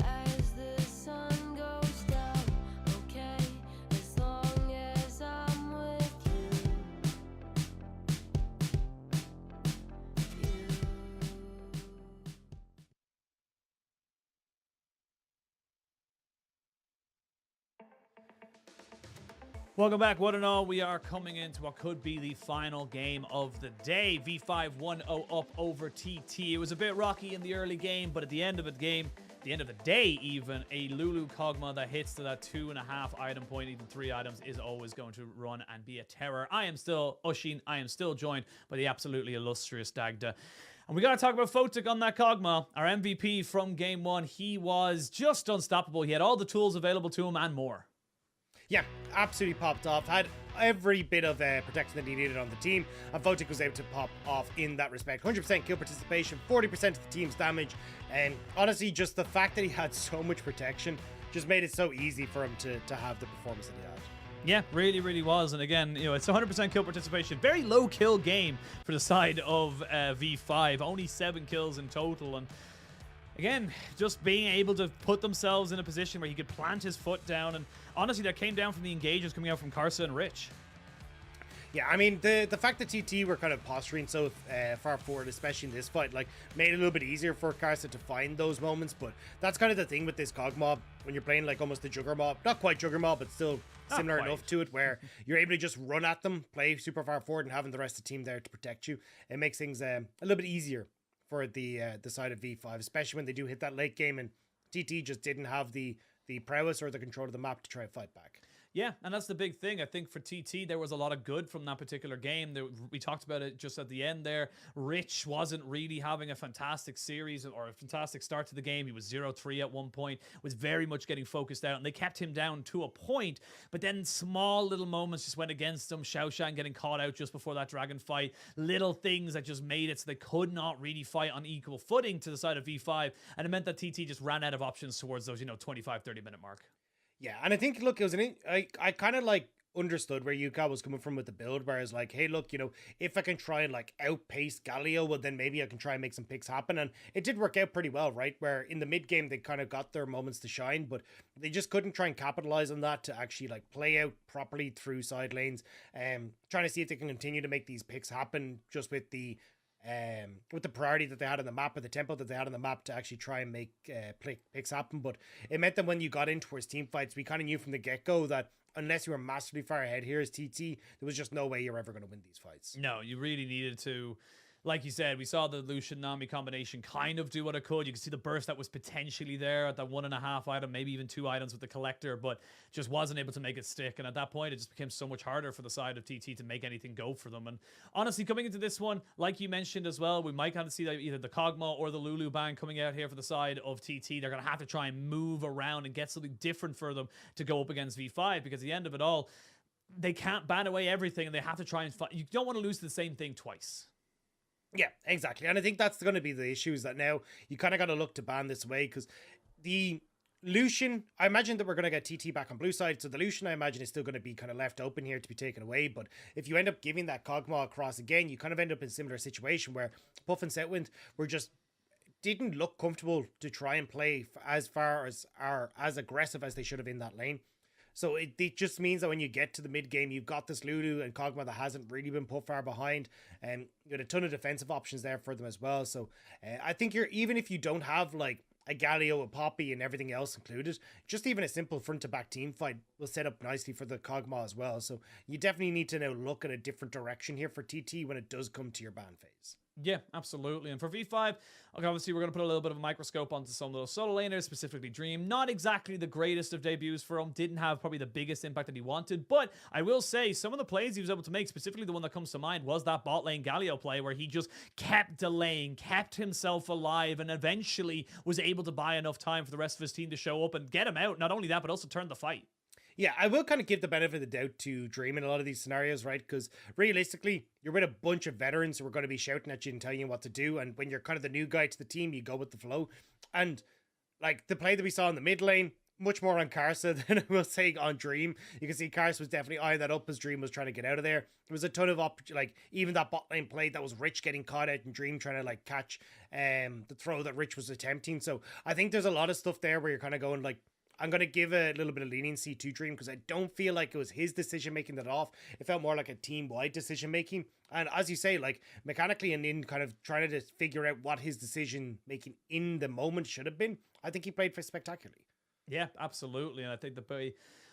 as the sun goes down, okay, as long as I'm with you. Welcome back, one and all. We are coming into what could be the final game of the day. V5 1-0 up over TT. It was a bit rocky in the early game, but at the end of the game, the end of the day even, a Lulu Kog'Maw that hits to that 2.5 item point, even 3 items, is always going to run and be a terror. I am still Ushin. I am still joined by the absolutely illustrious Dagda. And we got to talk about Photic on that Kog'Maw, our MVP from game 1. He was just unstoppable. He had all the tools available to him and more. Yeah, absolutely popped off. Had every bit of protection that he needed on the team, and Photic was able to pop off in that respect. 100% kill participation, 40% of the team's damage, and honestly, just the fact that he had so much protection just made it so easy for him to have the performance that he had. Yeah, really, really was. And again, you know, it's 100% kill participation. Very low kill game for the side of V5. Only 7 kills in total. And again, just being able to put themselves in a position where he could plant his foot down. And honestly, that came down from the engages coming out from Karsa and Rich. Yeah, I mean, the fact that TT were kind of posturing so far forward, especially in this fight, like, made it a little bit easier for Karsa to find those moments. But that's kind of the thing with this Kog'Maw, when you're playing like almost the Juggermaw, not quite Juggermaw, but still similar enough to it, where you're able to just run at them, play super far forward, and having the rest of the team there to protect you. It makes things a little bit easier for the side of V5, especially when they do hit that late game, and TT just didn't have the prowess or the control of the map to try and fight back. Yeah, and that's the big thing. I think for TT, there was a lot of good from that particular game. We talked about it just at the end there. Rich wasn't really having a fantastic series or a fantastic start to the game. He was 0-3 at one point, was very much getting focused out, and they kept him down to a point, but then small little moments just went against him. Xiaoshan getting caught out just before that dragon fight. Little things that just made it so they could not really fight on equal footing to the side of V5, and it meant that TT just ran out of options towards those, 25-30 minute mark. Yeah, and I think, look, it was I kind of like understood where Yuka was coming from with the build, where it's like, hey, look, if I can try and like outpace Galio, well, then maybe I can try and make some picks happen. And it did work out pretty well, right? Where in the mid game, they kind of got their moments to shine, but they just couldn't try and capitalize on that to actually like play out properly through side lanes. Trying to see if they can continue to make these picks happen just with the priority that they had on the map, or the tempo that they had on the map, to actually try and make picks happen. But it meant that when you got into towards team fights, we kind of knew from the get-go that unless you were massively far ahead here as TT, there was just no way you're ever going to win these fights. No, you really needed to like you said, we saw the Lucian Nami combination kind of do what it could. You can see the burst that was potentially there at that 1.5 item, maybe even 2 items with the collector, but just wasn't able to make it stick. And at that point, it just became so much harder for the side of TT to make anything go for them. And honestly, coming into this one, like you mentioned as well, we might kind of see that either the Kog'Maw or the Lulu ban coming out here for the side of TT. They're going to have to try and move around and get something different for them to go up against V5, because at the end of it all, they can't ban away everything, and they have to try and fight. You don't want to lose the same thing twice. Yeah, exactly. And I think that's going to be the issue, is that now you kind of got to look to ban this way, because the Lucian, I imagine that we're going to get TT back on blue side, so the Lucian, I imagine, is still going to be kind of left open here to be taken away. But if you end up giving that Kog'Maw across again, you kind of end up in a similar situation where Puff and Setwind were just didn't look comfortable to try and play as far as are as aggressive as they should have in that lane. So it just means that when you get to the mid game, you've got this Lulu and Kog'Maw that hasn't really been put far behind, and you got a ton of defensive options there for them as well. So I think even if you don't have like a Galio, a Poppy, and everything else included, just even a simple front to back team fight will set up nicely for the Kog'Maw as well. So you definitely need to now look at a different direction here for TT when it does come to your ban phase. Yeah, absolutely. And for V5, okay, obviously we're going to put a little bit of a microscope onto some of those solo laners, specifically Dream. Not exactly the greatest of debuts for him. Didn't have probably the biggest impact that he wanted. But I will say some of the plays he was able to make, specifically the one that comes to mind, was that bot lane Galio play where he just kept delaying, kept himself alive, and eventually was able to buy enough time for the rest of his team to show up and get him out. Not only that, but also turn the fight. Yeah, I will kind of give the benefit of the doubt to Dream in a lot of these scenarios, right? Because realistically, you're with a bunch of veterans who are going to be shouting at you and telling you what to do. And when you're kind of the new guy to the team, you go with the flow. And like the play that we saw in the mid lane, much more on Karsa than I will say on Dream. You can see Karsa was definitely eyeing that up as Dream was trying to get out of there. There was a ton of like even that bot lane play that was Rich getting caught out and Dream trying to like catch the throw that Rich was attempting. So I think there's a lot of stuff there where you're kind of going like, I'm going to give a little bit of leniency to Dream because I don't feel like it was his decision-making that off. It felt more like a team-wide decision-making. And as you say, like mechanically and in kind of trying to figure out what his decision-making in the moment should have been, I think he played for spectacularly. Yeah, absolutely. And I think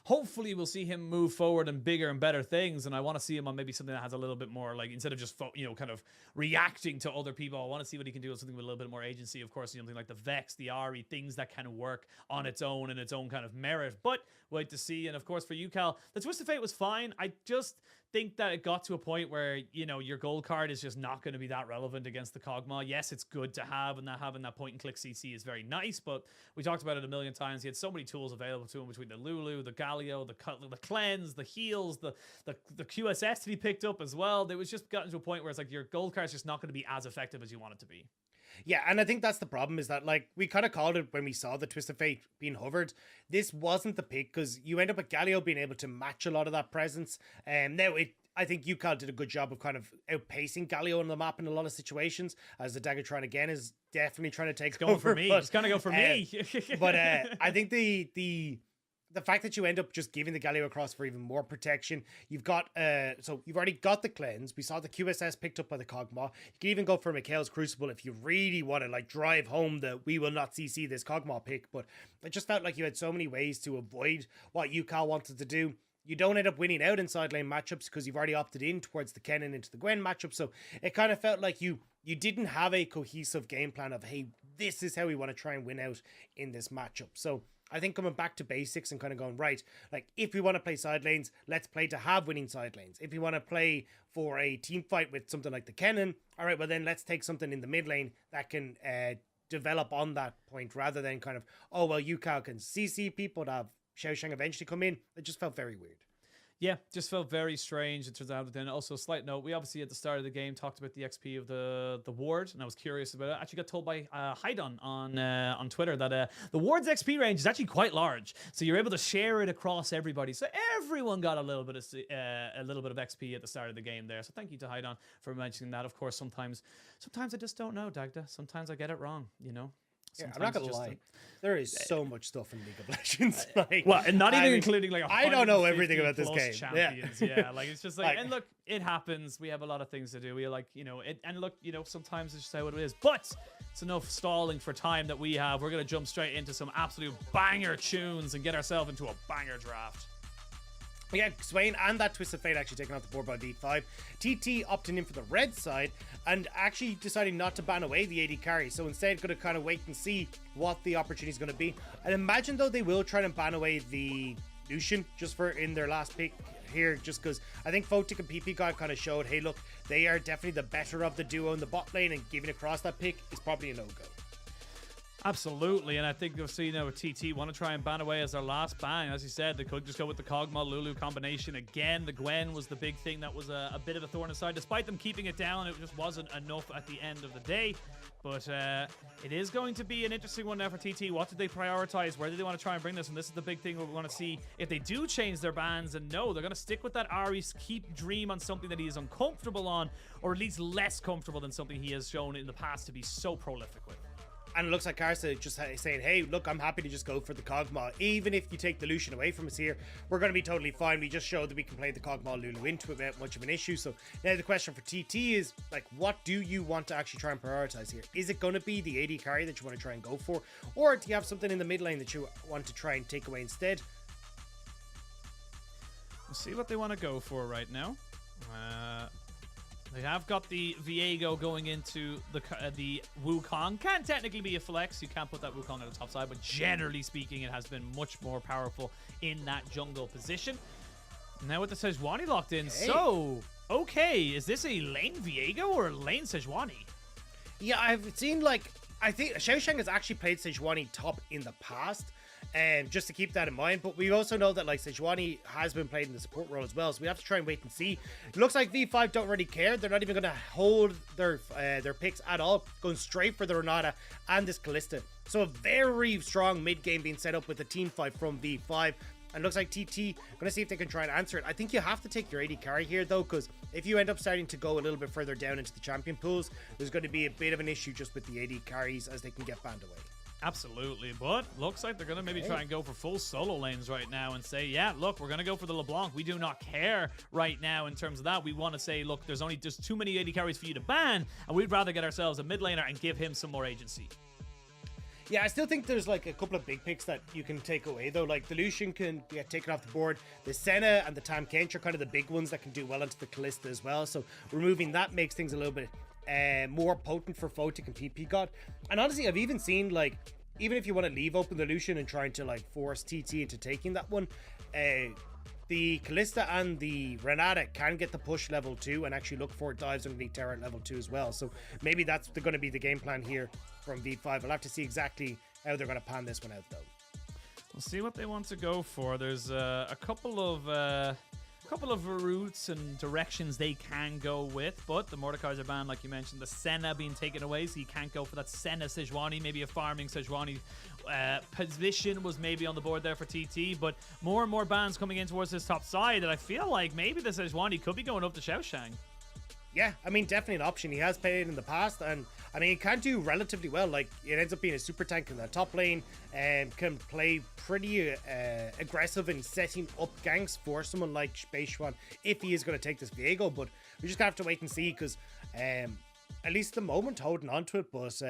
hopefully we'll see him move forward and bigger and better things. And I want to see him on maybe something that has a little bit more, like, instead of just, kind of reacting to other people, I want to see what he can do with something with a little bit more agency. Of course, something like the Vex, the Ari, things that kind of work on its own and its own kind of merit. But wait to see. And of course, for you, Cal, the Twist of Fate was fine. I just think that it got to a point where, your gold card is just not going to be that relevant against the Kog'Maw. Yes, it's good to have, and that having that point and click CC is very nice, but we talked about it a million times. He had so many tools available to him between the Lulu, the Galio, the cleanse, the heals, the QSS that he picked up as well. It was just gotten to a point where it's like your gold card is just not going to be as effective as you want it to be. Yeah, and I think that's the problem, is that like we kind of called it when we saw the Twist of Fate being hovered. This wasn't the pick because you end up with Galio being able to match a lot of that presence. And now I think UCal did a good job of kind of outpacing Galio on the map in a lot of situations, as the Daggertron again is definitely trying to take going over. For me. It's going to go for me. But I think the fact that you end up just giving the Galio across for even more protection, you've got, so you've already got the cleanse. We saw the QSS picked up by the Kog'Maw. You can even go for Mikhail's Crucible if you really want to like drive home the we will not CC this Kog'Maw pick. But it just felt like you had so many ways to avoid what UCal wanted to do. You don't end up winning out in side lane matchups because you've already opted in towards the Kennen into the Gwen matchup. So it kind of felt like you didn't have a cohesive game plan of, hey, this is how we want to try and win out in this matchup. So I think coming back to basics and kind of going, right, like if we want to play side lanes, let's play to have winning side lanes. If we want to play for a team fight with something like the Kennen, all right, well then let's take something in the mid lane that can develop on that point rather than kind of, oh, well, UCal can CC people to have Xiao Shang eventually come in. It just felt very weird. Yeah, just felt very strange. It turns out. Then also, slight note, we obviously at the start of the game talked about the XP of the ward, and I was curious about it. I actually got told by Haidon on Twitter that the ward's XP range is actually quite large, so you're able to share it across everybody. So everyone got a little bit of XP at the start of the game there. So thank you to Haidon for mentioning that. Of course, sometimes I just don't know, Dagda. Sometimes I get it wrong, Yeah, I'm not gonna lie. There is so much stuff in League of Legends. Like, well, and not even including like I don't know everything about this game. Champions. Yeah, like it's just like, and look, it happens. We have a lot of things to do. We like, and look, sometimes it's just how it is. But it's enough stalling for time that we have. We're gonna jump straight into some absolute banger tunes and get ourselves into a banger draft. Yeah, Swain and that Twist of Fate actually taken off the board by V5. TT opting in for the red side and actually deciding not to ban away the AD carry. So instead, going to kind of wait and see what the opportunity is going to be. And imagine, though, they will try and ban away the Lucian just for in their last pick here, just because I think Photic and PP God kind of showed, hey, look, they are definitely the better of the duo in the bot lane, and giving across that pick is probably a no-go. Absolutely, and I think you'll see now with TT want to try and ban away as their last ban. As you said, they could just go with the Kog'Maw Lulu combination again. The Gwen was the big thing that was a bit of a thorn aside. Despite them keeping it down, it just wasn't enough at the end of the day. But it is going to be an interesting one now for TT. What did they prioritize? Where do they want to try and bring this? And this is the big thing we want to see if they do change their bans. And no, they're going to stick with that Ari, keep Dream on something that he is uncomfortable on, or at least less comfortable than something he has shown in the past to be so prolific with. And it looks like Karsa just saying, hey, look, I'm happy to just go for the Kog'Maw. Even if you take the Lucian away from us here, we're going to be totally fine. We just showed that we can play the Kog'Maw Lulu into it without much of an issue. So now the question for TT is, like, what do you want to actually try and prioritize here? Is it going to be the AD carry that you want to try and go for? Or do you have something in the mid lane that you want to try and take away instead? We'll see what they want to go for right now. They have got the Viego going into the Wukong. Can technically be a flex. You can't put that Wukong on the top side, but generally speaking, it has been much more powerful in that jungle position. Now with the Sejuani locked in, okay, is this a lane Viego or a lane Sejuani? Yeah, I've seen, like, I think Xiaoshang has actually played Sejuani top in the past. Just to keep that in mind, but we also know that like Sejuani has been played in the support role as well, so we have to try and wait and see. It looks like V5 don't really care. They're not even going to hold their picks at all, going straight for the Renata and this Kalista. So a very strong mid game being set up with a team fight from V5. And looks like TT going to see if they can try and answer it. I think you have to take your AD carry here though, because if you end up starting to go a little bit further down into the champion pools, there's going to be a bit of an issue just with the AD carries as they can get banned away. Absolutely, but looks like they're going to maybe try and go for full solo lanes right now and say, yeah, look, we're going to go for the LeBlanc. We do not care right now in terms of that. We want to say, look, there's only just too many AD carries for you to ban, and we'd rather get ourselves a mid laner and give him some more agency. Yeah, I still think there's like a couple of big picks that you can take away though. Like the Lucian can get taken off the board. The Senna and the Tam Kench are kind of the big ones that can do well into the Kalista as well. So removing that makes things a little bit more potent for Photic and PP God. And honestly, I've even seen like, even if you want to leave open the Lucian and trying to like force TT into taking that one, the Kalista and the Renata can get the push level 2 and actually look for dives underneath Terra at level 2 as well. So maybe that's going to be the game plan here from V5. We'll have to see exactly how they're going to pan this one out though. We'll see what they want to go for. There's a couple of routes and directions they can go with, but the Mordekaiser ban, like you mentioned, the Senna being taken away, so you can't go for that Senna Sejuani. Maybe a farming Sejuani position was maybe on the board there for TT, but more and more bans coming in towards this top side, and I feel like maybe the Sejuani could be going up to Xiaoshang. Yeah, I mean, definitely an option. He has played in the past, and I mean, he can do relatively well. Like, it ends up being a super tank in the top lane, and can play pretty aggressive in setting up ganks for someone like Beishuan if he is going to take this Viego. But we're just going to have to wait and see, because at least at the moment, holding on to it. But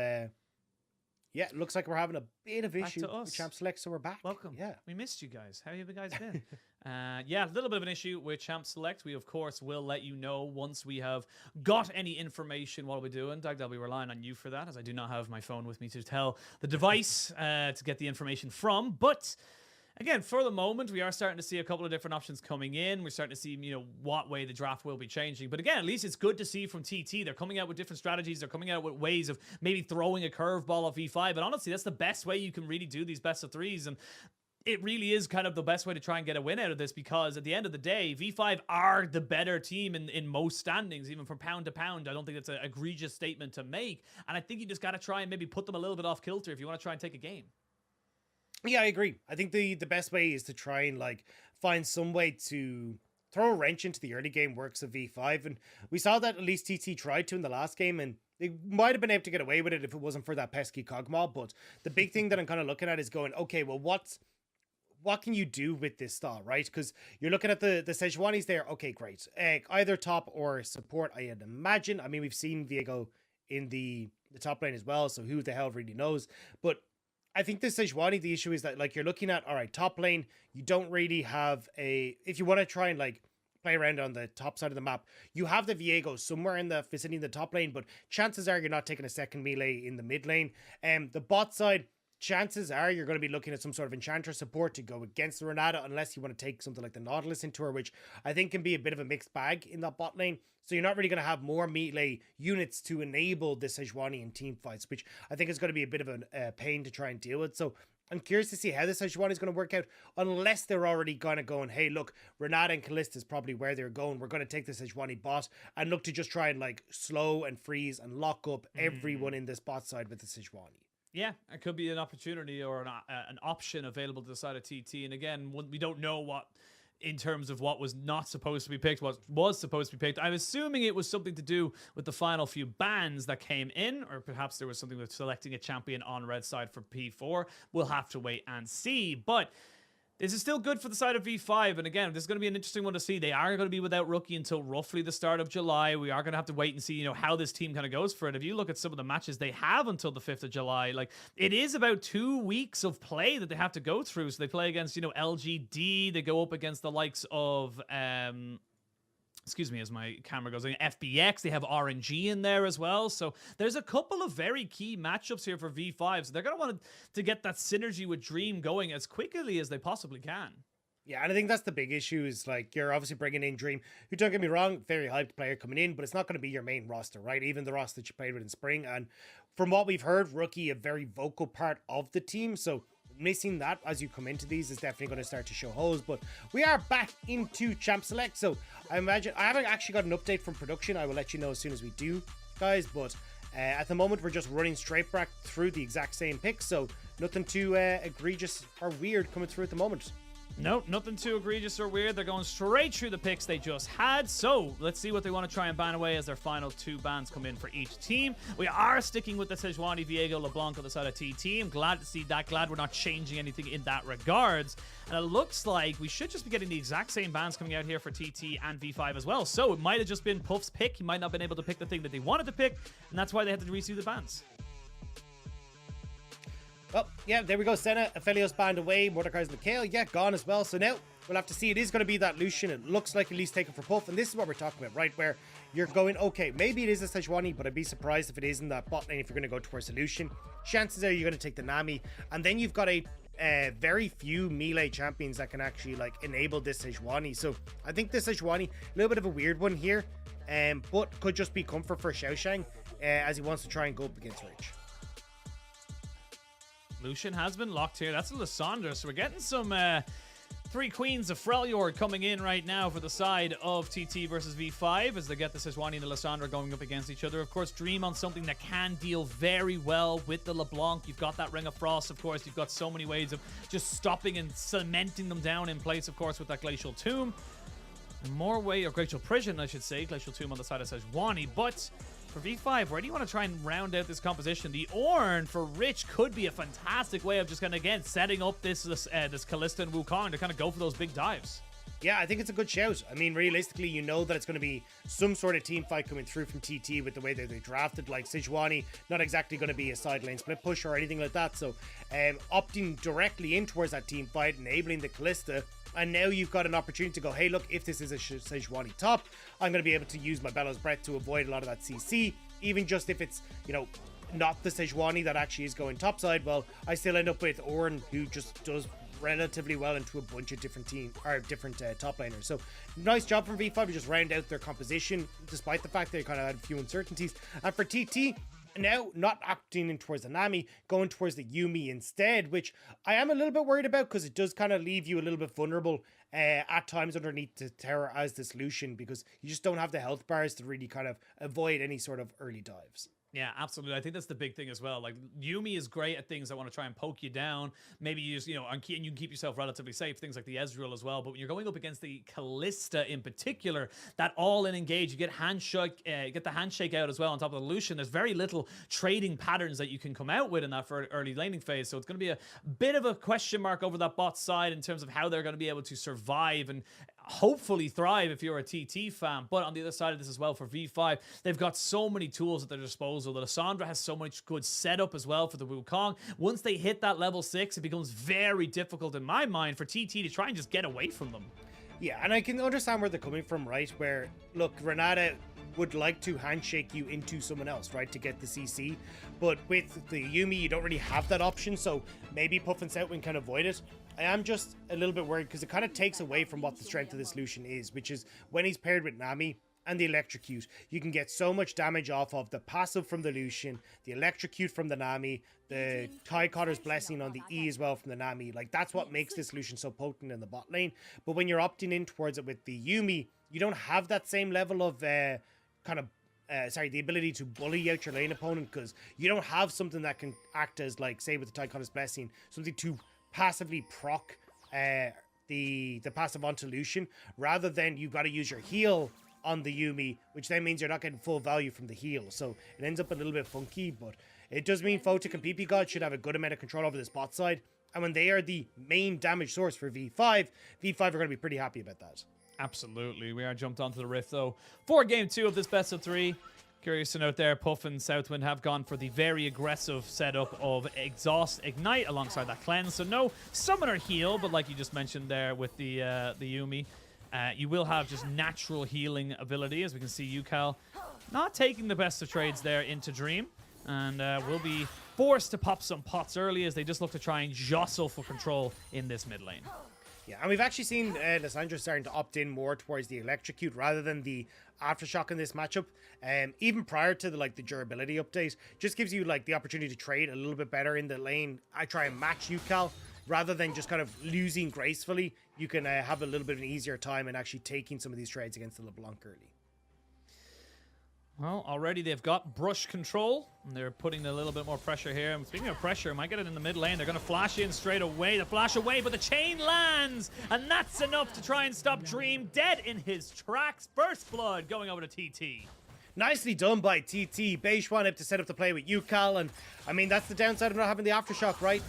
yeah, it looks like we're having a bit of issue with Champ Select, so we're back. Welcome. Yeah. We missed you guys. How have you guys been? Yeah, a little bit of an issue with Champ Select. We, of course, will let you know once we have got any information what we're doing. Doug, I'll be relying on you for that, as I do not have my phone with me to tell the device to get the information from. But again, for the moment, we are starting to see a couple of different options coming in. We're starting to see, you know, what way the draft will be changing. But again, at least it's good to see from TT. They're coming out with different strategies. They're coming out with ways of maybe throwing a curveball off V5. But honestly, that's the best way you can really do these best of threes. And it really is kind of the best way to try and get a win out of this, because at the end of the day, V5 are the better team in most standings, even from pound to pound. I don't think it's an egregious statement to make. And I think you just got to try and maybe put them a little bit off kilter if you want to try and take a game. Yeah, I agree. I think the best way is to try and like find some way to throw a wrench into the early game works of V5. And we saw that at least TT tried to in the last game, and they might have been able to get away with it if it wasn't for that pesky Kog'Maw. But the big thing that I'm kind of looking at is going, okay, well, what can you do with this style, right? Because you're looking at the Sejuani's there. Okay, great. Either top or support, I'd imagine. I mean, we've seen Viego in the top lane as well, so who the hell really knows? But I think this Sejuani, the issue is that like you're looking at, all right, top lane, you don't really have if you want to try and like play around on the top side of the map, you have the Viego somewhere in the vicinity of the top lane, but chances are you're not taking a second melee in the mid lane. The bot side, chances are you're going to be looking at some sort of enchanter support to go against the Renata, unless you want to take something like the Nautilus into her, which I think can be a bit of a mixed bag in that bot lane. So you're not really going to have more melee units to enable the Sejuani in team fights, which I think is going to be a bit of a pain to try and deal with. So I'm curious to see how the Sejuani is going to work out, unless they're already kind of going, hey, look, Renata and Kalista is probably where they're going. We're going to take the Sejuani bot and look to just try and like slow and freeze and lock up everyone in this bot side with the Sejuani. Yeah, it could be an opportunity or an option available to the side of TT. And again, we don't know what, in terms of what was not supposed to be picked, what was supposed to be picked. I'm assuming it was something to do with the final few bans that came in, or perhaps there was something with selecting a champion on red side for P4. We'll have to wait and see. But this is still good for the side of V5, and again, this is going to be an interesting one to see. They are going to be without Rookie until roughly the start of July. We are going to have to wait and see, you know, how this team kind of goes for it. If you look at some of the matches they have until the 5th of July, like, it is about 2 weeks of play that they have to go through. So they play against, you know, LGD, they go up against the likes of, excuse me as my camera goes, FBX, they have RNG in there as well. So there's a couple of very key matchups here for V5. So they're going to want to get that synergy with Dream going as quickly as they possibly can. Yeah, and I think that's the big issue is like you're obviously bringing in Dream, who, don't get me wrong, very hyped player coming in, but it's not going to be your main roster, right? Even the roster that you played with in spring. And from what we've heard, Rookie, a very vocal part of the team. So missing that as you come into these is definitely going to start to show holes. But we are back into Champ Select. So I imagine I haven't actually got an update from production. I will let you know as soon as we do, guys. But at the moment, we're just running straight back through the exact same picks. So nothing too egregious or weird coming through at the moment. Nope, nothing too egregious or weird. They're going straight through the picks they just had. So let's see what they want to try and ban away as their final 2 bans come in for each team. We are sticking with the Sejuani, Viego, LeBlanc on the side of TT. I'm glad to see that. Glad we're not changing anything in that regards. And it looks like we should just be getting the exact same bans coming out here for TT and V5 as well. So it might have just been Puff's pick. He might not have been able to pick the thing that they wanted to pick. And that's why they had to redo the bans. Oh, yeah, there we go. Senna, Aphelios banned away. Mordecai's Mikhail, yeah, gone as well. So now we'll have to see. It is going to be that Lucian. It looks like at least taken for Puff. And this is what we're talking about, right? Where you're going, okay, maybe it is a Sejuani, but I'd be surprised if it isn't that bot lane if you're going to go towards a Lucian. Chances are you're going to take the Nami. And then you've got a very few melee champions that can actually like enable this Sejuani. So I think this Sejuani, a little bit of a weird one here, but could just be comfort for Xiaoshang as he wants to try and go up against Rich. Lucian has been locked here. That's a Lysandra. So we're getting some 3 Queens of Freljord coming in right now for the side of TT versus V5 as they get the Sejuani and the Lysandra going up against each other. Of course, Dream on something that can deal very well with the LeBlanc. You've got that Ring of Frost, of course. You've got so many ways of just stopping and cementing them down in place, of course, with that Glacial Tomb. More way, or Glacial Prison, I should say. Glacial Tomb on the side of Sejuani, but for V5, where do you want to try and round out this composition? The Ornn for Rich could be a fantastic way of just kind of, again, setting up this Kalista and Wukong to kind of go for those big dives. Yeah, I think it's a good shout. I mean, realistically, you know that it's going to be some sort of team fight coming through from TT with the way that they drafted. Like Sejuani, not exactly going to be a side lane split push or anything like that. So opting directly in towards that team fight, enabling the Kalista. And now you've got an opportunity to go, hey, look, if this is a Sejuani top, I'm going to be able to use my Bellows Breath to avoid a lot of that CC. Even just if it's, you know, not the Sejuani that actually is going topside, well, I still end up with Ornn, who just does relatively well into a bunch of different top laners. So nice job from V5 to just round out their composition, despite the fact they kind of had a few uncertainties. And for TT, now not acting in towards the Nami, going towards the Yuumi instead, which I am a little bit worried about because it does kind of leave you a little bit vulnerable at times underneath the tower as this Lucian, because you just don't have the health bars to really kind of avoid any sort of early dives. Yeah, absolutely. I think that's the big thing as well. Like, Yuumi is great at things that want to try and poke you down. Maybe you just, you know, and you can keep yourself relatively safe. Things like the Ezreal as well. But when you're going up against the Kalista in particular, that all-in engage, you get the handshake out as well on top of the Lucian. There's very little trading patterns that you can come out with in that for early laning phase. So it's going to be a bit of a question mark over that bot side in terms of how they're going to be able to survive. And hopefully thrive if you're a TT fan. But on the other side of this as well, for V5, they've got so many tools at their disposal. The Lissandra has so much good setup as well for the Wukong. Once they hit that level 6, it becomes very difficult in my mind for TT to try and just get away from them. Yeah, and I can understand where they're coming from, right? Where, look, Renata would like to handshake you into someone else, right, to get the CC. But with the Yumi, you don't really have that option, so maybe Puff and Southwind can avoid it. I am just a little bit worried because it kind of takes away from what the strength of this Lucian is, which is when he's paired with Nami and the Electrocute, you can get so much damage off of the passive from the Lucian, the Electrocute from the Nami, the Tycotter's Blessing on the E as well from the Nami. Like, that's what makes this Lucian so potent in the bot lane. But when you're opting in towards it with the Yumi, you don't have that same level of the ability to bully out your lane opponent, because you don't have something that can act as, like, say with the Tycotter's Blessing, something to passively proc the passive onto Lucian, rather than you've got to use your heal on the Yumi, which then means you're not getting full value from the heal. So it ends up a little bit funky, but it does mean Photic and PP God should have a good amount of control over this bot side. And when they are the main damage source for V5, V5 are going to be pretty happy about that. Absolutely. We are jumped onto the Rift, though, for game 2 of this best of 3. Curious to note there, Puff and Southwind have gone for the very aggressive setup of Exhaust Ignite alongside that Cleanse. So no Summoner heal, but like you just mentioned there with the Yumi, you will have just natural healing ability. As we can see, Yukal not taking the best of trades there into Dream, and will be forced to pop some pots early as they just look to try and jostle for control in this mid lane. Yeah, and we've actually seen Lissandra starting to opt in more towards the Electrocute rather than the Aftershock in this matchup. Even prior to the durability update, just gives you the opportunity to trade a little bit better in the lane. I try and match Yukal rather than just kind of losing gracefully. You can have a little bit of an easier time in actually taking some of these trades against the LeBlanc early. Well, already they've got brush control, and they're putting a little bit more pressure here. And speaking of pressure, might get it in the mid lane. They're going to flash in straight away. The flash away, but the chain lands, and that's enough to try and stop Dream dead in his tracks. First blood going over to TT. Nicely done by TT. Beishwan able to set up the play with Yukal, and I mean that's the downside of not having the Aftershock, right?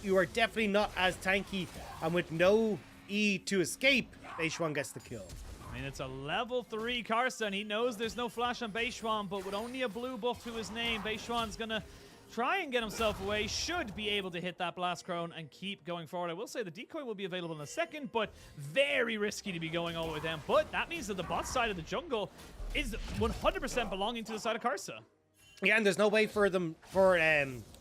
You are definitely not as tanky, and with no E to escape, Beishwan gets the kill. I mean, it's a level 3 Karsa, and he knows there's no flash on Beishwan, but with only a blue buff to his name, Beishwan's gonna try and get himself away, should be able to hit that Blast Crone and keep going forward. I will say the decoy will be available in a second, but very risky to be going all the way down. But that means that the bot side of the jungle is 100% belonging to the side of Karsa. Yeah, and there's no way for the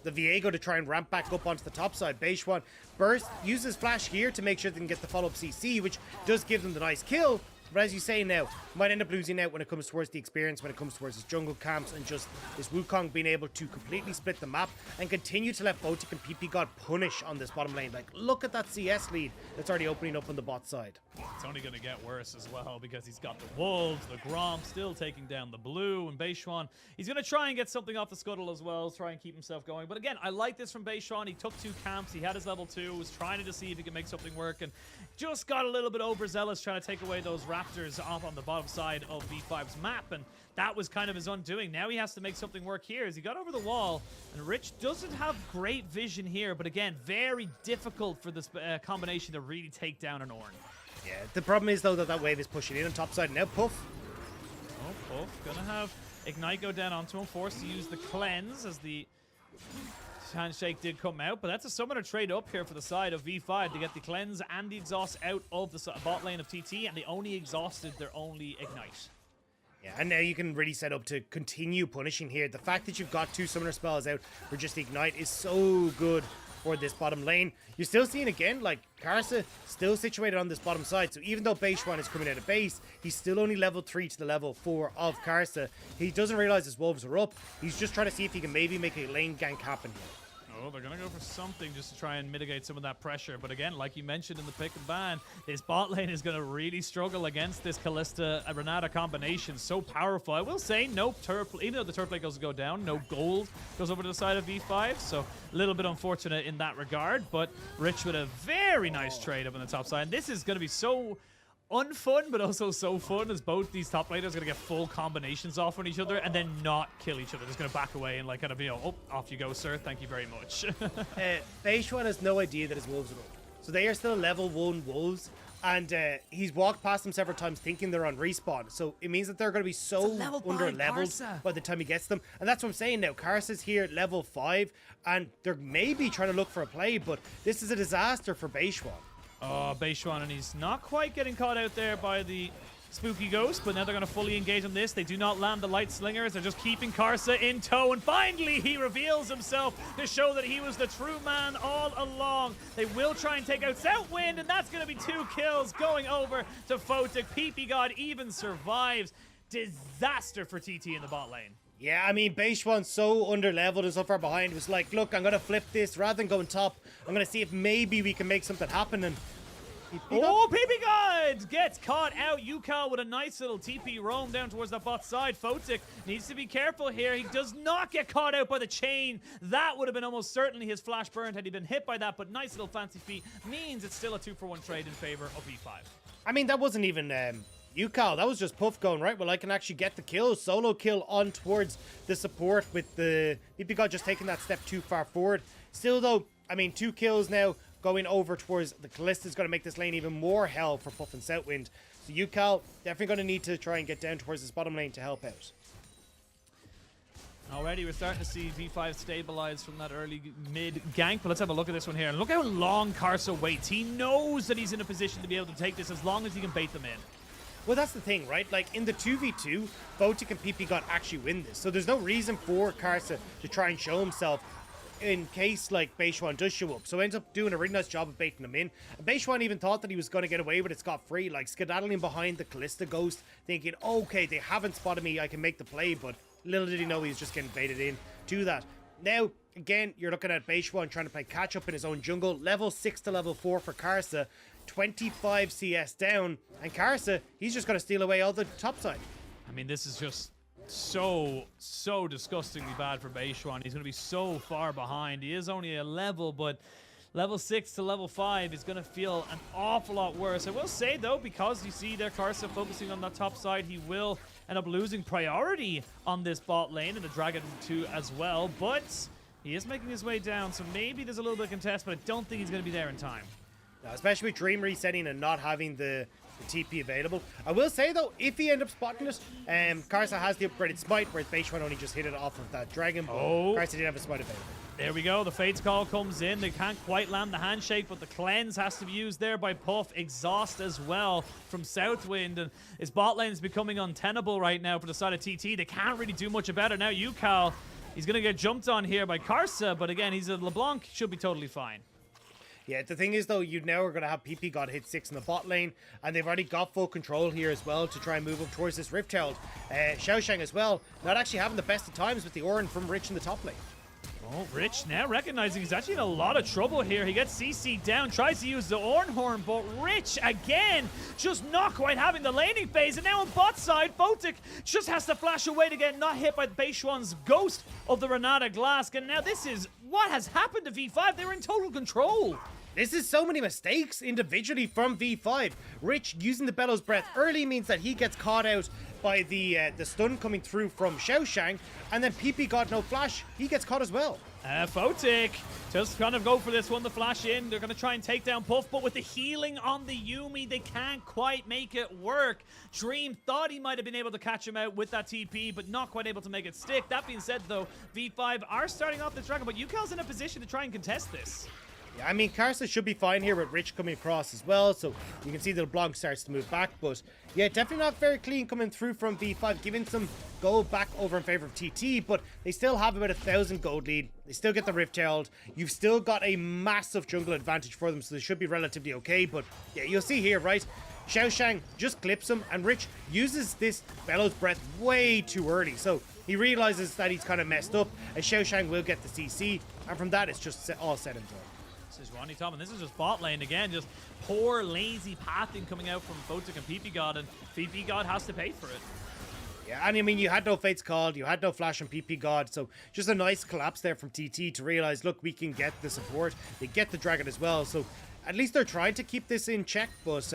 Viego to try and ramp back up onto the top side. Beishwan burst, uses Flash here to make sure they can get the follow-up CC, which does give them the nice kill. But as you say now, might end up losing out when it comes towards the experience, when it comes towards his jungle camps, and just this Wukong being able to completely split the map and continue to let Photic and PP God punish on this bottom lane. Like, look at that CS lead that's already opening up on the bot side. It's only going to get worse as well, because he's got the Wolves, the Grom still taking down the Blue, and Beishwan, he's going to try and get something off the Scuttle as well, try and keep himself going. But again, I like this from Beishwan. He took 2 camps, he had his level 2, was trying to see if he could make something work, and just got a little bit overzealous trying to take away those Raptors off on the bottom side of V5's map, and that was kind of his undoing. Now he has to make something work here as he got over the wall, and Rich doesn't have great vision here, but again, very difficult for this combination to really take down an Ornn. Yeah, the problem is though that wave is pushing in on top side. Now Puff. Oh, Puff gonna have Ignite go down onto him, forced to use the Cleanse as the handshake did come out, but that's a summoner trade up here for the side of V5 to get the Cleanse and the Exhaust out of the bot lane of TT, and they only exhausted their only Ignite. Yeah, and now you can really set up to continue punishing here. The fact that you've got 2 summoner spells out for just the Ignite is so good for this bottom lane. You're still seeing again, like, Karsa still situated on this bottom side, so even though Beishwan is coming out of base, he's still only level 3 to the level 4 of Karsa. He doesn't realize his wolves are up. He's just trying to see if he can maybe make a lane gank happen here. Oh, they're going to go for something just to try and mitigate some of that pressure. But again, like you mentioned in the pick and ban, this bot lane is going to really struggle against this Kalista-Renata combination. So powerful. I will say, no turf, even though the turf plate goes to go down, no gold goes over to the side of V5. So a little bit unfortunate in that regard. But Rich with a very nice trade up on the top side. And this is going to be so unfun, but also so fun, as both these top laners are going to get full combinations off on each other and then not kill each other. Just going to back away and like kind of be, oh, off you go, sir. Thank you very much. Beishwan has no idea that his wolves are up. So they are still level 1 wolves, And he's walked past them several times thinking they're on respawn. So it means that they're going to be so under-leveled by the time he gets them. And that's what I'm saying now. Karsa's here at level 5, and they're maybe trying to look for a play, but this is a disaster for Beishuan. Oh, Beishuan, and he's not quite getting caught out there by the spooky ghost, but now they're going to fully engage on this. They do not land the light slingers. They're just keeping Karsa in tow, and finally he reveals himself to show that he was the true man all along. They will try and take out Southwind, and that's going to be 2 kills going over to Photic. PP God even survives. Disaster for TT in the bot lane. Yeah, I mean, Beishuan's so under-leveled and so far behind. It was like, look, I'm going to flip this. Rather than going top, I'm going to see if maybe we can make something happen. And oh, PP God gets caught out. Yukal with a nice little TP roam down towards the bot side. Photic needs to be careful here. He does not get caught out by the chain. That would have been almost certainly his flash burned had he been hit by that, but nice little fancy feat means it's still a 2-for-1 trade in favor of E5. I mean, that wasn't even Yukal. That was just Puff going, right, well, I can actually get the kill. Solo kill on towards the support with the PP God just taking that step too far forward. Still, though, I mean, 2 kills now. Going over towards the Kalista is going to make this lane even more hell for Puff and Southwind. So Yukal definitely going to need to try and get down towards this bottom lane to help out. Already we're starting to see V5 stabilize from that early mid gank, but let's have a look at this one here. And look how long Karsa waits. He knows that he's in a position to be able to take this as long as he can bait them in. Well, that's the thing, right? Like, in the 2v2, Photic and PP God actually win this. So there's no reason for Karsa to try and show himself in case, like, Beishuan does show up. So ends up doing a really nice job of baiting them in. And Beishuan even thought that he was going to get away with it scot-free, like skedaddling behind the Kalista Ghost, thinking, okay, they haven't spotted me, I can make the play, but little did he know he was just getting baited in to that. Now, again, you're looking at Beishuan trying to play catch-up in his own jungle. Level 6 to level 4 for Karsa, 25 CS down, and Karsa, he's just going to steal away all the top side. I mean, this is just so disgustingly bad for Beishuan. He's going to be so far behind. He is only a level, but level 6 to level 5 is going to feel an awful lot worse. I will say, though, because you see there Karsa focusing on that top side, he will end up losing priority on this bot lane, and the Dragon too as well, but he is making his way down, so maybe there's a little bit of contest, but I don't think he's going to be there in time. Now, especially with Dream resetting and not having the TP available. I will say, though, if he ends up spotting it, Karsa has the upgraded smite, whereas Beishuan only just hit it off of that dragon, but Karsa did have a smite available. There we go. The Fate's Call comes in. They can't quite land the handshake, but the cleanse has to be used there by Puff. Exhaust as well from Southwind, and his bot lane is becoming untenable right now for the side of TT. They can't really do much about it. Now Yukal, he's going to get jumped on here by Karsa, but again, he's a LeBlanc, should be totally fine. Yeah, the thing is, though, you now are going to have PP God hit 6 in the bot lane, and they've already got full control here as well to try and move up towards this Rift Herald. Xiaoshang as well, not actually having the best of times with the Orin from Rich in the top lane. Oh, Rich now recognizing he's actually in a lot of trouble here. He gets CC down, tries to use the Ornhorn, but Rich, again, just not quite having the laning phase. And now on bot side, Photic just has to flash away to get not hit by Beishuan's ghost of the Renata Glask. And now this is what has happened to V5. They were in total control. This is so many mistakes individually from V5. Rich using the Bellows Breath early means that he gets caught out by the stun coming through from Xiaoshang, and then PP God no flash, he gets caught as well. Photic just kind of go for this one, the flash in. They're going to try and take down Puff, but with the healing on the Yuumi, they can't quite make it work. Dream thought he might have been able to catch him out with that TP, but not quite able to make it stick. That being said, though, V5 are starting off the Dragon, but Yukal's in a position to try and contest this. Yeah, I mean, Karsa should be fine here with Rich coming across as well, so you can see that LeBlanc starts to move back, but yeah, definitely not very clean coming through from V5, giving some gold back over in favor of TT, but they still have about 1,000 gold lead. They still get the Rift Herald. You've still got a massive jungle advantage for them, so they should be relatively okay, but yeah, you'll see here, right? Xiaoshang just clips him, and Rich uses this Bellows Breath way too early, so he realizes that he's kind of messed up, and Xiaoshang will get the CC, and from that, it's just all said and done. This is Ronnie Tom, and this is just bot lane again. Just poor, lazy pathing coming out from Photic and PP God, and PP God has to pay for it. Yeah, and I mean, you had no Fates called, you had no flash on PP God, so just a nice collapse there from TT to realize, look, we can get the support. They get the Dragon as well, so at least they're trying to keep this in check, but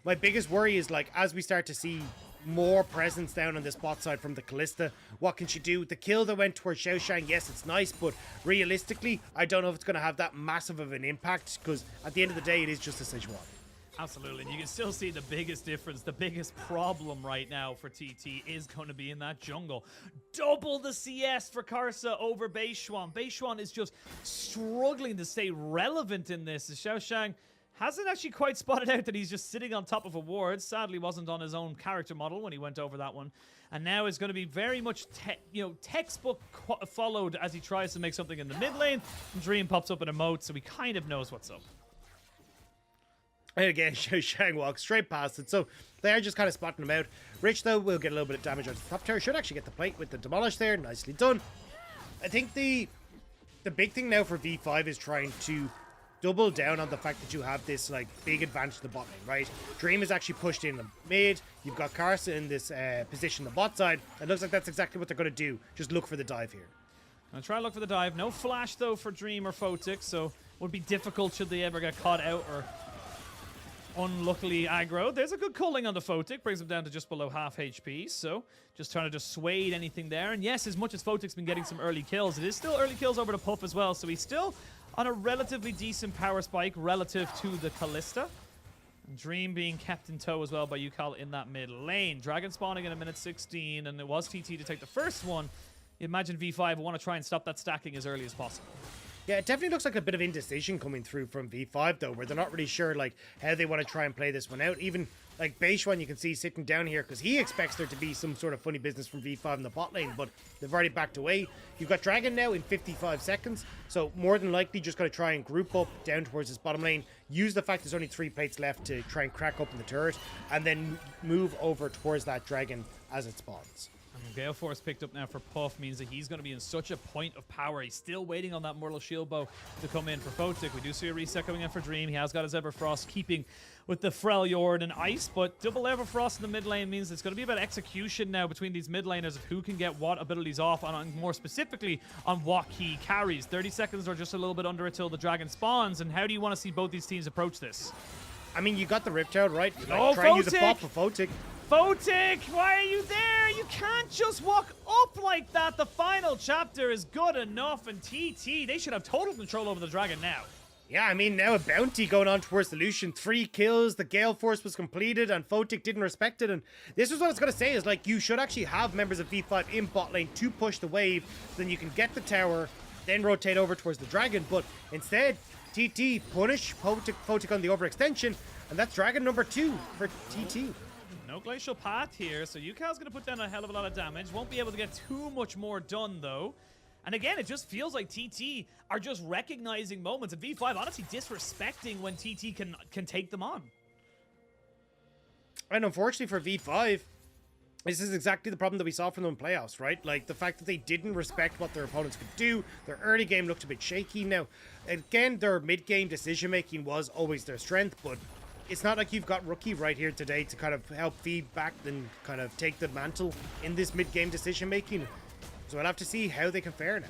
my biggest worry is, like, as we start to see more presence down on this bot side from the Kalista, what can she do? The kill that went towards Xiaoshang, yes, it's nice, but realistically, I don't know if it's going to have that massive of an impact, because at the end of the day, it is just a Sijuan. Absolutely, and you can still see the biggest difference, the biggest problem right now for TT is going to be in that jungle. Double the CS for Karsa over Beishuan. Beishuan is just struggling to stay relevant in this. Xiaoshang hasn't actually quite spotted out that he's just sitting on top of a ward. Sadly, wasn't on his own character model when he went over that one. And now is going to be very much, textbook followed as he tries to make something in the mid lane. And Dream pops up in a moat, so he kind of knows what's up. And again, Shang walks straight past it, so they are just kind of spotting him out. Rich, though, will get a little bit of damage on the top tower. Should actually get the plate with the demolish there. Nicely done. I think the big thing now for V5 is trying to double down on the fact that you have this like big advantage to the bot lane, right? Dream is actually pushed in the mid. You've got Karsa in this position on the bot side. It looks like that's exactly what they're going to do. Just look for the dive here. I'll try to look for the dive. No flash, though, for Dream or Photic, so would be difficult should they ever get caught out or unluckily aggro. There's a good culling on the Photic, brings him down to just below half HP, so just trying to dissuade anything there. And yes, as much as Photic's been getting some early kills, it is still early kills over the Puff as well, so he's still on a relatively decent power spike relative to the Kalista. And Dream being kept in tow as well by Yukal in that mid lane. Dragon spawning in a minute 16, and it was TT to take the first one. You imagine V5 will want to try and stop that stacking as early as possible. Yeah, it definitely looks like a bit of indecision coming through from V5, though, where they're not really sure like how they want to try and play this one out. Even like Beishuan, you can see sitting down here because he expects there to be some sort of funny business from V5 in the bot lane, but they've already backed away. You've got Dragon now in 55 seconds, so more than likely just going to try and group up down towards this bottom lane, use the fact there's only 3 plates left to try and crack open the turret, and then move over towards that Dragon as it spawns. Gale Force picked up now for Puff means that he's going to be in such a point of power. He's still waiting on that Mortal Shield Bow to come in for Photic. We do see a reset coming in for Dream. He has got his Everfrost keeping with the Freljord and Ice, but double Everfrost in the mid lane means it's going to be about execution now between these mid laners of who can get what abilities off, and more specifically on what key carries. 30 seconds or just a little bit under it till the Dragon spawns, and how do you want to see both these teams approach this? I mean, you got the Riptail, right? Oh, try and use a bot for Photic. Photic, why are you there? You can't just walk up like that. The final chapter is good enough, and TT, they should have total control over the Dragon now. Yeah, I mean, now a bounty going on towards the Lucian. 3 kills, the Gale Force was completed, and Photic didn't respect it. And this is what I was going to say, is like, you should actually have members of V5 in bot lane to push the wave, then you can get the tower, then rotate over towards the Dragon. But instead, TT punish Photic on the overextension, and that's Dragon number 2 for TT. No Glacial Path here, so Yukal's going to put down a hell of a lot of damage. Won't be able to get too much more done, though. And again, it just feels like TT are just recognizing moments, and V5 honestly disrespecting when TT can take them on. And unfortunately for V5, this is exactly the problem that we saw from them in playoffs, right? Like, the fact that they didn't respect what their opponents could do. Their early game looked a bit shaky. Now, again, their mid-game decision-making was always their strength, but it's not like you've got Rookie right here today to kind of help feed back and kind of take the mantle in this mid-game decision-making. So we'll have to see how they can fare now.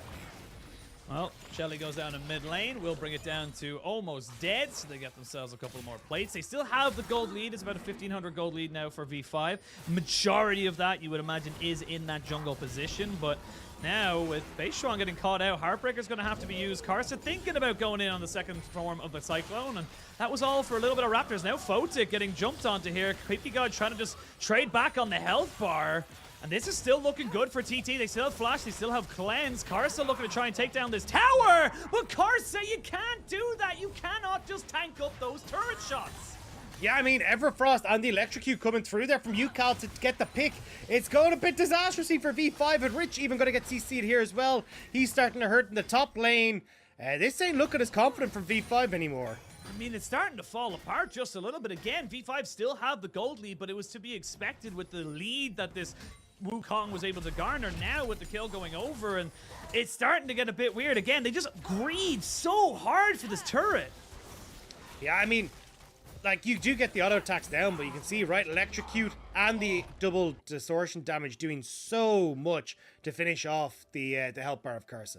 Well, Shelly goes down in mid lane. We'll bring it down to almost dead, so they get themselves a couple more plates. They still have the gold lead. It's about a 1,500 gold lead now for V5. Majority of that, you would imagine, is in that jungle position, but now, with Beishuan getting caught out, Heartbreaker's going to have to be used. Karsa thinking about going in on the second form of the Cyclone, and that was all for a little bit of Raptors. Now Photic getting jumped onto here. Creepy God trying to just trade back on the health bar. And this is still looking good for TT. They still have Flash, they still have Cleanse. Karsa looking to try and take down this tower! But Karsa, you can't do that! You cannot just tank up those turret shots! Yeah, I mean, Everfrost and the Electrocute coming through there from Yukal to get the pick. It's going a bit disastrously for V5, and Rich even going to get CC'd here as well. He's starting to hurt in the top lane. This ain't looking as confident from V5 anymore. I mean, it's starting to fall apart just a little bit. Again, V5 still have the gold lead, but it was to be expected with the lead that this Wukong was able to garner now with the kill going over, and it's starting to get a bit weird. Again, they just greed so hard for this turret. Yeah, I mean, like, you do get the auto attacks down, but you can see, right, Electrocute and the double distortion damage doing so much to finish off the health bar of Karsa.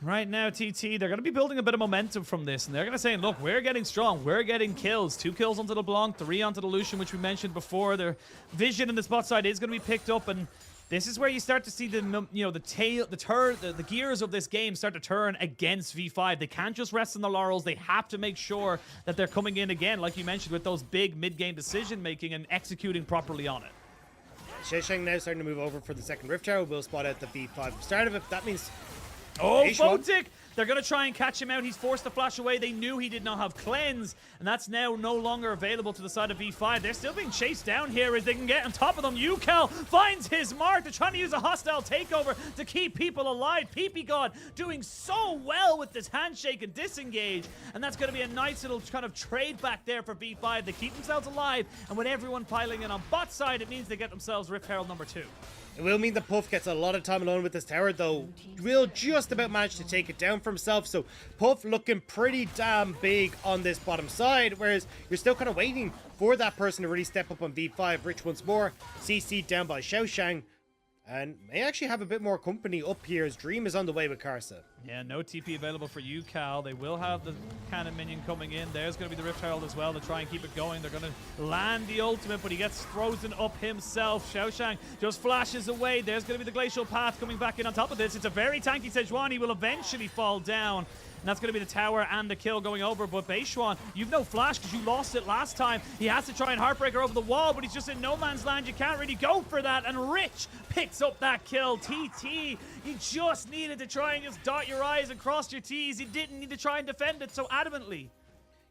Right now, TT, they're going to be building a bit of momentum from this, and they're going to say, look, we're getting strong, we're getting kills. 2 kills onto the Blanc, 3 onto the Lucian, which we mentioned before. Their vision in the spot side is going to be picked up, and This is where you start to see the the gears of this game start to turn against V5. They can't just rest on the laurels. They have to make sure that they're coming in again, like you mentioned, with those big mid-game decision-making and executing properly on it. Sheshang now starting to move over for the second Rift Tower. Will spot out the V5 start of it. That means... Oh, Photic! They're going to try and catch him out. He's forced to flash away. They knew he did not have cleanse, and that's now no longer available to the side of V5. They're still being chased down here as they can get on top of them. Ucal finds his mark. They're trying to use a hostile takeover to keep people alive. PP God doing so well with this handshake and disengage, and that's going to be a nice little kind of trade back there for V5. They keep themselves alive, and with everyone piling in on bot side, it means they get themselves Rift Herald number 2. It will mean that Puff gets a lot of time alone with this tower, though will just about manage to take it down for himself. So Puff looking pretty damn big on this bottom side, whereas you're still kind of waiting for that person to really step up on V5. Rich once more, CC down by Xiaoshang, and may actually have a bit more company up here as Dream is on the way with Karsa. Yeah, no TP available for you, Cal. They will have the cannon minion coming in. There's going to be the Rift Herald as well to try and keep it going. They're going to land the ultimate, but he gets frozen up himself. Xiaoshang just flashes away. There's going to be the Glacial Path coming back in on top of this. It's a very tanky Sejuani. He will eventually fall down. And that's going to be the tower and the kill going over. But Beishuan, you've no flash because you lost it last time. He has to try and Heartbreaker over the wall, but he's just in no man's land. You can't really go for that. And Rich picks up that kill. TT, you just needed to try and just dot your I's and cross your T's. You didn't need to try and defend it so adamantly.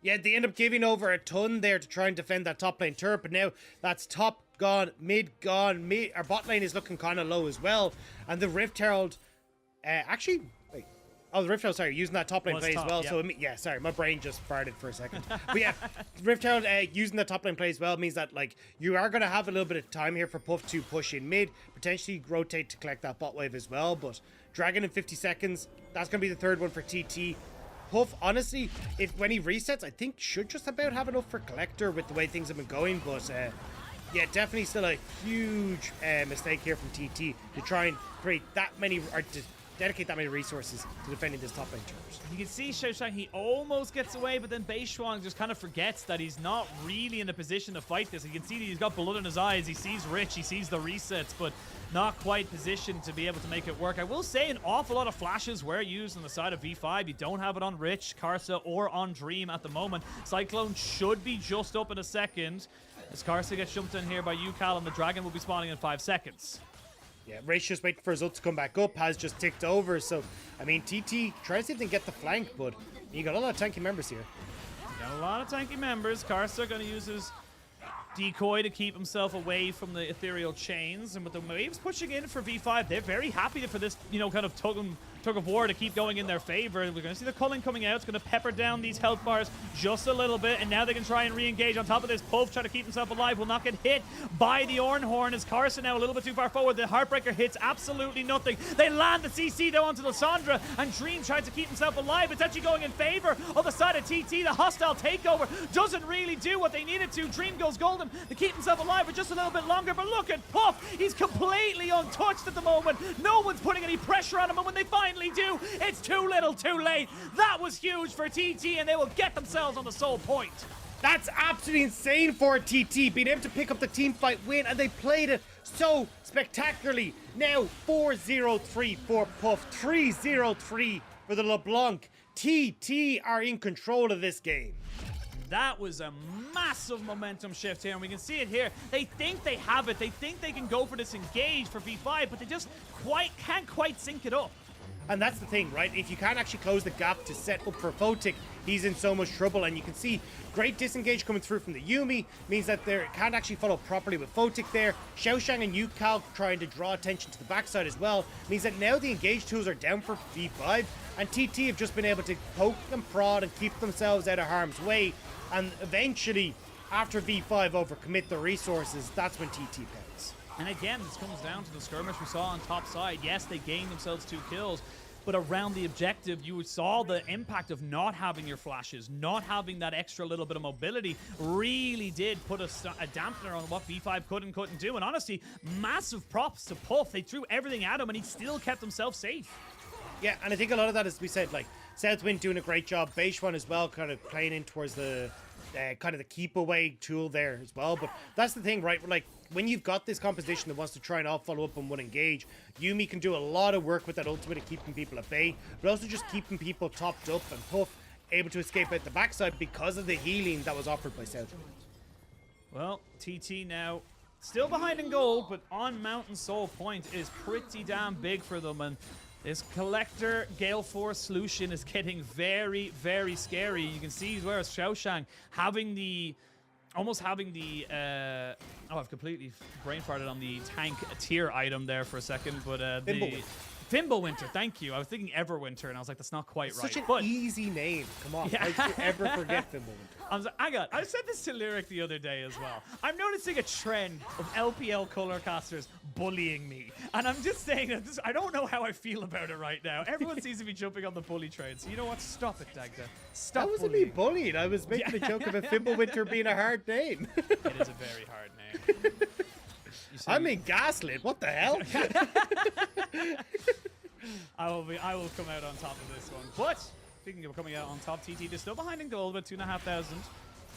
Yeah, they end up giving over a ton there to try and defend that top lane turret, but now that's top gone, mid gone, our bot lane is looking kind of low as well. And the Rift Herald, the Rift Herald, sorry, using that top lane play as well. Yeah. So, yeah, sorry, my brain just farted for a second. But yeah, Rift Herald using the top lane play as well means that, like, you are going to have a little bit of time here for Puff to push in mid, potentially rotate to collect that bot wave as well. But Dragon in 50 seconds, that's going to be the third one for TT. Puff, honestly, when he resets, I think should just about have enough for Collector with the way things have been going. But, yeah, definitely still a huge mistake here from TT to try and create that many, or to dedicate that many resources to defending this top lane turret. You can see Xiaoshang, he almost gets away, but then Beishuan just kind of forgets that he's not really in a position to fight this. You can see that he's got blood in his eyes. He sees Rich, he sees the resets, but not quite positioned to be able to make it work. I will say an awful lot of flashes were used on the side of V5. You don't have it on Rich, Karsa, or on Dream at the moment. Cyclone should be just up in a second as Karsa gets jumped in here by Ucal, and the Dragon will be spawning in 5 seconds. Yeah, Ray's just waiting for his ult to come back up, has just ticked over, so, I mean, TT tries to see if they can get the flank, but you got a lot of tanky members here. Got a lot of tanky members. Karsa going to use his decoy to keep himself away from the ethereal chains, and with the waves pushing in for V5, they're very happy for this, you know, kind of tug of war to keep going in their favor. We're going to see the culling coming out. It's going to pepper down these health bars just a little bit, and now they can try and re-engage on top of this. Puff trying to keep himself alive, will not get hit by the Ornhorn as Carson now a little bit too far forward. The Heartbreaker hits absolutely nothing. They land the CC though onto Lysandra, and Dream tries to keep himself alive. It's actually going in favor of the side of TT. The hostile takeover doesn't really do what they needed to. Dream goes golden to keep himself alive for just a little bit longer, but look at Puff. He's completely untouched at the moment. No one's putting any pressure on him, and when they finally do, it's too little too late. That was huge for TT, and they will get themselves on the soul point. That's absolutely insane for TT, being able to pick up the team fight win, and they played it so spectacularly. Now 4-0-3 for Puff, 3-0-3 for the LeBlanc. TT are in control of this game. That was a massive momentum shift here, and we can see it here. They think they have it. They think they can go for this engage for V5, but they just can't quite sync it up. And that's the thing, right? If you can't actually close the gap to set up for Photic, he's in so much trouble. And you can see great disengage coming through from the Yuumi, means that they can't actually follow properly with Photic there. Xiaoshang and Ucal trying to draw attention to the backside as well, means that now the engage tools are down for V5, and TT have just been able to poke and prod and keep themselves out of harm's way. And eventually, after V5 overcommit the resources, that's when TT pays. And again, this comes down to the skirmish we saw on top side. Yes, they gained themselves 2 kills, but around the objective, you saw the impact of not having your flashes, not having that extra little bit of mobility really did put a dampener on what V5 could and couldn't do. And honestly, massive props to Puff. They threw everything at him, and he still kept himself safe. Yeah, and I think a lot of that, as we said, like, Southwind doing a great job. Beishuan as well, kind of playing in towards the kind of the keep away tool there as well. But that's the thing, right? Like, when you've got this composition that wants to try and all follow up on one engage, Yumi can do a lot of work with that ultimate of keeping people at bay, but also just keeping people topped up and Puff able to escape out the backside because of the healing that was offered by South. Well, TT now still behind in gold, but on Mountain Soul point is pretty damn big for them, and this Collector Gale Force solution is getting very, very scary. You can see where Xiaoshang having the... almost having the... oh, I've completely brain farted on the tank tier item there for a second, but the... Fimbulwinter, thank you. I was thinking Everwinter, and I was like, that's not quite right. Such an easy name. Come on, how did you ever forget Fimbulwinter? I said this to Lyric the other day as well. I'm noticing a trend of LPL color casters bullying me. And I'm just saying that I don't know how I feel about it right now. Everyone seems to be jumping on the bully train. So you know what? Stop it, Dagda. Stop That wasn't me bullied. I was making a joke about Fimbulwinter being a hard name. It is a very hard name. I'm in Gaslit. What the hell? I will come out on top of this one. But speaking of coming out on top, TT is still behind in gold with 2,500.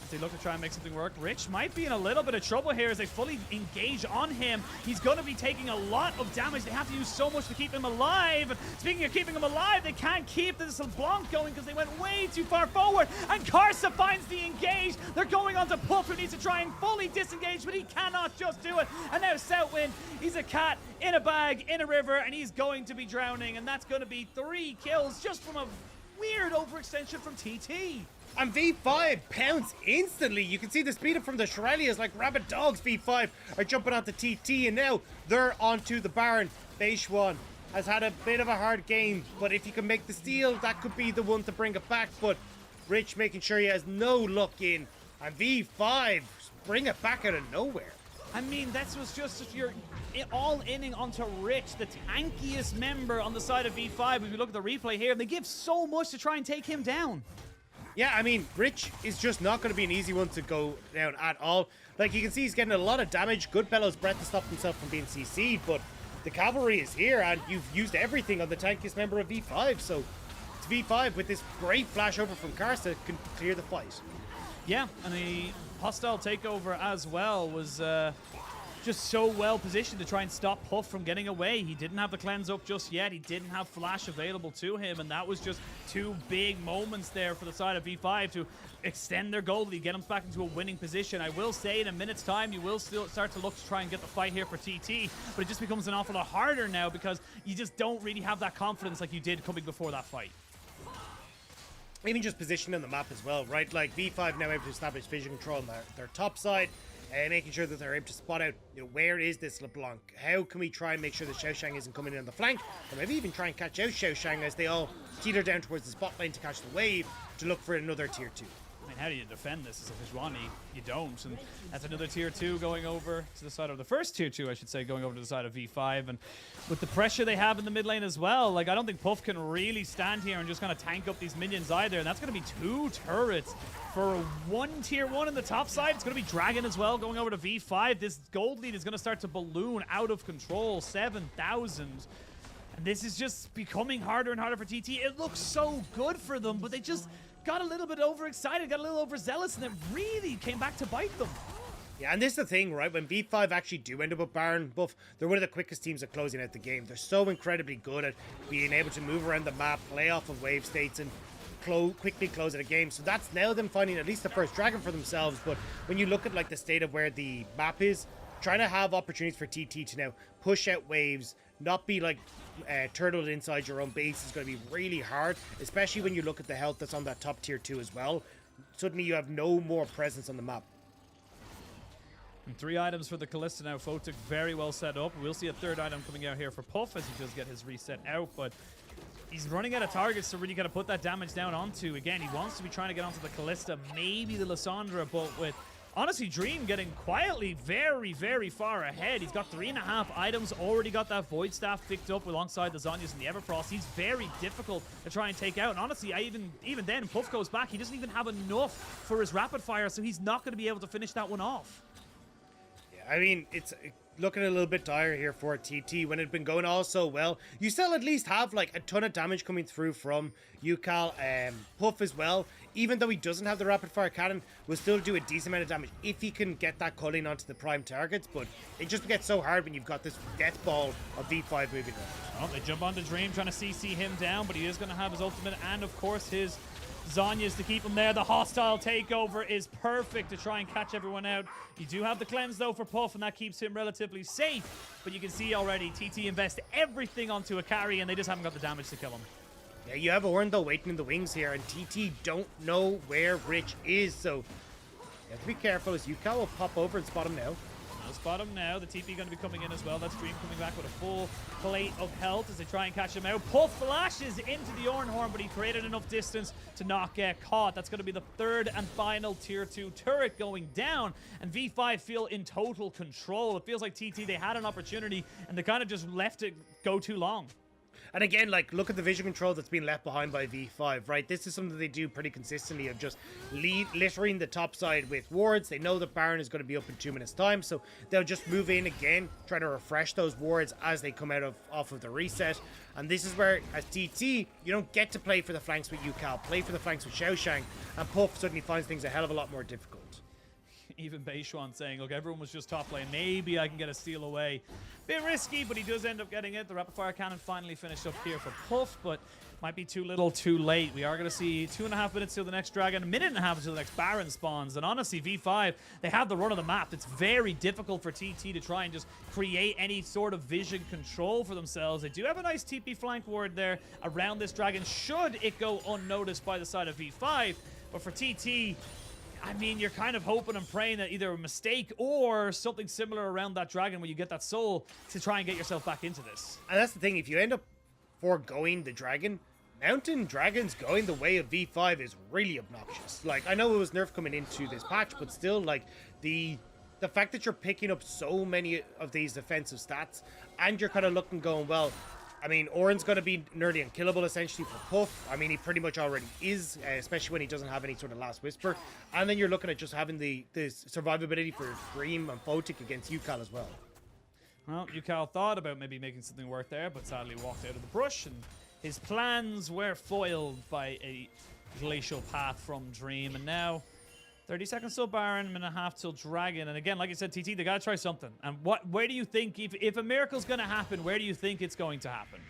As they look to try and make something work. Rich might be in a little bit of trouble here as they fully engage on him. He's going to be taking a lot of damage. They have to use so much to keep him alive. Speaking of keeping him alive, they can't keep this LeBlanc going because they went way too far forward. And Karsa finds the engage. They're going on to Puff, who needs to try and fully disengage, but he cannot just do it. And now Southwind, he's a cat in a bag, in a river, and he's going to be drowning. And that's going to be 3 kills just from a weird overextension from TT. And V5 pounce instantly. You can see the speed up from the Shirelias like rabid dogs. V5 are jumping onto TT, and now they're onto the Baron. Beishwan has had a bit of a hard game, but if you can make the steal, that could be the one to bring it back. But Rich making sure he has no luck in, and V5 bring it back out of nowhere. I mean, that was just if you're all inning onto Rich, the tankiest member on the side of V5. If you look at the replay here, they give so much to try and take him down. Yeah, I mean, Rich is just not going to be an easy one to go down at all. Like, you can see he's getting a lot of damage. Good Bellows Breath to stop himself from being CC'd, but the cavalry is here, and you've used everything on the tankiest member of V5, so it's V5 with this great flash over from Karsa can clear the fight. Yeah, and the hostile takeover as well was just so well positioned to try and stop Puff from getting away. He didn't have the cleanse up just yet. He didn't have flash available to him, and that was just 2 big moments there for the side of V5 to extend their goal lead, get them back into a winning position. I will say in a minute's time, you will still start to look to try and get the fight here for TT, but it just becomes an awful lot harder now because you just don't really have that confidence like you did coming before that fight. Even just positioning on the map as well, right? Like, V5 now able to establish vision control on their top side, making sure that they're able to spot out, you know, where is this LeBlanc? How can we try and make sure that Xiaoshang isn't coming in on the flank? Or maybe even try and catch out Xiaoshang as they all teeter down towards the spot lane to catch the wave to look for another tier 2. I mean, how do you defend this as a Vishwani? You don't, and that's another tier 2 going over to the side of the first tier 2, I should say, going over to the side of V5, and with the pressure they have in the mid lane as well, like, I don't think Puff can really stand here and just kind of tank up these minions either, and that's going to be 2 turrets for 1 tier 1 in the top side. It's going to be Dragon as well going over to V5. This gold lead is going to start to balloon out of control, 7,000. And this is just becoming harder and harder for TT. It looks so good for them, but they just got a little bit overexcited, got a little overzealous, and it really came back to bite them. Yeah, and this is the thing, right? When V5 actually do end up with Baron buff, they're one of the quickest teams at closing out the game. They're so incredibly good at being able to move around the map, play off of wave states, and quickly close out a game. So that's now them finding at least the first dragon for themselves. But when you look at like the state of where the map is, trying to have opportunities for TT to now push out waves, not be like turtled inside your own base is going to be really hard, especially when you look at the health that's on that top tier 2 as well. Suddenly you have no more presence on the map. And 3 items for the Kalista now. Photic very well set up. We'll see a 3rd item coming out here for Puff as he does get his reset out, but he's running out of targets to really kind of put that damage down onto. Again, he wants to be trying to get onto the Kalista, maybe the Lysandra, but with honestly Dream getting quietly very, very far ahead. He's got 3.5 items, already got that Void Staff picked up alongside the Zonyas and the Everfrost. He's very difficult to try and take out. And honestly, even then, Puff goes back. He doesn't even have enough for his rapid fire, so he's not going to be able to finish that one off. Yeah, I mean, it's looking a little bit dire here for TT when it had been going all so well. You still at least have like a ton of damage coming through from Yukal, Puff as well. Even though he doesn't have the rapid fire cannon, will still do a decent amount of damage if he can get that culling onto the prime targets. But it just gets so hard when you've got this death ball of V5 moving around. Oh, they jump onto Dream trying to CC him down, but he is going to have his ultimate and of course his Zhonya's to keep him there. The hostile takeover is perfect to try and catch everyone out. You do have the cleanse though for Puff, and that keeps him relatively safe. But you can see already TT invest everything onto a carry, and they just haven't got the damage to kill him. Yeah, you have Ornn though waiting in the wings here, and TT don't know where Rich is, so you have to be careful as Yukal will pop over and spot him now. They'll spot him now. The TP going to be coming in as well. That's Dream coming back with a full plate of health as they try and catch him out. Puff flashes into the Ornn Horn, but he created enough distance to not get caught. That's going to be the third and final tier 2 turret going down, and V5 feel in total control. It feels like TT, they had an opportunity and they kind of just left it go too long. And again, like, look at the vision control that's been left behind by V5, right? This is something they do pretty consistently of just littering the top side with wards. They know that Baron is going to be up in 2 minutes time, so they'll just move in again, trying to refresh those wards as they come out off of the reset. And this is where, as TT, you don't get to play for the flanks with Yukal, play for the flanks with Xiaoshang, and Puff suddenly finds things a hell of a lot more difficult. Even Beishuan saying, look, everyone was just top lane. Maybe I can get a steal away. Bit risky, but he does end up getting it. The rapid fire cannon finally finished up here for Puff, but might be too little too late. We are going to see 2.5 minutes till the next dragon, 1.5 minutes until the next Baron spawns. And honestly, V5, they have the run of the map. It's very difficult for TT to try and just create any sort of vision control for themselves. They do have a nice TP flank ward there around this dragon, should it go unnoticed by the side of V5. But for TT, I mean, you're kind of hoping and praying that either a mistake or something similar around that dragon where you get that soul to try and get yourself back into this. And that's the thing, if you end up foregoing the dragon, mountain dragons going the way of V5 is really obnoxious. Like, I know it was nerf coming into this patch, but still, like, the fact that you're picking up so many of these defensive stats and you're kind of looking going, well, I mean, Ornn's going to be nearly unkillable, essentially, for Puff. I mean, he pretty much already is, especially when he doesn't have any sort of Last Whisper. And then you're looking at just having the survivability for Dream and Photic against Yukal as well. Well, Yukal thought about maybe making something work there, but sadly walked out of the brush, and his plans were foiled by a glacial path from Dream. And now 30 seconds till Baron, 1.5 minutes till Dragon. And again, like I said, TT, they gotta try something. And where do you think, if a miracle's gonna happen, where do you think it's going to happen?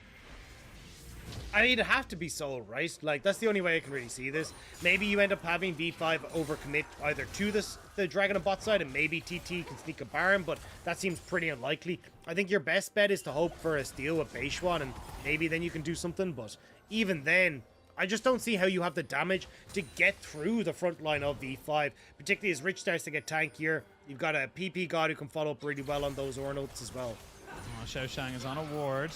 I mean, it'd have to be Soul, right? Like, that's the only way I can really see this. Maybe you end up having V5 overcommit either to the Dragon on bot side, and maybe TT can sneak a Baron, but that seems pretty unlikely. I think your best bet is to hope for a steal with Beishuan, and maybe then you can do something, but even then, I just don't see how you have the damage to get through the front line of V5, particularly as Rich starts to get tankier. You've got a PP god who can follow up really well on those Ornotes as well. Oh, Xiaoshang is on a ward.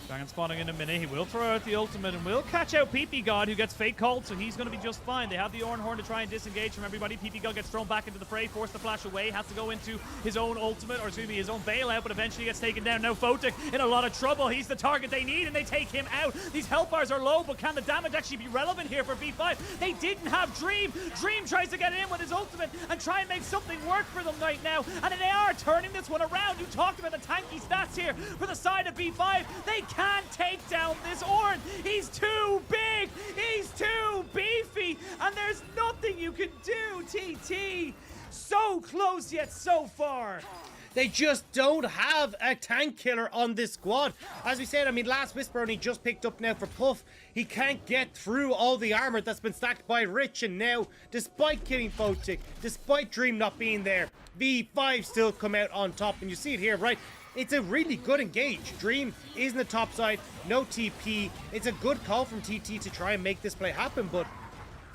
Dragon spawning in a minute. He will throw out the ultimate and will catch out PP God, who gets fake called, so he's going to be just fine. They have the Ornn Horn to try and disengage from everybody. PP God gets thrown back into the fray, forced to flash away, has to go into his own ultimate, or excuse me, his own bailout, but eventually gets taken down. Now Photic in a lot of trouble. He's the target they need, and they take him out. These health bars are low, but can the damage actually be relevant here for V5? They didn't have Dream. Dream tries to get in with his ultimate and try and make something work for them right now, and they are turning this one around. You talked about the tanky stats here for the side of V5. They can't take down this Ornn. He's too big. He's too beefy. And there's nothing you can do, TT. So close yet so far. They just don't have a tank killer on this squad. As we said, I mean, Last Whisper only just picked up now for Puff. He can't get through all the armor that's been stacked by Rich, and now, despite killing Photic, despite Dream not being there, V5 still come out on top, and you see it here, right? It's a really good engage. Dream is in the top side, no TP. It's a good call from TT to try and make this play happen, but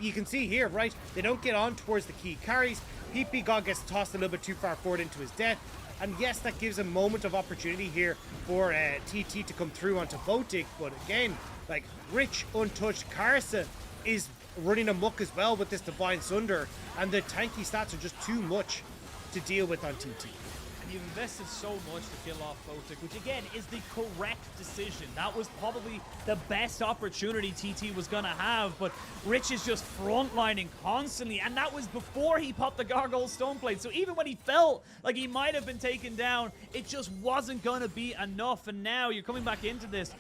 you can see here, right? They don't get on towards the key carries. PP God gets tossed a little bit too far forward into his death. And yes, that gives a moment of opportunity here for TT to come through onto Photic. But again, like, Rich, untouched. Karsa is running amok as well with this Divine Sunder. And the tanky stats are just too much to deal with on TT. you've invested so much to kill off Photic, which again is the correct decision. That was probably the best opportunity TT was going to have, but Rich is just frontlining constantly, and that was before he popped the Gargoyle Stoneblade. So even when he felt like he might have been taken down, it just wasn't going to be enough, and now you're coming back into this.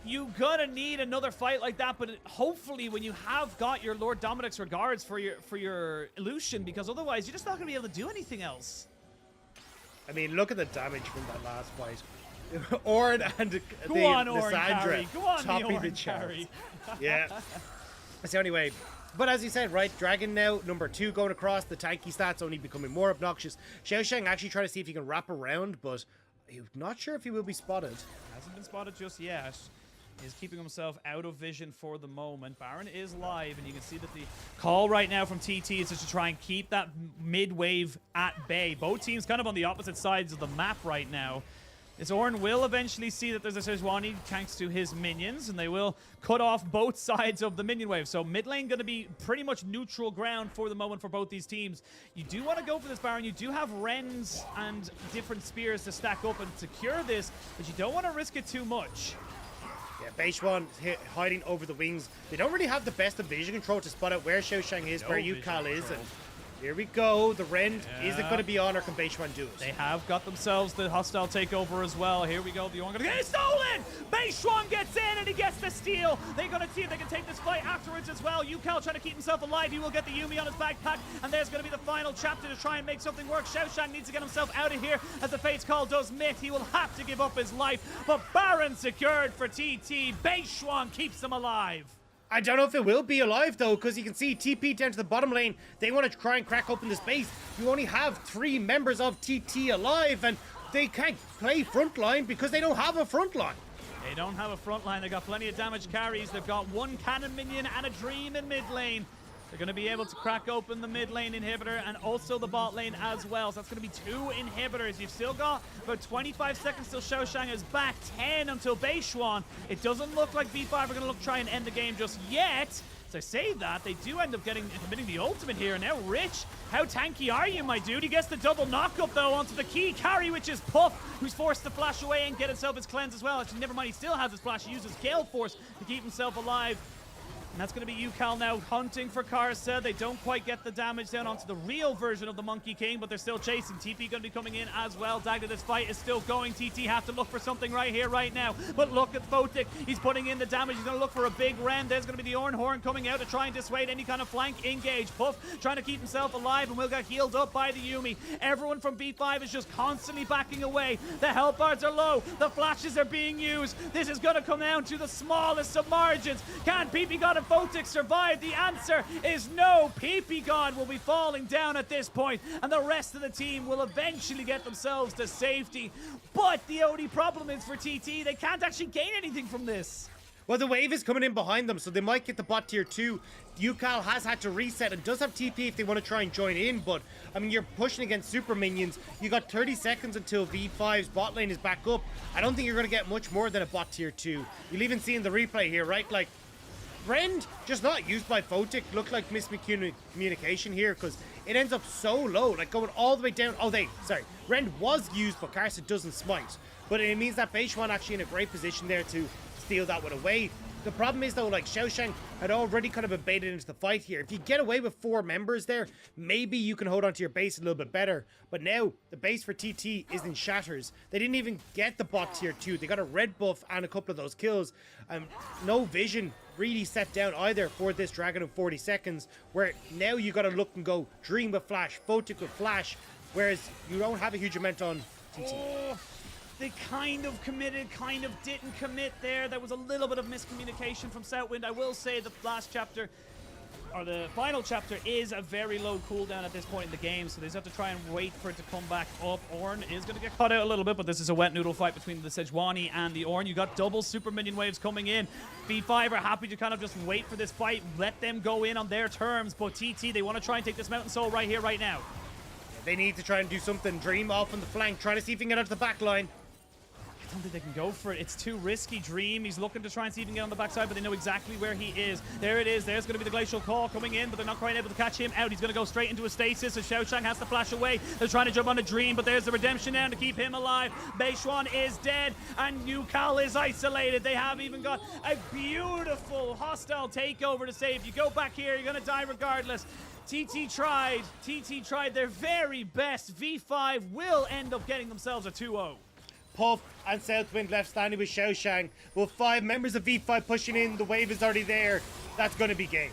You're gonna need another fight like that, but hopefully when you have got your Lord Dominic's regards for your Lucian, because otherwise you're just not gonna be able to do anything else. I mean, look at the damage from that last fight. Ornn and Go on, Ornn Lissandra carry. Go on, topping the the Ornn charts. carry. Yeah. So anyway, but as you said, right, Dragon now, number 2 going across, the tanky stats only becoming more obnoxious. Xiaoshang actually trying to see if he can wrap around, but I'm not sure if he will be spotted. Hasn't been spotted just yet. He's keeping himself out of vision for the moment. Baron is live, and you can see that the call right now from TT is just to try and keep that mid-wave at bay. Both teams kind of on the opposite sides of the map right now. This Ornn will eventually see that there's a Sejuani thanks to his minions, and they will cut off both sides of the minion wave. So mid lane going to be pretty much neutral ground for the moment for both these teams. You do want to go for this Baron. You do have Rens and different spears to stack up and secure this, but you don't want to risk it too much. Yeah, Beishuan hiding over the wings. They don't really have the best of vision control to spot out where Xiaoshang is, where Yukal is, and here we go. The Rend, is it going to be on, or can Beishuan do it? They have got themselves the hostile takeover as well. Here we go. The Ornn going to get it stolen! Beishuan gets in and he gets the steal. They're going to see if they can take this fight afterwards as well. Yukal trying to keep himself alive. He will get the Yumi on his backpack, and there's going to be the final chapter to try and make something work. Xiaoshang needs to get himself out of here as the Fate's Call does miss. He will have to give up his life, but Baron secured for TT. Beishuan keeps him alive. I don't know if it will be alive, though, because you can see TP down to the bottom lane. They want to try and crack open the space. You only have 3 members of TT alive, and they can't play frontline because they don't have a frontline. They don't have a front line. They've got plenty of damage carries. They've got 1 cannon minion and a dream in mid lane. They're going to be able to crack open the mid lane inhibitor and also the bot lane as well. So that's going to be 2 inhibitors. You've still got about 25 seconds till Xiaoshang is back. 10 until Beishuan. It doesn't look like B5 are going to try and end the game just yet. So I say that, they do end up committing the ultimate here. Now Rich, how tanky are you, my dude? He gets the double knockup though onto the key carry, which is Puff, who's forced to flash away and get himself his cleanse as well. Actually, never mind, he still has his flash. He uses Gale Force to keep himself alive. And that's going to be Yukal now hunting for Karsa. They don't quite get the damage down onto the real version of the Monkey King, but they're still chasing. TP going to be coming in as well. Dagda, this fight is still going. TT have to look for something right here, right now. But look at Photic. He's putting in the damage. He's going to look for a big Ren. There's going to be the Ornn Horn coming out to try and dissuade any kind of flank engage. Puff trying to keep himself alive and will get healed up by the Yumi. Everyone from B5 is just constantly backing away. The health bars are low. The flashes are being used. This is going to come down to the smallest of margins. Can PP God and Photic survive? The answer is no. PP God will be falling down at this point, and the rest of the team will eventually get themselves to safety. But the only problem is for TT, they can't actually gain anything from this. Well, the wave is coming in behind them, so they might get the bot tier 2. Yukal has had to reset and does have TP if they want to try and join in, but I mean, you're pushing against super minions. You got 30 seconds until V5's bot lane is back up. I don't think you're going to get much more than a bot tier 2. You'll even see in the replay here, right? Like, Rend just not used by Photic. Looked like miscommunication here because it ends up so low, like going all the way down. Oh, Rend was used, but Karsa doesn't smite. But it means that Beishuan actually in a great position there to steal that one away. The problem is though, like Xiaoshang had already kind of baited into the fight here. If you get away with 4 members there, maybe you can hold on to your base a little bit better. But now the base for TT is in shatters. They didn't even get the bot tier 2. They got a red buff and a couple of those kills. No vision really set down either for this Dragon in 40 seconds, where now you got to look and go Dream with Flash, Photic with Flash, whereas you don't have a huge amount on TT. Oh, they kind of committed, kind of didn't commit there. There was a little bit of miscommunication from Southwind. I will say the last chapter, or the final chapter, is a very low cooldown at this point in the game, so they just have to try and wait for it to come back up. Ornn is going to get caught out a little bit, but this is a wet noodle fight between the Sejuani and the Ornn. You got double super minion waves coming in. B5 are happy to kind of just wait for this fight, let them go in on their terms, but TT, they want to try and take this Mountain Soul right here, right now. They need to try and do something. Dream off on the flank, trying to see if he can get out to the back line. don't think they can go for it. It's too risky. Dream, he's looking to try and see if he can get on the backside, but they know exactly where he is. There it is. There's going to be the Glacial Call coming in, but they're not quite able to catch him out. He's going to go straight into a stasis, and Xiao Shang has to flash away. They're trying to jump on a Dream, but there's the redemption now to keep him alive. Beishuan is dead, and Yukal is isolated. They have even got a beautiful hostile takeover to say, if you go back here, you're going to die regardless. TT tried their very best. V5 will end up getting themselves a 2-0. Puff and Southwind left standing with Xiao Shang. With 5 members of V5 pushing in, the wave is already there. That's going to be game.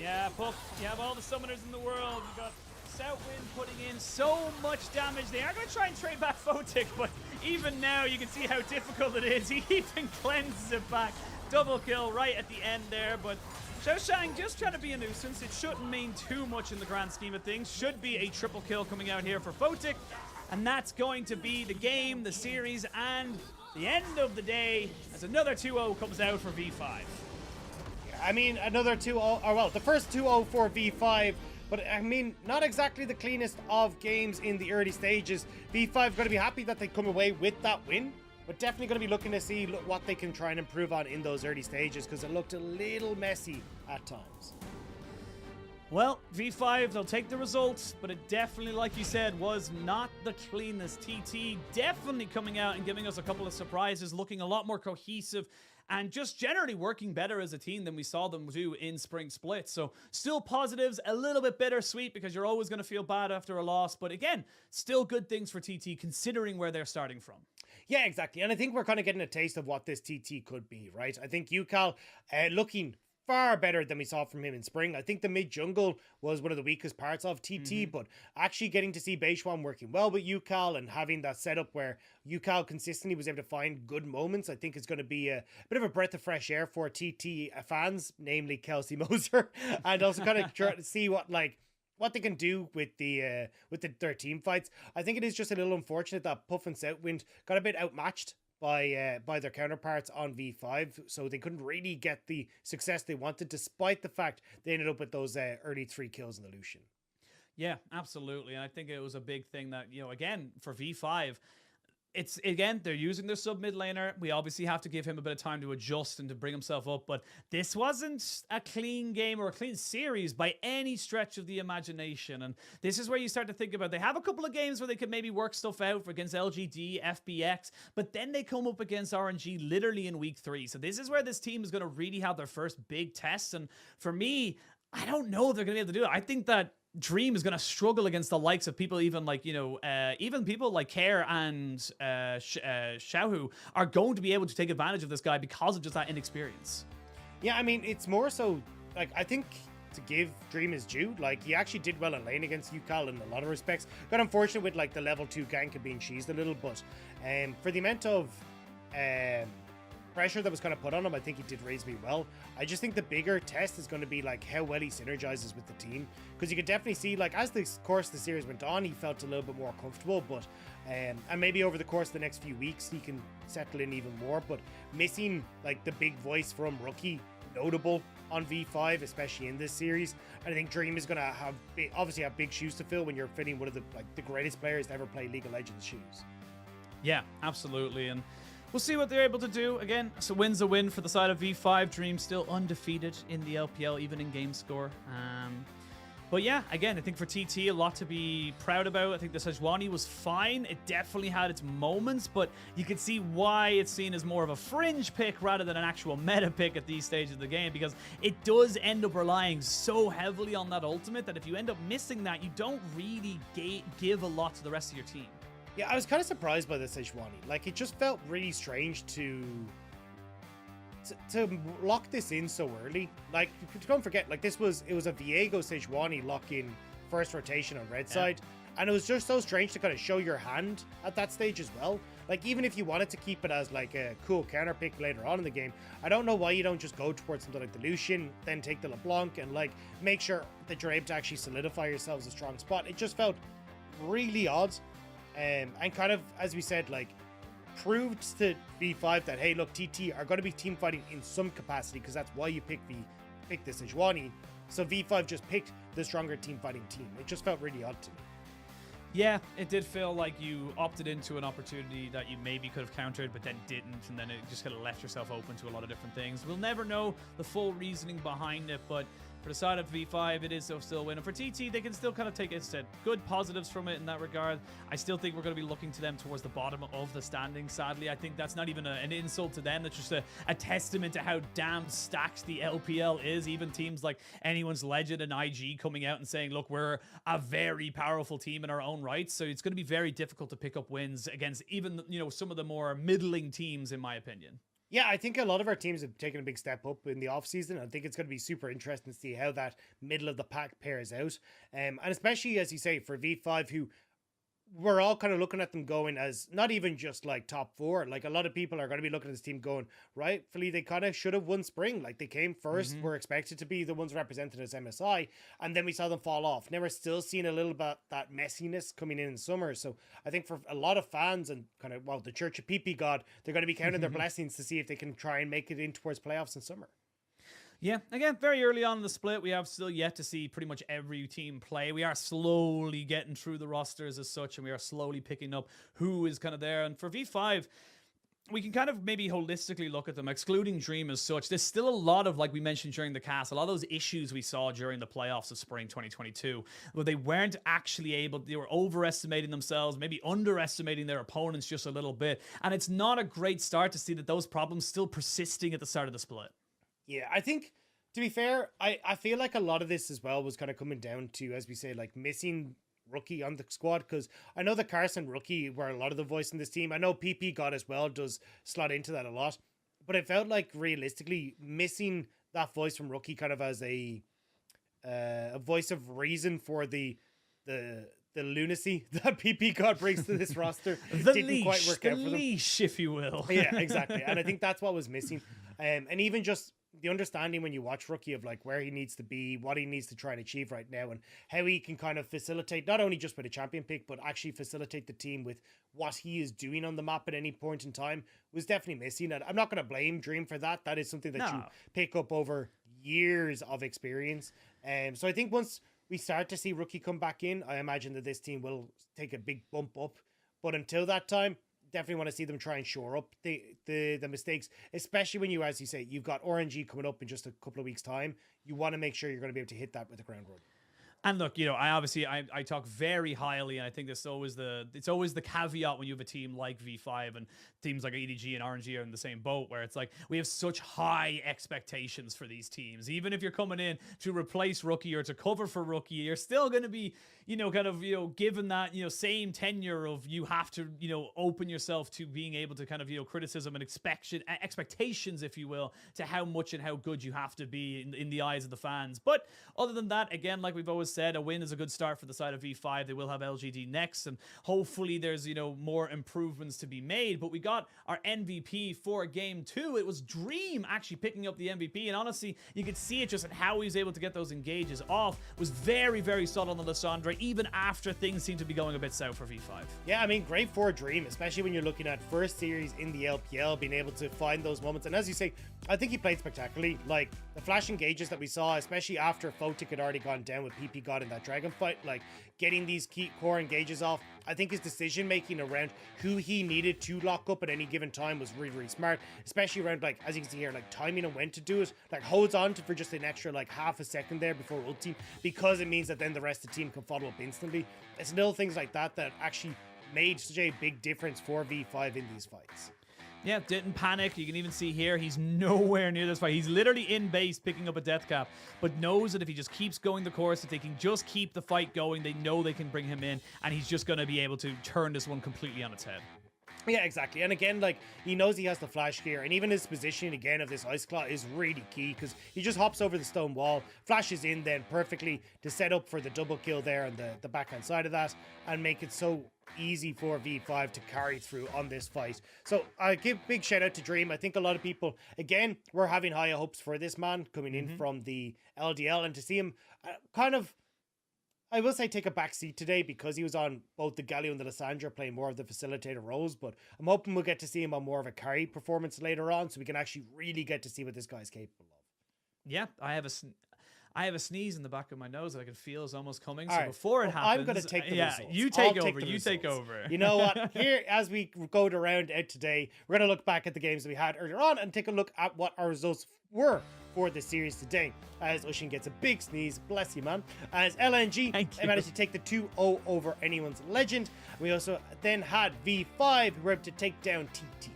Yeah, Puff, you have all the summoners in the world. You got Southwind putting in so much damage. They are going to try and trade back Photic, but even now you can see how difficult it is. He even cleanses it back. Double kill right at the end there, but Xiao Shang just trying to be a nuisance. It shouldn't mean too much in the grand scheme of things. Should be a triple kill coming out here for Photic. And that's going to be the game, the series, and the end of the day as another 2-0 comes out for V5. I mean, another 2-0, or well, the first 2-0 for V5, but I mean, not exactly the cleanest of games in the early stages. V5 going to be happy that they come away with that win, but definitely going to be looking to see what they can try and improve on in those early stages, because it looked a little messy at times. Well, V5, they'll take the results, but it definitely, like you said, was not the cleanest. TT definitely coming out and giving us a couple of surprises, looking a lot more cohesive, and just generally working better as a team than we saw them do in Spring Split. So still positives, a little bit bittersweet because you're always going to feel bad after a loss. But again, still good things for TT considering where they're starting from. Yeah, exactly. And I think we're kind of getting a taste of what this TT could be, right? I think Yukal looking far better than we saw from him in spring. I think the mid jungle was one of the weakest parts of TT, but actually getting to see Beishuan working well with Yukal and having that setup where Yukal consistently was able to find good moments, I think is going to be a bit of a breath of fresh air for TT fans, namely Kelsey Moser, and also kind of try to see what they can do with their team fights. I think it is just a little unfortunate that Puff and Southwind got a bit outmatched by their counterparts on V5, so they couldn't really get the success they wanted, despite the fact they ended up with those early 3 kills in the Lucian. Yeah, absolutely. And I think it was a big thing that, again, for V5, it's, again, they're using their sub-mid laner. We obviously have to give him a bit of time to adjust and to bring himself up, but this wasn't a clean game or a clean series by any stretch of the imagination. And this is where you start to think about, they have a couple of games where they could maybe work stuff out against LGD, FBX, but then they come up against RNG literally in week 3. So this is where this team is going to really have their first big tests. And for me, I don't know if they're going to be able to do it. I think that Dream is going to struggle against the likes of people even like, even people like Care and Xiaohu are going to be able to take advantage of this guy because of just that inexperience. Yeah, I mean, it's more so, I think to give Dream his due, he actually did well in lane against Yukal in a lot of respects. Got unfortunate with, the level 2 gank being cheesed a little, but for the amount of pressure that was kind of put on him, I think he did reasonably well. I just think the bigger test is going to be how well he synergizes with the team, because you could definitely see as the course of the series went on, he felt a little bit more comfortable, but and maybe over the course of the next few weeks he can settle in even more. But missing the big voice from Rookie, notable on V5, especially in this series, and I think Dream is going to obviously have big shoes to fill when you're filling one of the greatest players to ever play League of Legends shoes. Yeah, absolutely. And we'll see what they're able to do. Again, so win's a win for the side of V5. Dream still undefeated in the LPL, even in game score. But yeah, again, I think for TT, a lot to be proud about. I think the Sejuani was fine. It definitely had its moments, but you can see why it's seen as more of a fringe pick rather than an actual meta pick at these stages of the game, because it does end up relying so heavily on that ultimate that if you end up missing that, you don't really give a lot to the rest of your team. Yeah, I was kind of surprised by the Sejuani. It just felt really strange to lock this in so early. Don't forget, it was a Viego Sejuani lock-in first rotation on red side, and it was just so strange to kind of show your hand at that stage as well. Even if you wanted to keep it as a cool counter pick later on in the game, I don't know why you don't just go towards something like the Lucian, then take the LeBlanc, and make sure that you're able to actually solidify yourselves a strong spot. It just felt really odd. And kind of, as we said, proved to V5 that, hey, look, TT are going to be team fighting in some capacity, because that's why you picked the Sejuani. So V5 just picked the stronger team fighting team. It just felt really odd to me. Yeah, it did feel like you opted into an opportunity that you maybe could have countered, but then didn't, and then it just kind of left yourself open to a lot of different things. We'll never know the full reasoning behind it, but for the side of V5, it is still a win. And for TT, they can still kind of take, as I said, good positives from it in that regard. I still think we're going to be looking to them towards the bottom of the standing, sadly. I think that's not even an insult to them. That's just a testament to how damn stacked the LPL is. Even teams like Anyone's Legend and IG coming out and saying, look, we're a very powerful team in our own right. So it's going to be very difficult to pick up wins against even, some of the more middling teams, in my opinion. Yeah, I think a lot of our teams have taken a big step up in the offseason. I think it's going to be super interesting to see how that middle of the pack pairs out. And especially, as you say, for V5, who we're all kind of looking at them going as not even just like top 4. Like a lot of people are going to be looking at this team going, rightfully, they kind of should have won spring. Like they came 1st, were expected to be the ones represented as MSI, and then we saw them fall off. Now we're still seeing a little bit that messiness coming in summer. So I think for a lot of fans and kind of, well, the Church of PP God, they're going to be counting their blessings to see if they can try and make it in towards playoffs in summer. Yeah, again, very early on in the split, we have still yet to see pretty much every team play. We are slowly getting through the rosters as such, and we are slowly picking up who is kind of there. And for V5, we can kind of maybe holistically look at them, excluding Dream as such. There's still a lot of, like we mentioned during the cast, a lot of those issues we saw during the playoffs of spring 2022, where they weren't actually able, they were overestimating themselves, maybe underestimating their opponents just a little bit. And it's not a great start to see that those problems still persisting at the start of the split. Yeah, I think, to be fair, I feel like a lot of this as well was kind of coming down to, as we say, like missing Rookie on the squad, because I know that Carson Rookie were a lot of the voice in this team. I know PP God as well does slot into that a lot, but it felt like realistically missing that voice from Rookie kind of as a voice of reason for the lunacy that PP God brings to this roster. Didn't quite work out for them. The leash, if you will. Yeah, exactly. And I think that's what was missing. And even just the understanding when you watch Rookie of like where he needs to be, what he needs to try and achieve right now, and how he can kind of facilitate, not only just with a champion pick, but actually facilitate the team with what he is doing on the map at any point in time, was definitely missing. And I'm not going to blame Dream for that. That is something that you pick up over years of experience. So I think once we start to see Rookie come back in, I imagine that this team will take a big bump up. But until that time, definitely want to see them try and shore up the mistakes, especially when you, as you say, you've got RNG coming up in just a couple of weeks' time. You want to make sure you're going to be able to hit that with the ground run. And look, I talk very highly, and I think it's always the caveat when you have a team like V5 and teams like EDG and RNG are in the same boat, where it's like we have such high expectations for these teams. Even if you're coming in to replace Rookie or to cover for Rookie, you're still going to be, given that, same tenure of you have to, open yourself to being able to kind of, criticism and expectations, if you will, to how much and how good you have to be in the eyes of the fans. But other than that, again, like we've always said, a win is a good start for the side of V5. They will have LGD next, and hopefully there's, more improvements to be made. But we got our MVP for game 2. It was Dream actually picking up the MVP, and honestly, you could see it just in how he was able to get those engages off. Was very, very solid on the Lissandra, even after things seemed to be going a bit south for V5. Yeah, I mean, great for Dream, especially when you're looking at first series in the LPL, being able to find those moments. And as you say, I think he played spectacularly. Like, the flash engages that we saw, especially after Photic had already gone down with PP God in that Dragon fight, like, getting these key core engages off, I think his decision-making around who he needed to lock up at any given time was really, really smart, especially around, like, as you can see here, like, timing and when to do it, like, holds on to for just an extra, like, half a second there before ulti, because it means that then the rest of the team can follow up instantly. It's little things like that that actually made such a big difference for V5 in these fights. Yeah, didn't panic. You can even see here, he's nowhere near this fight. He's literally in base picking up a death cap, but knows that if he just keeps going the course, if they can just keep the fight going, they know they can bring him in, and he's just going to be able to turn this one completely on its head. Yeah, exactly. And again, like, he knows he has the flash here, and even his positioning again of this Ice Claw is really key, because he just hops over the stone wall, flashes in then perfectly to set up for the double kill there on the backhand side of that, and make it so easy for V5 to carry through on this fight. So I give big shout out to Dream. I think a lot of people, again, were having higher hopes for this man coming in from the LDL, and to see him kind of, I will say, take a back seat today because he was on both the Galio and the Lissandra playing more of the facilitator roles, but I'm hoping we'll get to see him on more of a carry performance later on, so we can actually really get to see what this guy's capable of. Yeah, I I have a sneeze in the back of my nose that I can feel is almost coming. All So right. before it Well, happens, I'm going to take the results. you I'll take take over. the You take results. over. You know what? Here, as we go to round out today, we're going to look back at the games that we had earlier on and take a look at what our results were for the series today. As Ushin gets a big sneeze, bless you, man. As LNG managed to take the 2-0 over anyone's legend. We also then had V5 who were able to take down TT.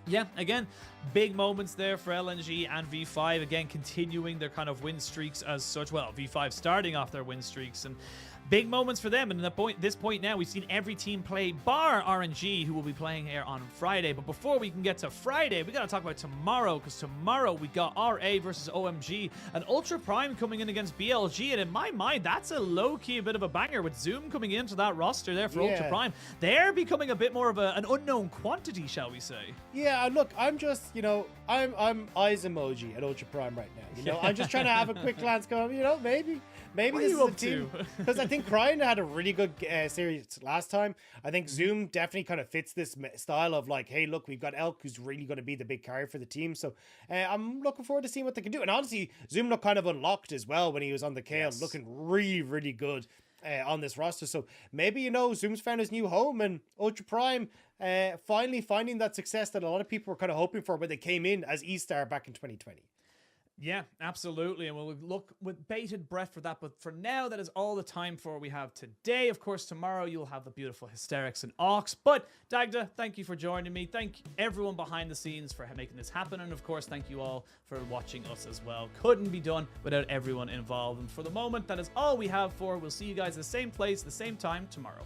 Yeah, again, big moments there for LNG and V5. Again, continuing their kind of win streaks as such. Well, V5 starting off their win streaks, and big moments for them. And at this point now, we've seen every team play bar RNG, who will be playing here on Friday. But before we can get to Friday, we got to talk about tomorrow, because tomorrow we got RA versus OMG and Ultra Prime coming in against BLG. And in my mind, that's a low-key bit of a banger with Zoom coming into that roster there for Ultra Prime. They're becoming a bit more of an unknown quantity, shall we say. Yeah, look, I'm just, I'm eyes emoji at Ultra Prime right now. I'm just trying to have a quick glance going, maybe What are this you is a up team. to? Because I think Crying had a really good series last time. I think Zoom definitely kind of fits this style of like, hey, look, we've got Elk who's really going to be the big carry for the team. So I'm looking forward to seeing what they can do. And honestly, Zoom looked kind of unlocked as well when he was on the KL, looking really, really good on this roster. So maybe, Zoom's found his new home, and Ultra Prime finally finding that success that a lot of people were kind of hoping for when they came in as E-Star back in 2020. Yeah, absolutely. And we'll look with bated breath for that. But for now, that is all the time for we have today. Of course, tomorrow you'll have the beautiful Hysterics and Ox. But Dagda, thank you for joining me. Thank everyone behind the scenes for making this happen. And of course, thank you all for watching us as well. Couldn't be done without everyone involved. And for the moment, that is all we have for. We'll see you guys the same place, the same time tomorrow.